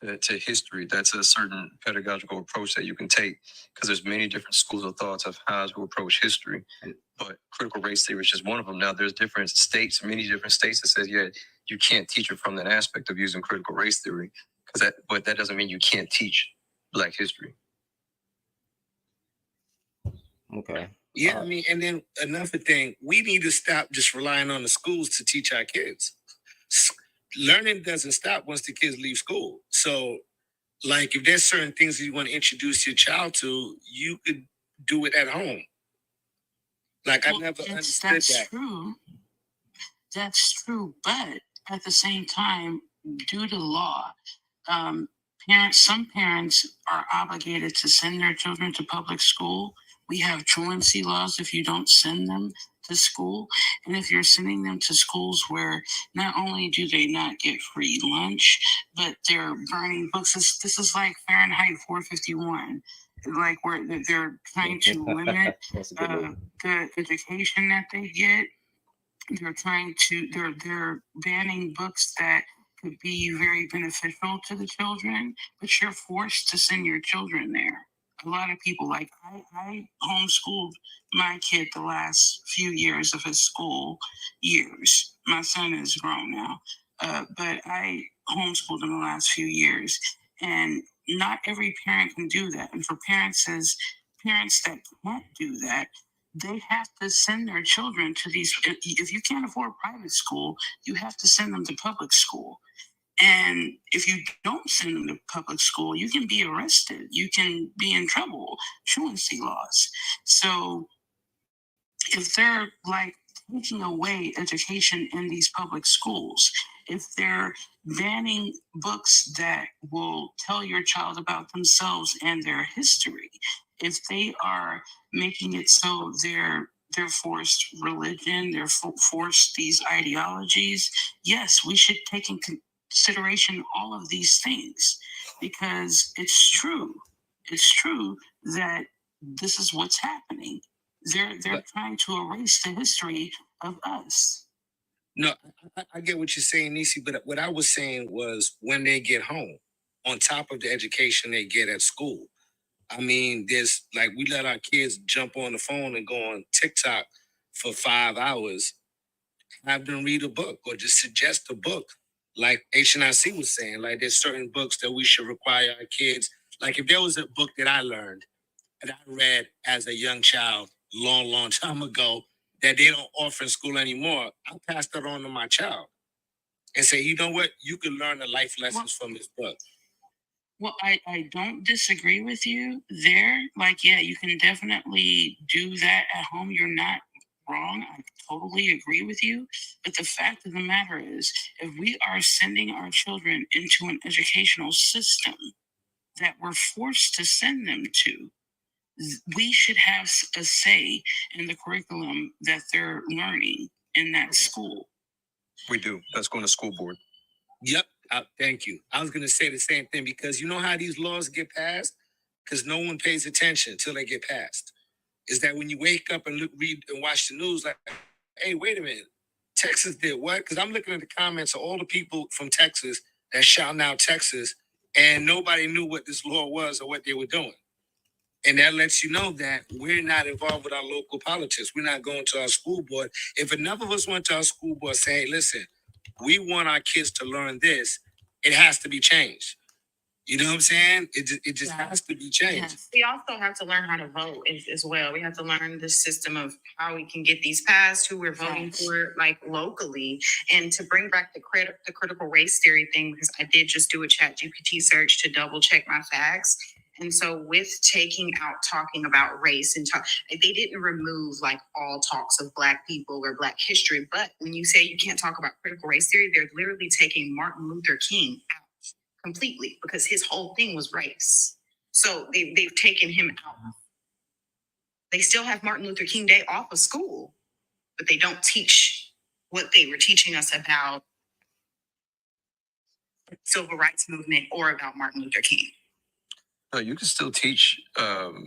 to history. That's a certain pedagogical approach that you can take, because there's many different schools of thoughts of how to approach history. But critical race theory is just one of them. Now, there's many different states that says, yeah, you can't teach it from that aspect of using critical race theory, but that doesn't mean you can't teach Black history.
Okay.
Yeah, I mean, and then another thing, we need to stop just relying on the schools to teach our kids. Learning doesn't stop once the kids leave school. So, like, if there's certain things that you want to introduce your child to, you could do it at home. Like, I never understood
That's
that.
true. That's true. But at the same time, due to law, some parents are obligated to send their children to public school. We have truancy laws if you don't send them to school. And if you're sending them to schools where not only do they not get free lunch, but they're burning books. This is like Fahrenheit 451. Like where they're trying to limit the education that they get. They're banning books that could be very beneficial to the children, but you're forced to send your children there. A lot of people, like I homeschooled my kid the last few years of his school years. My son is grown now, but I homeschooled him the last few years, and not every parent can do that. And for parents that can't do that, they have to send their children to these. If you can't afford private school, you have to send them to public school. And if you don't send them to public school, you can be arrested. You can be in trouble, truancy laws. So if they're like taking away education in these public schools, if they're banning books that will tell your child about themselves and their history, if they are making it so they're forced religion, they're forced these ideologies, yes, we should take in consideration all of these things, because it's true. It's true that this is what's happening. They're trying to erase the history of us.
No, I get what you're saying, Nisi, but what I was saying was when they get home, on top of the education they get at school. I mean, there's like we let our kids jump on the phone and go on TikTok for 5 hours, have them read a book or just suggest a book. Like HNIC was saying, like there's certain books that we should require our kids. Like if there was a book that I learned that I read as a young child long time ago that they don't offer in school anymore, I'll pass that on to my child and say, you know what, you can learn the life lessons from this book.
Well, I don't disagree with you there. Like, yeah, you can definitely do that at home. You're not wrong. I totally agree with you. But the fact of the matter is, if we are sending our children into an educational system that we're forced to send them to, we should have a say in the curriculum that they're learning in that school.
We do. That's going to school board.
Yep. Thank you. I was going to say the same thing because you know how these laws get passed? Because no one pays attention until they get passed. Is that when you wake up and read and watch the news, like, hey, wait a minute, Texas did what? Because I'm looking at the comments of all the people from Texas that shouting out Texas, and nobody knew what this law was or what they were doing. And that lets you know that we're not involved with our local politics. We're not going to our school board. If enough of us went to our school board saying, hey, listen, we want our kids to learn this, it has to be changed. You know what I'm saying? It just has to be changed.
Yes. We also have to learn how to vote as well. We have to learn the system of how we can get these passed, who we're voting for, like locally, and to bring back the critical race theory thing, because I did just do a ChatGPT search to double check my facts. And so with taking out talking about race and they didn't remove like all talks of Black people or Black history. But when you say you can't talk about critical race theory, they're literally taking Martin Luther King out completely because his whole thing was race. So they've taken him out. They still have Martin Luther King Day off of school, but they don't teach what they were teaching us about the civil rights movement or about Martin Luther King.
No, you can still teach, the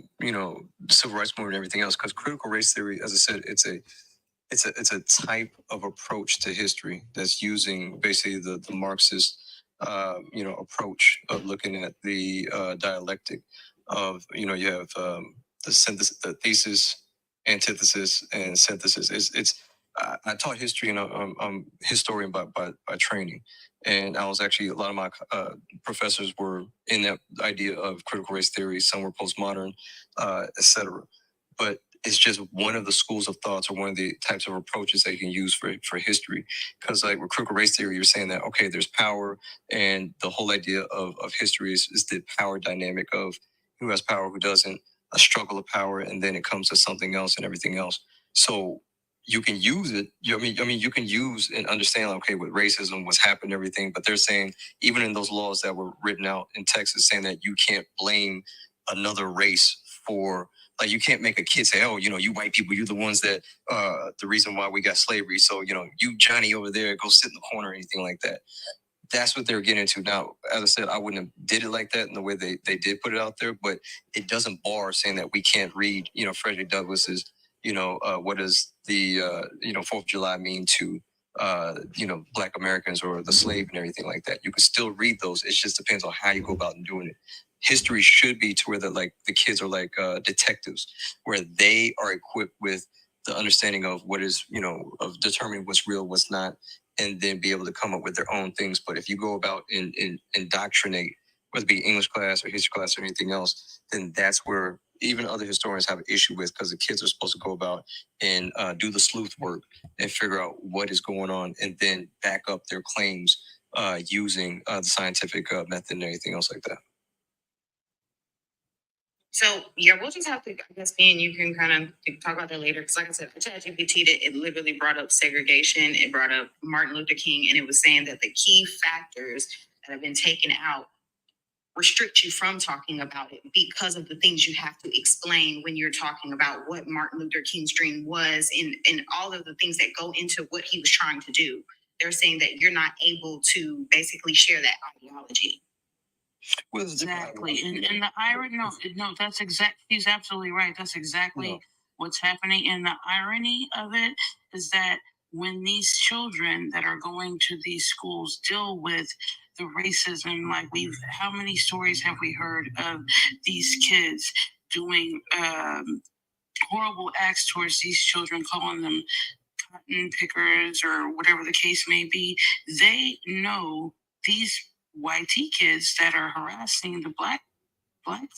civil rights movement and everything else, because critical race theory, as I said, it's a type of approach to history that's using basically the Marxist, approach of looking at the dialectic of, you have the synthesis, the thesis, antithesis, and synthesis. I taught history, and I'm historian by training. And I was actually, a lot of my professors were in that idea of critical race theory. Some were postmodern, etc. But it's just one of the schools of thoughts or one of the types of approaches that you can use for history. Because like with critical race theory, you're saying that, okay, there's power, and the whole idea of history is the power dynamic of who has power, who doesn't, a struggle of power, and then it comes to something else and everything else. So you can use it. You can use and understand, okay, with racism, what's happened, everything. But they're saying, even in those laws that were written out in Texas, saying that you can't blame another race for, like, you can't make a kid say, oh, you white people, you're the ones that, the reason why we got slavery. So, you Johnny over there, go sit in the corner or anything like that. That's what they're getting into now. As I said, I wouldn't have did it like that in the way they did put it out there, but it doesn't bar saying that we can't read, Frederick Douglass's, what does the, 4th of July mean to, Black Americans or the slave and everything like that. You can still read those. It just depends on how you go about doing it. History should be to where the kids are like detectives, where they are equipped with the understanding of what is, of determining what's real, what's not, and then be able to come up with their own things. But if you go about and indoctrinate, whether it be English class or history class or anything else, then that's where even other historians have an issue with, because the kids are supposed to go about and do the sleuth work and figure out what is going on and then back up their claims using the scientific method and everything else like that.
So yeah, we'll just have to, I guess, me and you can kind of talk about that later. Because like I said, ChatGPT, it literally brought up segregation. It brought up Martin Luther King, and it was saying that the key factors that have been taken out restrict you from talking about it because of the things you have to explain when you're talking about what Martin Luther King's dream was and all of the things that go into what he was trying to do. They're saying that you're not able to basically share that ideology.
Exactly. And the irony, no, that's he's absolutely right. That's exactly what's happening. And the irony of it is that when these children that are going to these schools deal with the racism, like how many stories have we heard of these kids doing horrible acts towards these children, calling them cotton pickers or whatever the case may be? They know these YT kids that are harassing the black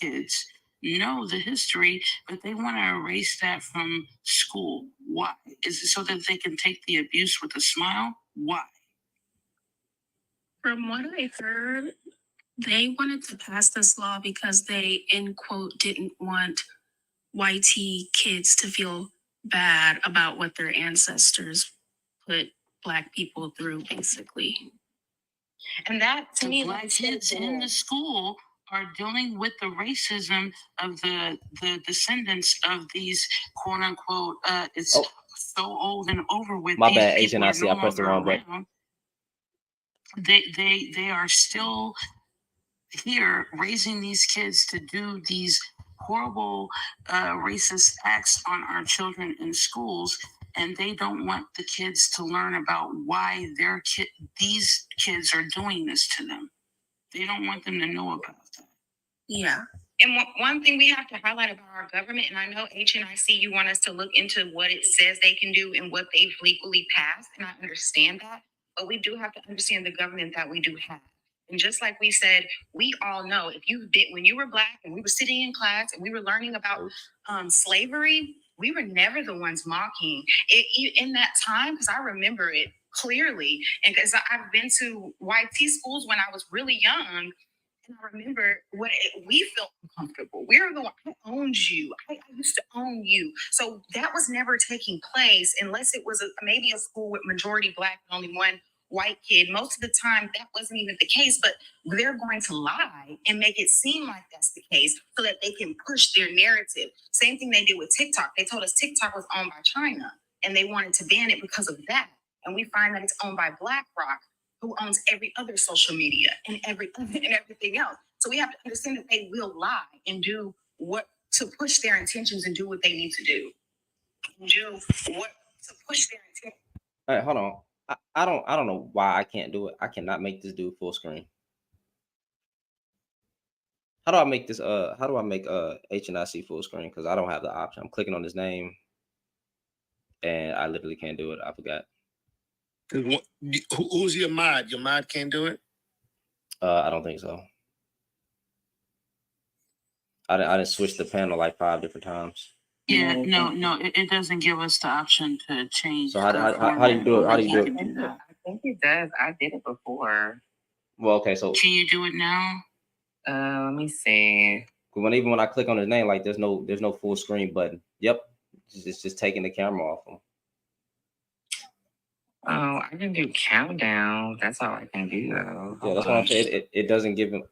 kids know the history, but they want to erase that from school. Why? Is it so that they can take the abuse with a smile? Why?
From what I heard, they wanted to pass this law because they, in quote, didn't want YT kids to feel bad about what their ancestors put Black people through, basically.
And that, to me,
Black kids in the school are dealing with the racism of the descendants of these quote unquote it's so old and over with.
My
These
bad,
people
HNIC.
are no
I pressed the
longer
wrong button.
around. They are still here raising these kids to do these horrible racist acts on our children in schools, and they don't want the kids to learn about why these kids are doing this to them. They don't want them to know about that.
Yeah.
And one thing we have to highlight about our government, and I know HNIC, you want us to look into what it says they can do and what they've legally passed, and I understand that, but we do have to understand the government that we do have. And just like we said, we all know when you were Black and we were sitting in class and we were learning about slavery, we were never the ones mocking it in that time, because I remember it clearly. And because I've been to YT schools when I was really young, and I remember we felt uncomfortable. We're the one, I owned you. I used to own you. So that was never taking place unless it was maybe a school with majority Black and only one white kid. Most of the time, that wasn't even the case, but they're going to lie and make it seem like that's the case so that they can push their narrative. Same thing they did with TikTok. They told us TikTok was owned by China and they wanted to ban it because of that. And we find that it's owned by BlackRock, who owns every other social media and everything else. So we have to understand that they will lie and do what to push their intentions and do what they need to do. Do what to push their intentions.
All right, hold on. I don't know why I can't do it. I cannot make this dude full screen. How do I make this how do I make HNIC full screen? Because I don't have the option. I'm clicking on his name and I literally can't do it. I forgot.
Who's your mod? Your mod can't do it?
I don't think so. I didn't switch the panel like 5 different times.
Yeah, no, it doesn't give us the option to change.
So how do you do it? How do you do it?
I think it does. I did it before.
Well, okay, so
can you do it now?
Let me see.
Even when I click on his name, like there's no full screen button. Yep, it's just taking the camera off him.
Oh, I can do countdown. That's all I can do though.
Yeah, that's what I'm saying. It doesn't give him.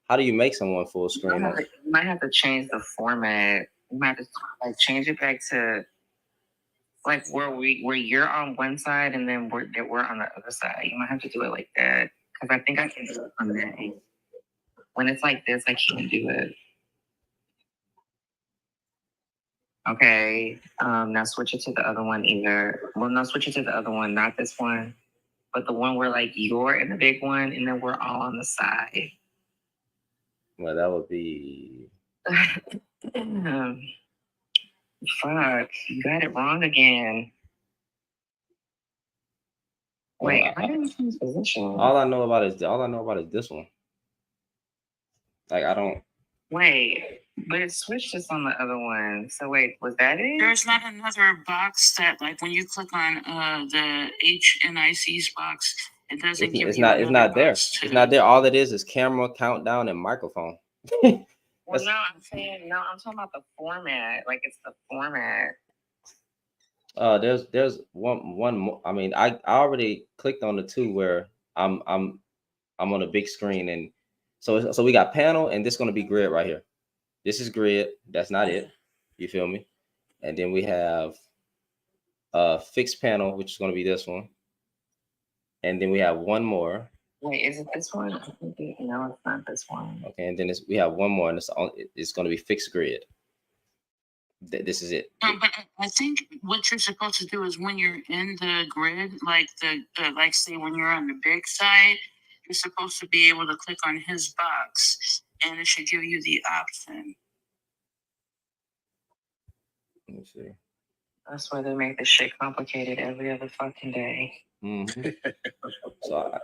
How do you make someone full screen?
You might have to change the format. You might have to change it back to like where you're on one side and then we're on the other side. You might have to do it like that, because I think I can do it on that. When it's like this, I can't do it. Okay. Now switch it to the other one either. Well, no, switch it to the other one, not this one, but the one where like you're in the big one and then we're all on the side.
Well, that would be.
Fuck, you got it wrong again. Wait, I didn't change position.
All I know about is this one. Like I don't.
Wait, but it switched us on the other one. So wait, was that it?
There's not another box that, like, when you click on the HNIC's box, it doesn't give you.
It's not there. It's not there. All it is camera, countdown, and microphone.
Well, no, I'm saying no. I'm talking about the format. Like it's the format.
There's one more. I mean, I already clicked on the two where I'm on a big screen, and so we got panel, and this is gonna be grid right here. This is grid. That's not it. You feel me? And then we have fixed panel, which is gonna be this one, and then we have one more.
Wait, is it this one? No, it's not this one.
Okay, and then we have one more, and it's gonna be fixed grid. This is it.
But I think what you're supposed to do is when you're in the grid, like like say when you're on the big side, you're supposed to be able to click on his box, and it should give you the option.
Let me see.
That's why they make this shit complicated every other fucking day.
Mm-hmm. So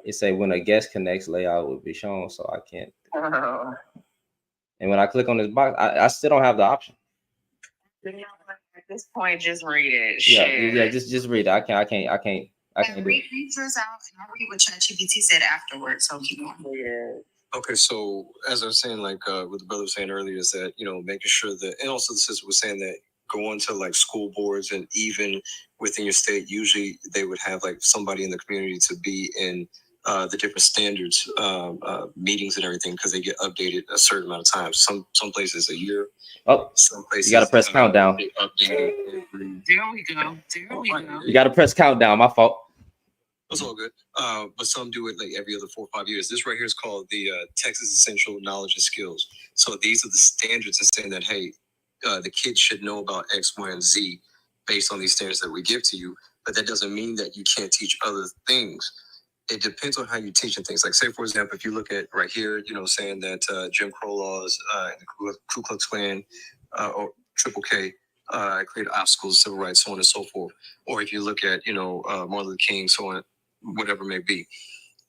it say when a guest connects, layout will be shown. So I can't.
Oh.
And when I click on this box, I still don't have the option.
You know what? At this point, just read it.
Yeah,
Shit.
yeah, just read it. I can't do it.
Read yours out, and I'll read what ChatGPT said afterwards. So keep going.
Yeah.
Okay, so as I was saying, like what the brother was saying earlier, is that making sure that, and also the sister was saying that going to like school boards and even within your state, usually they would have like somebody in the community to be in the different standards meetings and everything, because they get updated a certain amount of time. Some places a year.
Oh,
some places
you got to press countdown.
They update every.
There we go. There we go.
You got to press countdown. My fault.
That's all good. But some do it like every other 4 or 5 years. This right here is called the Texas Essential Knowledge and Skills. So these are the standards and saying that, hey, the kids should know about X, Y, and Z based on these standards that we give to you. But that doesn't mean that you can't teach other things. It depends on how you teach things. Like, say, for example, if you look at right here, saying that Jim Crow laws and the Ku Klux Klan or Triple K created obstacles, civil rights, so on and so forth. Or if you look at, Martin Luther King, so on, whatever it may be.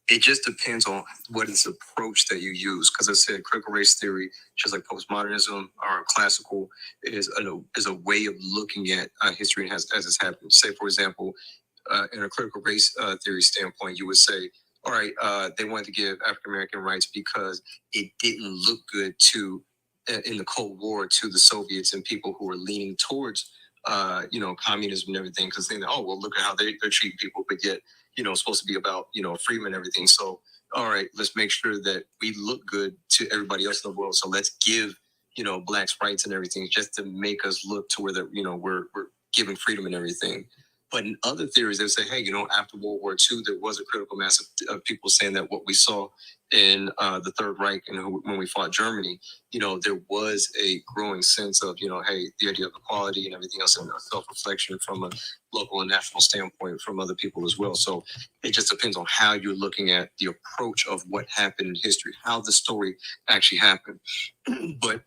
It just depends on what is the approach that you use. Because I said critical race theory, just like postmodernism or classical, is a way of looking at history as it's happened. Say, for example, in a critical race theory standpoint, you would say, all right, they wanted to give African American rights because it didn't look good in the Cold War to the Soviets and people who were leaning towards, communism and everything, because they know, oh, well, look at how they're treating people, but yet, it's supposed to be about, freedom and everything. So, all right, let's make sure that we look good to everybody else in the world. So let's give, blacks rights and everything just to make us look to where we're giving freedom and everything. But in other theories, they say, hey, after World War II, there was a critical mass of people saying that what we saw in the Third Reich and when we fought Germany, there was a growing sense of, hey, the idea of equality and everything else, and self-reflection from a local and national standpoint from other people as well. So it just depends on how you're looking at the approach of what happened in history, how the story actually happened. But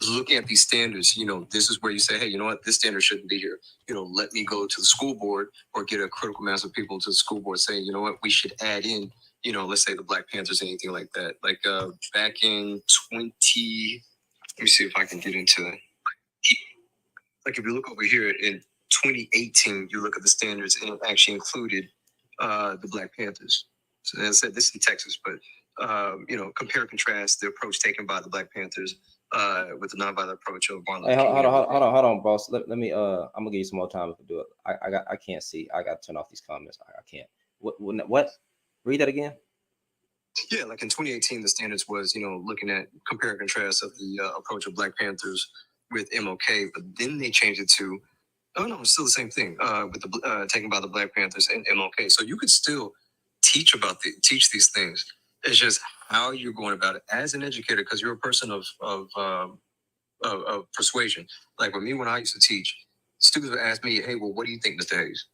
looking at these standards, this is where you say, hey, you know what, this standard shouldn't be here. Let me go to the school board or get a critical mass of people to the school board saying, you know what, we should add in, let's say the Black Panthers, anything like that. Like back in let me see if I can get into that. Like if you look over here in 2018, you look at the standards and it actually included the Black Panthers. So as I said, this is in Texas, but compare and contrast the approach taken by the Black Panthers with the nonviolent approach of Martin Luther King.
Hold on, boss. Let me. I'm gonna give you some more time if I do it. I can't see. I got to turn off these comments. I can't. What? Read that again.
Yeah, like in 2018, the standards was looking at compare and contrast of the approach of Black Panthers with MLK, but then they changed it to it's still the same thing with the taken by the Black Panthers and MLK. So you could still teach these things. It's just how you're going about it as an educator, because you're a person of persuasion. Like with me, when I used to teach, students would ask me, hey, well, what do you think, Mr. Hayes?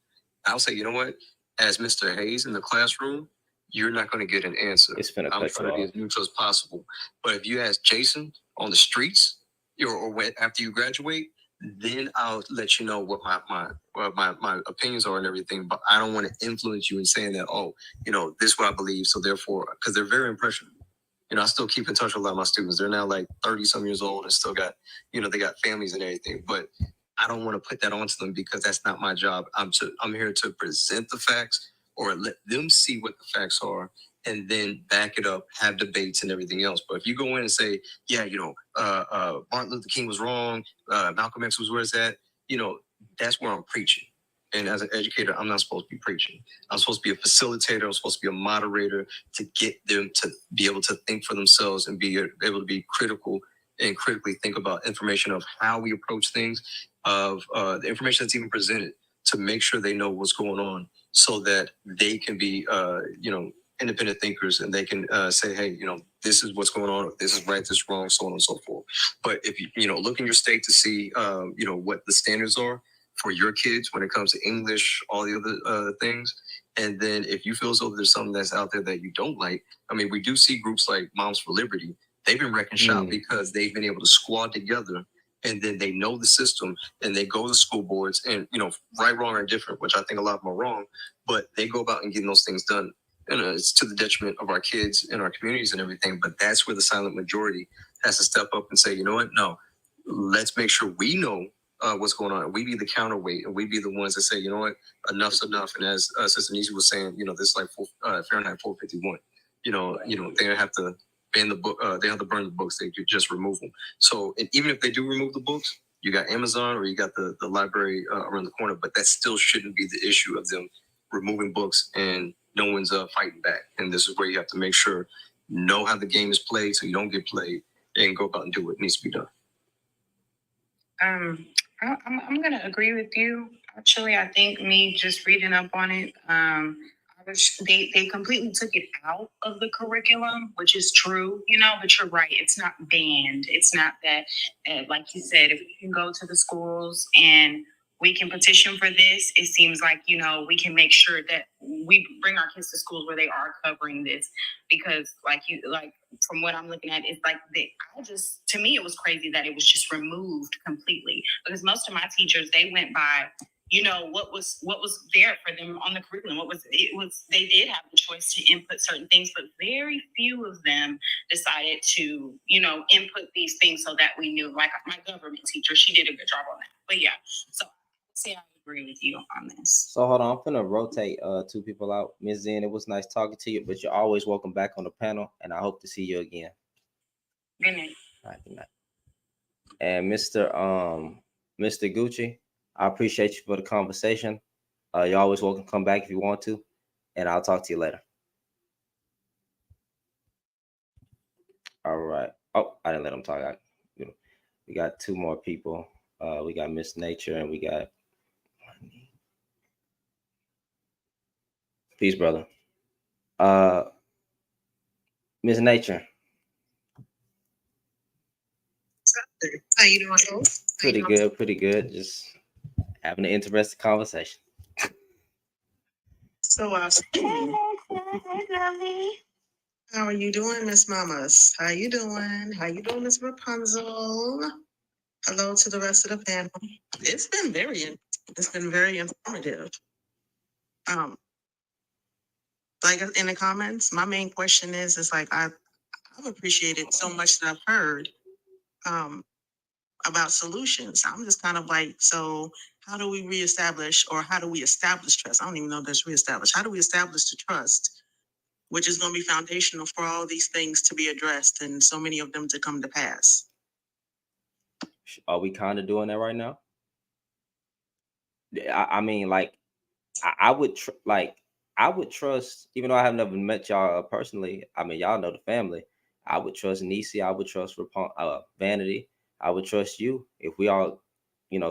I'll say, you know what? As Mr. Hayes in the classroom, you're not going to get an answer. I'm trying to be as neutral as possible. But if you ask Jason on the streets or after you graduate, then I'll let you know what my opinions are and everything. But I don't want to influence you in saying that, this is what I believe. So therefore, because they're very impressionable. I still keep in touch with a lot of my students. They're now like 30 some years old and still got, they got families and everything. But I don't want to put that onto them because that's not my job. I'm here to present the facts or let them see what the facts are and then back it up, have debates and everything else. But if you go in and say, yeah, Martin Luther King was wrong, Malcolm X was where it's at, that's where I'm preaching. And as an educator, I'm not supposed to be preaching. I'm supposed to be a facilitator. I'm supposed to be a moderator to get them to be able to think for themselves and be able to be critical and critically think about information of how we approach things, of the information that's even presented, to make sure they know what's going on so that they can be, independent thinkers, and they can say, hey, this is what's going on, this is right, this is wrong, so on and so forth. But if you look in your state to see, what the standards are for your kids when it comes to English, all the other things. And then if you feel as though there's something that's out there that you don't like, I mean, we do see groups like Moms for Liberty. They've been wrecking shop because they've been able to squad together, and then they know the system, and they go to school boards, and, right, wrong, or indifferent, which I think a lot of them are wrong, but they go about and getting those things done. And it's to the detriment of our kids and our communities and everything. But that's where the silent majority has to step up and say, you know what? No, let's make sure we know what's going on. We be the counterweight, and we be the ones that say, you know what? Enough's enough. And as Sister Nisi was saying, this is like Fahrenheit 451. They don't have to ban the book. They don't have to burn the books. They could just remove them. So, and even if they do remove the books, you got Amazon or you got the library around the corner. But that still shouldn't be the issue of them removing books and no one's fighting back. And this is where you have to make sure, know how the game is played so you don't get played, and go about and do what needs to be done.
I'm gonna agree with you. Actually, I think me just reading up on it, they completely took it out of the curriculum, which is true, but you're right. It's not banned. It's not that, like you said, if we can go to the schools and we can petition for this, it seems like, we can make sure that we bring our kids to schools where they are covering this. Because from what I'm looking at, it's like to me, it was crazy that it was just removed completely. Because most of my teachers, they went by, what was there for them on the curriculum. They did have the choice to input certain things, but very few of them decided to, input these things so that we knew. Like my government teacher, she did a good job on that. But yeah, so I agree with you on this.
So hold on, I'm gonna rotate two people out. Ms. Zen, it was nice talking to you, but you're always welcome back on the panel, and I hope to see you again.
Good night.
All right, good night. And Mr. Gucci, I appreciate you for the conversation. You're always welcome to come back if you want to, and I'll talk to you later. All right. Oh, I didn't let him talk. We got two more people. We got Miss Nature, and we got peace, brother. Miss Nature.
How you doing?
Pretty good. Just having an interesting conversation.
So hey, lovely. How are you doing, Miss Mamas? How you doing? How you doing, Miss Rapunzel? Hello to the rest of the panel. It's been very informative. Like in the comments, my main question is like I've appreciated so much that I've heard about solutions. I'm just kind of like, so how do we reestablish, or how do we establish trust? I don't even know if there's reestablish. How do we establish the trust, which is going to be foundational for all these things to be addressed and so many of them to come to pass?
Are we kind of doing that right now? I mean, like, I would trust, even though I have never met y'all personally. I mean, y'all know the family. I would trust Nisi. I would trust Vanity. I would trust you. If we all,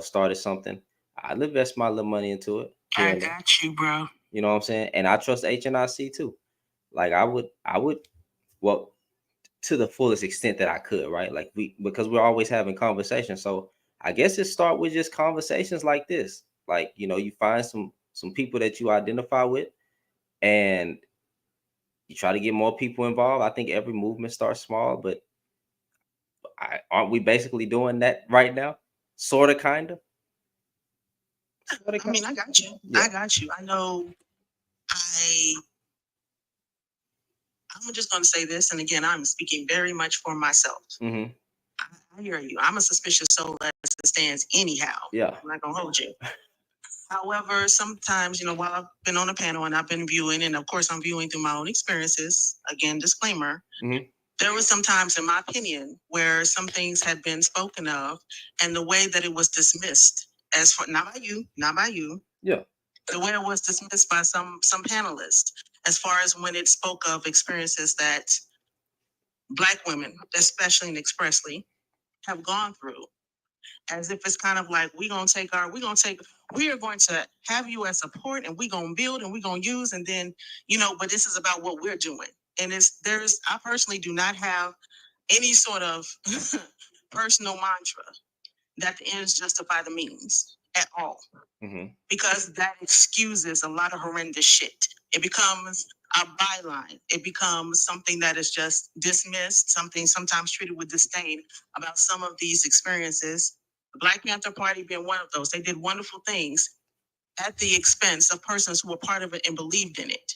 started something, I'd invest my little money into it.
I got you, bro.
You know what I'm saying? And I trust HNIC too. Like I would, well, to the fullest extent that I could, right? Like because we're always having conversations. So I guess it start with just conversations like this. Like, you find some people that you identify with, and you try to get more people involved. I think every movement starts small, but aren't we basically doing that right now? Sort of, kind of.
I mean, I got you. Yeah. I got you. I know. I'm just going to say this, and again, I'm speaking very much for myself.
Mm-hmm.
I hear you. I'm a suspicious soul as it stands anyhow.
Yeah.
I'm not going to hold you. However, sometimes, while I've been on a panel and I've been viewing, and of course I'm viewing through my own experiences, again, disclaimer, there was some times, in my opinion, where some things had been spoken of and the way that it was dismissed, as for not by you,
Yeah.
the way it was dismissed by some panelists, as far as when it spoke of experiences that Black women, especially and expressly, have gone through, as if it's kind of like we are going to have you as support, and we're going to build, and we're going to use, and then, but this is about what we're doing. And I personally do not have any sort of personal mantra that the ends justify the means at all, because that excuses a lot of horrendous shit. It becomes a byline. It becomes something that is just dismissed, something sometimes treated with disdain about some of these experiences. The Black Panther Party being one of those. They did wonderful things at the expense of persons who were part of it and believed in it.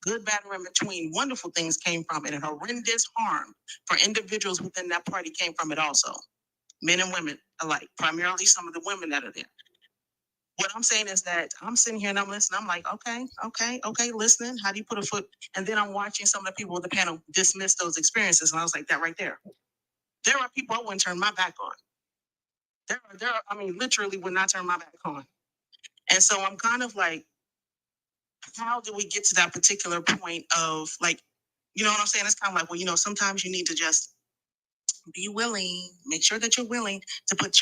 Good, bad, or in between, wonderful things came from it, and horrendous harm for individuals within that party came from it also. Men and women alike, primarily some of the women that are there. What I'm saying is that I'm sitting here and I'm listening. I'm like, okay, listening. How do you put a foot? And then I'm watching some of the people with the panel dismiss those experiences. And I was like, that right there. There are people I wouldn't turn my back on. Literally would not turn my back on. And so I'm kind of like, how do we get to that particular point of, like, you know what I'm saying? It's kind of like, well, sometimes you need to just be willing, make sure that you're willing to put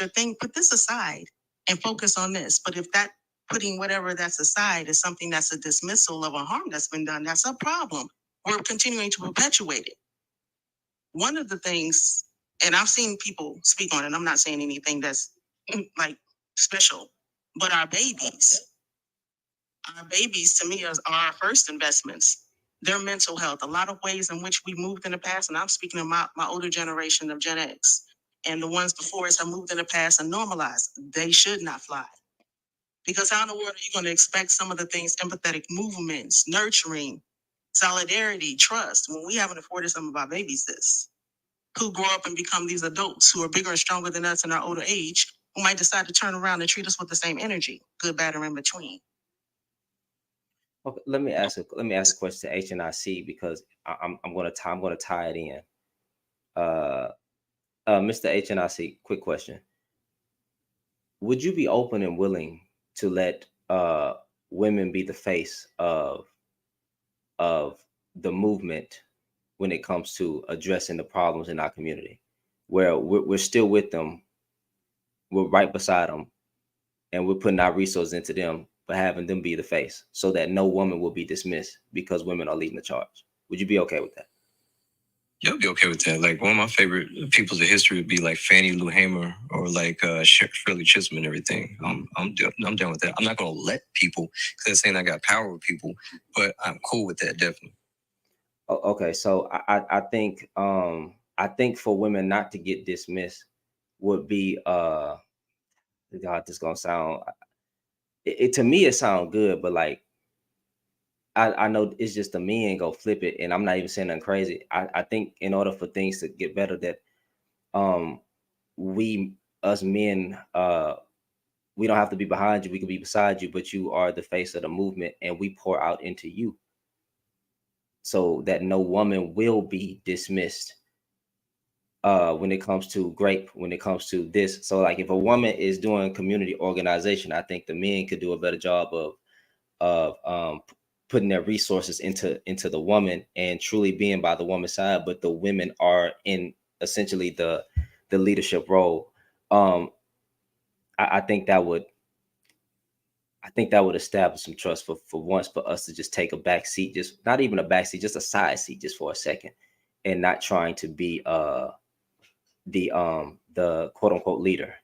this aside and focus on this. But if that putting whatever that's aside is something that's a dismissal of a harm that's been done, that's a problem. We're continuing to perpetuate it. One of the things, and I've seen people speak on it, I'm not saying anything that's like special, but our babies to me are our first investments. Their mental health, a lot of ways in which we moved in the past, and I'm speaking of my older generation of Gen X, and the ones before us have moved in the past and normalized. They should not fly. Because how in the world are you going to expect some of the things, empathetic movements, nurturing, solidarity, trust, when we haven't afforded some of our babies this, who grow up and become these adults who are bigger and stronger than us in our older age, who might decide to turn around and treat us with the same energy, good, bad, or in between.
Okay, let me ask a question to HNIC, because I'm gonna tie it in. Mr. HNIC, quick question: would you be open and willing to let women be the face of the movement when it comes to addressing the problems in our community, where we're still with them, we're right beside them, and we're putting our resources into them, but having them be the face, so that no woman will be dismissed because women are leading the charge? Would you be okay with that?
Yeah, I'd be okay with that. Like, one of my favorite peoples of history would be like Fannie Lou Hamer or like Shirley Chisholm and everything. I'm down with that. I'm not gonna let people, because they're saying I got power with people, but I'm cool with that, definitely.
Okay, so I think for women not to get dismissed would be God, this gonna sound it to me it sounds good, but like I know it's just the men go flip it, and I'm not even saying nothing crazy. I think in order for things to get better, that we us men we don't have to be behind you, we can be beside you, but you are the face of the movement, and we pour out into you, so that no woman will be dismissed when it comes to when it comes to this. So like if a woman is doing community organization, I think the men could do a better job of putting their resources into the woman and truly being by the woman's side, but the women are in essentially the leadership role. I think that would establish some trust for once, for us to just take a back seat, just not even a back seat, just a side seat, just for a second, and not trying to be the quote unquote leader.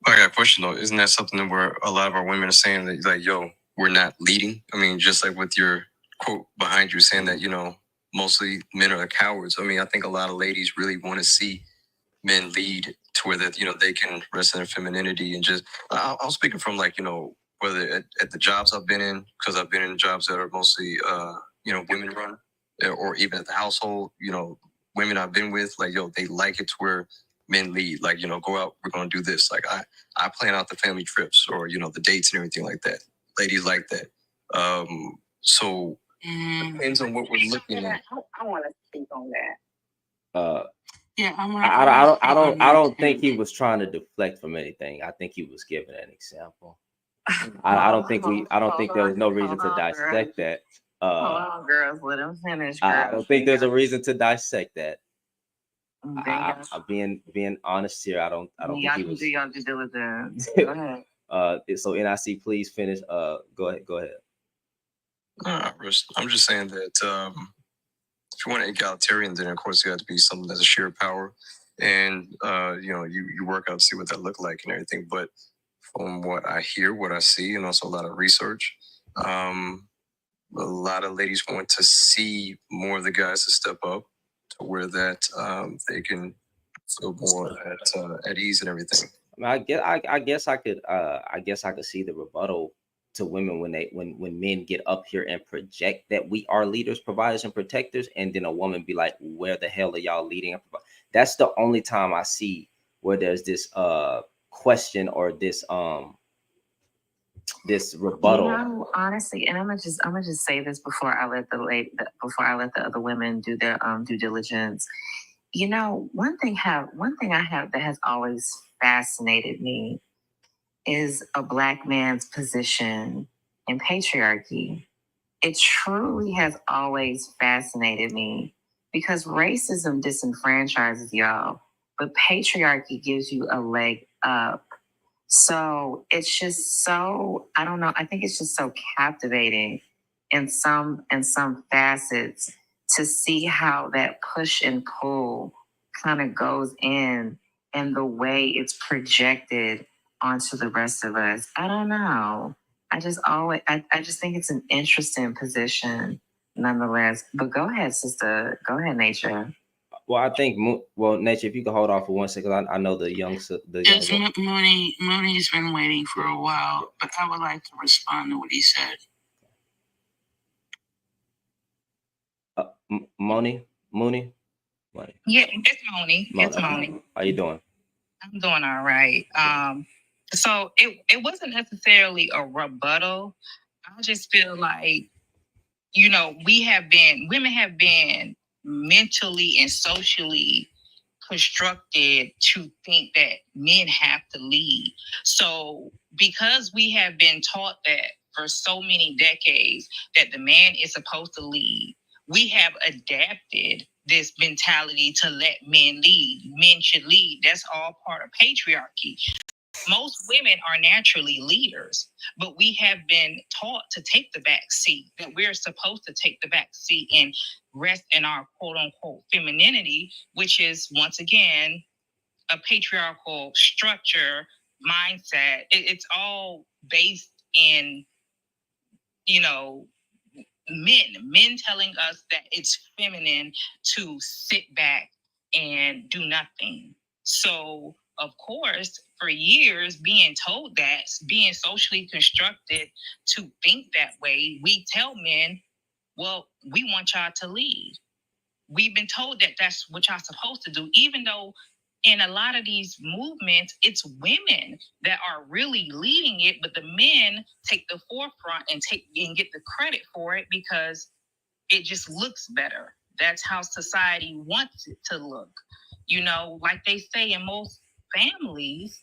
I got a question though. Isn't that something where a lot of our women are saying that, like, yo, we're not leading? I mean, just like with your quote behind you saying that, mostly men are cowards. I mean, I think a lot of ladies really want to see men lead to where that, they can rest in their femininity, and just, I'm speaking from like, whether at the jobs I've been in, because I've been in jobs that are mostly, women run, or even at the household, women I've been with, like, they like it to where men lead. Like, go out, we're going to do this. Like, I plan out the family trips or, the dates and everything like that. Ladies like that. So depends on what we're looking at.
I want to speak on that.
Yeah,
I don't think he was trying to deflect from anything. I think he was giving an example. I don't think there was no reason to dissect that.
Hold on, girls, let him finish.
I don't think there's a reason to dissect that.
I'm
being honest here. I don't think he was.
Do y'all due diligence. Go ahead.
So NIC, please finish. Go ahead.
I'm just saying that if you want egalitarian, then of course you have to be something that's a shared power, and you work out to see what that look like and everything. But from what I hear, what I see, and also a lot of research, a lot of ladies want to see more of the guys to step up to where that they can feel more at ease and everything.
I guess I could see the rebuttal to women when men get up here and project that we are leaders, providers, and protectors, and then a woman be like, "Where the hell are y'all leading?" That's the only time I see where there's this question or this rebuttal.
Honestly, and I'm gonna just say this before I let the other women do their due diligence. One thing I have that has always fascinated me is a Black man's position in patriarchy. It truly has always fascinated me because racism disenfranchises y'all, but patriarchy gives you a leg up. So it's just so, I don't know, I think it's just so captivating in some facets to see how that push and pull kind of goes in and the way it's projected onto the rest of us. I don't know. I just think it's an interesting position nonetheless. But go ahead, sister. Go ahead, Nature.
Well, I think, Nature, if you can hold on for 1 second, I know the young.
Mooney's been waiting for a while, but I would like to respond to what he said.
Mooney.
Yeah, it's Mooney. It's Mooney.
How you doing?
I'm doing all right. So it wasn't necessarily a rebuttal. I just feel like, women have been mentally and socially constructed to think that men have to lead. So because we have been taught that for so many decades that the man is supposed to lead, we have adapted this mentality to let men lead. Men should lead. That's all part of patriarchy. Most women are naturally leaders, but we have been taught to take the back seat, that we're supposed to take the back seat and rest in our quote unquote femininity, which is once again a patriarchal structure, mindset. It's all based in, men telling us that it's feminine to sit back and do nothing. So, of course, for years, being told that, being socially constructed to think that way, we tell men, well, we want y'all to lead. We've been told that that's what y'all supposed to do, even though in a lot of these movements, it's women that are really leading it, but the men take the forefront and get the credit for it because it just looks better. That's how society wants it to look. Like they say in most families,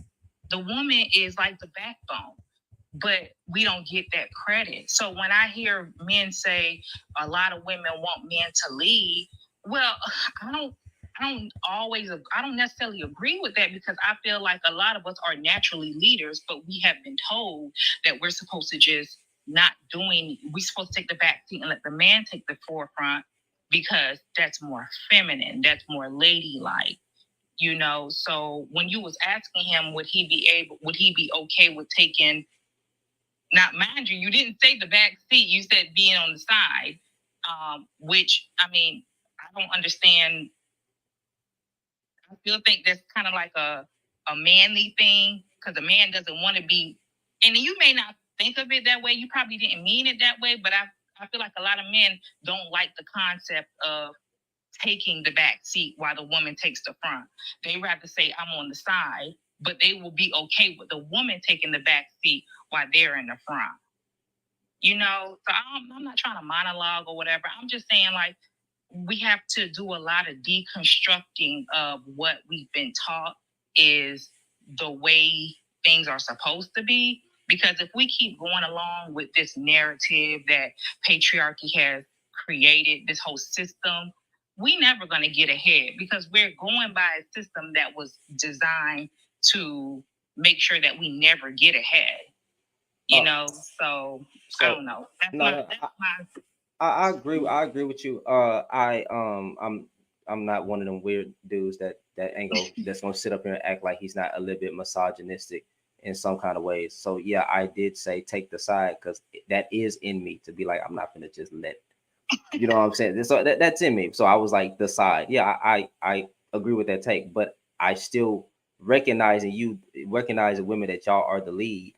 the woman is like the backbone, but we don't get that credit. So when I hear men say a lot of women want men to lead, well, I don't necessarily agree with that because I feel like a lot of us are naturally leaders, but we have been told that we're supposed to just we're supposed to take the back seat and let the man take the forefront because that's more feminine, that's more ladylike, So when you was asking him, would he be okay with taking, not mind you didn't say the back seat, you said being on the side, which, I don't understand. I still think that's kind of like a manly thing because a man doesn't want to be, and you may not think of it that way. You probably didn't mean it that way, but I feel like a lot of men don't like the concept of taking the back seat while the woman takes the front. They rather say I'm on the side, but they will be okay with the woman taking the back seat while they're in the front. You know, so I'm not trying to monologue or whatever. I'm just saying, like, we have to do a lot of deconstructing of what we've been taught is the way things are supposed to be. Because if we keep going along with this narrative that patriarchy has created, this whole system, we never going to get ahead because we're going by a system that was designed to make sure that we never get ahead. You know, so I don't know.
I agree. I agree with you. I'm not one of them weird dudes that's gonna sit up here and act like he's not a little bit misogynistic in some kind of ways. So yeah, I did say take the side because that is in me to be like, I'm not gonna just let, you know what I'm saying? So that's in me. So I was like the side. Yeah, I agree with that take, but I still recognizing women that y'all are the lead,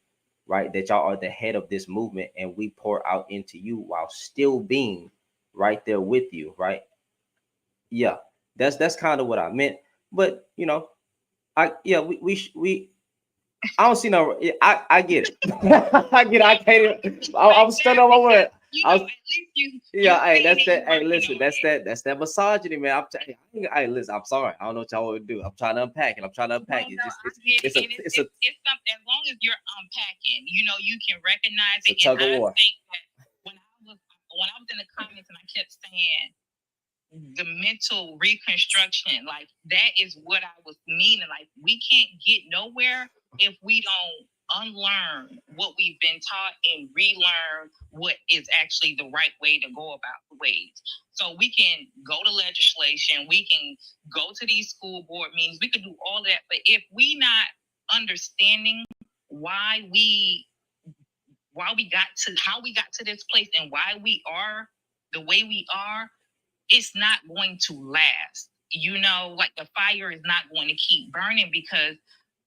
right? That y'all are the head of this movement, and we pour out into you while still being right there with you, right? Yeah, that's kind of what I meant. But you know, we I don't see no. I get it. I get it. I can't. I'm stuck on my word. Yeah, hey, that's that. Hey, listen, that's that misogyny, man. Hey, listen, I'm sorry. I don't know what y'all want to do. I'm trying to unpack it. It's
something. As long as you're unpacking, you know, you can recognize it.
It's a tug of war.
Think that when I was in the comments and I kept saying the mental reconstruction, like that is what I was meaning. Like we can't get nowhere if we don't unlearn what we've been taught and relearn what is actually the right way to go about the ways. So we can go to legislation, we can go to these school board meetings, we can do all that. But if we not understanding why we got to how we got to this place and why we are the way we are, it's not going to last. You know, like the fire is not going to keep burning because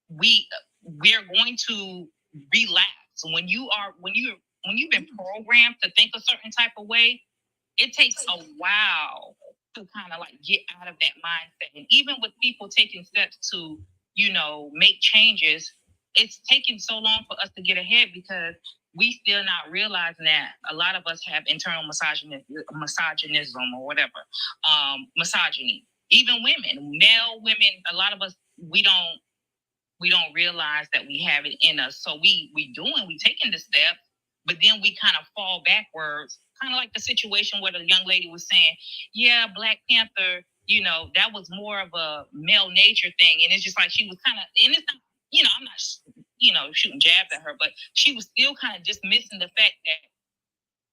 we're going to relapse. When you've been programmed to think a certain type of way, it takes a while to kind of like get out of that mindset. And even with people taking steps to, you know, make changes, it's taking so long for us to get ahead because we still not realizing that a lot of us have internal misogynism or whatever, misogyny. Even women, male women, a lot of us, we don't realize that we have it in us. So we taking the steps, but then we kind of fall backwards, kind of like the situation where the young lady was saying, yeah, Black Panther, you know, that was more of a male nature thing. And it's just like she was kind of, and it's not, you know, I'm not, you know, shooting jabs at her, but she was still kind of dismissing the fact that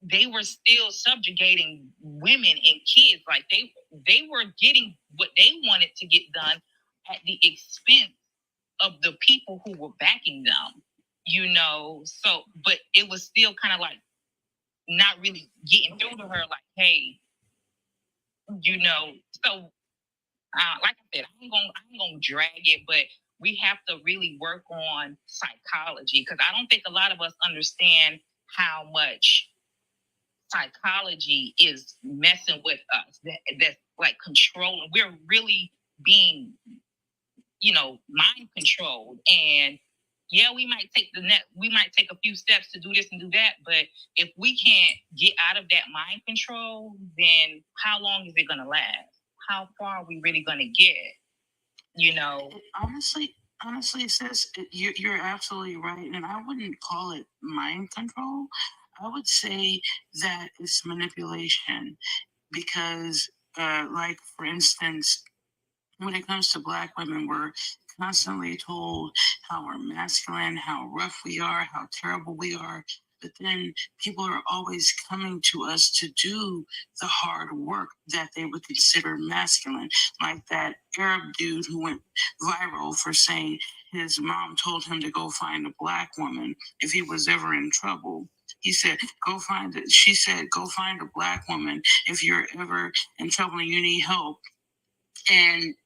they were still subjugating women and kids. Like they were getting what they wanted to get done at the expense of the people who were backing them, you know. So, but it was still kind of like not really getting through to her, like, hey, you know. So, like I said, I ain't gonna drag it, but we have to really work on psychology because I don't think a lot of us understand how much psychology is messing with us. That's like controlling. We're really being, you know, mind controlled. And yeah, we might take a few steps to do this and do that, but if we can't get out of that mind control, then how long is it gonna last? How far are we really gonna get? You know,
honestly, sis, you're absolutely right, and I wouldn't call it mind control. I would say that it's manipulation because, like for instance, when it comes to Black women, we're constantly told how we're masculine, how rough we are, how terrible we are. But then people are always coming to us to do the hard work that they would consider masculine. Like that Arab dude who went viral for saying his mom told him to go find a Black woman if he was ever in trouble. He said, she said, go find a Black woman if you're ever in trouble and you need help. And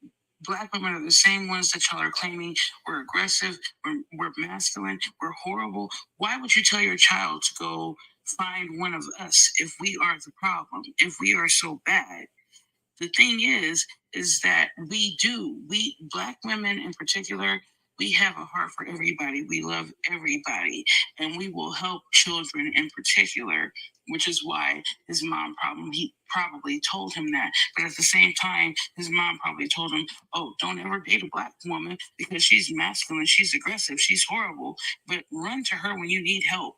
Black women are the same ones that y'all are claiming we're aggressive, we're masculine, we're horrible. Why would you tell your child to go find one of us if we are the problem, if we are so bad? the thing is that we Black women in particular, we have a heart for everybody. We love everybody, and we will help children in particular, which is why his mom probably told him that. But at the same time, his mom probably told him, oh, don't ever date a Black woman because she's masculine, she's aggressive, she's horrible, but run to her when you need help.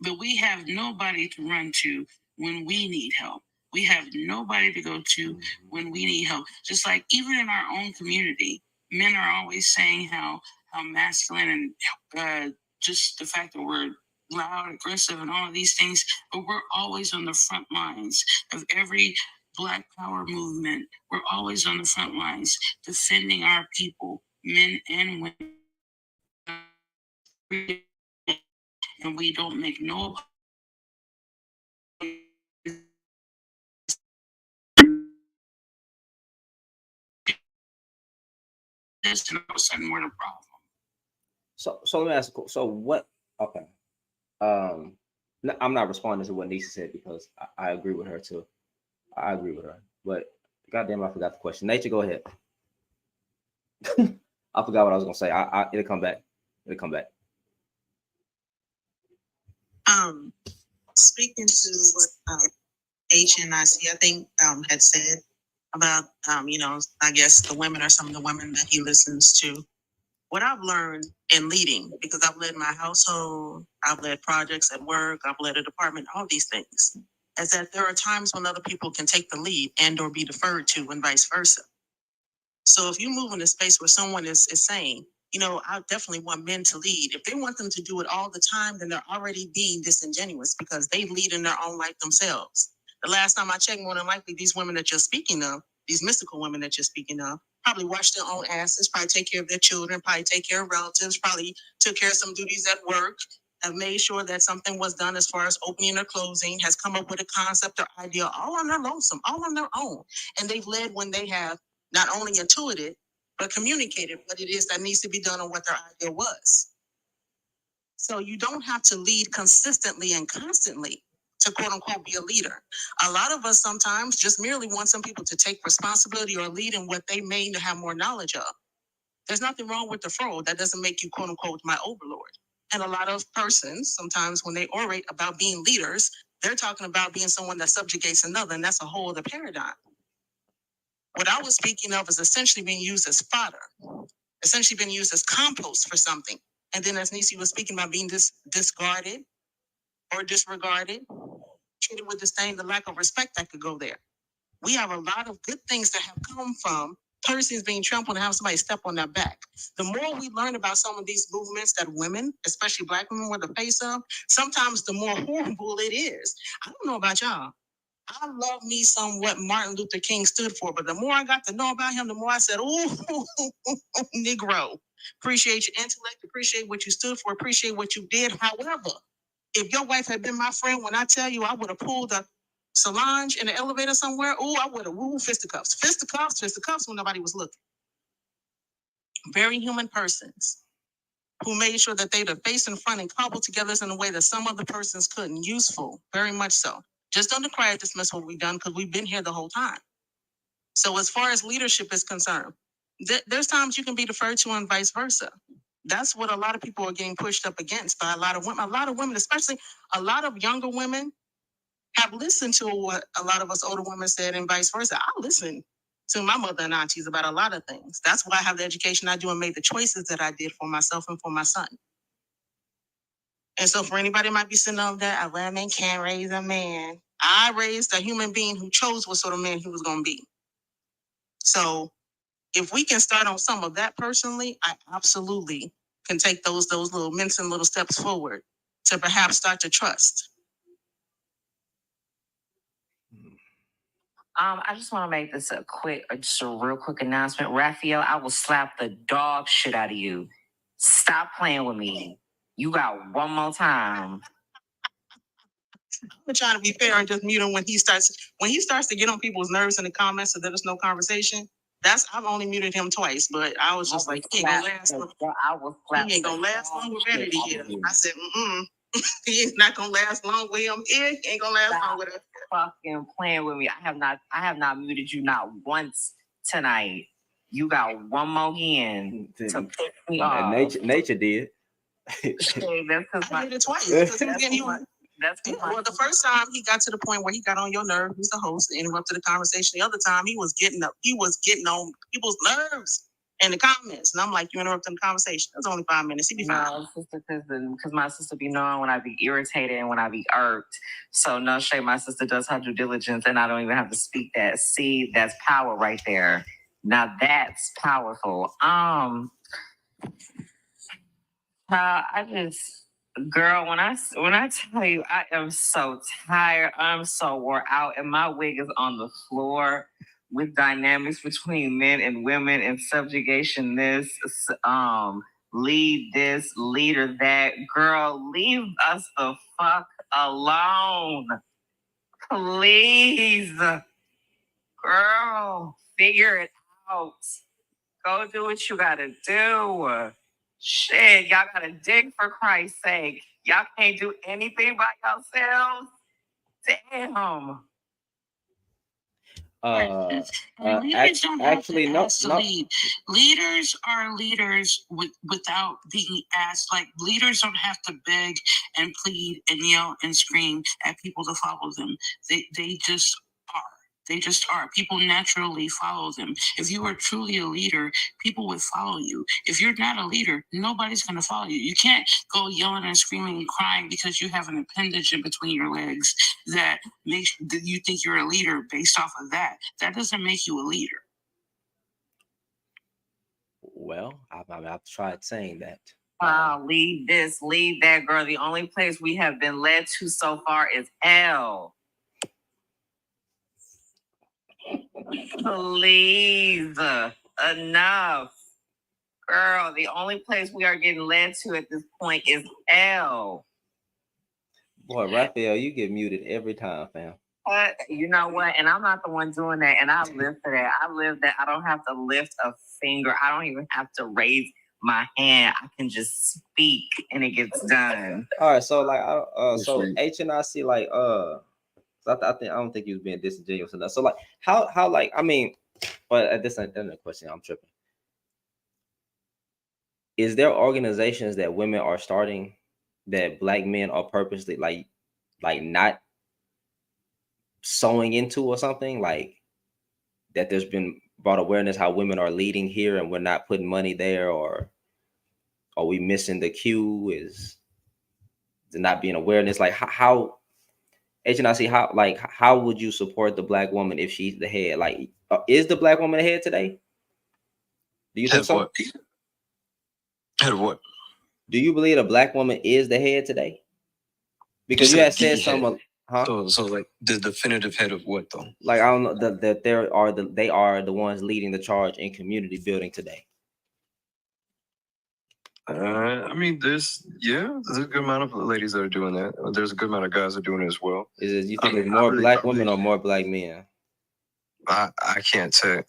But we have nobody to run to when we need help. We have nobody to go to when we need help. Just like even in our own community, men are always saying how masculine and just the fact that we're loud, aggressive, and all of these things, but we're always on the front lines of every Black Power movement. We're always on the front lines defending our people, men and women. And we don't make no this, and all of a sudden we're the problem.
So let me ask. So what? Okay. I'm not responding to what Nisha said because I agree with her too. I agree with her. But goddamn, I forgot the question. Nature, go ahead. I forgot what I was gonna say. It'll come back. It'll come back.
Speaking to what HNIC, I think, had said about, I guess the women are some of the women that he listens to. What I've learned in leading, because I've led my household, I've led projects at work, I've led a department, all these things, is that there are times when other people can take the lead and or be deferred to and vice versa. So if you move in a space where someone is saying, I definitely want men to lead. If they want them to do it all the time, then they're already being disingenuous because they lead in their own life themselves. The last time I checked, more than likely, these women that you're speaking of, these mystical women that you're speaking of, probably wash their own asses, probably take care of their children, probably take care of relatives, probably took care of some duties at work, have made sure that something was done as far as opening or closing, has come up with a concept or idea all on their lonesome, all on their own. And they've led when they have not only intuited, but communicated what it is that needs to be done or what their idea was. So you don't have to lead consistently and constantly to quote unquote be a leader. A lot of us sometimes just merely want some people to take responsibility or lead in what they may have more knowledge of. There's nothing wrong with the fro. That doesn't make you quote unquote my overlord. And a lot of persons, sometimes when they orate about being leaders, they're talking about being someone that subjugates another, and that's a whole other paradigm. What I was speaking of is essentially being used as fodder, essentially being used as compost for something. And then as Nisi was speaking about being discarded or disregarded, treated with disdain, the lack of respect that could go there. We have a lot of good things that have come from persons being trampled and have somebody step on their back. The more we learn about some of these movements that women, especially Black women, were the face of, sometimes the more horrible it is. I don't know about y'all. I love me some what Martin Luther King stood for, but the more I got to know about him, the more I said, "Ooh, Negro, appreciate your intellect, appreciate what you stood for, appreciate what you did." However, if your wife had been my friend, when I tell you I would have pulled a Solange in the elevator somewhere, I would have fisticuffs when nobody was looking. Very human persons who made sure that they'd face in front and cobbled together in a way that some other persons couldn't. Useful, very much so. Just don't decry or dismiss what we've done because we've been here the whole time. So as far as leadership is concerned, there's times you can be deferred to and vice versa. That's what a lot of people are getting pushed up against by a lot of women. A lot of women, especially a lot of younger women, have listened to what a lot of us older women said and vice versa. I listen to my mother and aunties about a lot of things. That's why I have the education I do and made the choices that I did for myself and for my son. And so for anybody who might be sitting on that, a woman can't raise a man. I raised a human being who chose what sort of man he was going to be. So if we can start on some of that personally, I absolutely can take those little mincing little steps forward to perhaps start to trust.
I just want to make this just a real quick announcement. Raphael, I will slap the dog shit out of you. Stop playing with me. You got one more time.
I'm trying to be fair and just mute him when he starts to get on people's nerves in the comments so there's no conversation. I've only muted him twice, but I was just like, he ain't gonna last long with Vanity here. I said, he ain't not gonna last long with him here. He ain't gonna last long with us.
fucking playing with me. I have not muted you not once tonight. You got one more hand to piss me off.
Nature did.
Shit, that's 'cause
I did it twice. 'Cause he was getting you.
That's
Well, the first time he got to the point where he got on your nerve, he's the host, and interrupted the conversation. The other time he was getting on people's nerves in the comments. And I'm like, you interrupting the conversation. It was only 5 minutes. He'd be fine.
No, sister, because my sister be knowing when I be irritated and when I be irked. So no shade, my sister does her due diligence, and I don't even have to speak that. See, that's power right there. Now that's powerful. Girl, when I tell you I am so tired, I'm so wore out, and my wig is on the floor with dynamics between men and women and subjugation this, lead this, leader that. Girl, leave us the fuck alone. Please. Girl, figure it out. Go do what you gotta do. Shit, y'all gotta dig for Christ's sake. Y'all can't do anything by yourselves. Damn.
Leaders don't have
actually,
to
no,
ask to
no.
lead. Leaders are leaders without being asked. Like, leaders don't have to beg and plead and yell and scream at people to follow them. They just are. They just are. People naturally follow them. If you are truly a leader, people would follow you. If you're not a leader, nobody's going to follow you. You can't go yelling and screaming and crying because you have an appendage in between your legs that makes you think you're a leader based off of that. That doesn't make you a leader.
Well, I've tried saying that.
Lead this, lead that, girl. The only place we have been led to so far is hell. Please, enough. Girl, the only place we are getting led to at this point is hell.
Boy, Raphael, you get muted every time, fam.
You know what? And I'm not the one doing that. And I live for that. I live that. I don't have to lift a finger. I don't even have to raise my hand. I can just speak and it gets done.
All right, so like, so HNIC, like, I don't think he was being disingenuous enough. So like, how like, I mean, but this ain't a question. I'm tripping. Is there organizations that women are starting that Black men are purposely like not sewing into or something, like that there's been brought awareness how women are leading here and we're not putting money there, or are we missing the cue? Is there not being awareness? Like how HNIC, how would you support the Black woman if she's the head? Like, is the Black woman the head today? Do you think so?
What? Head of what?
Do you believe a Black woman is the head today? Because you had said some, huh?
So like the definitive head of what though?
Like, I don't know that they are the ones leading the charge in community building today.
I mean, there's a good amount of ladies that are doing that. There's a good amount of guys that are doing it as well.
You think it's more Black women or more Black men?
I can't say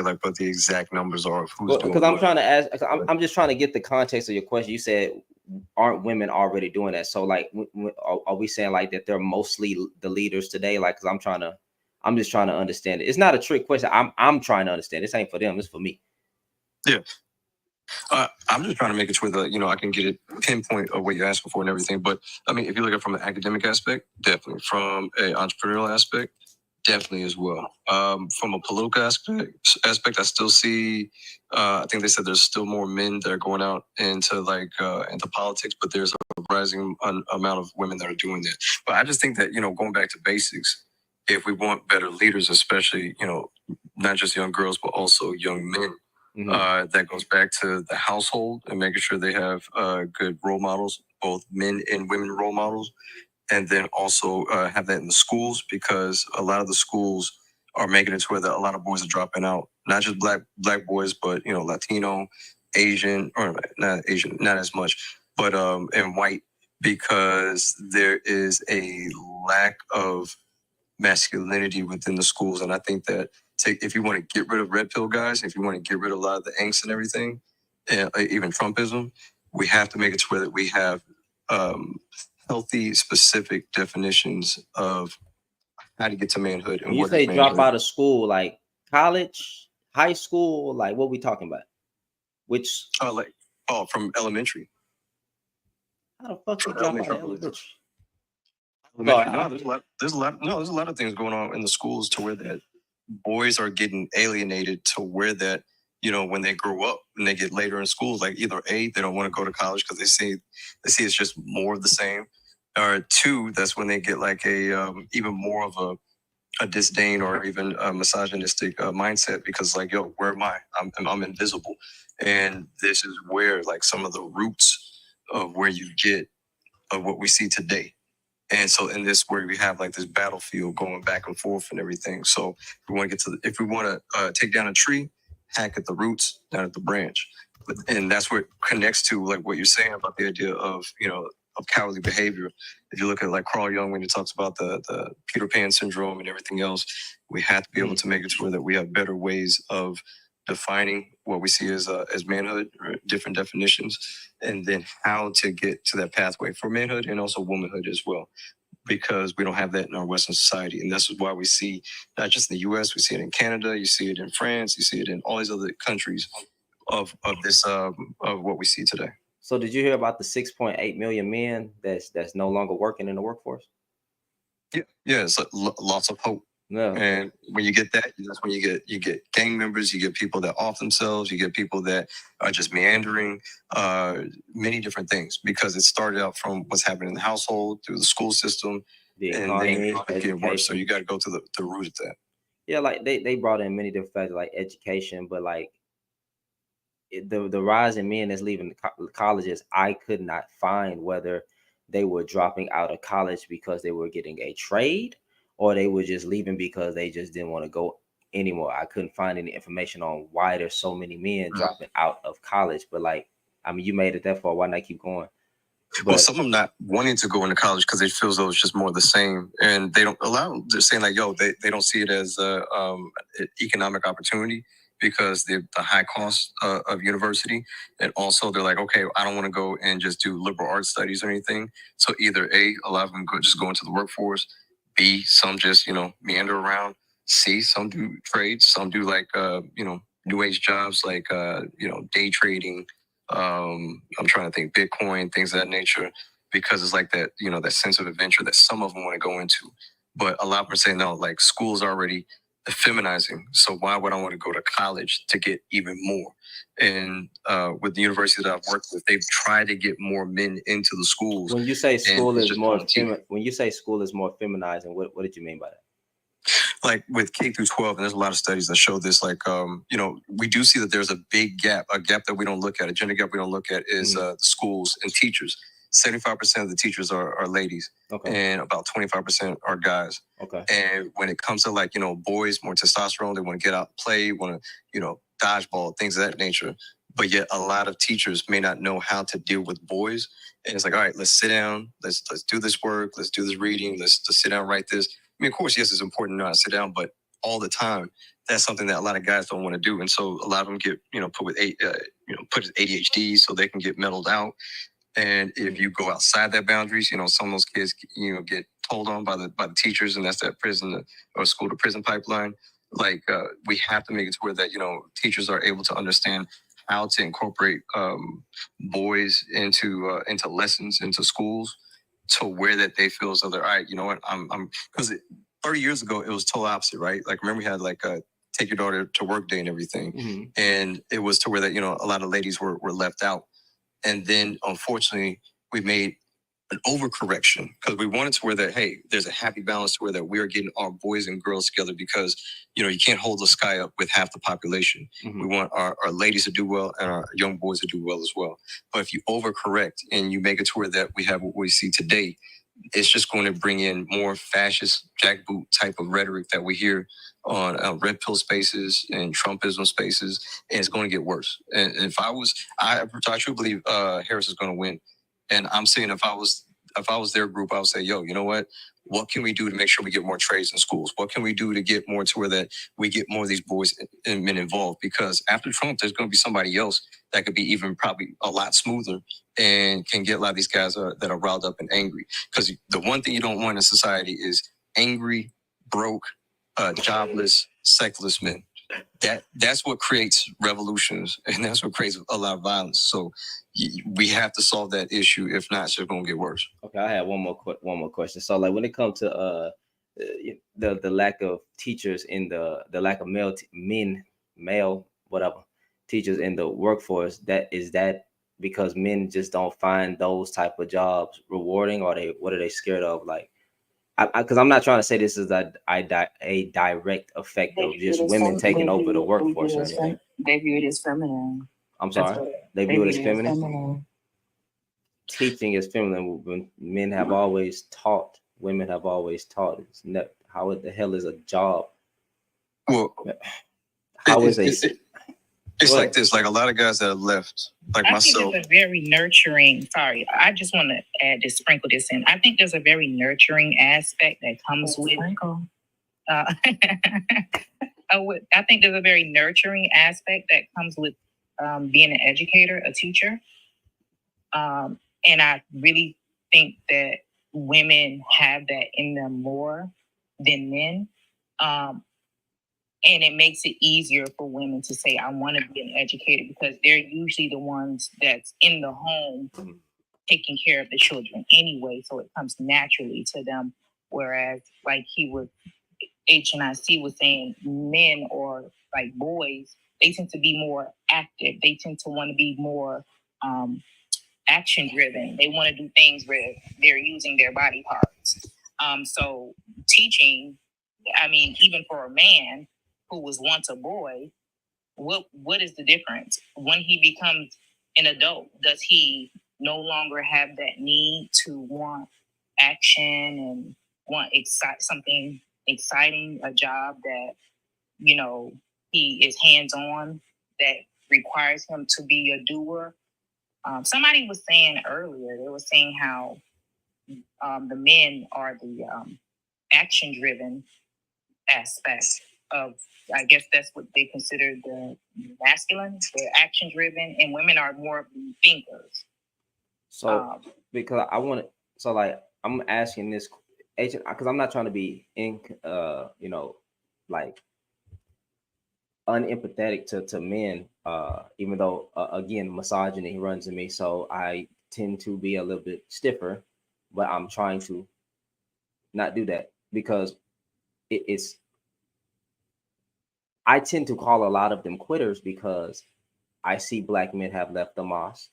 like what the exact numbers are of who's doing.
Because I'm trying to ask. I'm just trying to get the context of your question. You said, aren't women already doing that? So like, are we saying like that they're mostly the leaders today? Like, because I'm just trying to understand it. It's not a trick question. I'm trying to understand. This ain't for them. It's for me. Yeah.
I'm just trying to make it where I can get it pinpoint of what you're asking for and everything. But I mean, if you look at it from an academic aspect, definitely. From an entrepreneurial aspect, definitely as well. From a political aspect, I still see. I think they said there's still more men that are going out into into politics, but there's a rising amount of women that are doing that. But I just think that going back to basics, if we want better leaders, especially not just young girls but also young men. Mm-hmm. That goes back to the household and making sure they have good role models, both men and women role models, and then also have that in the schools, because a lot of the schools are making it to where a lot of boys are dropping out, not just black boys, but Latino, Asian, or not Asian, not as much, but and white, because there is a lack of masculinity within the schools. And I think that if you want to get rid of red pill guys, if you want to get rid of a lot of the angst and everything, even Trumpism, we have to make it to where that we have healthy, specific definitions of how to get to manhood and
When you
what is
say drop
manhood.
out of school, like college, high school, like what we talking about? Which
From elementary.
how the fuck you
From
drop out of
elementary.
elementary?
No, there's a lot of things going on in the schools to where that boys are getting alienated to where that, you know, when they grow up and they get later in school, like either A, they don't want to go to college because they see it's just more of the same, or two, that's when they get like a even more of a disdain or even a misogynistic mindset because like, yo, where am I? I'm invisible. And this is where like some of the roots of where you get of what we see today. And so in this where we have like this battlefield going back and forth and everything. So if we want to take down a tree, hack at the roots, not at the branch. And that's what connects to like what you're saying about the idea of, you know, of cowardly behavior. If you look at like Carl Jung, when he talks about the Peter Pan syndrome and everything else, we have to be able to make it sure that we have better ways of defining what we see as manhood, or different definitions, and then how to get to that pathway for manhood and also womanhood as well, because we don't have that in our Western society. And this is why we see, not just in the US, we see it in Canada, you see it in France, you see it in all these other countries of what we see today.
So did you hear about the 6.8 million men that's no longer working in the workforce?
Yeah, it's like lots of hope.
No.
And when you get that, that's when you get gang members, you get people that off themselves, you get people that are just meandering, many different things, because it started out from what's happening in the household, through the school system, and then it get worse. So you got to go to the root of that.
Yeah, like they brought in many different factors like education, but like the rise in men that's leaving the colleges, I could not find whether they were dropping out of college because they were getting a trade or they were just leaving because they just didn't want to go anymore. I couldn't find any information on why there's so many men dropping out of college. But like, I mean, you made it that far. Why not keep going?
Well, some of them not wanting to go into college because they feel as though it's just more of the same, and they don't allow. They're saying like, yo, they don't see it as an economic opportunity because the high cost of university, and also they're like, okay, I don't want to go and just do liberal arts studies or anything. So either A, a lot of them just go into the workforce. B, some just meander around. C, some do trades. Some do like new age jobs like day trading. I'm trying to think Bitcoin, things of that nature, because it's like that, that sense of adventure that some of them want to go into. But a lot of them are saying, no, like school's already feminizing. So why would I want to go to college to get even more? And with the university that I've worked with, they've tried to get more men into the schools.
When you say school is more when you say school is more feminizing, what did you mean by that?
Like with K through 12, and there's a lot of studies that show this, like, we do see that there's a big gap, a gap that we don't look at, a gender gap we don't look at is the schools and teachers. 75% of the teachers are ladies, and about 25% are guys. And when it comes to like, boys, more testosterone, they want to get out and play, want to, dodgeball, things of that nature. But yet a lot of teachers may not know how to deal with boys. And it's like, all right, let's sit down, let's do this work, let's do this reading, let's sit down, write this. I mean, of course, yes, it's important to know how to sit down, but all the time, that's something that a lot of guys don't want to do. And so a lot of them get, put with, put as ADHD so they can get mellowed out. And if you go outside that boundaries, some of those kids, get told on by the teachers, and that's that prison or school to prison pipeline. Like, we have to make it to where that, teachers are able to understand how to incorporate boys into lessons, into schools, to where that they feel as though they're, all right, you know what, I'm because 30 years ago, it was total opposite, right? Like, remember we had like a take your daughter to work day and everything. And it was to where that, a lot of ladies were left out. And then unfortunately, we made an overcorrection because we wanted to where that, hey, there's a happy balance to where that we are getting our boys and girls together because, you can't hold the sky up with half the population. We want our ladies to do well and our young boys to do well as well. But if you overcorrect and you make it to where that we have what we see today, it's just going to bring in more fascist jackboot type of rhetoric that we hear on red pill spaces and Trumpism spaces, and it's going to get worse. And if I truly believe Harris is going to win. And I'm saying if I was their group, I would say, yo, you know what can we do to make sure we get more trades in schools? What can we do to get more to where that we get more of these boys and men involved? Because after Trump, there's going to be somebody else that could be even probably a lot smoother and can get a lot of these guys that are riled up and angry. Because the one thing you don't want in society is angry, broke, jobless, sexless men. That's what creates revolutions, and that's what creates a lot of violence. So we have to solve that issue. If not, it's just gonna get worse.
Okay, I have one more question. So, like, when it comes to the lack of teachers in the lack of male whatever teachers in the workforce, that because men just don't find those type of jobs rewarding, or what are they scared of? Like, because I'm not trying to say this is a direct effect of just women taking over the workforce or anything.
They view it as feminine.
I'm sorry, they view it as feminine. Teaching is feminine when men have always taught, women have always taught. How the hell is a job?
Well,
how is
it's like this. Like a lot of guys that have left, like
I
myself.
think there's a very nurturing. Sorry, I just want to add this, sprinkle this in. I think there's a very nurturing aspect that comes with. I think there's a very nurturing aspect that comes with being an educator, a teacher. And I really think that women have that in them more than men. And it makes it easier for women to say, I want to be an educator, because they're usually the ones that's in the home taking care of the children anyway. So it comes naturally to them. Whereas, like HNIC was saying, men or like boys, they tend to be more active. They tend to want to be more action driven. They want to do things where they're using their body parts. So teaching, I mean, even for a man who was once a boy, what is the difference when he becomes an adult? Does he no longer have that need to want action and want something exciting, a job that, you know, he is hands-on, that requires him to be a doer? Somebody was saying earlier, they were saying how the men are the action-driven aspect of, I guess that's what they consider the masculine. They're action-driven, and women are more of the thinkers.
So, because I want to, so like, I'm asking this, because I'm not trying to be like unempathetic to men, even though again, misogyny runs in me, so I tend to be a little bit stiffer, but I'm trying to not do that, because I tend to call a lot of them quitters, because I see black men have left the mosque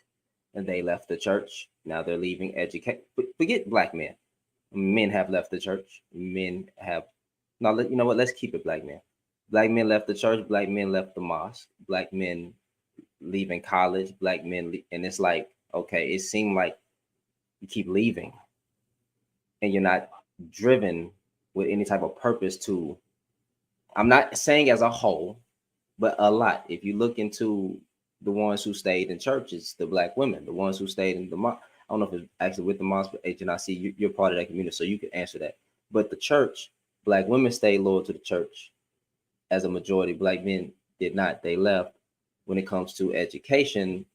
and they left the church. Now they're leaving education. Forget black men. Men have left the church. Men have, now you know what? Let's keep it black men. Black men left the church. Black men left the mosque. Black men leaving college. Black men, and it's like, okay, it seemed like you keep leaving, and you're not driven with any type of purpose to. I'm not saying as a whole, but a lot. If you look into the ones who stayed in churches, the black women, the ones who stayed in the mosque. I don't know if it's actually with the mosque, but HNIC, you're part of that community, so you can answer that. But the church, black women stayed loyal to the church as a majority. Black men did not. They left. When it comes to education,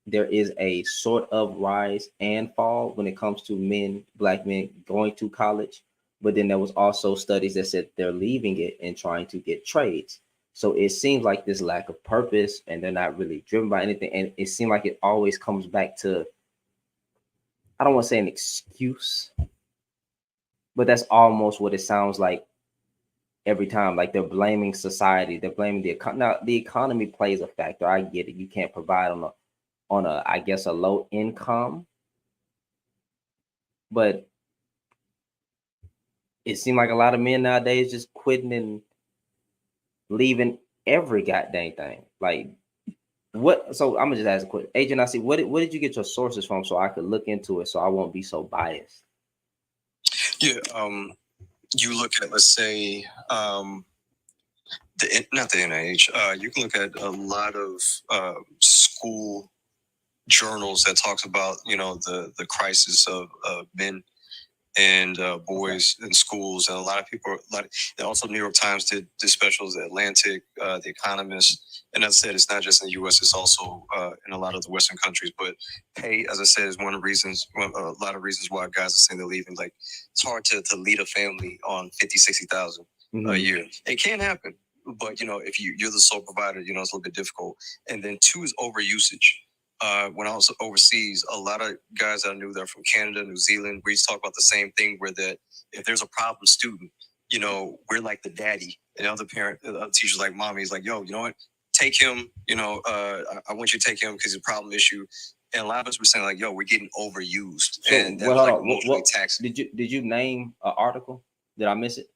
there is a sort of rise and fall when it comes to men, black men going to college. But then there was also studies that said they're leaving it and trying to get trades. So it seems like this lack of purpose, and they're not really driven by anything. And it seems like it always comes back to, I don't want to say an excuse, but that's almost what it sounds like every time. Like they're blaming society, they're blaming the economy. Now the economy plays a factor. I get it. You can't provide on a I guess a low income, but it seems like a lot of men nowadays just quitting and leaving every goddamn thing. Like what? So I'm gonna just ask a quick, Agent. I see. What did you get your sources from, so I could look into it, so I won't be so biased?
Yeah. You look at, let's say, not the NIH. You can look at a lot of school journals that talks about, you know, the crisis of men and boys in schools, and a lot of people. And also, New York Times did specials, The Atlantic, The Economist, and as I said, it's not just in the U.S. It's also in a lot of the Western countries. But pay, as I said, is one of the reasons. A lot of reasons why guys are saying they're leaving. Like it's hard to lead a family on 50,000-60,000 a year. It can happen, but if you're the sole provider, it's a little bit difficult. And then two is overusage. When I was overseas, a lot of guys I knew that are from Canada, New Zealand, we used to talk about the same thing, where that if there's a problem student, we're like the daddy, and the other teacher's like mommy, is like, yo, you know what? Take him, I want you to take him because it's a problem issue. And a lot of us were saying like, yo, we're getting overused.
So,
and that
well,
was
hold
like
on.
emotionally taxing.
Did you name an article? Did I miss it?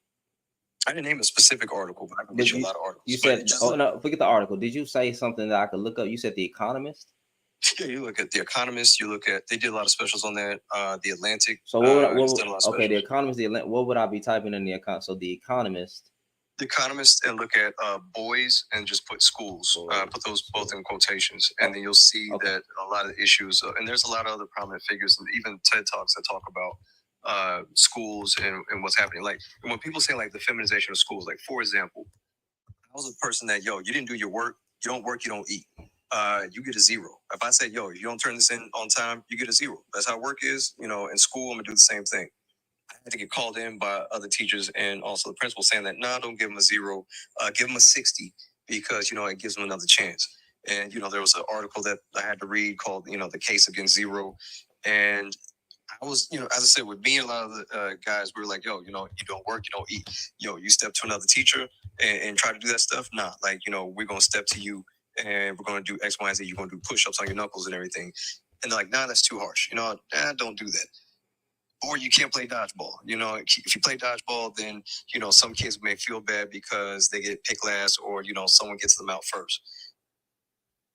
I didn't name a specific article, but I can get you a lot of articles.
You said, no, forget the article. Did you say something that I could look up? You said The Economist?
Yeah, you look at The Economist. They did a lot of specials on that. The Atlantic.
So The Economist, what would I be typing in the account? So The Economist.
The Economist, and look at boys and just put schools. Put those both in quotations, and then you'll see that a lot of issues. And there's a lot of other prominent figures, and even TED Talks that talk about schools and what's happening. Like when people say like the feminization of schools, like for example, I was a person that you didn't do your work, you don't work, you don't eat. You get a 0. If I say, if you don't turn this in on time, you get a 0. That's how work is. In school, I'm gonna do the same thing. I had to get called in by other teachers and also the principal saying that, don't give them a 0, give them a 60 because, it gives them another chance. And, there was an article that I had to read called, The Case Against Zero. And I was, as I said, with me and a lot of the guys, we were like, you don't work, you don't eat. You step to another teacher and try to do that stuff. Nah, like, we're going to step to you and we're going to do X, Y, and Z. You're going to do push-ups on your knuckles and everything. And they're like, that's too harsh. Don't do that. Or you can't play dodgeball. If you play dodgeball, then, some kids may feel bad because they get picked last or, someone gets them out first.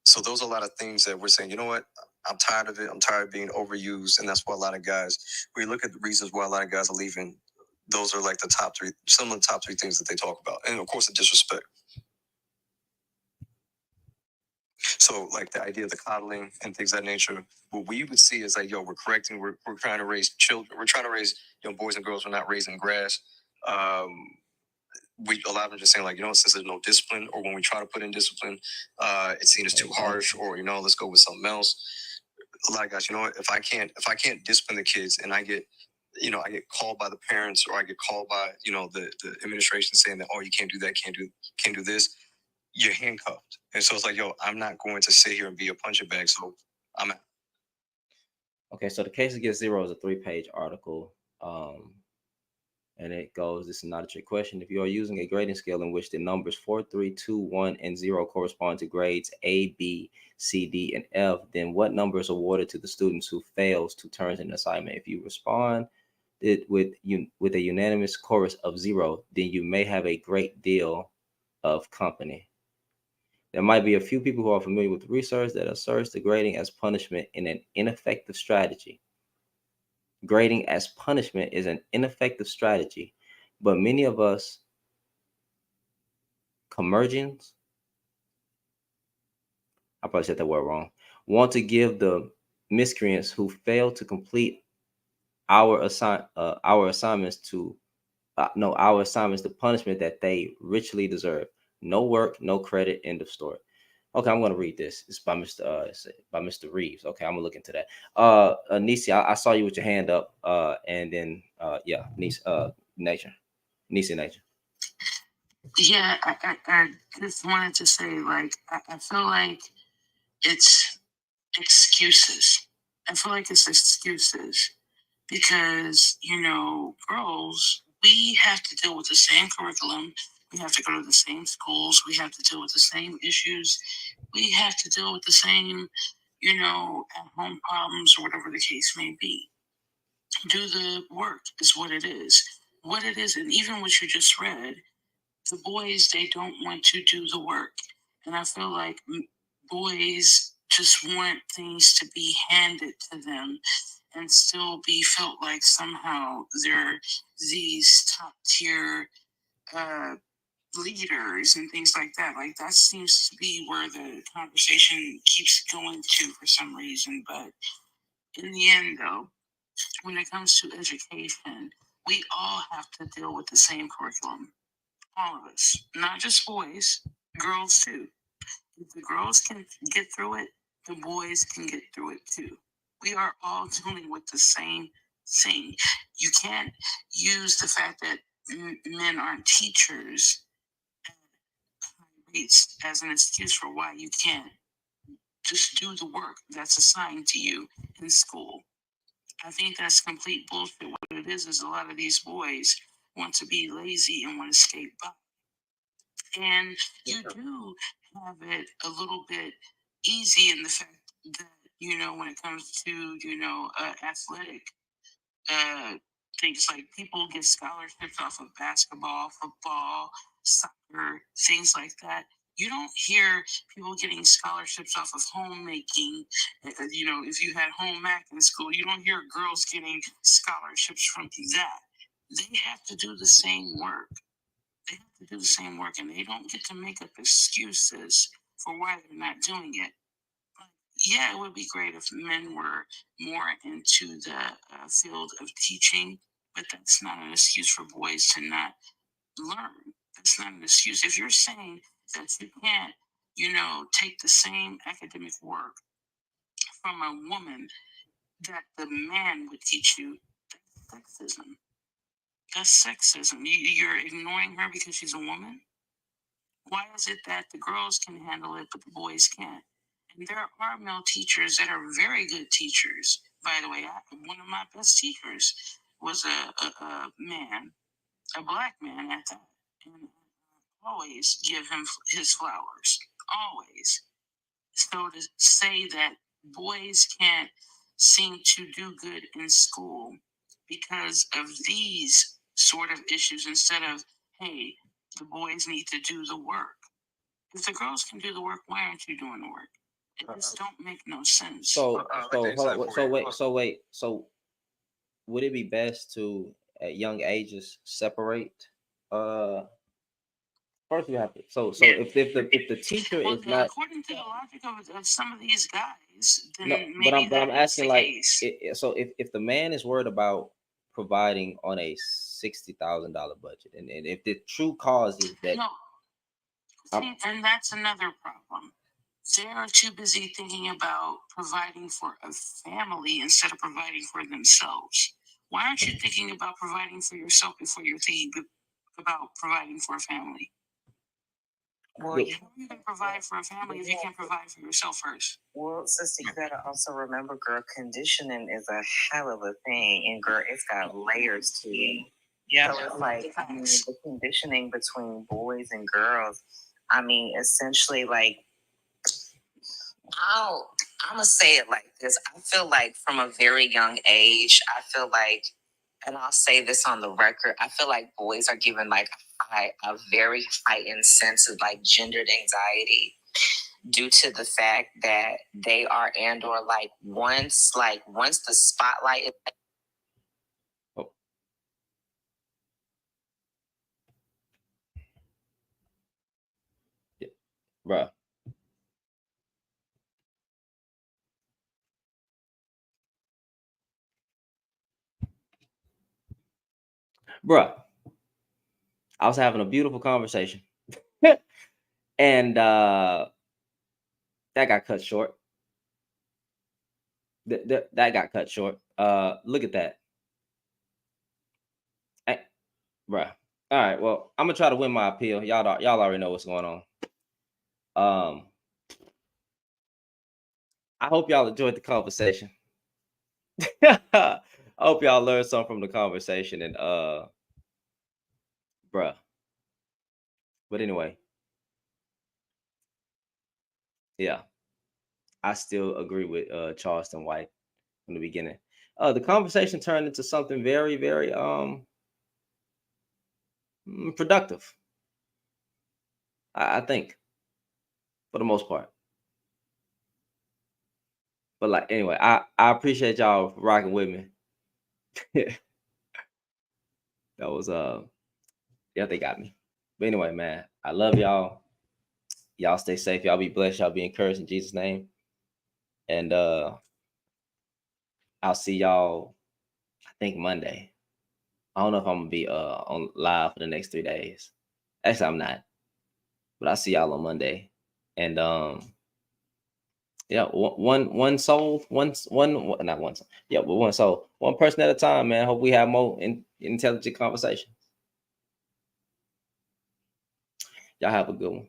So those are a lot of things that we're saying, you know what? I'm tired of it. I'm tired of being overused. And that's why a lot of guys, when you look at the reasons why a lot of guys are leaving, those are like the top 3, some of the top 3 things that they talk about. And of course, the disrespect. So like the idea of the coddling and things of that nature, what we would see is like, we're correcting, we're trying to raise children. We're trying to raise boys and girls. We're not raising grass. A lot of them just saying like, since there's no discipline, or when we try to put in discipline, it's seen as too harsh, or, let's go with something else. A lot of guys, if I can't discipline the kids and I get called by the parents, or I get called by, the administration saying that, you can't do that, can't do this, you're handcuffed. And so it's like, I'm not going to sit here and be a punching bag. So I'm out.
Okay, so The Case Against Zero is a 3-page article. And it goes, this is not a trick question. If you are using a grading scale in which the numbers 4, 3, 2, 1, and 0 correspond to grades A, B, C, D, and F, then what number is awarded to the students who fails to turn in an assignment? If you respond with a unanimous chorus of 0, then you may have a great deal of company. There might be a few people who are familiar with research that asserts the grading as punishment in an ineffective strategy. Grading as punishment is an ineffective strategy, but many of us curmudgeons, I probably said that word wrong, want to give the miscreants who fail to complete our assignments the punishment that they richly deserve. No work, no credit, end of story. Okay, I'm going to read this. It's by Mr. Reeves. Okay, I'm going to look into that. Nisi, I saw you with your hand up. And then, Nisi, Nature.
Yeah, I just wanted to say, like, I feel like it's excuses. I feel like it's excuses because, girls, we have to deal with the same curriculum. We have to go to the same schools. We have to deal with the same issues. We have to deal with the same, at-home problems or whatever the case may be. Do the work is what it is. What it is, and even what you just read, the boys, they don't want to do the work. And I feel like boys just want things to be handed to them and still be felt like somehow they're these top tier leaders and things like that. Like that seems to be where the conversation keeps going to for some reason. But in the end, though, when it comes to education, we all have to deal with the same curriculum. All of us, not just boys, girls too. If the girls can get through it, the boys can get through it too. We are all dealing with the same thing. You can't use the fact that men aren't teachers as an excuse for why you can't just do the work that's assigned to you in school. I think that's complete bullshit. What it is a lot of these boys want to be lazy and want to skate by. And you do have it a little bit easy in the fact that, when it comes to, athletic things, like people get scholarships off of basketball, football, soccer, things like that. You don't hear people getting scholarships off of homemaking. If you had home ec in school, you don't hear girls getting scholarships from that. They have to do the same work. They have to do the same work, and they don't get to make up excuses for why they're not doing it. Yeah, it would be great if men were more into the field of teaching, but that's not an excuse for boys to not learn. That's not an excuse. If you're saying that you can't, take the same academic work from a woman that the man would teach you, that's sexism. That's sexism. You're ignoring her because she's a woman? Why is it that the girls can handle it, but the boys can't? And there are male teachers that are very good teachers. By the way, one of my best teachers was a man, a black man at that. And I always give him his flowers. Always. So to say that boys can't seem to do good in school because of these sort of issues, instead of, hey, the boys need to do the work. If the girls can do the work, why aren't you doing the work? It just don't make no sense.
So would it be best to at young ages separate? First we have to. So if the teacher is not,
according to the logic of some of these guys, then
no,
maybe
but I'm
that's
asking
the
like,
case.
so if the man is worried about providing on a $60,000 budget, and if the true cause is that,
No, see, and that's another problem. They are too busy thinking about providing for a family instead of providing for themselves. Why aren't you thinking about providing for yourself before you're thinking about providing for a family?
Well,
How are you going to provide for a family if you can't provide for yourself first?
Well, sister, you gotta also remember, girl, conditioning is a hell of a thing, and girl, it's got layers to it.
Yeah.
So it's like, the conditioning between boys and girls. I mean, essentially, like, I'm gonna say it like this. I feel like from a very young age, I feel like, and I'll say this on the record, I feel like boys are given like a very heightened sense of like gendered anxiety due to the fact that they are once the spotlight is
bruh. Bruh, I was having a beautiful conversation. And that got cut short. That got cut short. Look at that. Hey, bruh. All right, well, I'm gonna try to win my appeal. Y'all already know what's going on. I hope y'all enjoyed the conversation. I hope y'all learned something from the conversation, and bruh. But anyway, yeah, I still agree with Charleston White from the beginning. The conversation turned into something very, very productive. I think, for the most part. But like, anyway, I appreciate y'all rocking with me. That was yeah, they got me. But anyway, man, I love y'all. Y'all stay safe. Y'all be blessed. Y'all be encouraged in Jesus' name. And I'll see y'all think Monday. I don't know if I'm gonna be on live for the next 3 days. Actually, I'm not. But I'll see y'all on Monday. And yeah, one soul, one not one soul. Yeah, but one soul, one person at a time, man. Hope we have more intelligent conversations. Y'all have a good one.